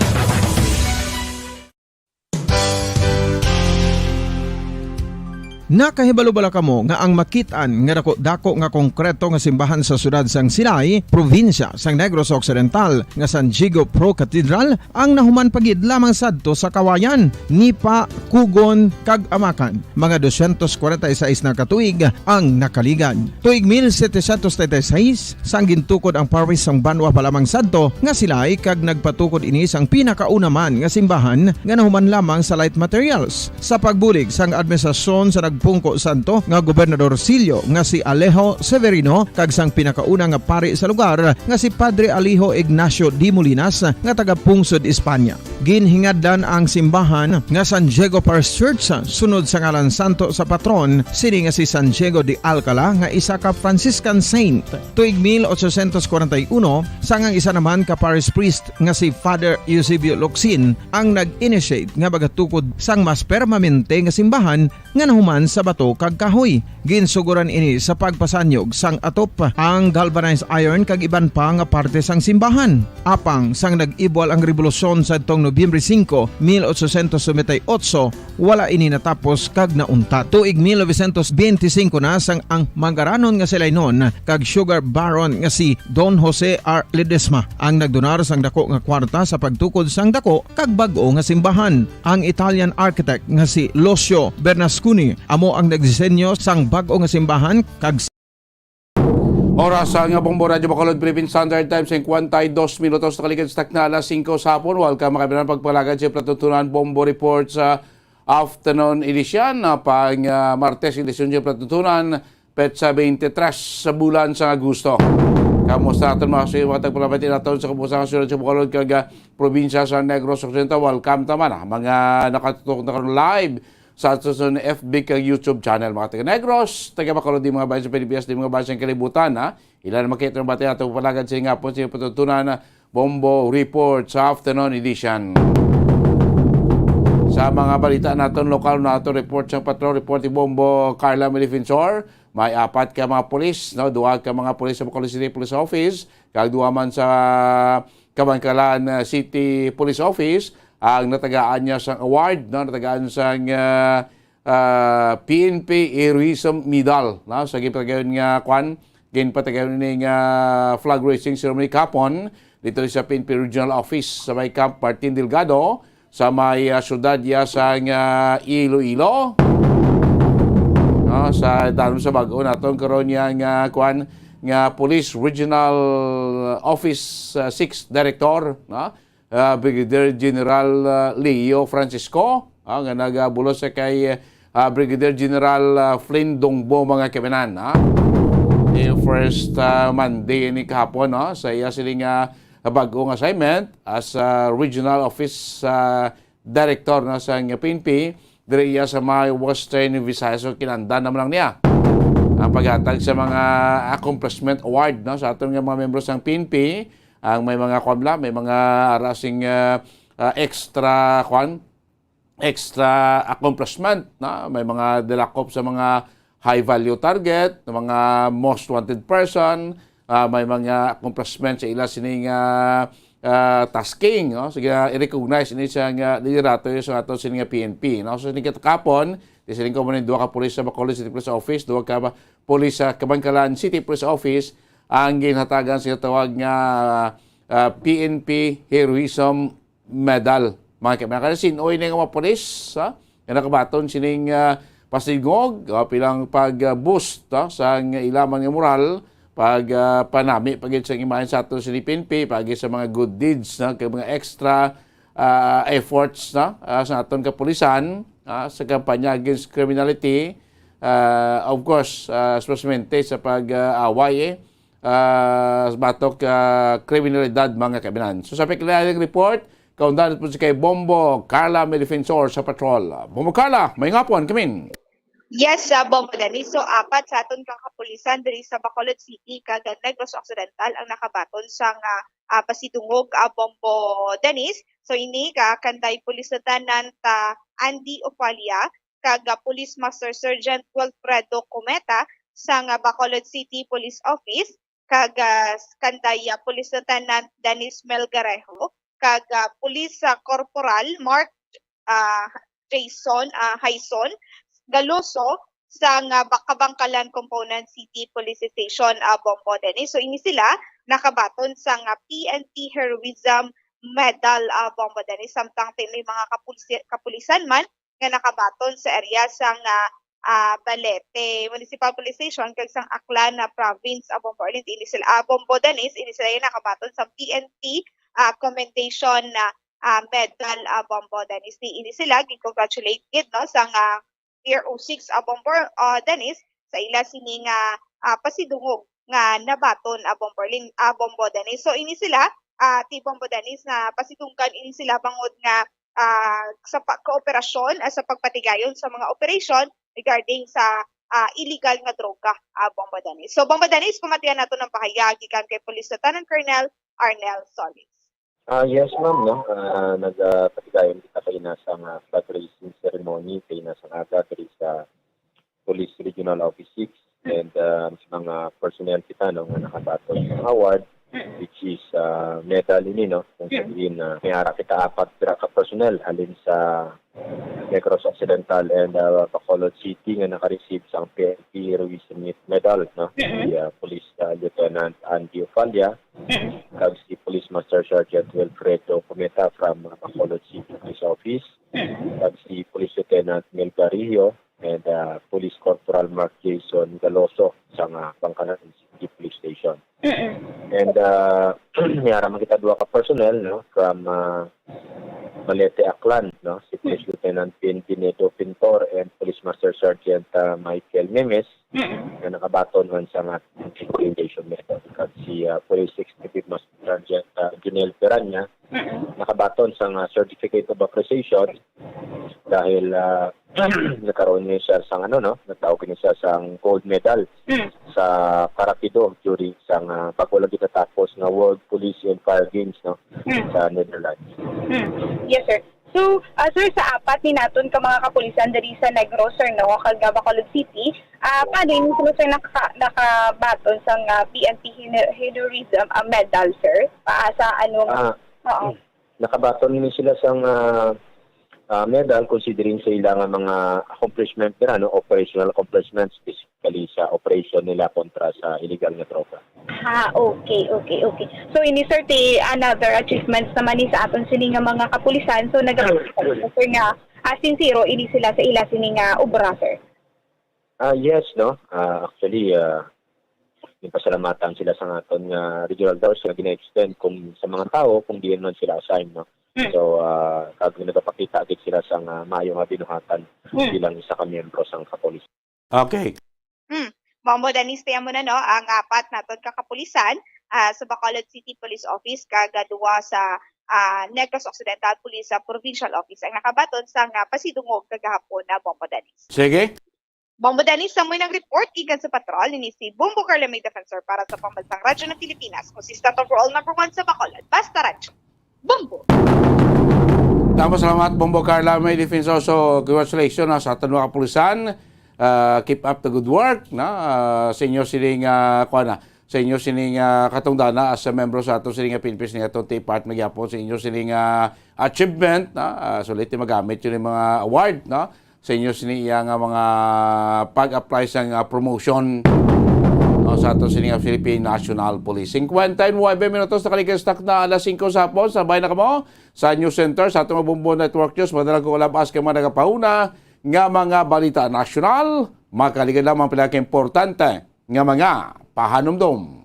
Nakahibalo-bala kamo nga ang makitaan nga dako nga konkreto nga simbahan sa sudad sang Sinay, probinsya sang Negros Occidental nga San Diego Pro Cathedral ang nahuman pagid lamang sadto sa Kawayan, Nipa, Kugon kag Amakan. Mga 246 na katuig ang nakaligan. Tuig 1736 sang gintukod ang parish sang Banwa pa lamang sadto nga silay kag nagpatukod ini sang pinakauna man nga simbahan nga nahuman lamang sa light materials. Sa pagbulig sang administrasyon sa pungko santo nga Gobernador Silio nga si Alejo Severino kag sang pinakauna nga pari sa lugar nga si Padre Alejo Ignacio de Molinas nga taga Pungsod, Espanya. Ginhingadlan ang simbahan nga San Diego Parish Church sunod sa ngalan santo sa patron sini nga si San Diego de Alcala nga isa ka Franciscan saint. Tuig 1841 sangang isa naman ka parish priest nga si Father Eusebio Locsin ang nag-initiate nga bagatukod sang mas permanente nga simbahan nga nahuman sa bato kag kahoy. Ginsuguran ini sa pagpasanyog sang atop ang galvanized iron kag iban pa nga parte sang simbahan. Apang sang nag-ibwal ang revolusyon sa tong Nobyembre 5, 1898, wala ini natapos kag naunta. Tuig 1925 na sang ang mangaranon nga sila noon kag sugar baron nga si Don Jose R. Ledesma ang nagdonar sang dako nga kwarta sa pagtukod sang dako kag bag-o nga simbahan. Ang Italian architect nga si Lucio Bernasconi amo ang nagdisenyo sang bag-o nga simbahan kag Oras nga Bombo Radyo Bacolod Philippine Standard Time 52 minutos nakaligid sa na alas 5 sa hapon. Welcome mga kaibigan pagpalagad sa Platutunan Bombo Report sa afternoon edition pang Martes edisyon sa Platutunan petsa 23 sa bulan sa Agosto. Kamusta natin mga tagpalabatin natin sa kapusangan sulat sa Bacolod kag probinsya sa Negros Occidental. Welcome naman mga nakatutok na karon live sa atin FB kag YouTube channel mga taga Negros, taga Bacolod di mga bayan sa Pilipinas, di mga bayan sa kalibutan ilan makita ng bati natin palagad sa nga po sa patutunan Bombo Report sa afternoon edition. Sa mga balita natin lokal natin report sa patrol report ni Bombo Carla Melifinsor, may 4 ka mga polis, 2 ka mga polis sa Bacolod City Police Office, kag 2 man sa Kabangkalan City Police Office, ang natagaan niya sang award, no? Natagaan sang PNP Heroism Medal, no? Sa gipagayon nga kwan, ginpatagayon ni nga flag raising ceremony kapon dito sa PNP Regional Office sa may Camp Martin Delgado sa may syudad ya sang Iloilo. No, sa danom sa bag-o naton karon nga kwan nga Police Regional Office 6 Director, no? Brigadier General Leo Francisco, nga nagabulos sa kay Brigadier General Flynn Dongbo mga kaminan, yung first Monday ni kahapon, no? Sa iya siling bag-ong assignment as Regional Office Director na sa PNP diri sa may Western Visayas. So kinanda naman lang niya ang paghatag sa mga accomplishment award, no, sa aton nga mga membro ng PNP. Ang may mga kwamla, may mga rasing extra accomplishment, no? May mga dilakop sa mga high value target, mga most wanted person, may mga accomplishment sa ila sining tasking, no? Sige, i-recognize ini siyang liderato sa ato sining PNP, no? So sining kapon, di sining ko man duha ka pulis sa Bacolod City Police Office, duha ka pulis sa Kabangkalan City Police Office ang ginhatagan sa tawag nga PNP Heroism Medal. Mga kaibigan, sinoy na nga mga pulis, nga nakabaton sining pasigog, pilang pag-boost sa ilaman nga moral, pag panami pagit sa imahen sa ato sa PNP, pagit sa mga good deeds, kay mga extra efforts sa aton kapulisan sa kampanya against criminality, of course, especially sa pag-away batok kriminalidad mga kaibigan. So sa pagkailangang report, kaundan po si kay Bombo Carla may defensor sa patrol. Bombo Carla, may ngapon kamin. Yes, Bombo Dennis. So, 4 sa aton kang kapulisan diri sa Bacolod City, kag Negros Occidental ang nakabaton sang pasidungog Bombo Dennis. So, ini kanday pulis lieutenant Andy Ofalia, kag Police Master Sergeant Wilfredo Cometa sang Bacolod City Police Office, kag kanday Police Lieutenant Dennis Melgarejo, kag Police Corporal Mark Jason Hayson Galoso sa Kabangkalan Component City Police Station Bombo Dennis. So ini sila nakabaton sa PNP Heroism Medal Bombo Dennis, samtang may mga kapulisan man nga nakabaton sa area sang Balete Municipal Police Station kag sang Aklan Province Bombo Dennis. Ini sila Bombo Dennis, ini sila nakabaton sa PNP Commendation Medal Bombo Dennis. Ini sila gi-congratulated, no, sang Year 06 Bombo Dennis sa ila sining pasidungog nga nabaton Bombo Dennis. So ini sila ti Bombo Dennis na pasidungkan ini sila bangod nga sa kooperasyon sa pagpatigayon sa mga operation regarding sa illegal nga droga Bombo Dennis. So Bombo Dennis, pamatian nato ng pahayag gikan kay Police Lieutenant Colonel Arnel Solis. Yes, ma'am, no. Nagpatigayon kita kayo na sa flag raising ceremony, kayo na sa aga sa Police Regional Office 6 and sa mga personnel kita, no, nga nakabaton ng award, which is medal ini, no. Kung sabihin na may harap kita 4 ka personnel halin sa Negros Occidental and Bacolod City nga naka-receive sa PNP Heroism Medal, no. Si Police Lieutenant Andy Ofalia, kag si Police Master Sergeant Wilfredo Cometa from Bacolod City Police Office, kag si Police Lieutenant Melgarejo and Police Corporal Mark Jason Galoso sa Bangkalan City Police Station. And mayroon kita 2 ka personnel, no, from Balete Aklan, no, si Police Lieutenant Pinedo Pintor and Police Master Sergeant Michael Memes na nakabaton man sa recommendation method. At si Police Executive Master Sergeant Junel Peranya nakabaton sa Certificate of Appreciation dahil nagkaroon niya siya sa nagtawag niya siya sa gold medal sa Parapido during sa pagwala kita tapos na World Police and Fire Games, no, sa Netherlands. Yes, sir. So, sir, sa 4 ni naton ka mga kapulisan diri sa Negros, sir, no, kag Bacolod City, paano yung sir nakabaton sa PNP Heroism Medal, sir? Sa anong... nakabaton ni sila sa medal considering sa ilang mga accomplishment nila, no? Operational accomplishments, specifically sa operation nila kontra sa illegal na droga. Okay. So ini sir another achievements naman ni sa aton sini nga mga kapulisan. So sir nga sincero ini sila sa ila sini nga obra sir. Yes, no. Actually pasalamatan sila sa aton nga regional doors nga gina-extend kung sa mga tao kung di man sila assign, no. So, kag nagapakita agad sila sa maayong binuhatan bilang isa ka miyembro sa kapulisan. Okay. Bombo Dennis, mo na no, ang apat naton kakapulisan sa Bacolod City Police Office kagaduwa sa Negros Occidental Police Provincial Office ang nakabaton sa pasidungog kagahapon na Bombo Dennis. Sige. Bombo Dennis, samoy ng report gikan sa patrol ni si Bumbo Carlamay Defensor para sa Pambansang Radyo ng Pilipinas, consistent overall number 1 sa Bacolod, Basta Radyo. Bumbo! Tama, salamat Bombo Carla, may defensor. So, congratulations sa ating mga kapulisan. Keep up the good work sa inyo sining sa inyo sining katungdana as a member sa ato sining Philippines ni ato take part magyapon sa inyo sining achievement sulit magamit yun mga award sa inyo sining mga pag-apply sa promotion sa ato sining Philippine National Police. 59 minutos na kalikastak na alas 5 sa hapon. Sabay na kamo sa News Center sa atong Bombo Network News. Madalang ko labas kay mga nagapauna nga mga balita nasyonal. Makaligan lamang pila ka importante nga mga pahanumdom.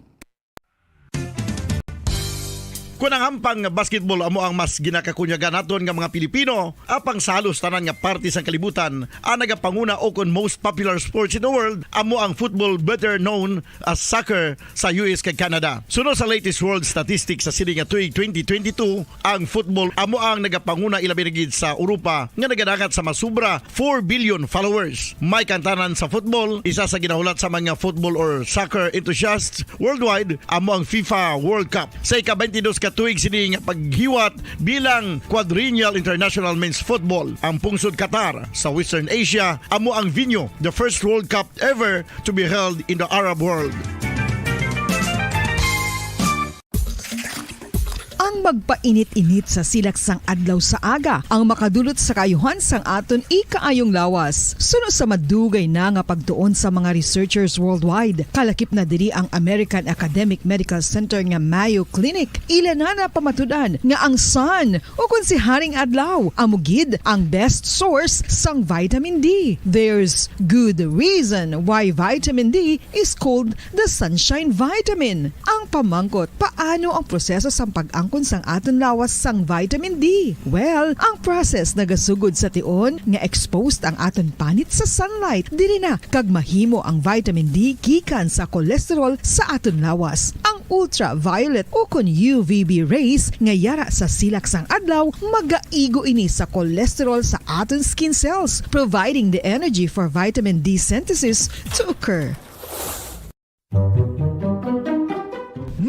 Kung ang hampang basketball amo ang mas ginakakunyagan naton nga mga Pilipino, apang salos tanan nga parte sang kalibutan, ang nagapanguna o kon most popular sports in the world, amo ang football better known as soccer sa US kag Canada. Sunod sa latest world statistics sa sining nga tuig 2022, ang football amo ang nagapanguna ilabi na gid sa Europa nga nagadagat sa masubra 4 billion followers. May kantanan sa football, isa sa ginahulat sa mga football or soccer enthusiasts worldwide, amo ang FIFA World Cup. Sa ika-22 tuig sining paghiwat bilang Quadrennial International Men's Football. Ang pungsod Qatar sa Western Asia amo ang venue, the first World Cup ever to be held in the Arab world. Ang magpainit-init sa silaksang adlaw sa aga ang makadulot sa kayuhan sang aton ikaayong lawas. Sunod sa madugay na nga pagtuon sa mga researchers worldwide, kalakip na diri ang American Academic Medical Center nga Mayo Clinic. Ila na pamatudan nga ang sun o kung si Haring Adlaw amugid ang best source sang vitamin D. There's good reason why vitamin D is called the sunshine vitamin. Ang pamangkot, paano ang proseso sang pag-angkon sang aton lawas sang vitamin D? Well, ang process nagasugod sa tion nga exposed ang aton panit sa sunlight dili na kag mahimo ang vitamin D gikan sa cholesterol sa aton lawas. Ang ultraviolet o kon UVB rays nga yara sa silak sang adlaw magaigo ini sa cholesterol sa aton skin cells, providing the energy for vitamin D synthesis to occur.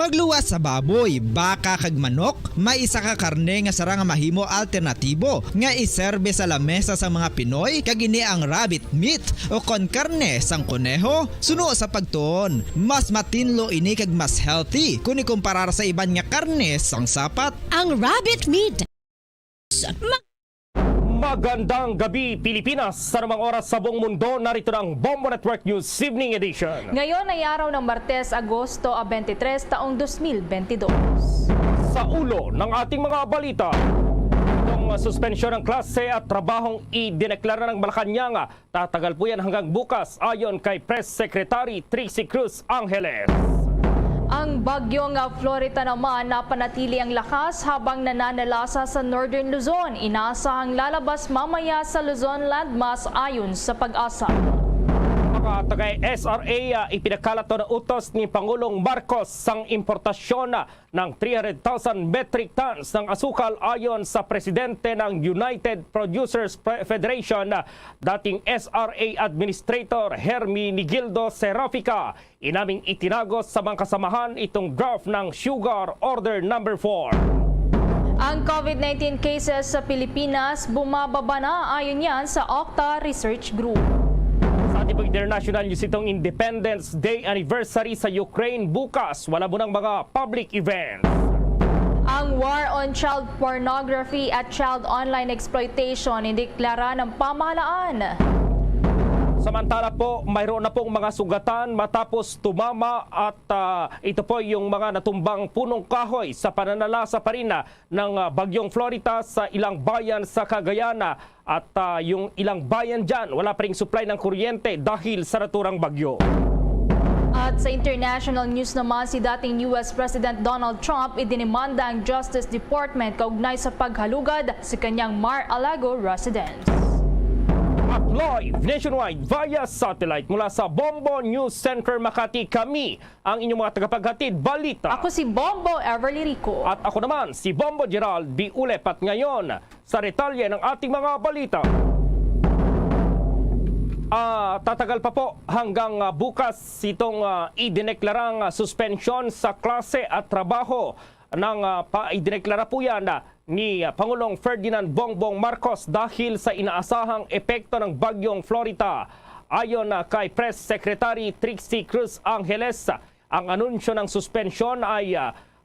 Magluwas sa baboy, baka kag manok, may isa ka karne nga sarang mahimo alternatibo nga iserbe sa lamesa sa mga Pinoy kag ini ang rabbit meat o kon karne sang kuneho. Suno sa pagtuon, mas matinlo ini kag mas healthy kung ikumparar sa iban nga karne sang sapat. Ang rabbit meat Magandang gabi Pilipinas! Sa namang oras sa buong mundo, narito ang Bombo Network News Evening Edition. Ngayon ay araw ng Martes, Agosto 23, taong 2022. Sa ulo ng ating mga balita, itong suspensyon ng klase at trabahong idineklara ng Malacanang, tatagal po yan hanggang bukas ayon kay Press Secretary Trixie Cruz Angeles. Ang bagyong Florita naman napanatili ang lakas habang nananalasa sa Northern Luzon. Inaasahang lalabas mamaya sa Luzon landmass ayon sa Pag-asa. Mga taga-SRA ipinakalat ng utos ni Pangulong Marcos sang importasyon ng 300,000 metric tons ng asukal ayon sa presidente ng United Producers Federation, dating SRA Administrator Hermy Nigildo Serafica. Inaming itinagos sa mga kasamahan itong draft ng Sugar Order No. 4. Ang COVID-19 cases sa Pilipinas bumababa na ayon yan sa Octa Research Group. Sa ating international news, itong Independence Day anniversary sa Ukraine bukas. Wala mo ng mga public events. Ang war on child pornography at child online exploitation indeklara ng pamahalaan. Samantala po, mayroon na pong mga sugatan matapos tumama at ito po yung mga natumbang punong kahoy sa pananalasa pa rin ng bagyong Florita sa ilang bayan sa Cagayan at yung ilang bayan dyan wala pa ring supply ng kuryente dahil sa naturang bagyo. At sa international news naman, si dating US President Donald Trump idinimanda ang Justice Department kaugnay sa paghalugad sa kanyang Mar-a-Lago residence. At live nationwide via satellite mula sa Bombo News Center Makati, kami ang inyong mga tagapaghatid balita. Ako si Bombo Everly Rico. At ako naman si Bombo Gerald B. Ulep. At ngayon sa retalye ng ating mga balita. Tatagal pa po hanggang bukas itong idineklarang suspensyon sa klase at trabaho ng idineklara po yan ni Pangulong Ferdinand Bongbong Marcos dahil sa inaasahang epekto ng bagyong Florita. Ayon kay Press Secretary Trixie Cruz Angeles, ang anunsyo ng suspensyon ay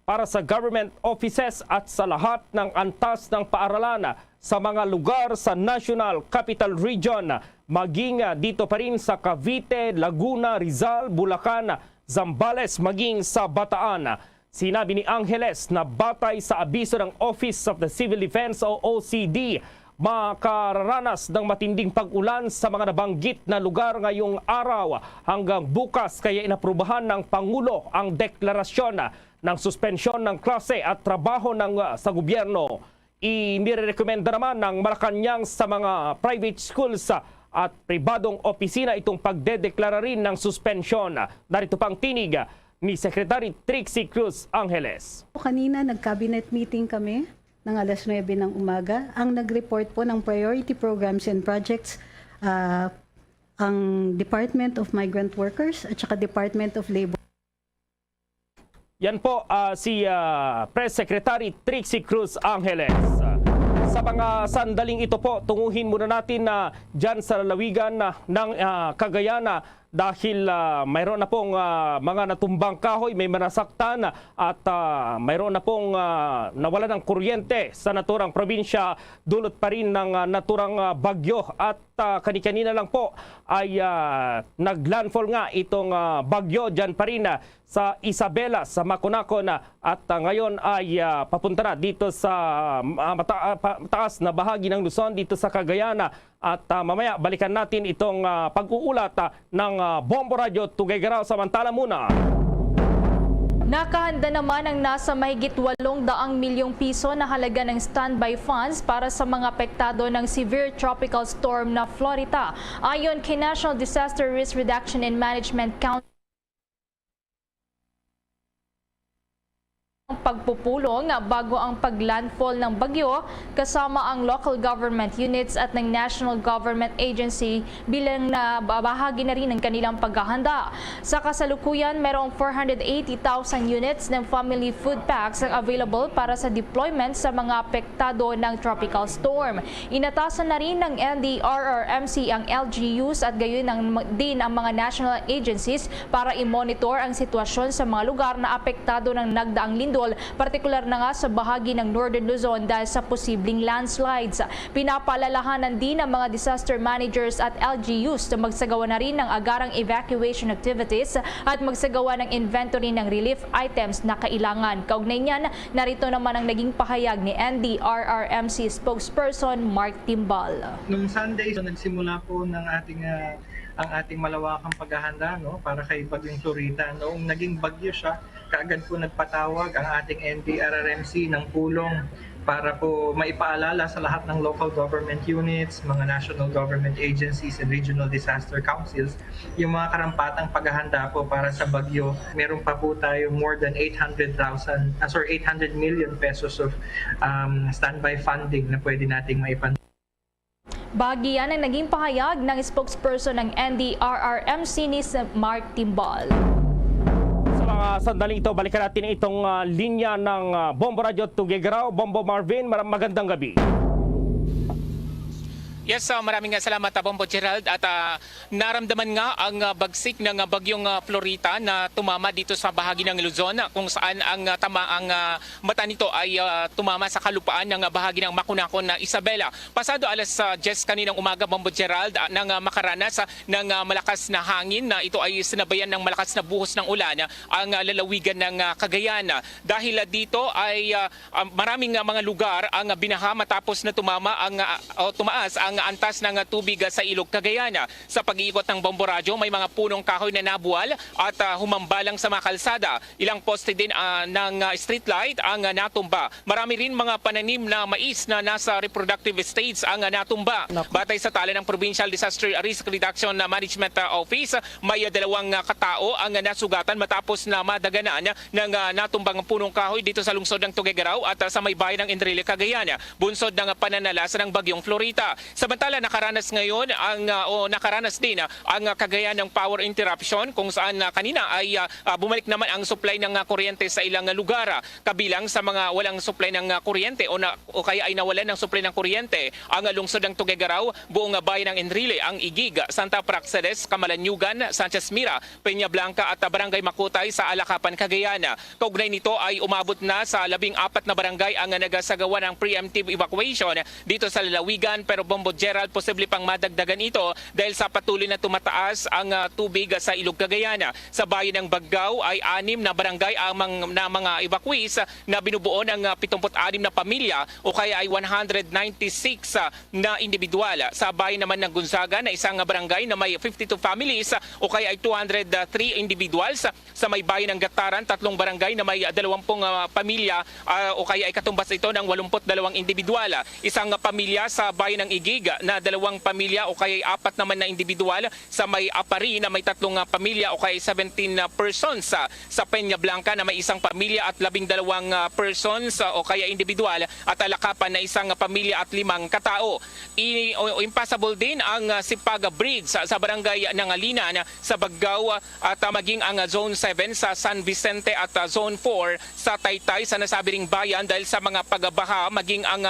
para sa government offices at sa lahat ng antas ng paaralan sa mga lugar sa National Capital Region, maging dito pa rin sa Cavite, Laguna, Rizal, Bulacan, Zambales, maging sa Bataan. Sinabi ni Angeles na batay sa abiso ng Office of the Civil Defense o OCD, makararanas ng matinding pag-ulan sa mga nabanggit na lugar ngayong araw hanggang bukas, kaya inaprubahan ng Pangulo ang deklarasyon ng suspensyon ng klase at trabaho sa gobyerno. Inirekomenda naman ng Malacanang sa mga private schools at pribadong opisina itong pagdedeklara rin ng suspensyon. Narito pang tinig ni Secretary Trixie Cruz Angeles. Kanina nag-cabinet meeting kami ng alas 9 ng umaga. Ang nag-report po ng priority programs and projects ang Department of Migrant Workers at saka Department of Labor. Yan po si Press Secretary Trixie Cruz Angeles. Sa mga sandaling ito po, tunguhin muna natin na dyan sa lalawigan ng Cagayan dahil mayroon na pong mga natumbang kahoy, may manasaktan at mayroon na pong nawala ng kuryente sa naturang probinsya dulot pa rin ng naturang bagyo at kani-kanina lang po ay naglandfall nga itong bagyo dyan pa rin sa Isabela, sa Maconacon at ngayon ay papunta na dito sa mataas na bahagi ng Luzon, dito sa Cagayan at mamaya balikan natin itong pag-uulat ng Bombo Radio Tuguegarao. Samantala muna, nakahanda naman ang nasa mahigit 800 milyong piso na halaga ng standby funds para sa mga apektado ng severe tropical storm na Florita. Ayon kay National Disaster Risk Reduction and Management Council, pagpupulong bago ang paglandfall ng bagyo kasama ang local government units at ng National Government Agency bilang na bahagi na rin ng kanilang paghahanda. Sa kasalukuyan, merong 480,000 units ng family food packs ang available para sa deployment sa mga apektado ng tropical storm. Inatasan na rin ng NDRRMC ang LGUs at gayon din ang mga national agencies para i-monitor ang sitwasyon sa mga lugar na apektado ng nagdaang lindol, partikular na nga sa bahagi ng Northern Luzon dahil sa posibleng landslides. Pinapaalalahanan din ng mga disaster managers at LGUs na magsagawa na rin ng agarang evacuation activities at magsagawa ng inventory ng relief items na kailangan. Kaugnay niyan, narito naman ang naging pahayag ni NDRRMC spokesperson Mark Timbal. Noong Sunday, nagsimula po ng ang ating malawakang paghahanda para kay Bagyong Florita. Noong naging bagyo siya, kaagad po nagpatawag ang ating NDRRMC ng pulong para po maipaalala sa lahat ng local government units, mga national government agencies and regional disaster councils yung mga karampatang paghahanda po para sa bagyo. Meron pa po tayo more than 800 million pesos of standby funding na pwede nating maipan. Bahagi yan ang naging pahayag ng spokesperson ng NDRRMC ni Mark Timbal. Sa mga sandaling ito, balikan natin itong linya ng Bombo Radio Tuguegarao. Bombo Marvin, magandang gabi. Yes, maraming salamat Bombo Gerald at naramdaman nga ang bagsik ng bagyong Florita na tumama dito sa bahagi ng Luzon kung saan ang mata nito ay tumama sa kalupaan ng bahagi ng Makunakon na Isabela. Pasado alas 10 kaninang umaga Bombo Gerald nang makaranas ng malakas na hangin na ito ay sinabayan ng malakas na buhos ng ulan ang lalawigan ng Cagayan. Dahil dito ay maraming mga lugar ang binaha matapos na tumaas ang antas ng tubig sa Ilog Cagayan. Sa pag-iikot ng Bombo Radyo, may mga punong kahoy na nabuwal at humambalang sa mga kalsada. Ilang poste din ng street light ang natumba. Marami rin mga pananim na mais na nasa reproductive stage ang natumba. Batay sa tala ng Provincial Disaster Risk Reduction Management Office, may 2 katao ang nasugatan matapos na madaganan ng natumbang punong kahoy dito sa lungsod ng Tuguegarao at sa may bayan ng Enrile, Cagayan, bunsod ng pananalasa ng bagyong Florita. Samantala nakaranas ngayon nakaranas din ang Cagayan ng power interruption kung saan kanina ay bumalik naman ang supply ng kuryente sa ilang lugar. Kabilang sa mga walang supply ng kuryente o kaya ay nawalan ng supply ng kuryente ang lungsod ng Tuguegarao, buong bayan ng Enrile, ang Igig, Santa Praxedes, Camalanyugan, Sanchez Mira, Peña Blanca at Barangay Makutay sa Alakapan, Cagayan. Kaugnay nito ay umabot na sa 14 na barangay ang nagasagawa ng preemptive evacuation dito sa lalawigan, pero Bombo Gerald, posible pang madagdagan ito dahil sa patuloy na tumataas ang tubig sa Ilog Cagayan. Sa bayan ng Baggao ay 6 na barangay na mga evacuees na binubuo ng 76 na pamilya o kaya ay 196 na individual. Sa bayan naman ng Gonzaga na isang barangay na may 52 families o kaya ay 203 individuals. Sa may bayan ng Gataran, 3 barangay na may 20 pamilya o kaya ay katumbas ito ng 82 individual. Isang pamilya sa bayan ng Igig na 2 pamilya o kaya 4 naman na individual. Sa may Apari na may 3 pamilya o kaya 17 persons. Sa Peña Blanca na may 1 pamilya at 12 persons o kaya individual, at Alakapan na 1 pamilya at 5 katao. Impassable din ang Sipaga Bridge sa barangay ng Alinan sa Baggao at maging ang Zone 7 sa San Vicente at Zone 4 sa Taytay sa nasabing bayan dahil sa mga pagbaha, maging ang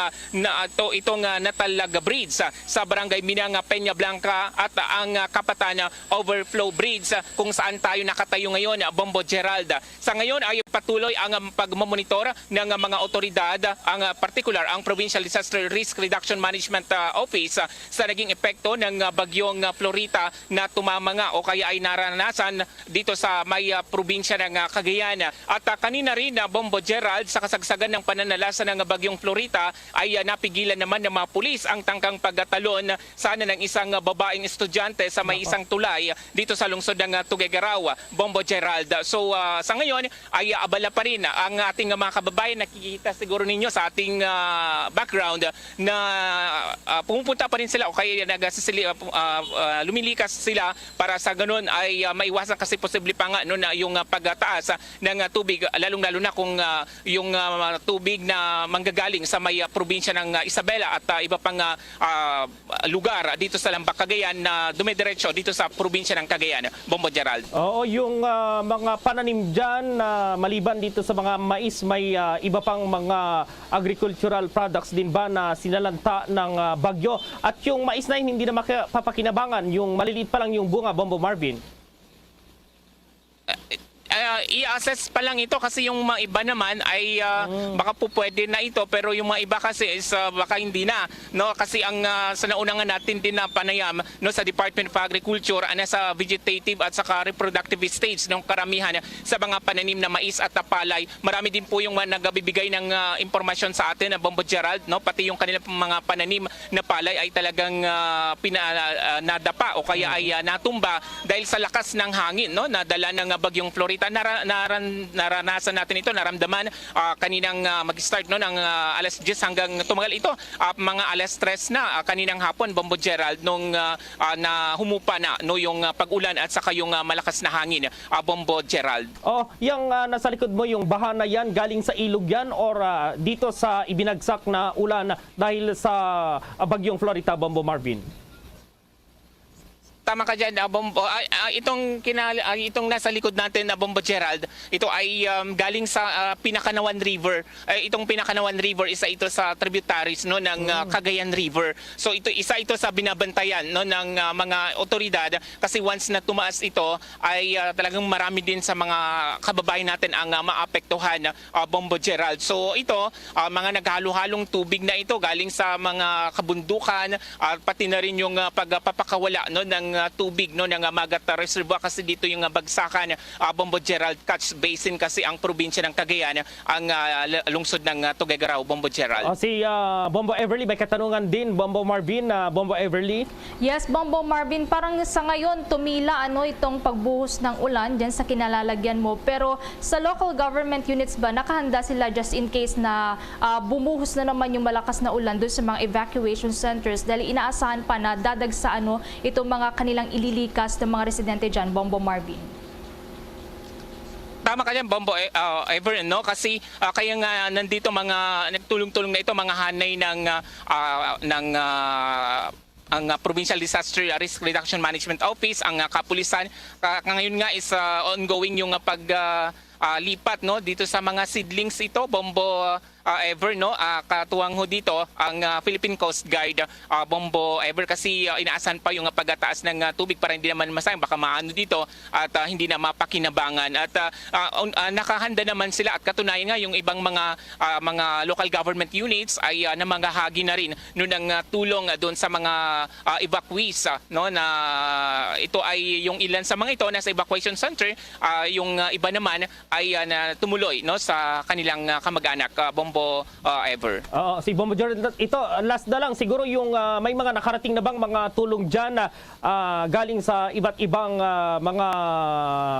itong Natalag Bridge sa barangay Minang, Peña Blanca at ang Kapatan Overflow Bridge kung saan tayo nakatayo ngayon, Bombo Gerald. Sa ngayon ay patuloy ang pagmamonitor ng mga otoridad, ang particular ang Provincial Disaster Risk Reduction Management Office sa naging epekto ng bagyong Florita na tumama nga o kaya ay naranasan dito sa may probinsya ng Cagayan. At kanina rin, Bombo Gerald, sa kasagsagan ng pananalasa ng bagyong Florita ay napigilan naman ng mga pulis ang tangkang pagtalon sana ng isang babaeng estudyante sa may isang tulay dito sa lungsod ng Tuguegarao, Bombo Gerald. So sa ngayon ay abala pa rin ang ating mga kababayan. Nakikita siguro ninyo sa ating background na pumupunta pa rin sila o kaya lumilikas sila para sa ganun ay maiwasan, kasi posible pa nga na yung pagtaas ng tubig, lalong-lalo na kung yung tubig na manggagaling sa may probinsya ng Isabela at iba pang lugar dito sa Lambak, Cagayan na dumidiretso dito sa probinsya ng Cagayan, Bombo Gerald. Oo, yung mga pananim dyan, maliban dito sa mga mais, may iba pang mga agricultural products din ba na sinalanta ng bagyo? At yung mais na hindi na mapapakinabangan, yung maliliit pa lang yung bunga, Bombo Marvin? I-assess pa lang ito kasi yung mga iba naman ay baka po pwede na ito, pero yung mga iba kasi is baka hindi na, no, kasi ang sa nauna nga natin din na panayam, no, sa Department of Agriculture nasa vegetative at saka reproductive stage ng karamihan sa mga pananim na mais at palay. Marami din po yung nagbibigay ng impormasyon sa atin na Bombo Gerald, no, pati yung kanilang mga pananim na palay ay talagang nadapa o kaya ay natumba dahil sa lakas ng hangin, no, na dala ng bagyong Florita. Naranasan natin ito, naramdaman kaninang mag-start, no, ng alas 10 hanggang tumagal ito mga alas 3 na kaninang hapon, Bombo Gerald, nung na humupa na, no, yung pag-ulan at saka yung malakas na hangin, Bombo Gerald. Oh, yung nasa likod mo, yung baha na yan, galing sa ilog yan or dito sa ibinagsak na ulan dahil sa bagyong Florita, Bombo Marvin? Tama ka dyan, Bombo. Itong nasa likod natin na Bombo Gerald, ito ay galing sa Pinakanawan River. Itong Pinakanawan River, isa ito sa tributaries no, ng Cagayan River. So isa ito sa binabantayan no, ng mga otoridad kasi once na tumaas ito ay talagang marami din sa mga kababayan natin ang maapektuhan, Bombo Gerald. So ito, mga naghalo-halong tubig na ito galing sa mga kabundukan at pati na rin yung pagpapakawala no, ng tubig no, ng Magat Reservoir kasi dito yung bagsakan, Bombo Gerald, Catch Basin kasi ang probinsya ng Cagayan, ang lungsod ng Tuguegarao, Bombo Gerald. Si Bombo Everly, may katanungan din, Bombo Marvin, Bombo Everly. Yes, Bombo Marvin, parang sa ngayon tumila itong pagbuhos ng ulan diyan sa kinalalagyan mo. Pero sa local government units ba nakahanda sila just in case na bumuhos na naman yung malakas na ulan doon sa mga evacuation centers dahil inaasahan pa na dadagsa itong mga kanilang ililikas ng mga residente diyan, Bombo Marvin? Tama ka dyan, Bombo Ever, no? Kasi kaya nga nandito mga nagtulong-tulong na ito mga hanay ang Provincial Disaster Risk Reduction Management Office, ang kapulisan. Ngayon nga is ongoing yung lipat no dito sa mga seedlings ito, Bombo Ever, no? Katuwang ho dito ang Philippine Coast Guard, Bombo Ever, kasi inaasahan pa yung pagtaas ng tubig para hindi naman masayang, baka maano dito at hindi na mapakinabangan. At nakahanda naman sila at katunayan nga yung ibang mga local government units ay namangahagi na rin no, ng tulong doon sa mga evacuees, no, na ito ay yung ilan sa mga ito nasa evacuation center, yung iba naman ay tumuloy no, sa kanilang kamag-anak, Bombo Ever. Si Bombo Jordan, ito last na lang siguro yung may mga nakarating na bang mga tulong dyan na galing sa iba't ibang mga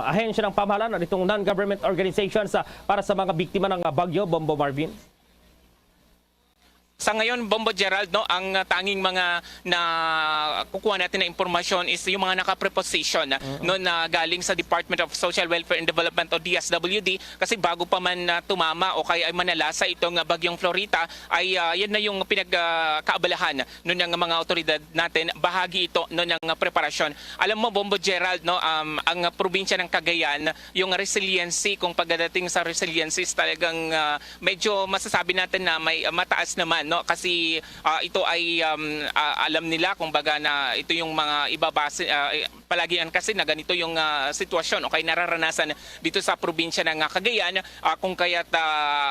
ahensya ng pamahalaan at itong non-government organizations para sa mga biktima ng bagyo, Bombo Marvin? Sa ngayon, Bombo Gerald, no, ang tanging mga na kukuha natin na impormasyon is yung mga naka-preposition no, na galing sa Department of Social Welfare and Development o DSWD, kasi bago pa man tumama o kaya ay manalasa itong bagyong Florita ay yan na yung pinagkaabalahan no, ng mga otoridad natin. Bahagi ito no, ng preparasyon. Alam mo, Bombo Gerald, no, ang probinsya ng Cagayan, yung resiliency, kung pagdating sa resiliency talagang medyo masasabi natin na may mataas naman. No, kasi ito ay alam nila kung baga na ito yung mga ibabase palagian kasi na ganito yung sitwasyon o kaya nararanasan dito sa probinsya ng Cagayan, kung kaya't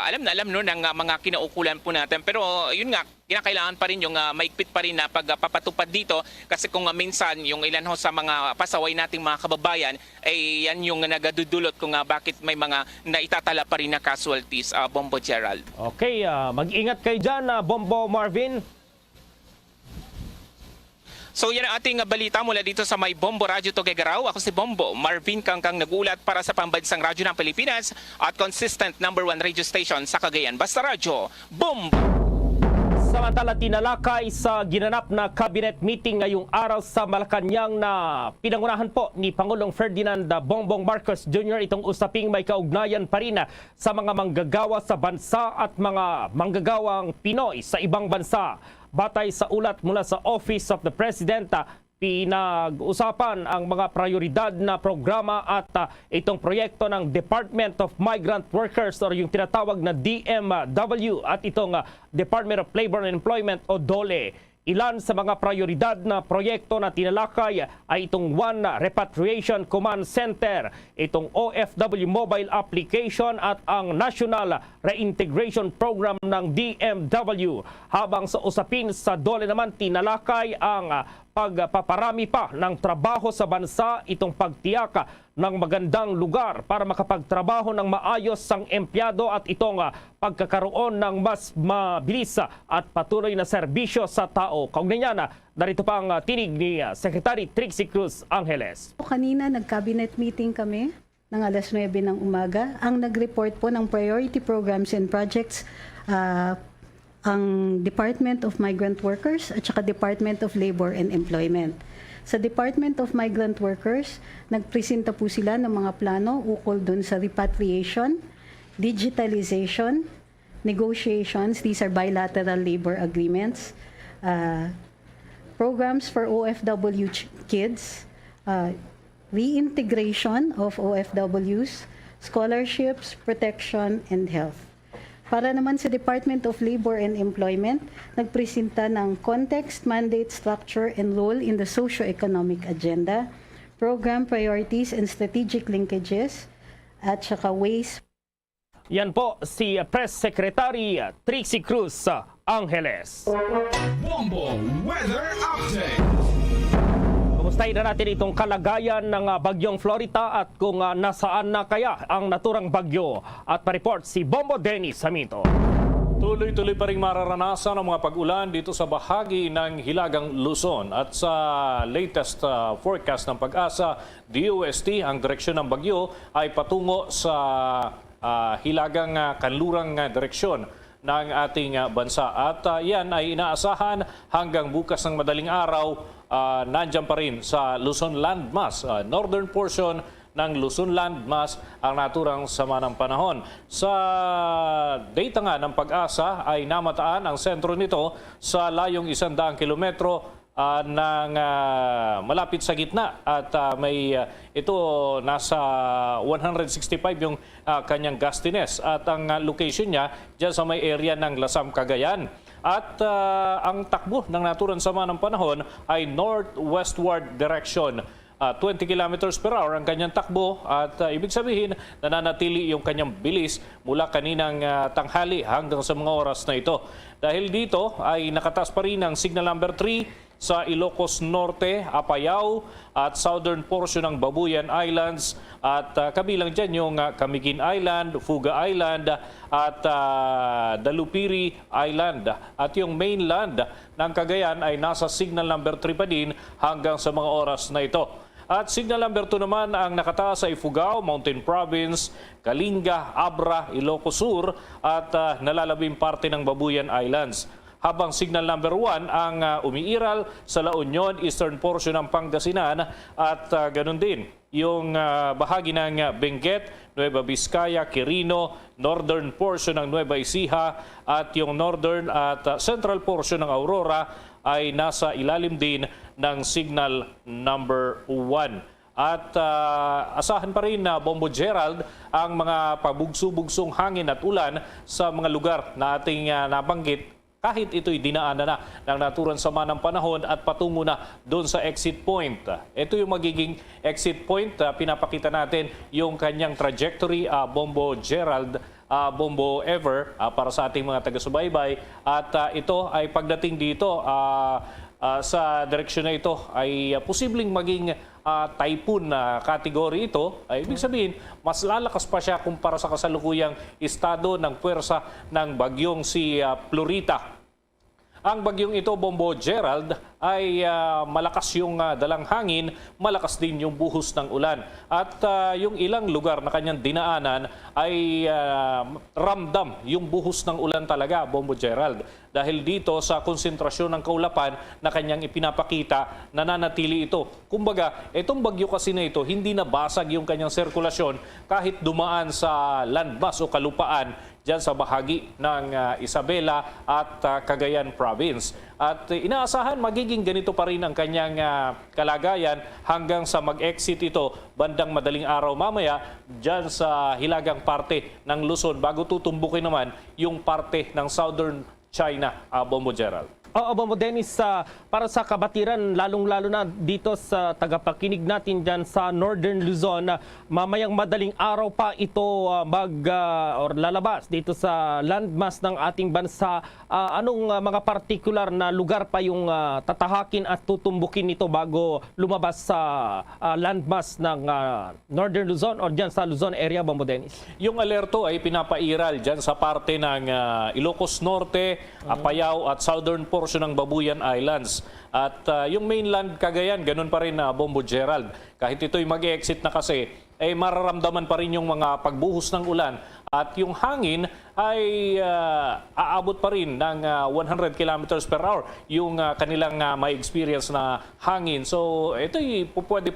alam no, ng mga kinaukulan po natin. Pero yun nga, kinakailangan pa rin yung maigpit pa rin na pagpapatupad dito kasi kung minsan yung ilan ho sa mga pasaway nating mga kababayan ay yan yung nagadudulot kung bakit may mga naitatala pa rin na casualties, Bombo Gerald. Okay, mag-ingat kayo dyan, Bombo Marvin. So yan ang ating balita mula dito sa may Bombo Radyo Tuguegarao. Ako si Bombo Marvin Kangkang, nag-uulat para sa Pambansang Radyo ng Pilipinas at consistent #1 radio station sa Cagayan. Basta Radyo, Bombo! Samantala, tinalakay sa ginanap na cabinet meeting ngayong araw sa Malacanang na pinangunahan po ni Pangulong Ferdinand Bongbong Marcos Jr. itong usaping may kaugnayan pa rin sa mga manggagawa sa bansa at mga manggagawang Pinoy sa ibang bansa. Batay sa ulat mula sa Office of the President, pinag-usapan ang mga prioridad na programa at itong proyekto ng Department of Migrant Workers or yung tinatawag na DMW at itong Department of Labor and Employment o DOLE. Ilan sa mga prioridad na proyekto na tinalakay ay itong One Repatriation Command Center, itong OFW Mobile Application at ang National Reintegration Program ng DMW. Habang sa usapin sa DOLE naman tinalakay ang pagpaparami pa ng trabaho sa bansa, itong pagtiyak ng magandang lugar para makapagtrabaho ng maayos ang empleyado at itong pagkakaroon ng mas mabilis at patuloy na serbisyo sa tao. Kaugnay niyan, narito pa ang tinig ni Secretary Trixie Cruz Angeles. Kanina nag-cabinet meeting kami ng alas 9 ng umaga. Ang nag-report po ng priority programs and projects ang Department of Migrant Workers at saka Department of Labor and Employment. Sa Department of Migrant Workers, nagpresenta po sila ng mga plano ukol doon sa repatriation, digitalization, negotiations, these are bilateral labor agreements, programs for OFW kids, reintegration of OFWs, scholarships, protection, and health. Para naman sa Department of Labor and Employment, nagpresenta ng context, mandate, structure, and role in the socio-economic agenda, program priorities and strategic linkages, at saka ways. Yan po si Press Secretary Trixie Cruz Angeles. Bombo Weather Update. Kumustahin na natin itong kalagayan ng bagyong Florita at kung nasaan na kaya ang naturang bagyo. At pa-report si Bombo Dennis Samito. Tuloy-tuloy pa rin mararanasan ang mga pag-ulan dito sa bahagi ng Hilagang Luzon. At sa latest forecast ng Pag-asa, DOST, ang direksyon ng bagyo ay patungo sa Hilagang Kanlurang direksyon ng ating bansa. At yan ay inaasahan hanggang bukas ng madaling araw, nandyan pa rin sa Luzon landmass, northern portion ng Luzon landmass ang naturang sama ng panahon. Sa data nga ng Pag-asa ay namataan ang sentro nito sa layong 100 kilometro ng malapit sa gitna at ito nasa 165 yung kanyang gustiness at ang location niya dyan sa may area ng Lasam, Cagayan. At ang takbo ng naturang sama ng panahon ay northwestward direction. 20 kilometers per hour ang kanyang takbo at ibig sabihin nananatili yung kanyang bilis mula kaninang tanghali hanggang sa mga oras na ito. Dahil dito ay nakatas pa rin ang signal number 3 sa Ilocos Norte, Apayao at southern portion ng Babuyan Islands at kabilang dyan yung Camiguin Island, Fuga Island at Dalupiri Island. At yung mainland ng Cagayan ay nasa signal number 3 pa din hanggang sa mga oras na ito. At signal number 2 naman ang nakataas sa Ifugao, Mountain Province, Kalinga, Abra, Ilocos Sur at nalalabing parte ng Babuyan Islands. Habang signal number 1 ang umiiral sa La Union, eastern portion ng Pangasinan at ganun din yung bahagi ng Benguet, Nueva Vizcaya, Quirino, northern portion ng Nueva Ecija at yung northern at central portion ng Aurora ay nasa ilalim din ng signal number 1. At asahan pa rin na Bombo Gerald ang mga pabugso-bugsong hangin at ulan sa mga lugar na ating nabanggit kahit ito'y dinaanan na ng naturang sama ng panahon at patungo na doon sa exit point. Ito yung magiging exit point. Pinapakita natin yung kanyang trajectory, Bombo Gerald, Bombo Ever, para sa ating mga taga-subaybay. At ito ay pagdating dito sa direksyon na ito ay posibleng maging typhoon na category ito. Ibig sabihin, mas lalakas pa siya kumpara sa kasalukuyang estado ng puwersa ng bagyong si Florita. Ang bagyong ito, Bombo Gerald, ay malakas yung dalang hangin, malakas din yung buhos ng ulan. At yung ilang lugar na kanyang dinaanan ay ramdam yung buhos ng ulan talaga, Bombo Gerald. Dahil dito sa konsentrasyon ng kaulapan na kanyang ipinapakita, nananatili ito. Kumbaga, itong bagyo kasi na ito, hindi nabasag yung kanyang sirkulasyon kahit dumaan sa landmass o kalupaan dyan sa bahagi ng Isabela at Cagayan Province. At inaasahan magiging ganito pa rin ang kanyang kalagayan hanggang sa mag-exit ito bandang madaling araw mamaya dyan sa hilagang parte ng Luzon bago tutumbukin naman yung parte ng southern China, Bombo Gerald. Bombo Dennis, para sa kabatiran, lalong-lalo na dito sa tagapakinig natin dyan sa Northern Luzon, mamayang madaling araw pa ito or lalabas dito sa landmass ng ating bansa. Anong mga partikular na lugar pa yung tatahakin at tutumbukin nito bago lumabas sa landmass ng Northern Luzon or dyan sa Luzon area, Bombo Dennis? Yung alerto ay pinapairal dyan sa parte ng Ilocos Norte, Apayao at southern portion ng Babuyan Islands. At yung mainland Cagayan, ganun pa rin Bombo Gerald. Kahit ito'y mag-exit na kasi, mararamdaman pa rin yung mga pagbuhos ng ulan at yung hangin ay aabot pa rin ng 100 kilometers per hour yung kanilang may experience na hangin. So ito'y pwede pa